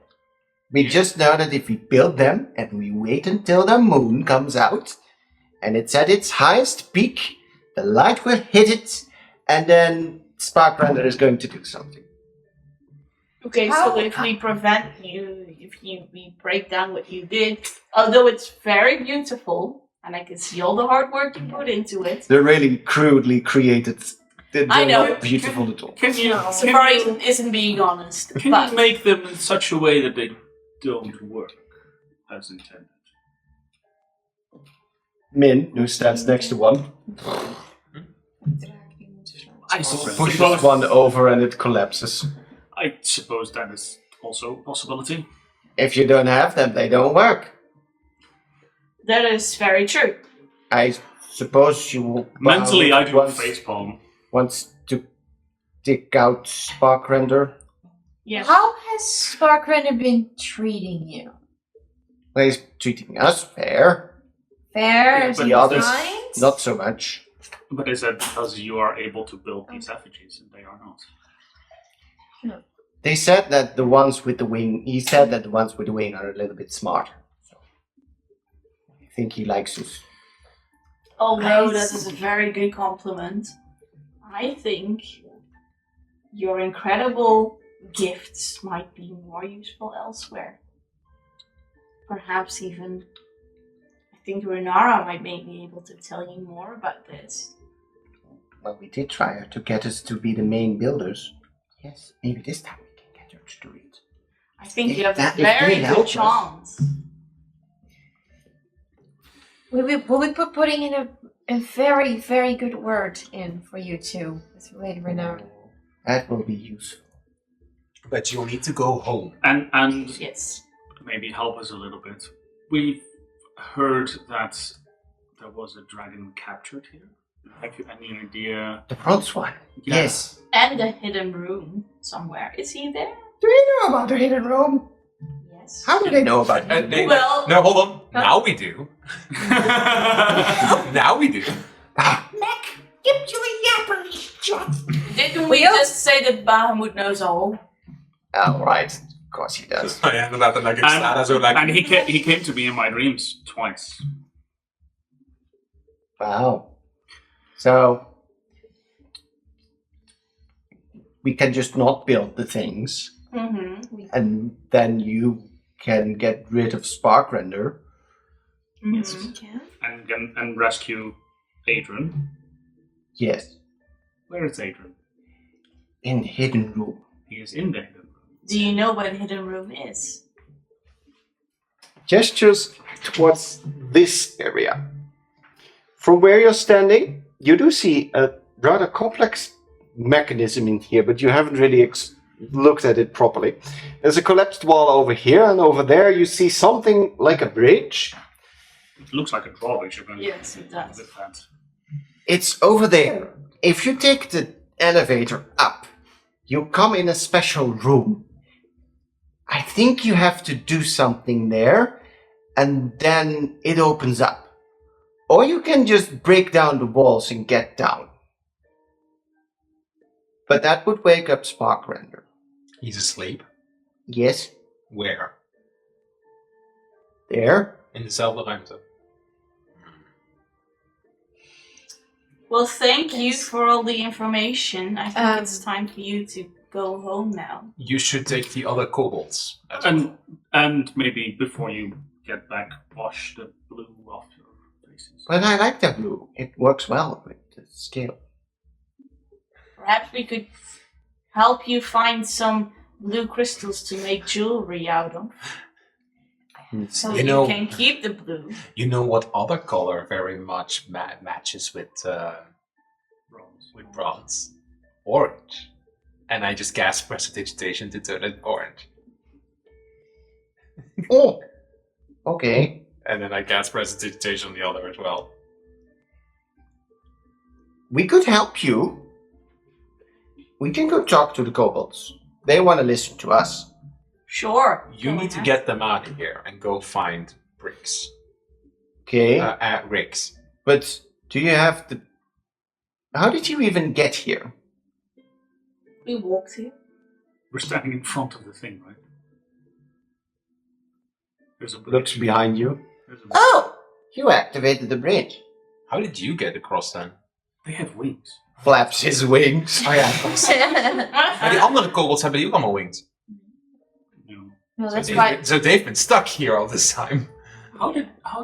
We just know that if we build them and we wait until the moon comes out and it's at its highest peak, the light will hit it and then Sparkrender is going to do something.
Okay,
How-
so if we prevent you, we break down what you did, although it's very beautiful, and I can see all the hard work you put into it,
They're really crudely created. They're
I know.
not beautiful at all.
Can you,
Safari isn't being honest.
can
But
you make them in such a way that they don't work as intended?
Min, who stands next to one,
I
pushes
suppose,
one over and it collapses.
I suppose that is also a possibility.
If you don't have them, they don't work.
that is very true.
I suppose you will
Mentally, I do a
once,
facepalm.
wants to dig out Sparkrender.
Yes.
How has Sparkrender been treating you?
Well, he's treating us fair,
Fair?
Yeah,
Is
but
he
the others
kind?
not so much.
But is that because you are able to build these effigies and they are not?
They said that the ones with the wing. He said that the ones with the wing are a little bit smarter. So I think he likes us.
Although
I
that
see.
is a very good compliment, I think your incredible gifts might be more useful elsewhere. Perhaps even, I think Renara might be able to tell you more about this.
Well, we did try her to get us to be the main builders. Yes, maybe this time we can get her to do it.
I think
If
you have
that-
a
if
very
they
good
help us.
chance.
Will we be putting in a very, very good word in for you two with Lady Renard?
That will be useful.
But you'll need to go home.
And
Yes.
maybe help us a little bit. We've heard that there was a dragon captured here. Have you any idea?
The bronze one.
Yeah.
Yes.
And a hidden room somewhere. Is he there?
Do you know about the hidden room?
Yes.
How do they know about it?
Well-
no, hold on. Now we do. Now we do.
Didn't we just say that Bahamut knows all?
Oh, right. Of course he does.
Ja, inderdaad. En dan ik sta daar zo like...
And he came to me in my dreams twice.
Wow. So, we can just not build the things,
Mm-hmm.
and then you can get rid of Spark Render.
Yes.
Yeah.
And rescue Adrian.
Yes.
Where is Adrian?
In the hidden room.
He is in the hidden room.
Do you know where the hidden room is?
Gestures towards this area. From where you're standing, you do see a rather complex mechanism in here, but you haven't really looked at it properly. There's a collapsed wall over here, and over there you see something like a bridge.
It looks like a drawbridge.
Yes, it does.
With that.
It's over there. If you take the elevator up, you come in a special room. I think you have to do something there, and then it opens up. Or you can just break down the walls and get down. But that would wake up Spark Render.
He's asleep.
Yes,
Where?
there.
In dezelfde ruimte.
Well, thank you for all the information. I think it's
Um,
time for you to go home now.
You should take the other kobolds. as well.
And maybe before you get back, wash the blue off your faces.
But I like that blue. It works well with the scale.
Perhaps we could help you find some blue crystals to make jewelry out of. So
You
you,
know-
can keep the blue.
You know what other color very much matches with bronze? Orange. And I just cast prestidigitation to turn it orange.
Oh, okay.
And then I cast prestidigitation on the other as well.
We could help you. We can go talk to the kobolds. They want to listen to us.
Sure.
You
Go
need to
ahead.
get them out of here and go find bricks.
Okay.
Ricks.
But do you have the... How did you even get here?
We walked here.
We're standing in front of the thing, right? There's a
Looks behind you.
There's a
Oh! You activated the bridge.
How did you get across then?
They have wings.
Flaps his wings.
Oh ja. Maar die andere kobolds hebben die ook allemaal wings.
You know.
No,
So
that's
they've,
why.
been, so they've been stuck here all this time.
How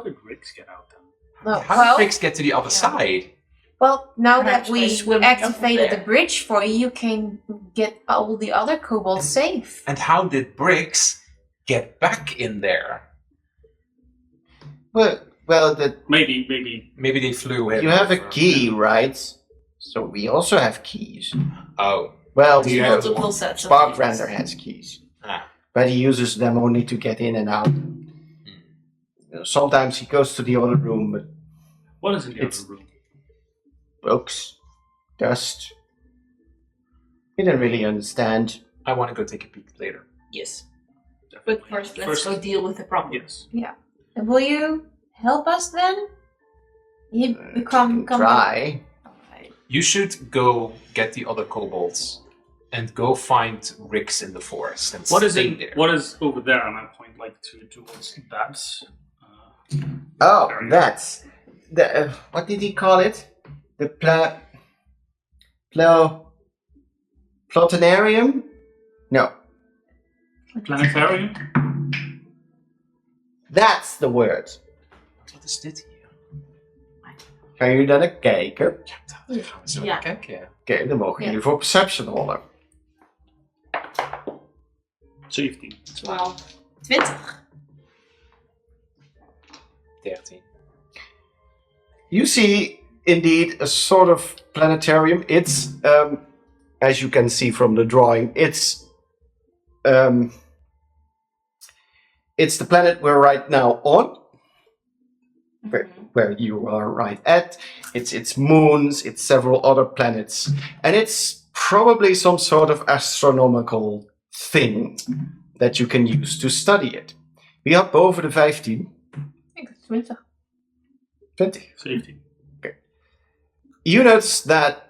did Rix get out then?
No,
How
well,
did Ricks get to the other side?
well, now
Perhaps
that
by
we
swimming
activated
over
the
there.
bridge for you, you can get all the other kobolds safe.
And how did Bricks get back in there?
Well, the,
Maybe.
Maybe they flew him.
you have a
over.
key, right? So we also have keys.
Oh.
Well,
Do you
you
have
know,
multiple sets of
Spark
keys.
Render has keys.
Ah.
But he uses them only to get in and out. Sometimes he goes to the other room, but
What is in the
It's-
other room?
books, dust. He didn't really understand.
I want to go take a peek later.
Yes.
Definitely.
But first, let's go deal with the problem.
Yes.
And will you help us then? You become
Try.
You should go get the other kobolds and go find Ricks in the forest and
What is
stay
it?
there.
What is over there? And I point like towards that.
Oh,
Area.
that's the. What did he call it? The Platanarium? No,
Planetarium.
that's the word.
Wat is dit hier?
Gaan jullie daar naar kijken?
Ja, daar gaan we zo
Ja.
naar kijken.
Oké, dan mogen
Ja.
jullie voor perception rollen.
17.
12.
20.
13.
You see, indeed, a sort of planetarium. It's, as you can see from the drawing, it's it's the planet we're right now on,
Mhm.
where you are right at. It's moons, it's several other planets, and it's probably some sort of astronomical thing that you can use to study it. Wie had boven de 15?
Ik heb 20.
20.
17.
You notice that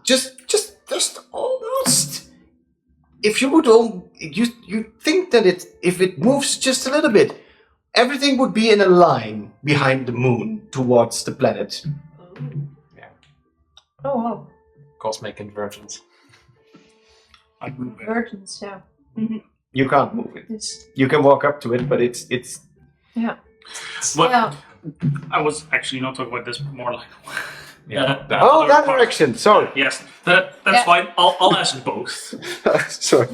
just almost, if you would you think that if it moves just a little bit, everything would be in a line behind the moon towards the planet.
Oh, wow.
Cosmic convergence.
I'd move it.
Virgins, yeah.
You can't move it.
It's,
You can walk up to it, but it's
yeah.
But
Yeah.
I was actually not talking about this, more like.
Yeah. That.
oh,
other
that
part.
direction. Sorry,
Yes, that's
Yeah.
fine. I'll ask both.
sorry.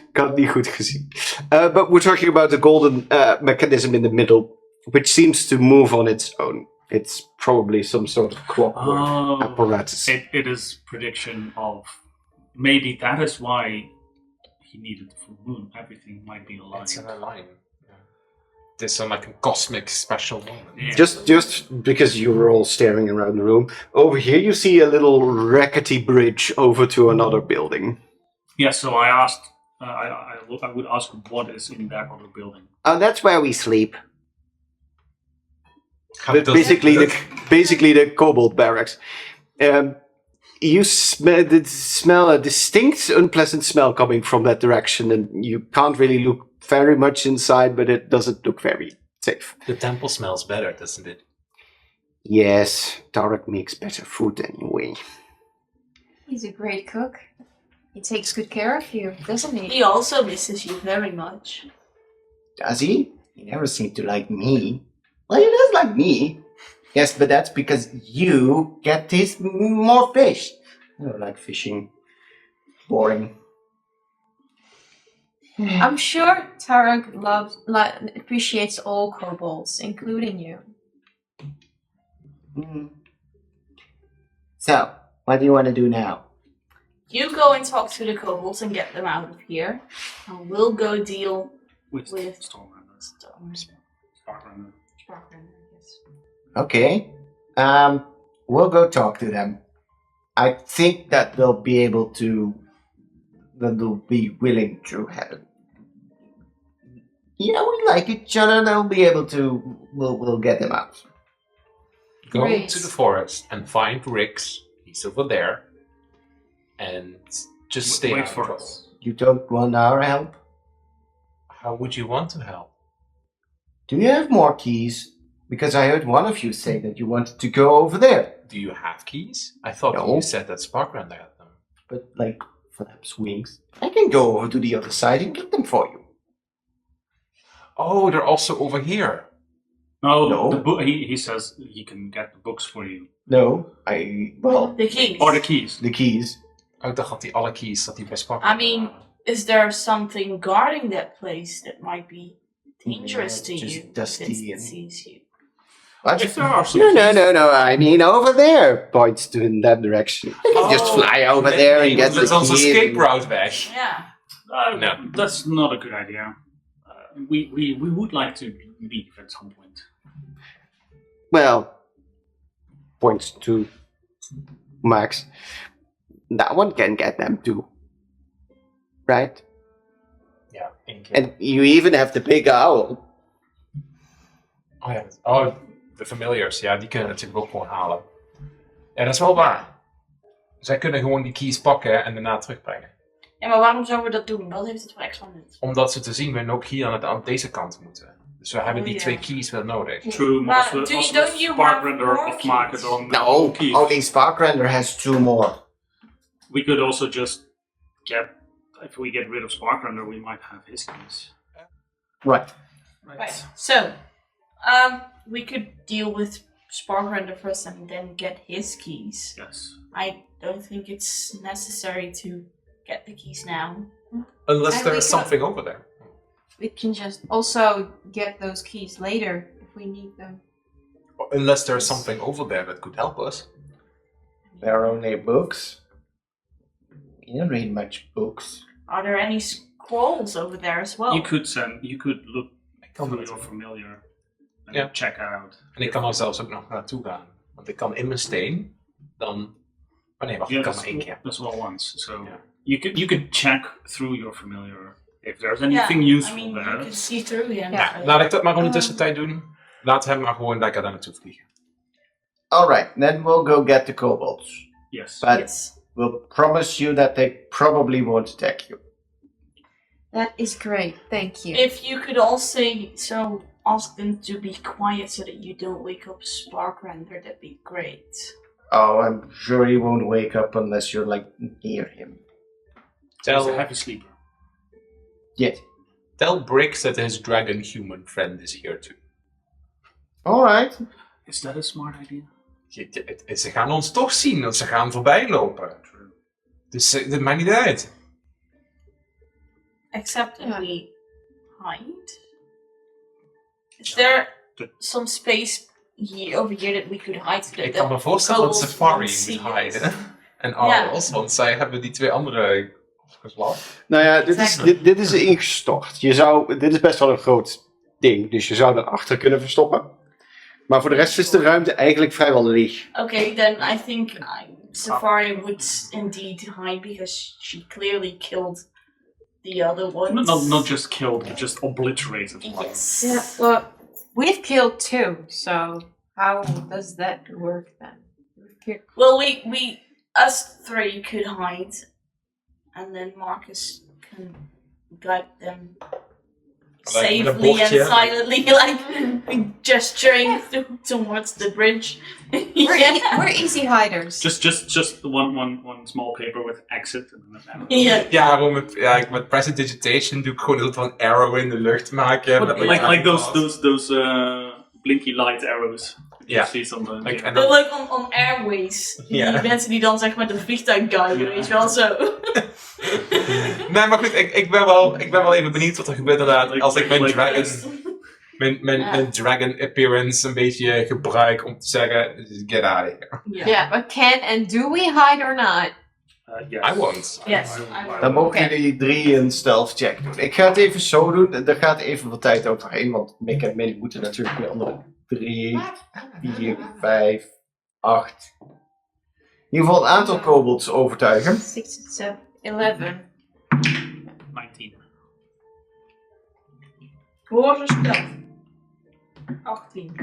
Ik had het niet goed gezien. But we're talking about the golden mechanism in the middle, which seems to move on its own. It's probably some sort of clockwork
Oh,
apparatus.
it is prediction of maybe that is why he needed the full moon. Everything might be aligned.
It's in a line. Yeah. There's some like a cosmic special moment.
Yeah.
Just because you were all staring around the room, over here you see a little rickety bridge over to another building.
Yeah, so I asked. I would ask what is in that other building.
And that's where we sleep.
How
But
does-
basically the Cobalt barracks. You smell a distinct, unpleasant smell coming from that direction, and you can't really look very much inside, but it doesn't look very safe.
The temple smells better, doesn't it?
Yes, Tarek makes better food anyway.
He's a great cook. He takes good care of you, doesn't he?
He also misses you very much.
Does he? He never seemed to like me. Well, he does like me. Yes, but that's because you get taste more fish. I don't like fishing. Boring.
I'm sure Tarek appreciates all kobolds, including you.
So, what do you want to do now?
You go and talk to the kobolds and get them out of here. And we'll go deal
With
with
Stormwreck.
Sparkrunner. Yes.
Okay. We'll go talk to them. I think that they'll be able to. That they'll be willing to have. You know, we like each other. They'll be able to. We'll get them out.
Go
Great.
to the forest and find Rix. He's over there. And just stay
Wait
out of
for
trouble.
us.
You don't want our help?
How would you want to help?
Do you have more keys? Because I heard one of you say that you wanted to go over there.
Do you have keys? I thought
No.
you said that Sparkrun had them.
But, like, Flaps wings. I can go over to the other side and get them for you.
Oh, they're also over here.
No,
No.
The book. He says he can get the books for you
No, well,
The keys.
or the keys.
the keys.
Oh, dan had hij alle keys dat hij bij Sparkrun
I mean, is there something guarding that place that might be dangerous to
just
you?
dusty
if it
and-
sees you.
What?
If there are some
No,
keys,
I mean over there. Points to in that direction. I can just
Oh,
fly over there and get the
Let's also
keys.
escape route weg.
Yeah.
No.
That's not a good idea. We would like to leave at some point.
Well, points to Max. That one can get them too. Right?
Ja, één keer.
And you even have the big owl.
Oh ja, de familiars. Ja, die kunnen natuurlijk ook gewoon halen. Ja, dat is wel waar. Zij kunnen gewoon die keys pakken en daarna terugbrengen.
Ja, maar waarom zouden we dat doen? Wat heeft het voor extra nut?
Omdat ze te zien we ook hier aan deze kant moeten. Dus we hebben die
ja.
2 keys wel nodig.
True,
Maar
als
don't
we
you
Sparkrender
have more
afmaken
keys?
dan
No,
keys.
only Sparkrender has 2 more.
We could also just get. If we get rid of Sparkrender, we might have his keys.
Right.
Right. So, we could deal with Sparkrunner first and then get his keys.
Yes.
I don't think it's necessary to get the keys now.
Unless
And
there
we
is
can-
something over there.
We can just also get those keys later if we need them.
Unless there is something over there that could help us.
There are only books. You don't read much books.
Are there any scrolls over there as well?
You could look
kan
through
het.
your familiar and
Ja.
check out.
En ik kan er zelfs ook nog naartoe gaan. Want ik kan in mijn steen dan... Oh nee, wacht, ik kan maar één keer.
That's all once. So
Yeah.
you could check through your familiar if there's anything useful
I mean,
there.
you can see through him.
Ja.
so-
Laat ik dat maar gewoon in de tussentijd doen. Laat hem maar gewoon lekker daar naartoe vliegen.
Alright, then we'll go get the kobolds.
Yes.
But
Yes.
we'll promise you that they probably won't attack you.
That is great. Thank you.
If you could also ask them to be quiet so that you don't wake up Sparkrender, that'd be great.
Oh, I'm sure he won't wake up unless you're like near him.
He's a
Tell,
heavy sleeper.
Yes.
tell Briggs that his dragon human friend is here too.
Alright.
Is that a smart idea?
Ze gaan ons toch zien, want ze gaan voorbij lopen. Dus dat maakt niet uit.
Except if
Yeah.
we hide. Is there some space over here that we could hide? So that
Ik kan me voorstellen dat
kobolds
Safari
won't see
moet
us?
hiden. En Arlos, want zij hebben die twee andere geslacht.
Nou ja, dit is,
Exactly.
dit is ingestort. Dit is best wel een groot ding, dus je zou daarachter kunnen verstoppen. Maar voor de rest is de ruimte eigenlijk vrijwel leeg.
Okay, then I think Safari would indeed hide because she clearly killed the other ones.
Not just killed, but just obliterated one.
Yes.
Yeah, well, we've killed 2, so how does that work then? We've killed...
Well, us 3 could hide, and then Marcus can guide them
Like with a
safely and
bordje.
silently, like gesturing towards the bridge.
We're easy hiders.
Just one small paper with exit and then
Yeah.
Ja, gewoon met prestidigitation doe ik gewoon heel veel een arrow in de lucht maken.
But like those blinky light arrows.
Ja.
You see sometimes.
Like,
yeah.
en
But
dan,
like on airways.
Ja.
Die mensen die dan zeg maar de vliegtuig guiden, weet je wel zo.
nee, maar goed, ik ben wel even benieuwd wat er gebeurt inderdaad als ik mijn dragon appearance een beetje gebruik om te zeggen, get out of here.
Yeah, but can and do we hide or not?
Yes.
I won't.
Yes.
Dan mogen
Oké.
jullie 3 een stealth check doen. Ik ga het even zo doen. Er gaat even wat tijd overheen, want Mick en Min moeten natuurlijk weer andere 3, 4, 5, 8. In ieder geval een aantal kobolds overtuigen.
6, 7, 11.
19.
Hoor eens dat. 18.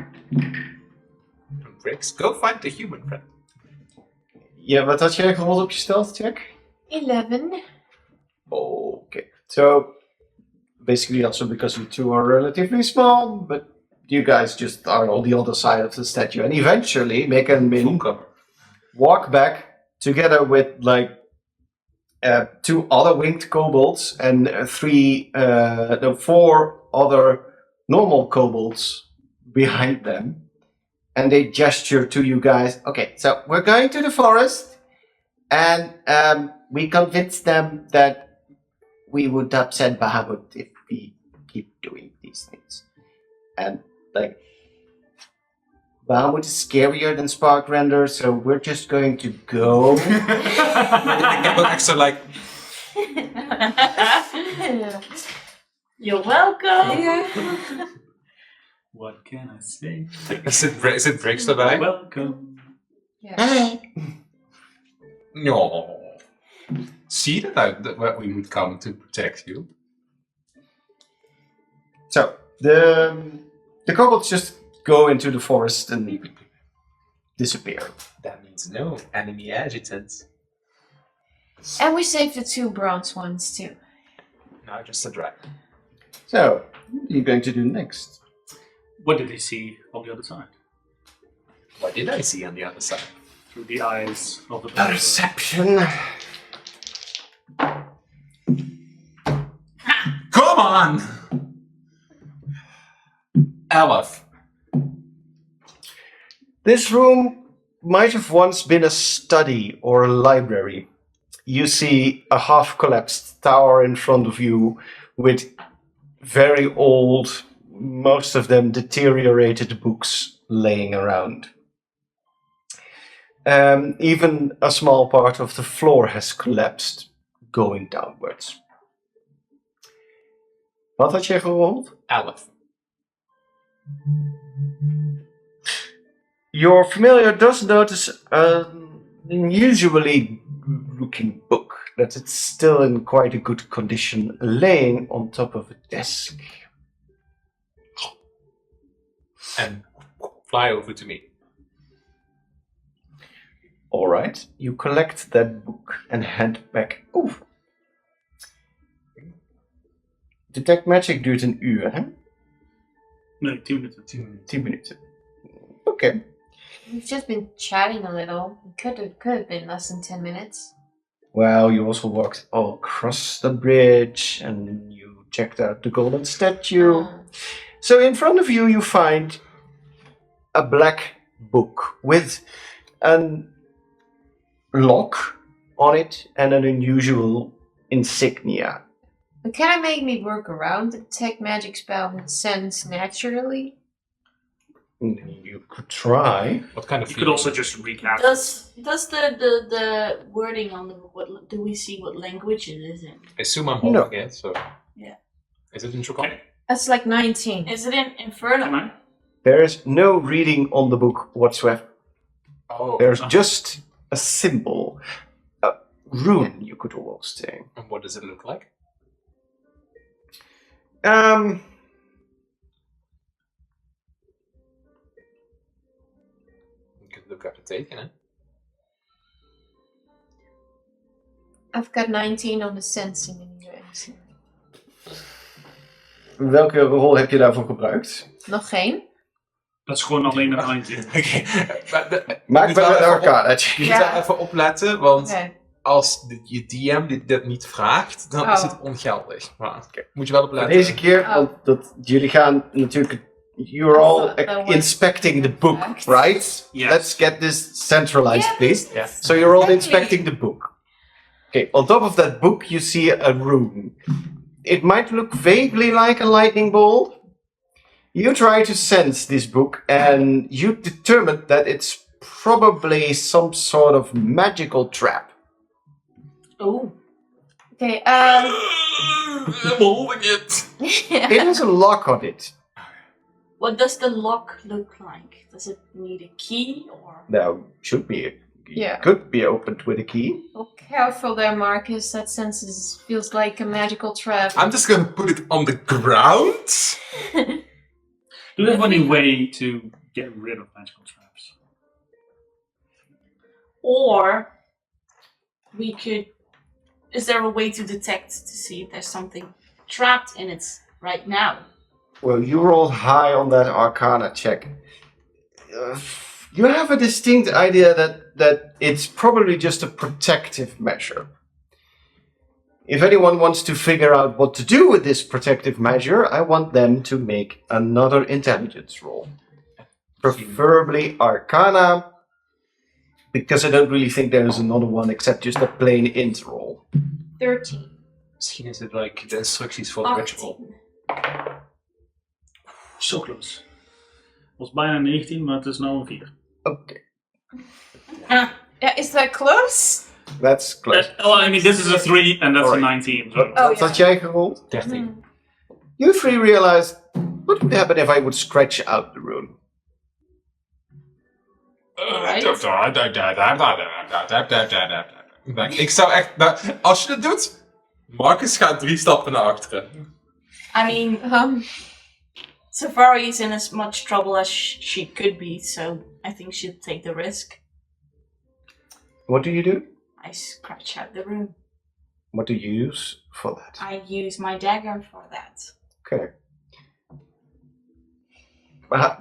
Briggs, go find the human friend.
Ja, wat had jij gerold op je stealth check?
11.
Okay. So, basically also because you two are relatively small, but you guys just are on the other side of the statue. And eventually, Mick and Min walk back together with like 2 other winged kobolds and 4 other normal kobolds behind them. And they gesture to you guys. Okay, so we're going to the forest, and we convinced them that we would upset Bahamut if we keep doing these things. And like, Bahamut is scarier than Sparkrender, so we're just going to go.
Ik heb ook echt zo like,
You're welcome.
What can I say?
zit Briggs erbij?
Welcome.
Yeah.
No. See that we would come to protect you.
So the kobolds just go into the forest and disappear.
That means no enemy adjutants.
And we saved the 2 bronze ones too.
Now just a dragon.
So, what are you going to do next?
What did he see on the other side?
What did I see on the other side?
Through the eyes of the
Perception.
Come on! 11.
This room might have once been a study or a library. You see a half-collapsed tower in front of you with very old, most of them deteriorated books laying around. Even a small part of the floor has collapsed going downwards. Wat had je gerold?
11.
Your familiar does notice an unusually looking book, that it's still in quite a good condition, laying on top of a desk.
And fly over to me.
Alright, you collect that book and hand back over. Detect Magic duurt een uur, hè?
Nee, 10 minuten.
10 minuten. Okay.
We've just been chatting a little. It could have been less than 10 minutes.
Well, you also walked all across the bridge and you checked out the golden statue. So in front of you, you find a black book with a lock on it and an unusual insignia.
But can I make me work around the detect magic spell and sense naturally?
You could try.
What kind of
You could also just recap.
Does the wording on the book, do we see what language it is in?
I assume I'm
No.
holding it, so.
Yeah.
Is it in Draconic?
That's like 19.
Is it in Infernal?
Can I?
There's no reading on the book whatsoever.
Oh.
There's just a symbol, a rune, you could almost say.
And what does it look like? You could look up the teken, hè?
I've got 19 on the sensing anyway. So.
Welke rol heb je daarvoor gebruikt?
Nog geen?
Dat is gewoon alleen een handje.
Oké.
Maak bij de arcana.
Je moet daar even opletten, want
Oké.
als je DM dit niet vraagt, dan is
Oh.
het ongeldig. Maar moet je wel opletten.
Deze keer,
Oh.
want jullie gaan natuurlijk... You're all
that was
inspecting the book,
correct.
right?
Yes.
Let's get this centralized, please.
Yeah.
So you're all
Exactly.
inspecting the book. Okay, on top of that book you see a rune. It might look vaguely like a lightning bolt. You try to sense this book and you determine that it's probably some sort of magical trap.
Oh.
Okay,
I'm holding it.
It has a lock on it.
What does the lock look like? Does it need a key or?
Now, should be
Yeah.
could be opened with a key.
Well, careful there, Marcus. That feels like a magical trap.
I'm just gonna put it on the ground.
Do you have any way to get rid of magical traps?
Or we could. Is there a way to detect to see if there's something trapped in it right now?
Well, you rolled high on that Arcana check. You have a distinct idea that it's probably just a protective measure. If anyone wants to figure out what to do with this protective measure, I want them to make another intelligence roll. Preferably Arcana, because I don't really think there's another one except just a plain int roll.
13.
Misschien is het like de instructies voor het ritual.
18.
So close. Was bijna 19, maar het is nou een 4.
Okay,
Yeah, is that close?
that's close.
I mean, this is a 3 and that's
Alright.
a 19. So.
Oh,
Wat had jij gerold?
13.
You three realize, what would happen if I would scratch out the rune?
Ik zou echt... Als je dat doet, Marcus gaat 3 stappen naar achteren.
I mean, Safari is in as much trouble as she could be, so I think she'll take the risk.
What do you do?
I scratch out the room.
What do you use for that?
I use my dagger for that.
Okay.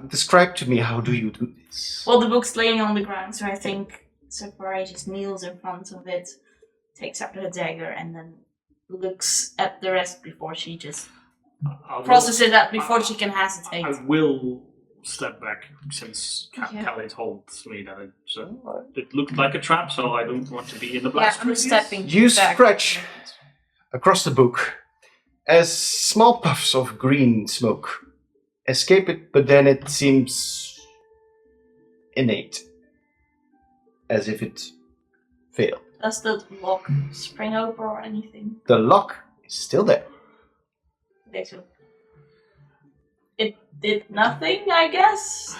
Describe to me, how do you do this?
Well, the book's laying on the ground, so I think Safari just kneels in front of it, takes out her dagger, and then looks at the rest before she just processes that before she can hesitate.
I will step back since
Yeah.
Callie told me that it looked like a trap, so I don't want to be in the blast
Yeah, I'm
radius.
stepping
You
back.
scratch across the book as small puffs of green smoke escape it, but then it seems innate, as if it failed.
Does the lock spring open or anything?
The lock is still there.
Okay, so it did nothing, I guess.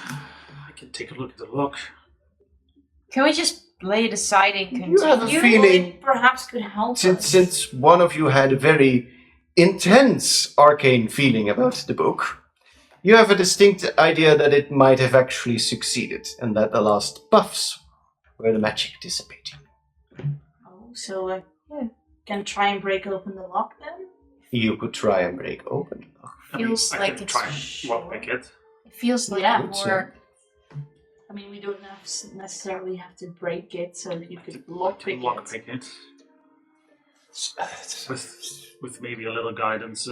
I can take a look at the lock.
Can we just lay it aside and continue?
You have a feeling,
It perhaps could help us.
since one of you had a very intense arcane feeling about the book, you have a distinct idea that it might have actually succeeded, and that the last buffs were the magic dissipating.
Oh, so I can try and break open the lock then?
You could try and break open the lock.
Feels
I
like
can
it's
try and lockpick it.
It feels like
Yeah.
more.
I mean, we don't necessarily have to break it, so if you could lockpick it.
Lockpick it. With maybe a little guidance.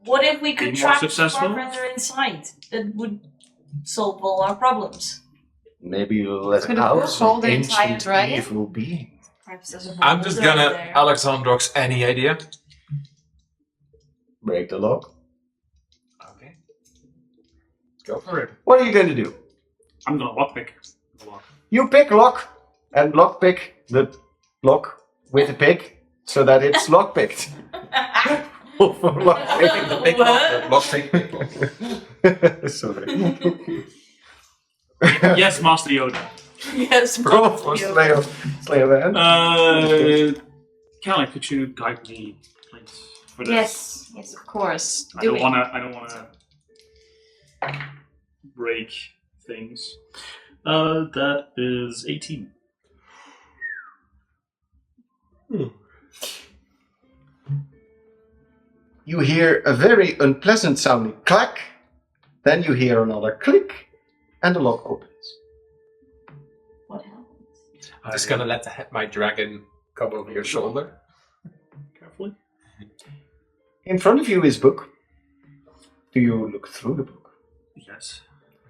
What if we could
Be more
trap
successful?
Starfinder inside? That would solve all our problems.
Maybe you'll let
Could
out
it
some
hold the entire
ancient
dragon?
evil being.
Perhaps there's a
I'm just
hole
gonna
there.
Alexandrox. Any idea?
Break the lock.
Okay. Go for it.
What are you going to do?
I'm gonna lockpick the lock.
You pick lock and lockpick the lock with the pick so that it's lockpicked. For lockpicking the pick
What?
Sorry.
Yes, Master Yoda.
Yes,
Roll for Slayer Man.
Callie, could you guide me, please, for this?
Yes, of course.
I
Do
don't
it.
wanna break things. That is 18.
You hear a very unpleasant sounding clack, then you hear another click, and the lock opens.
What happens?
I'm just gonna let my dragon come over your shoulder.
Carefully.
In front of you is book. Do you look through the book?
Yes.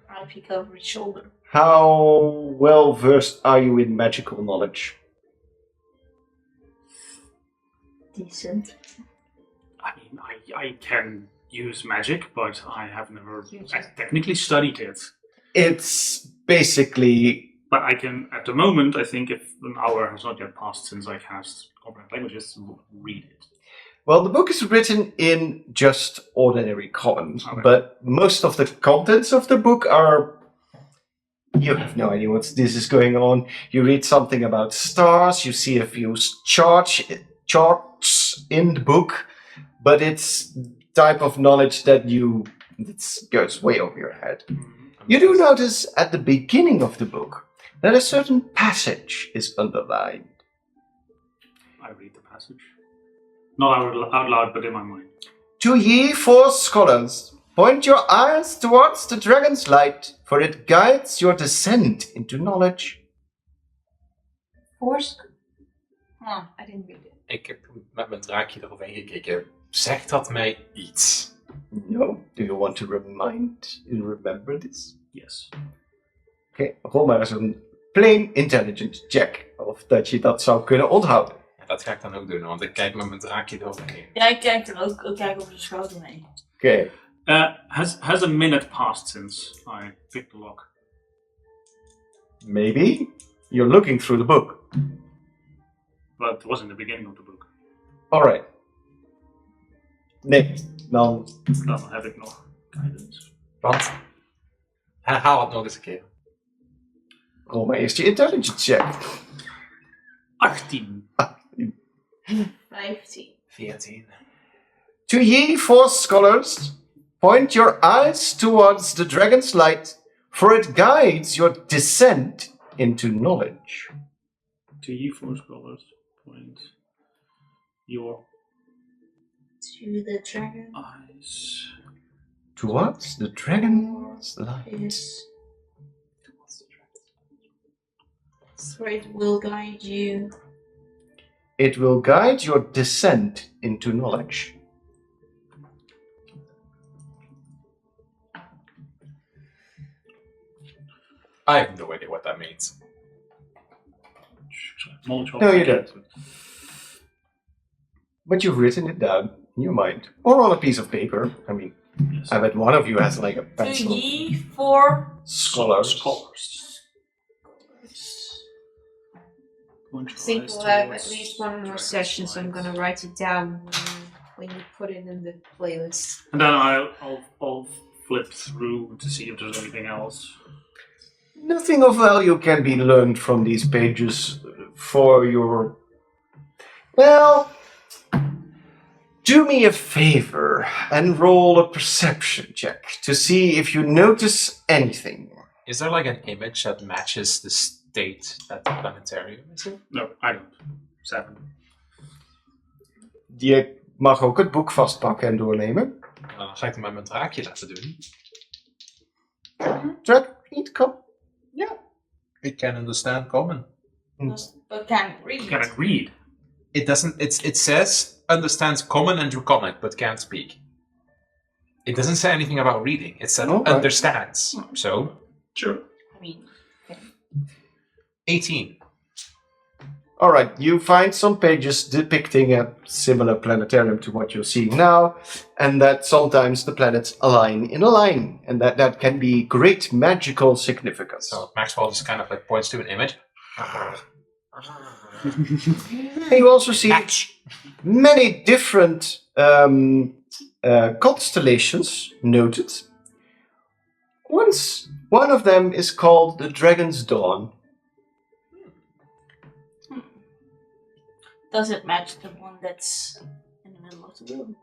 I peek over his shoulder.
How well versed are you in magical knowledge?
Decent.
I mean, I can use magic, but I have never
You just-
technically studied it.
It's basically
But I can, at the moment, I think if an hour has not yet passed since I cast Comprehend Languages, read it.
well, the book is written in just ordinary common,
Okay.
but most of the contents of the book are. You have no idea what this is going on. You read something about stars, you see a few charts in the book, but it's type of knowledge that goes way over your head. You do notice at the beginning of the book that a certain passage is underlined.
I read the passage. Not out loud, but in my mind.
To ye four scholars, point your eyes towards the dragon's light, for it guides your descent into knowledge.
Force? Oh,
I didn't read it.
Ik heb met mijn draakje eroverheen gekeken. Zegt dat mij iets?
No, do you want to remember this?
Yes.
Oké, rol maar eens een plain intelligence check, of dat je dat zou kunnen onthouden.
Ja, dat ga ik dan ook doen, want ik kijk met mijn draakje eroverheen.
ja, ik kijk er ook kijk over de schouder mee.
Oké,
Has a minute passed since I picked the lock?
maybe you're looking through the book.
But it was in the beginning of the book.
Alright. Nee, dan
Dan heb ik nog guidance.
Want, herhaal het nog eens een keer.
rol maar eerst je intelligence check.
18.
15.
14.
To ye four scholars, point your eyes towards the dragon's light, for it guides your descent into knowledge.
To ye four scholars, point your
To the dragon
eyes.
Towards the dragon's light.
is. So it will guide you.
It will guide your descent into knowledge.
I have no idea what that means.
Knowledge of
No, you don't. But you've written it down in your mind. Or on a piece of paper. I mean,
Yes.
I bet one of you has like a
To
pencil.
ye for.
Scholars.
Scholars.
I think we'll have at least one more session, so I'm gonna write it down when you put it in the playlist.
And then I'll flip through to see if there's anything else.
Nothing of value can be learned from these pages for your... Well, do me a favor and roll a perception check to see if you notice anything.
Is there like an image that matches the state that the planetarium is in?
No, I don't. 7.
Je mag ook het boek vastpakken en doornemen.
Dan ga ik hem met mijn draakje laten doen.
Drag, niet, kom.
It can understand common.
But can't read.
Can it read?
It doesn't.
It says understands common and draconic, but can't speak. It doesn't say anything about reading. It said
Okay.
understands. So,
Sure.
I mean,
18.
Alright, you find some pages depicting a similar planetarium to what you're seeing now, and that sometimes the planets align in a line, and that can be great magical significance.
So Maxwell just kind of like points to an image.
And you also see many different constellations noted. One of them is called the Dragon's Dawn.
does it match the one that's in the middle of the room?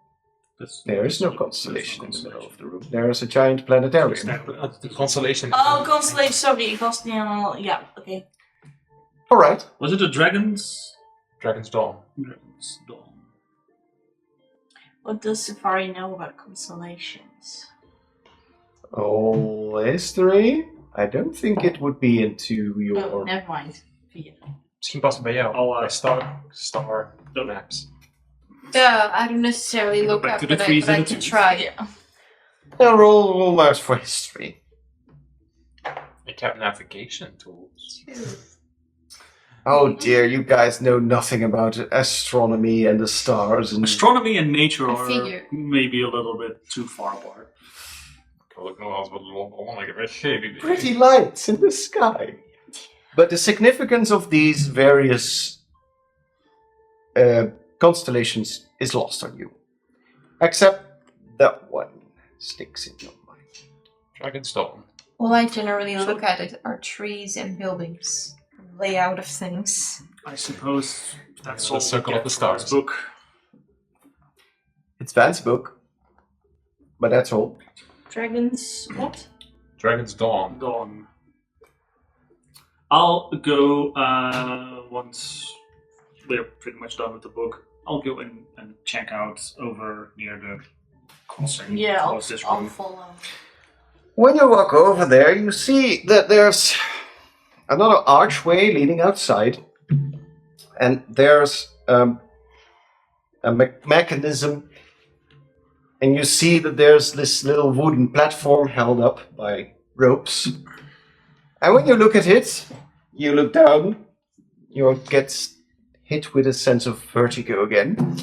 There is no constellation in the middle of the room. There is a giant planetarium.
The constellation.
Oh, constellation. Sorry, ik was niet helemaal. Yeah, okay.
Alright.
Was it a Dragon's
Dawn.
Dragon's Dawn?
What does Safari know about constellations?
Oh, history? I don't think it would be into
Oh,
your...
never mind. Via.
Misschien past het bij jou.
Oh,
bij Star Maps.
I don't necessarily look
Back
up,
to the
but
trees
I
and the
can
twos.
try.
Yeah.
Now roll marks for history.
Ik heb navigation tools.
Oh dear, you guys know nothing about astronomy and the stars and...
Astronomy and nature
I
are
figure.
maybe a little bit too far apart.
Ik nog als wat ik heb geen idee.
pretty lights in the sky. But the significance of these various constellations is lost on you. Except that one sticks in your mind.
Dragon's Dawn.
All I generally look at it are trees and buildings, layout of things.
I suppose that's
The
all
Circle
we
of the
get from this
Stars.
book.
It's fancy book, but that's all.
Dragons. What?
Dragon's Dawn.
Dawn. I'll go once we're pretty much done with the book. I'll go in and check out over near the crossing.
Yeah,
across this
I'll
room.
follow.
When you walk over there, you see that there's another archway leading outside, and there's a mechanism, and you see that there's this little wooden platform held up by ropes. And when you look at it, you look down, you get hit with a sense of vertigo again.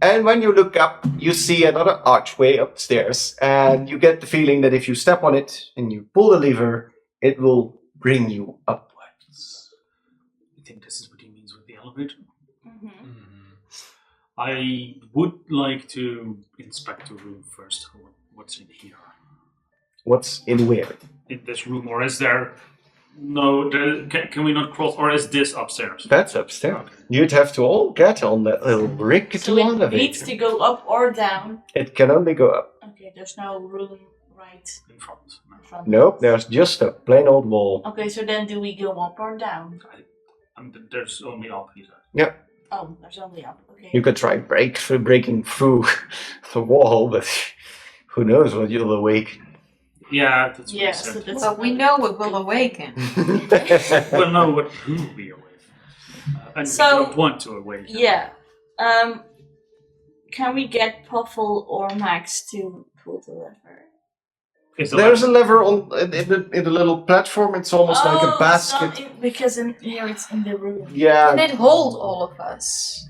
And when you look up, you see another archway upstairs, and you get the feeling that if you step on it and you pull the lever, it will bring you upwards.
I think this is what he means with the elevator.
Mm-hmm.
I would like to inspect the room first. What's in here?
What's in where?
In this room, or is there can we not cross, or is this upstairs?
That's upstairs.
Okay.
You'd have to all get on that little rickety
So it
elevator.
needs to go up or down.
It can only go up.
Okay, there's no room right
In front.
in front.
Nope, there's just a plain old wall.
Okay, so then do we go up or down?
There's only up, he said.
Yeah,
Oh, there's only up. Okay.
you could try breaking through the wall, but who knows what you'll awaken.
Yeah, that's what
Yeah,
he
so
said.
that's
Well, we know it will awaken.
Well, no, what will be awake? And
So-
we don't want to awake.
Yeah. Can we get Puffle or Max to pull the lever?
Is the
There's a lever on in the little platform. It's almost like a
it's
basket.
not because in here it's in the room.
Can
Yeah,
it hold all of us?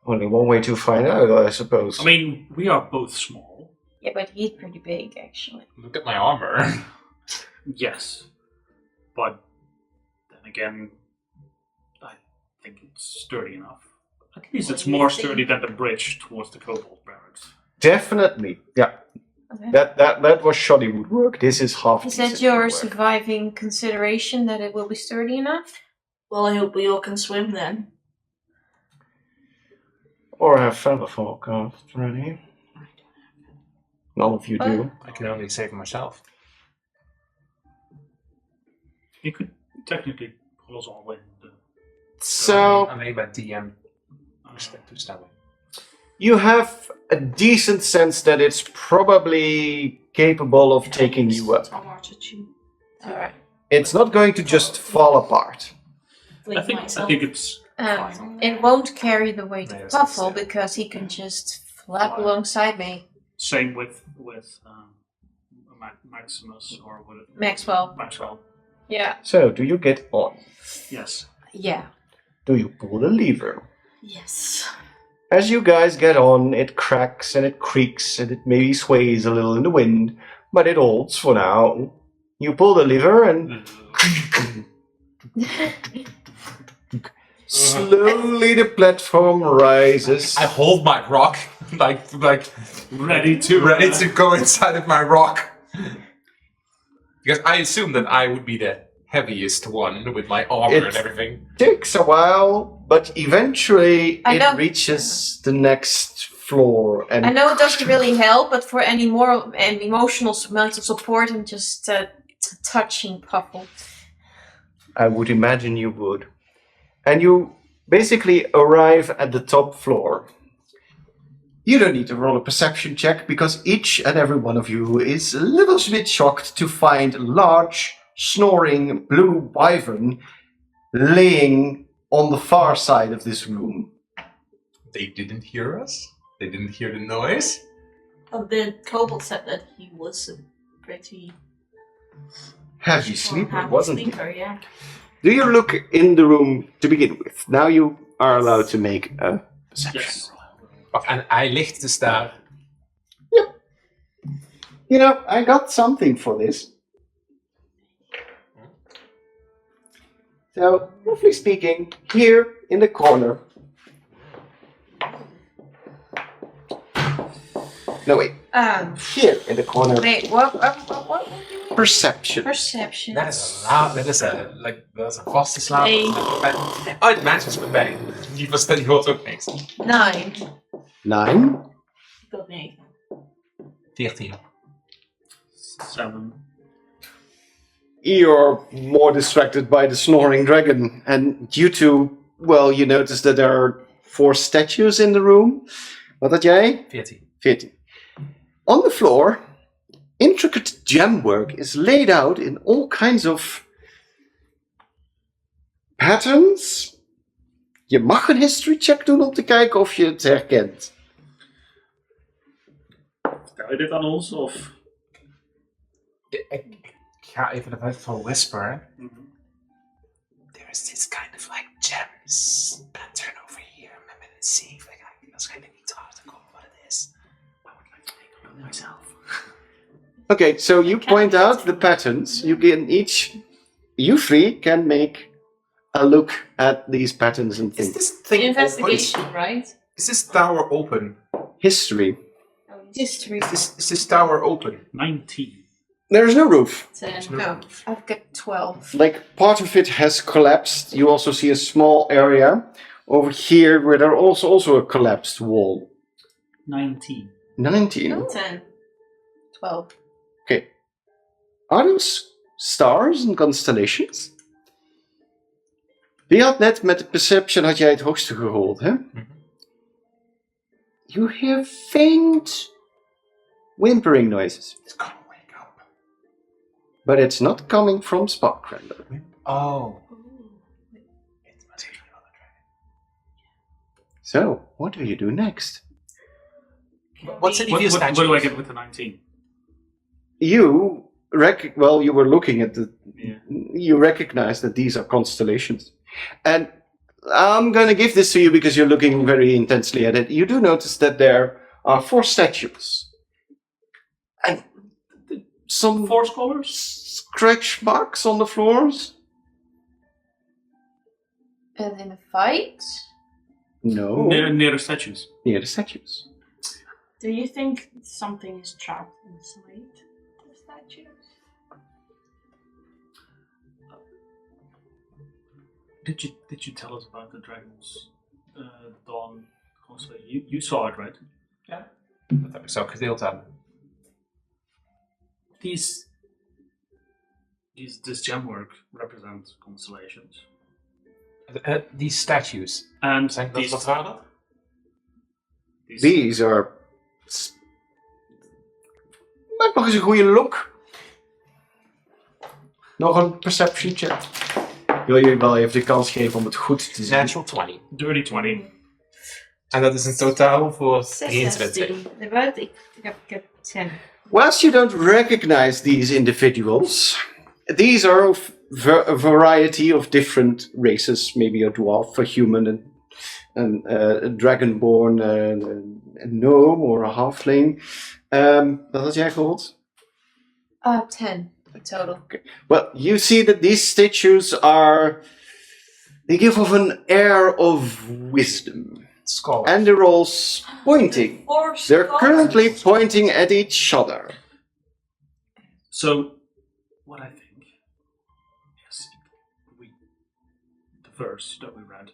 only one way to find out, I suppose.
I mean, we are both small.
Yeah, but he's pretty big, actually.
Look at my armor.
Yes. But then again, I think it's sturdy enough. At least it's more sturdy than the bridge towards the Kobold barracks.
Definitely, yeah.
Okay.
That was shoddy woodwork. This is half.
Is that your surviving consideration that it will be sturdy enough?
Well, I hope we all can swim then.
Or have featherfall carved ready. None of you do.
I can only save myself.
You could technically pull us all in.
So
I made my DM step to step away.
you have a decent sense that it's probably capable of taking you up.
Alright.
It's not going to just fall apart.
I think it's
It won't carry the weight
Yeah,
of
that's
Puffle
what I said.
because he can just flap alongside me.
same with Maximus or what?
Maxwell.
Maxwell.
Yeah.
So, do you get on?
Yes.
Yeah.
Do you pull the lever?
Yes.
As you guys get on, it cracks and it creaks and it maybe sways a little in the wind, but it holds for now. You pull the lever and slowly the platform rises.
I hold my rock, like
Ready to
go inside of my rock. Because I assume that I would be the heaviest one with my armor and everything.
Takes a while, but eventually
I know.
it reaches the next floor. And
I know it doesn't really help, but for any moral and emotional mental support, I'm just touching Puffle.
I would imagine you would. And you basically arrive at the top floor. You don't need to roll a perception check because each and every one of you is a little bit shocked to find a large, snoring blue wyvern laying on the far side of this room.
They didn't hear us? They didn't hear the noise?
Oh, the kobold said that he was a pretty
Heavy sleeper,
happy
wasn't he?
sleeper, yeah.
Do you look in the room to begin with? Now you are allowed to make a perception
Yes.
roll.
And I licht the staff.
You know, I got something for this. So, roughly speaking, here in the corner. No, wait. Here in the corner.
Wait, what were you doing?
Perception.
Perception.
Dat is een vaste slaap.
Nee.
Oh, het mens was met mij. Die hoort ook niks.
9.
9.
Dat nee.
14.
7.
You're more distracted by the snoring dragon, and due to, well, you notice that there are 4 statues in the room. Wat had jij?
14.
14. On the floor, intricate gemwork is laid out in all kinds of patterns. Je mag een history check doen om te kijken of je het herkent.
Vertel je dit aan ons? Of?
Ik ga even naar buiten van whisper. There is this kind of like gems pattern over here. Met een sieve. Waarschijnlijk niet erachter komen wat het is. I would like to take a look myself.
Okay, so you point out the patterns. You can each, you 3 can make a look at these patterns and
Is
things.
this thing
Investigation,
open?
right?
Is this tower open?
History.
History.
Is this tower open?
19.
There is no roof.
10. No, I've got 12.
Like part of it has collapsed. You also see a small area over here where there also a collapsed wall.
19.
19.
10.
12.
Okay. Are those stars and constellations? Die had net met de perception had jij het hoogste gerold, hè? You hear faint whimpering noises.
It's gonna wake up.
But it's not coming from Sparkrender.
Oh. It must be another dragon.
So, what do you do next?
What's it if you
What do I get with the 19?
You you were looking at the.
Yeah.
You recognize that these are constellations, and I'm going to give this to you because you're looking very intensely at it. You do notice that there are 4 statues, and some
4 scholars?
scratch marks on the floors.
As in a fight?
No,
Near the statues.
near the statues.
Do you think something is trapped inside the statues?
Did you tell us about the dragon's dawn constellation? You saw it, right?
Dat heb ik zo gedeeld aan.
This gemwork represent constellations.
Die statues.
And
Zijn
these,
wat waren dat?
These are... Maak nog eens een goede look. Nog een perception check. Ik wil jullie wel even de kans geven om het goed te zien.
Natural 20.
Dirty 20.
En dat is een totaal voor
23.
Ik heb 10.
Whilst you don't recognize these individuals, these are of a variety of different races. Maybe a dwarf, a human, a dragonborn, a gnome or a halfling. Wat had jij gehoord?
10 in total.
Well, you see that these statues they give off an air of wisdom.
Skull.
And they're all pointing. They're currently pointing at each other.
So, what I think is the verse that we read.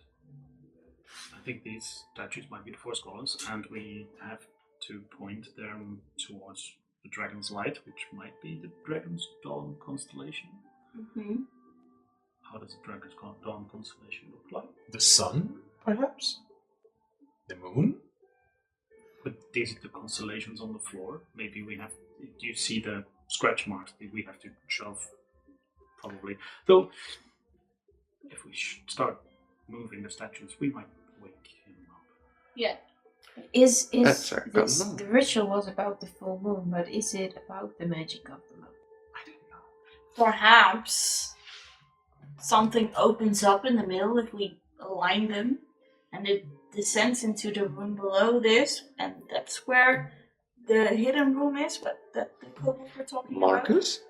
I think these statues might be the four scholars, and we have to point them towards the dragon's light, which might be the dragon's dawn constellation.
Mm-hmm.
How does the dragon's dawn constellation look like?
The sun, perhaps? The moon?
But these are the constellations on the floor. Maybe we have. Do you see the scratch marks that we have to shove? Probably. Though, if we start moving the statues, we might wake him up.
Yeah.
Is
That's our
this,
common.
the ritual was about the full moon, but is it about the magic of the moon?
I don't know.
Perhaps something opens up in the middle if we align them, and it descends into the room below this, and that's where the hidden room is. But the couple we're talking
Marcus?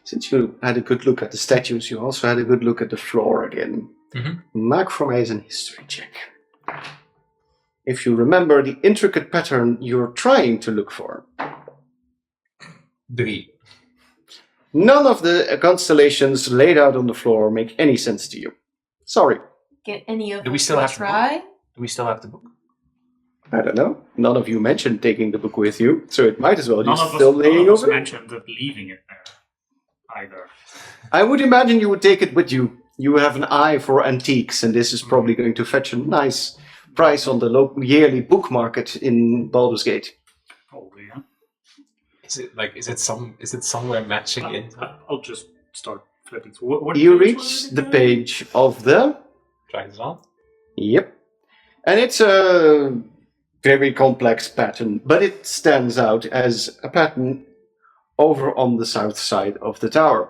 Since you had a good look at the statues, you also had a good look at the floor again. Maak voor mij eens een history check. If you remember the intricate pattern you're trying to look for.
3.
None of the constellations laid out on the floor make any sense to you. Sorry.
Get any of
Do we
us
still
to
have the book?
try?
Do we still have the book?
I don't know. None of you mentioned taking the book with you, so it might as well
None
just
of
still
us,
laying
none of us
over there.
mentioned that leaving it there either.
I would imagine you would take it with you. You have an eye for antiques, and this is probably going to fetch a nice price on the local yearly book market in Baldur's Gate.
Probably, yeah.
Is it somewhere matching in?
I'll just start flipping through. What
You
page was
reach
it
the
again?
page of the...
Dragon's Dawn?
Yep. And it's a very complex pattern, but it stands out as a pattern over on the south side of the tower.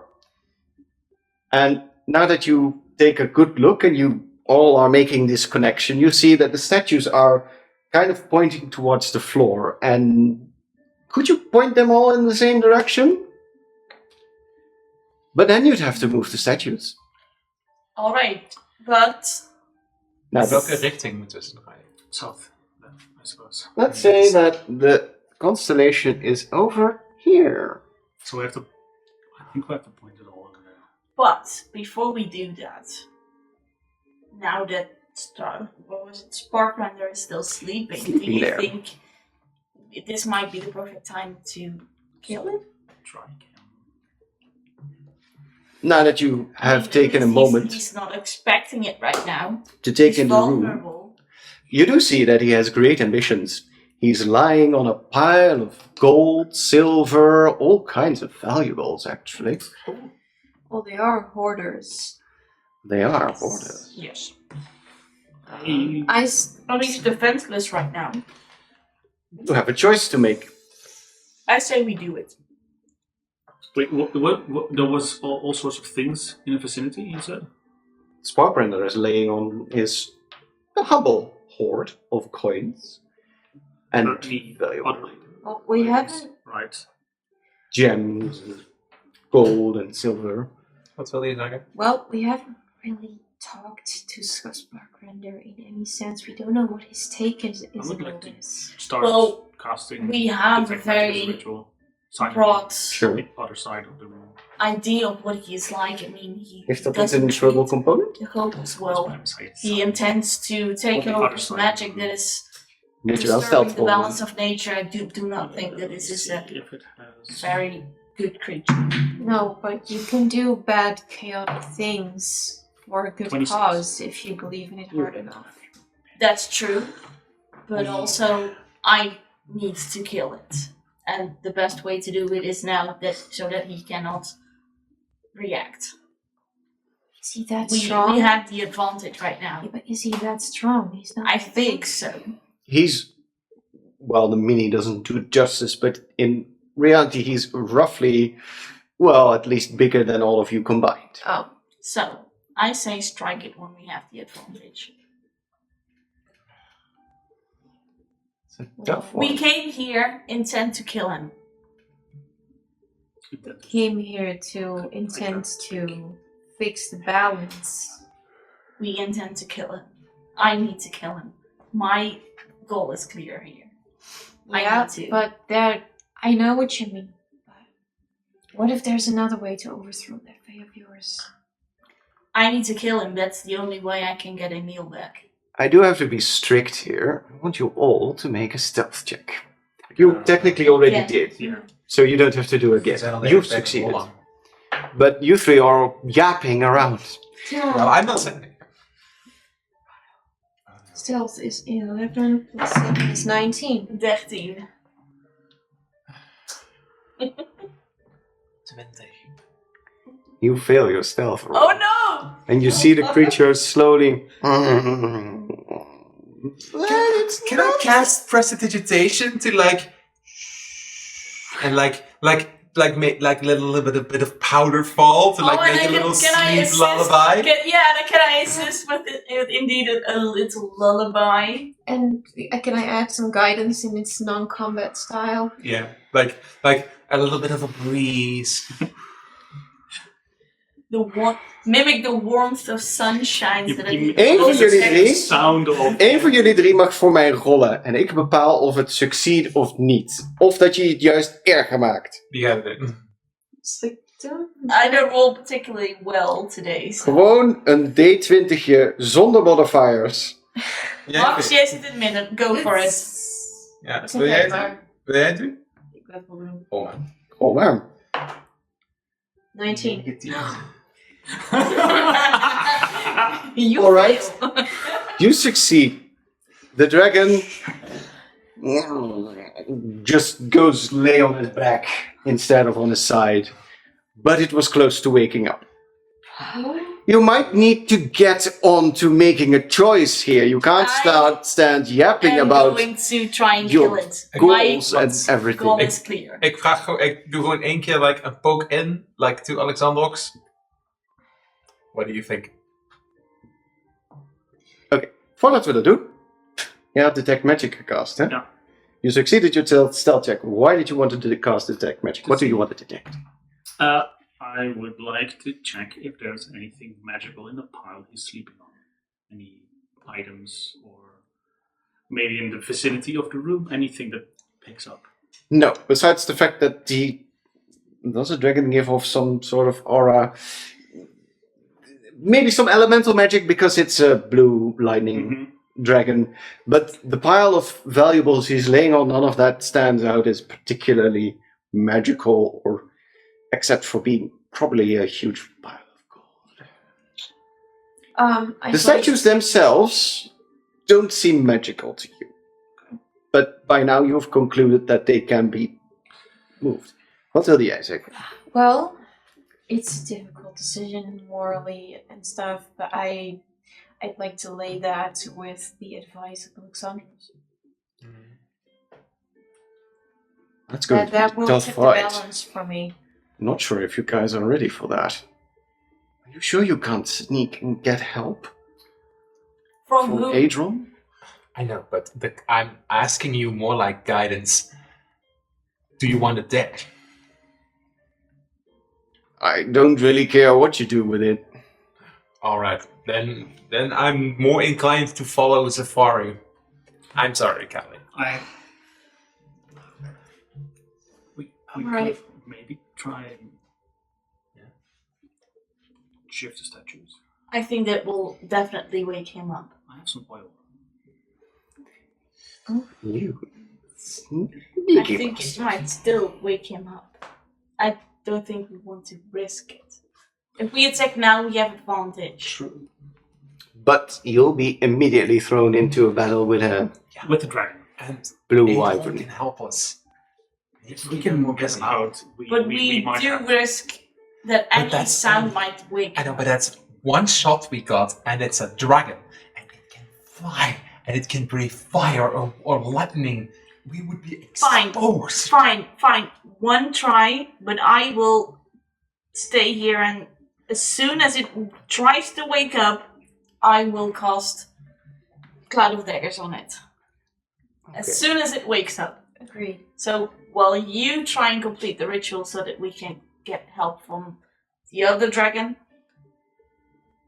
And now that you take a good look and you all are making this connection, you see that the statues are kind of pointing towards the floor. And could you point them all in the same direction? But then you'd have to move the statues.
Alright, but
Now,
Welke richting moeten we draaien?
South, I suppose.
let's say that the constellation is over here.
So we have to. I think we have to point it all in there.
But before we do that, now that Sparkrender is still sleeping, do
Sleeping
you
there.
think this might be the perfect time to kill him?
Try again.
Now that you have taken a
He's-
moment
He's not expecting it right now.
to take
He's
in the room,
vulnerable.
you do see that he has great ambitions. He's lying on a pile of gold, silver, all kinds of valuables, actually.
Well, they are hoarders.
They are hoarders.
Yes.
But
But he's defenseless right now.
You have a choice to make.
I say we do it.
Wait, what? There was all sorts of things in the vicinity, you said?
Sparkrender is laying on his humble hoard of coins and
Certainly
valuable
other
well, we
things,
haven't.
Right.
gems, gold and silver.
Wat wil je zeggen?
Well, we haven't really talked to Sparkrender in any sense. We don't know what his take is
I would
in all
like to
this.
start
Well,
casting.
we have a
detect magic as
very
ritual. Silently.
broad
Sure.
The other side of the room.
idea of what he's like. I mean, he
Heeft dat
doesn't
een trouble
treat
component?
the hope as
That's why
well.
I'm saying
He
silent.
intends to take
On the
over
other side.
magic that is
Natural
disturbing
stealth
the balance
roll.
of nature. I do not think that this is a
If it has...
very good creature.
No, but you can do bad, chaotic things for a good
26.
cause if you believe in it hard enough.
That's true, but also I need to kill it, and the best way to do it is now that so that he cannot react.
Is he that
We
strong?
have the advantage right now.
Yeah, but is he that strong? He's not.
I think so.
He's, well, the mini doesn't do it justice, but in reality, he's roughly, well, at least bigger than all of you combined.
Oh,
So I say strike it when we have the advantage.
It's a tough one.
We came here intent to kill him.
came here to intend to fix the balance.
We intend to kill him. I need to kill him. My goal is clear here. I
Yeah,
need to.
but I know what you mean. But what if there's another way to overthrow that way of yours?
I need to kill him. That's the only way I can get Emil back.
I do have to be strict here. I want you all to make a stealth check. You technically already
Yeah.
did,
Yeah.
so you don't have to do it again.
Zijn alleen
You've
back
succeeded.
rollen.
But you three are yapping around.
Well, I'm not saying.
Stealth is 11 plus 7 is 19.
13.
20.
You fail your stealth roll.
Oh no!
And you see the creature slowly.
Can I cast prestidigitation to like, and like make a little bit of powder fall to like
and
make
I
a little
can I
sleep
assist?
lullaby?
Can I assist with indeed a little lullaby?
And can I add some guidance in its non-combat style?
Yeah, like a little bit of a breeze.
Mimic the warmth of sunshine. So that it
Eén van jullie drie,
Sound of...
één van jullie drie mag voor mij rollen. En ik bepaal of het succeed of niet. Of dat je het juist erger maakt.
Die gaat het.
I don't roll particularly well today. So.
Gewoon een D20'tje zonder modifiers.
Max, jij zit in het midden. Go for it.
Ja, wil jij het doen? Wil jij het doen?
Ik wil het wel doen.
Oh man.
Oh, maar.
19.
You
Alright.
fail.
You succeed. The dragon just goes lay on his back instead of on his side. But it was close to waking up. You might need to get on to making a choice here. You can't stand yapping
I'm
about
going to try and
your
kill it.
goals
My
and
goal
everything.
is clear.
Ik vraag gewoon, ik doe gewoon één keer like een poke in, like to Alexandrox. What do you think?
Voordat we dat doen, je had Detect Magic gecast, hè?
Ja.
You succeeded your stealth check. Why did you want to cast Detect Magic? What do you want to detect?
I would like to check if there's anything magical in the pile he's sleeping on. Any items or maybe in the vicinity of the room, anything that picks up.
No, besides the fact that does a dragon give off some sort of aura? Maybe some elemental magic because it's a blue lightning dragon. But the pile of valuables he's laying on, none of that stands out as particularly magical, or except for being probably a huge pile of gold. The statues themselves don't seem magical to you. But by now you've concluded that they can be moved. Wat wilde jij zeggen?
Well, it's a difficult decision morally and stuff, but I'd like to lay that with the advice of Alexandros.
That's going
That
to be
will
a tough
tip the
fight.
balance for me.
Not sure if you guys are ready for that. Are you sure you can't sneak and get help
From
from
who?
Adron?
I know, but I'm asking you more like guidance. Do you want it dead?
I don't really care what you do with it.
All right, then I'm more inclined to follow Safari. I'm sorry, Callie.
We
Alright.
could maybe try and shift the statues.
I think that will definitely wake him up.
I have some oil.
You.
I think it might still wake him up. I don't think we want to risk it. If we attack now, we have advantage.
True. But you'll be immediately thrown into a battle with a
With the dragon.
And
blue
Adolf
wyvern.
can help us.
If we can get him out,
But
we
we
might
do
have...
risk that
But
any
that's
sound
only-
might wake
I know,
him.
but that's one shot we got, and it's a dragon, and it can fly, and it can breathe fire or lightning. We would be
Fine.
exposed.
Fine. One try, but I will stay here, and as soon as it tries to wake up, I will cast Cloud of Daggers on it. As soon as it wakes up.
Agreed.
So while you try and complete the ritual so that we can get help from the other dragon,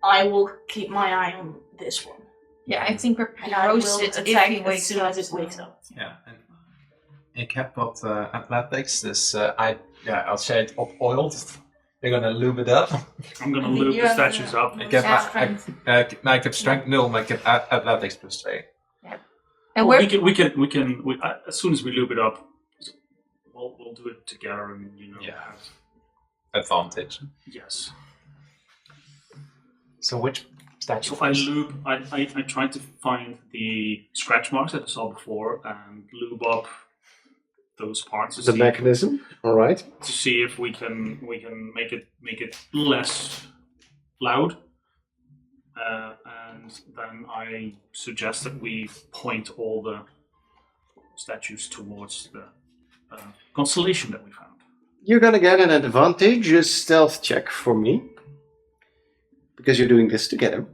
I will keep my eye on this one.
Yeah, I think we're
And I will
roasted if
attack
he
as
wakes
soon
up.
as it wakes up.
Yeah. And ik heb wat athletics, dus als jij het opoilt, we're gonna lube it up.
I'm gonna
I think
loop
you
the
have
statues
the-
up.
Ik heb,
Ja,
strength. Ik heb strength 0, maar ik heb athletics plus 2.
And
Well,
we're
as soon as we loop it up, we'll do it together and,
Yeah.
have...
Advantage.
Yes.
So which statue?
So I loop, I tried to find the scratch marks that I saw before and lube up those parts
The mechanism. Alright.
to see if we can make it less loud. And then I suggest that we point all the statues towards the constellation that we found.
You're gonna get an advantageous stealth check for me. Because you're doing this together.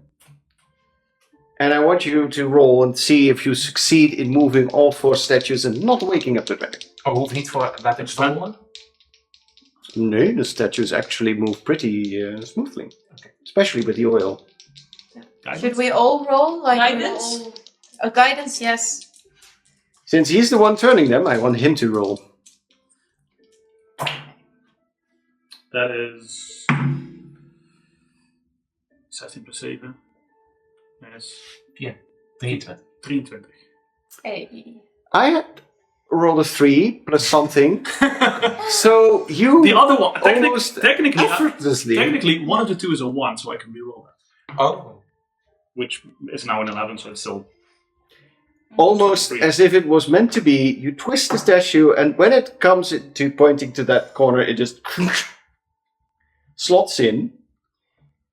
And I want you to roll and see if you succeed in moving all 4 statues and not waking up the dragon.
Oh, hoeft niet voor athletics te rollen?
No, the statues actually move pretty smoothly.
Okay.
Especially with the oil.
should we all roll like
Guidance?
A guidance? Yes.
Since he's the one turning them, I want him to roll.
That is 16 plus 7. Yes.
23.
23.
Hey.
I had rolled a 3 plus something. So you
The other one,
almost
technically,
effortlessly.
technically, one of the two is a 1, so I can reroll that.
Oh.
Which is now an 11, so it's still...
Almost as if it was meant to be, you twist the statue, and when it comes to pointing to that corner, it just slots in,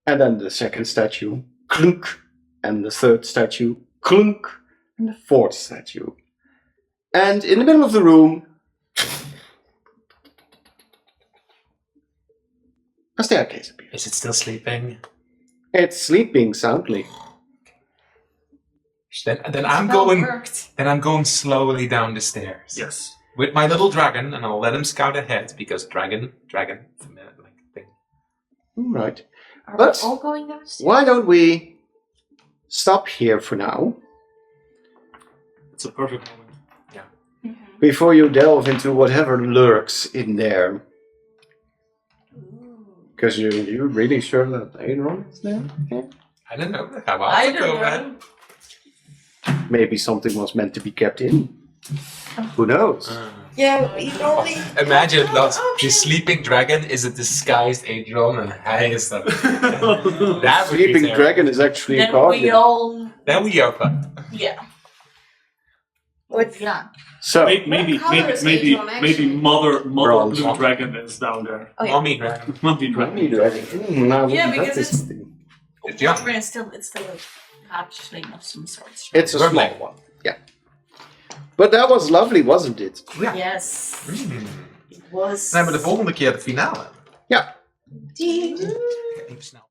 and then the second statue, clunk, and the third statue, clunk, and the fourth statue. And in the middle of the room, a staircase appears.
Is it still sleeping?
It's sleeping soundly.
Then I'm
Spell
going.
worked.
Then I'm going slowly down the stairs.
Yes.
With my little dragon, and I'll let him scout ahead because dragon, like thing.
Right.
Are
But-
we all going downstairs?
Why don't we stop here for now,
It's a perfect moment.
before you delve into whatever lurks in there? Because you're really sure that Aeron is there? Okay.
I don't know. How
I
else to go,
don't
man?
know.
Maybe something was meant to be kept in. Who knows?
Yeah, we only.
Imagine that the sleeping dragon is a disguised Adron and hij is that. That would be
Sleeping
terrible.
dragon is actually a
Then we
guardian.
all,
Then we are fucked.
yeah.
What?
Yeah.
So,
Maybe
color is Adron, actually?
mother
Bronze.
blue dragon is down there.
Oh, yeah.
Mommy dragon.
Mommy dragon.
Mommy dragon. Now
Yeah,
that
because
is
it's-
the thing.
It's young.
It's still a hatchling of some sort.
It's a
Vermling.
small one. Yeah. But that was lovely, wasn't it?
Yes. It was.
Dan hebben we de volgende keer de finale.
Ja.
Die-
Even snel.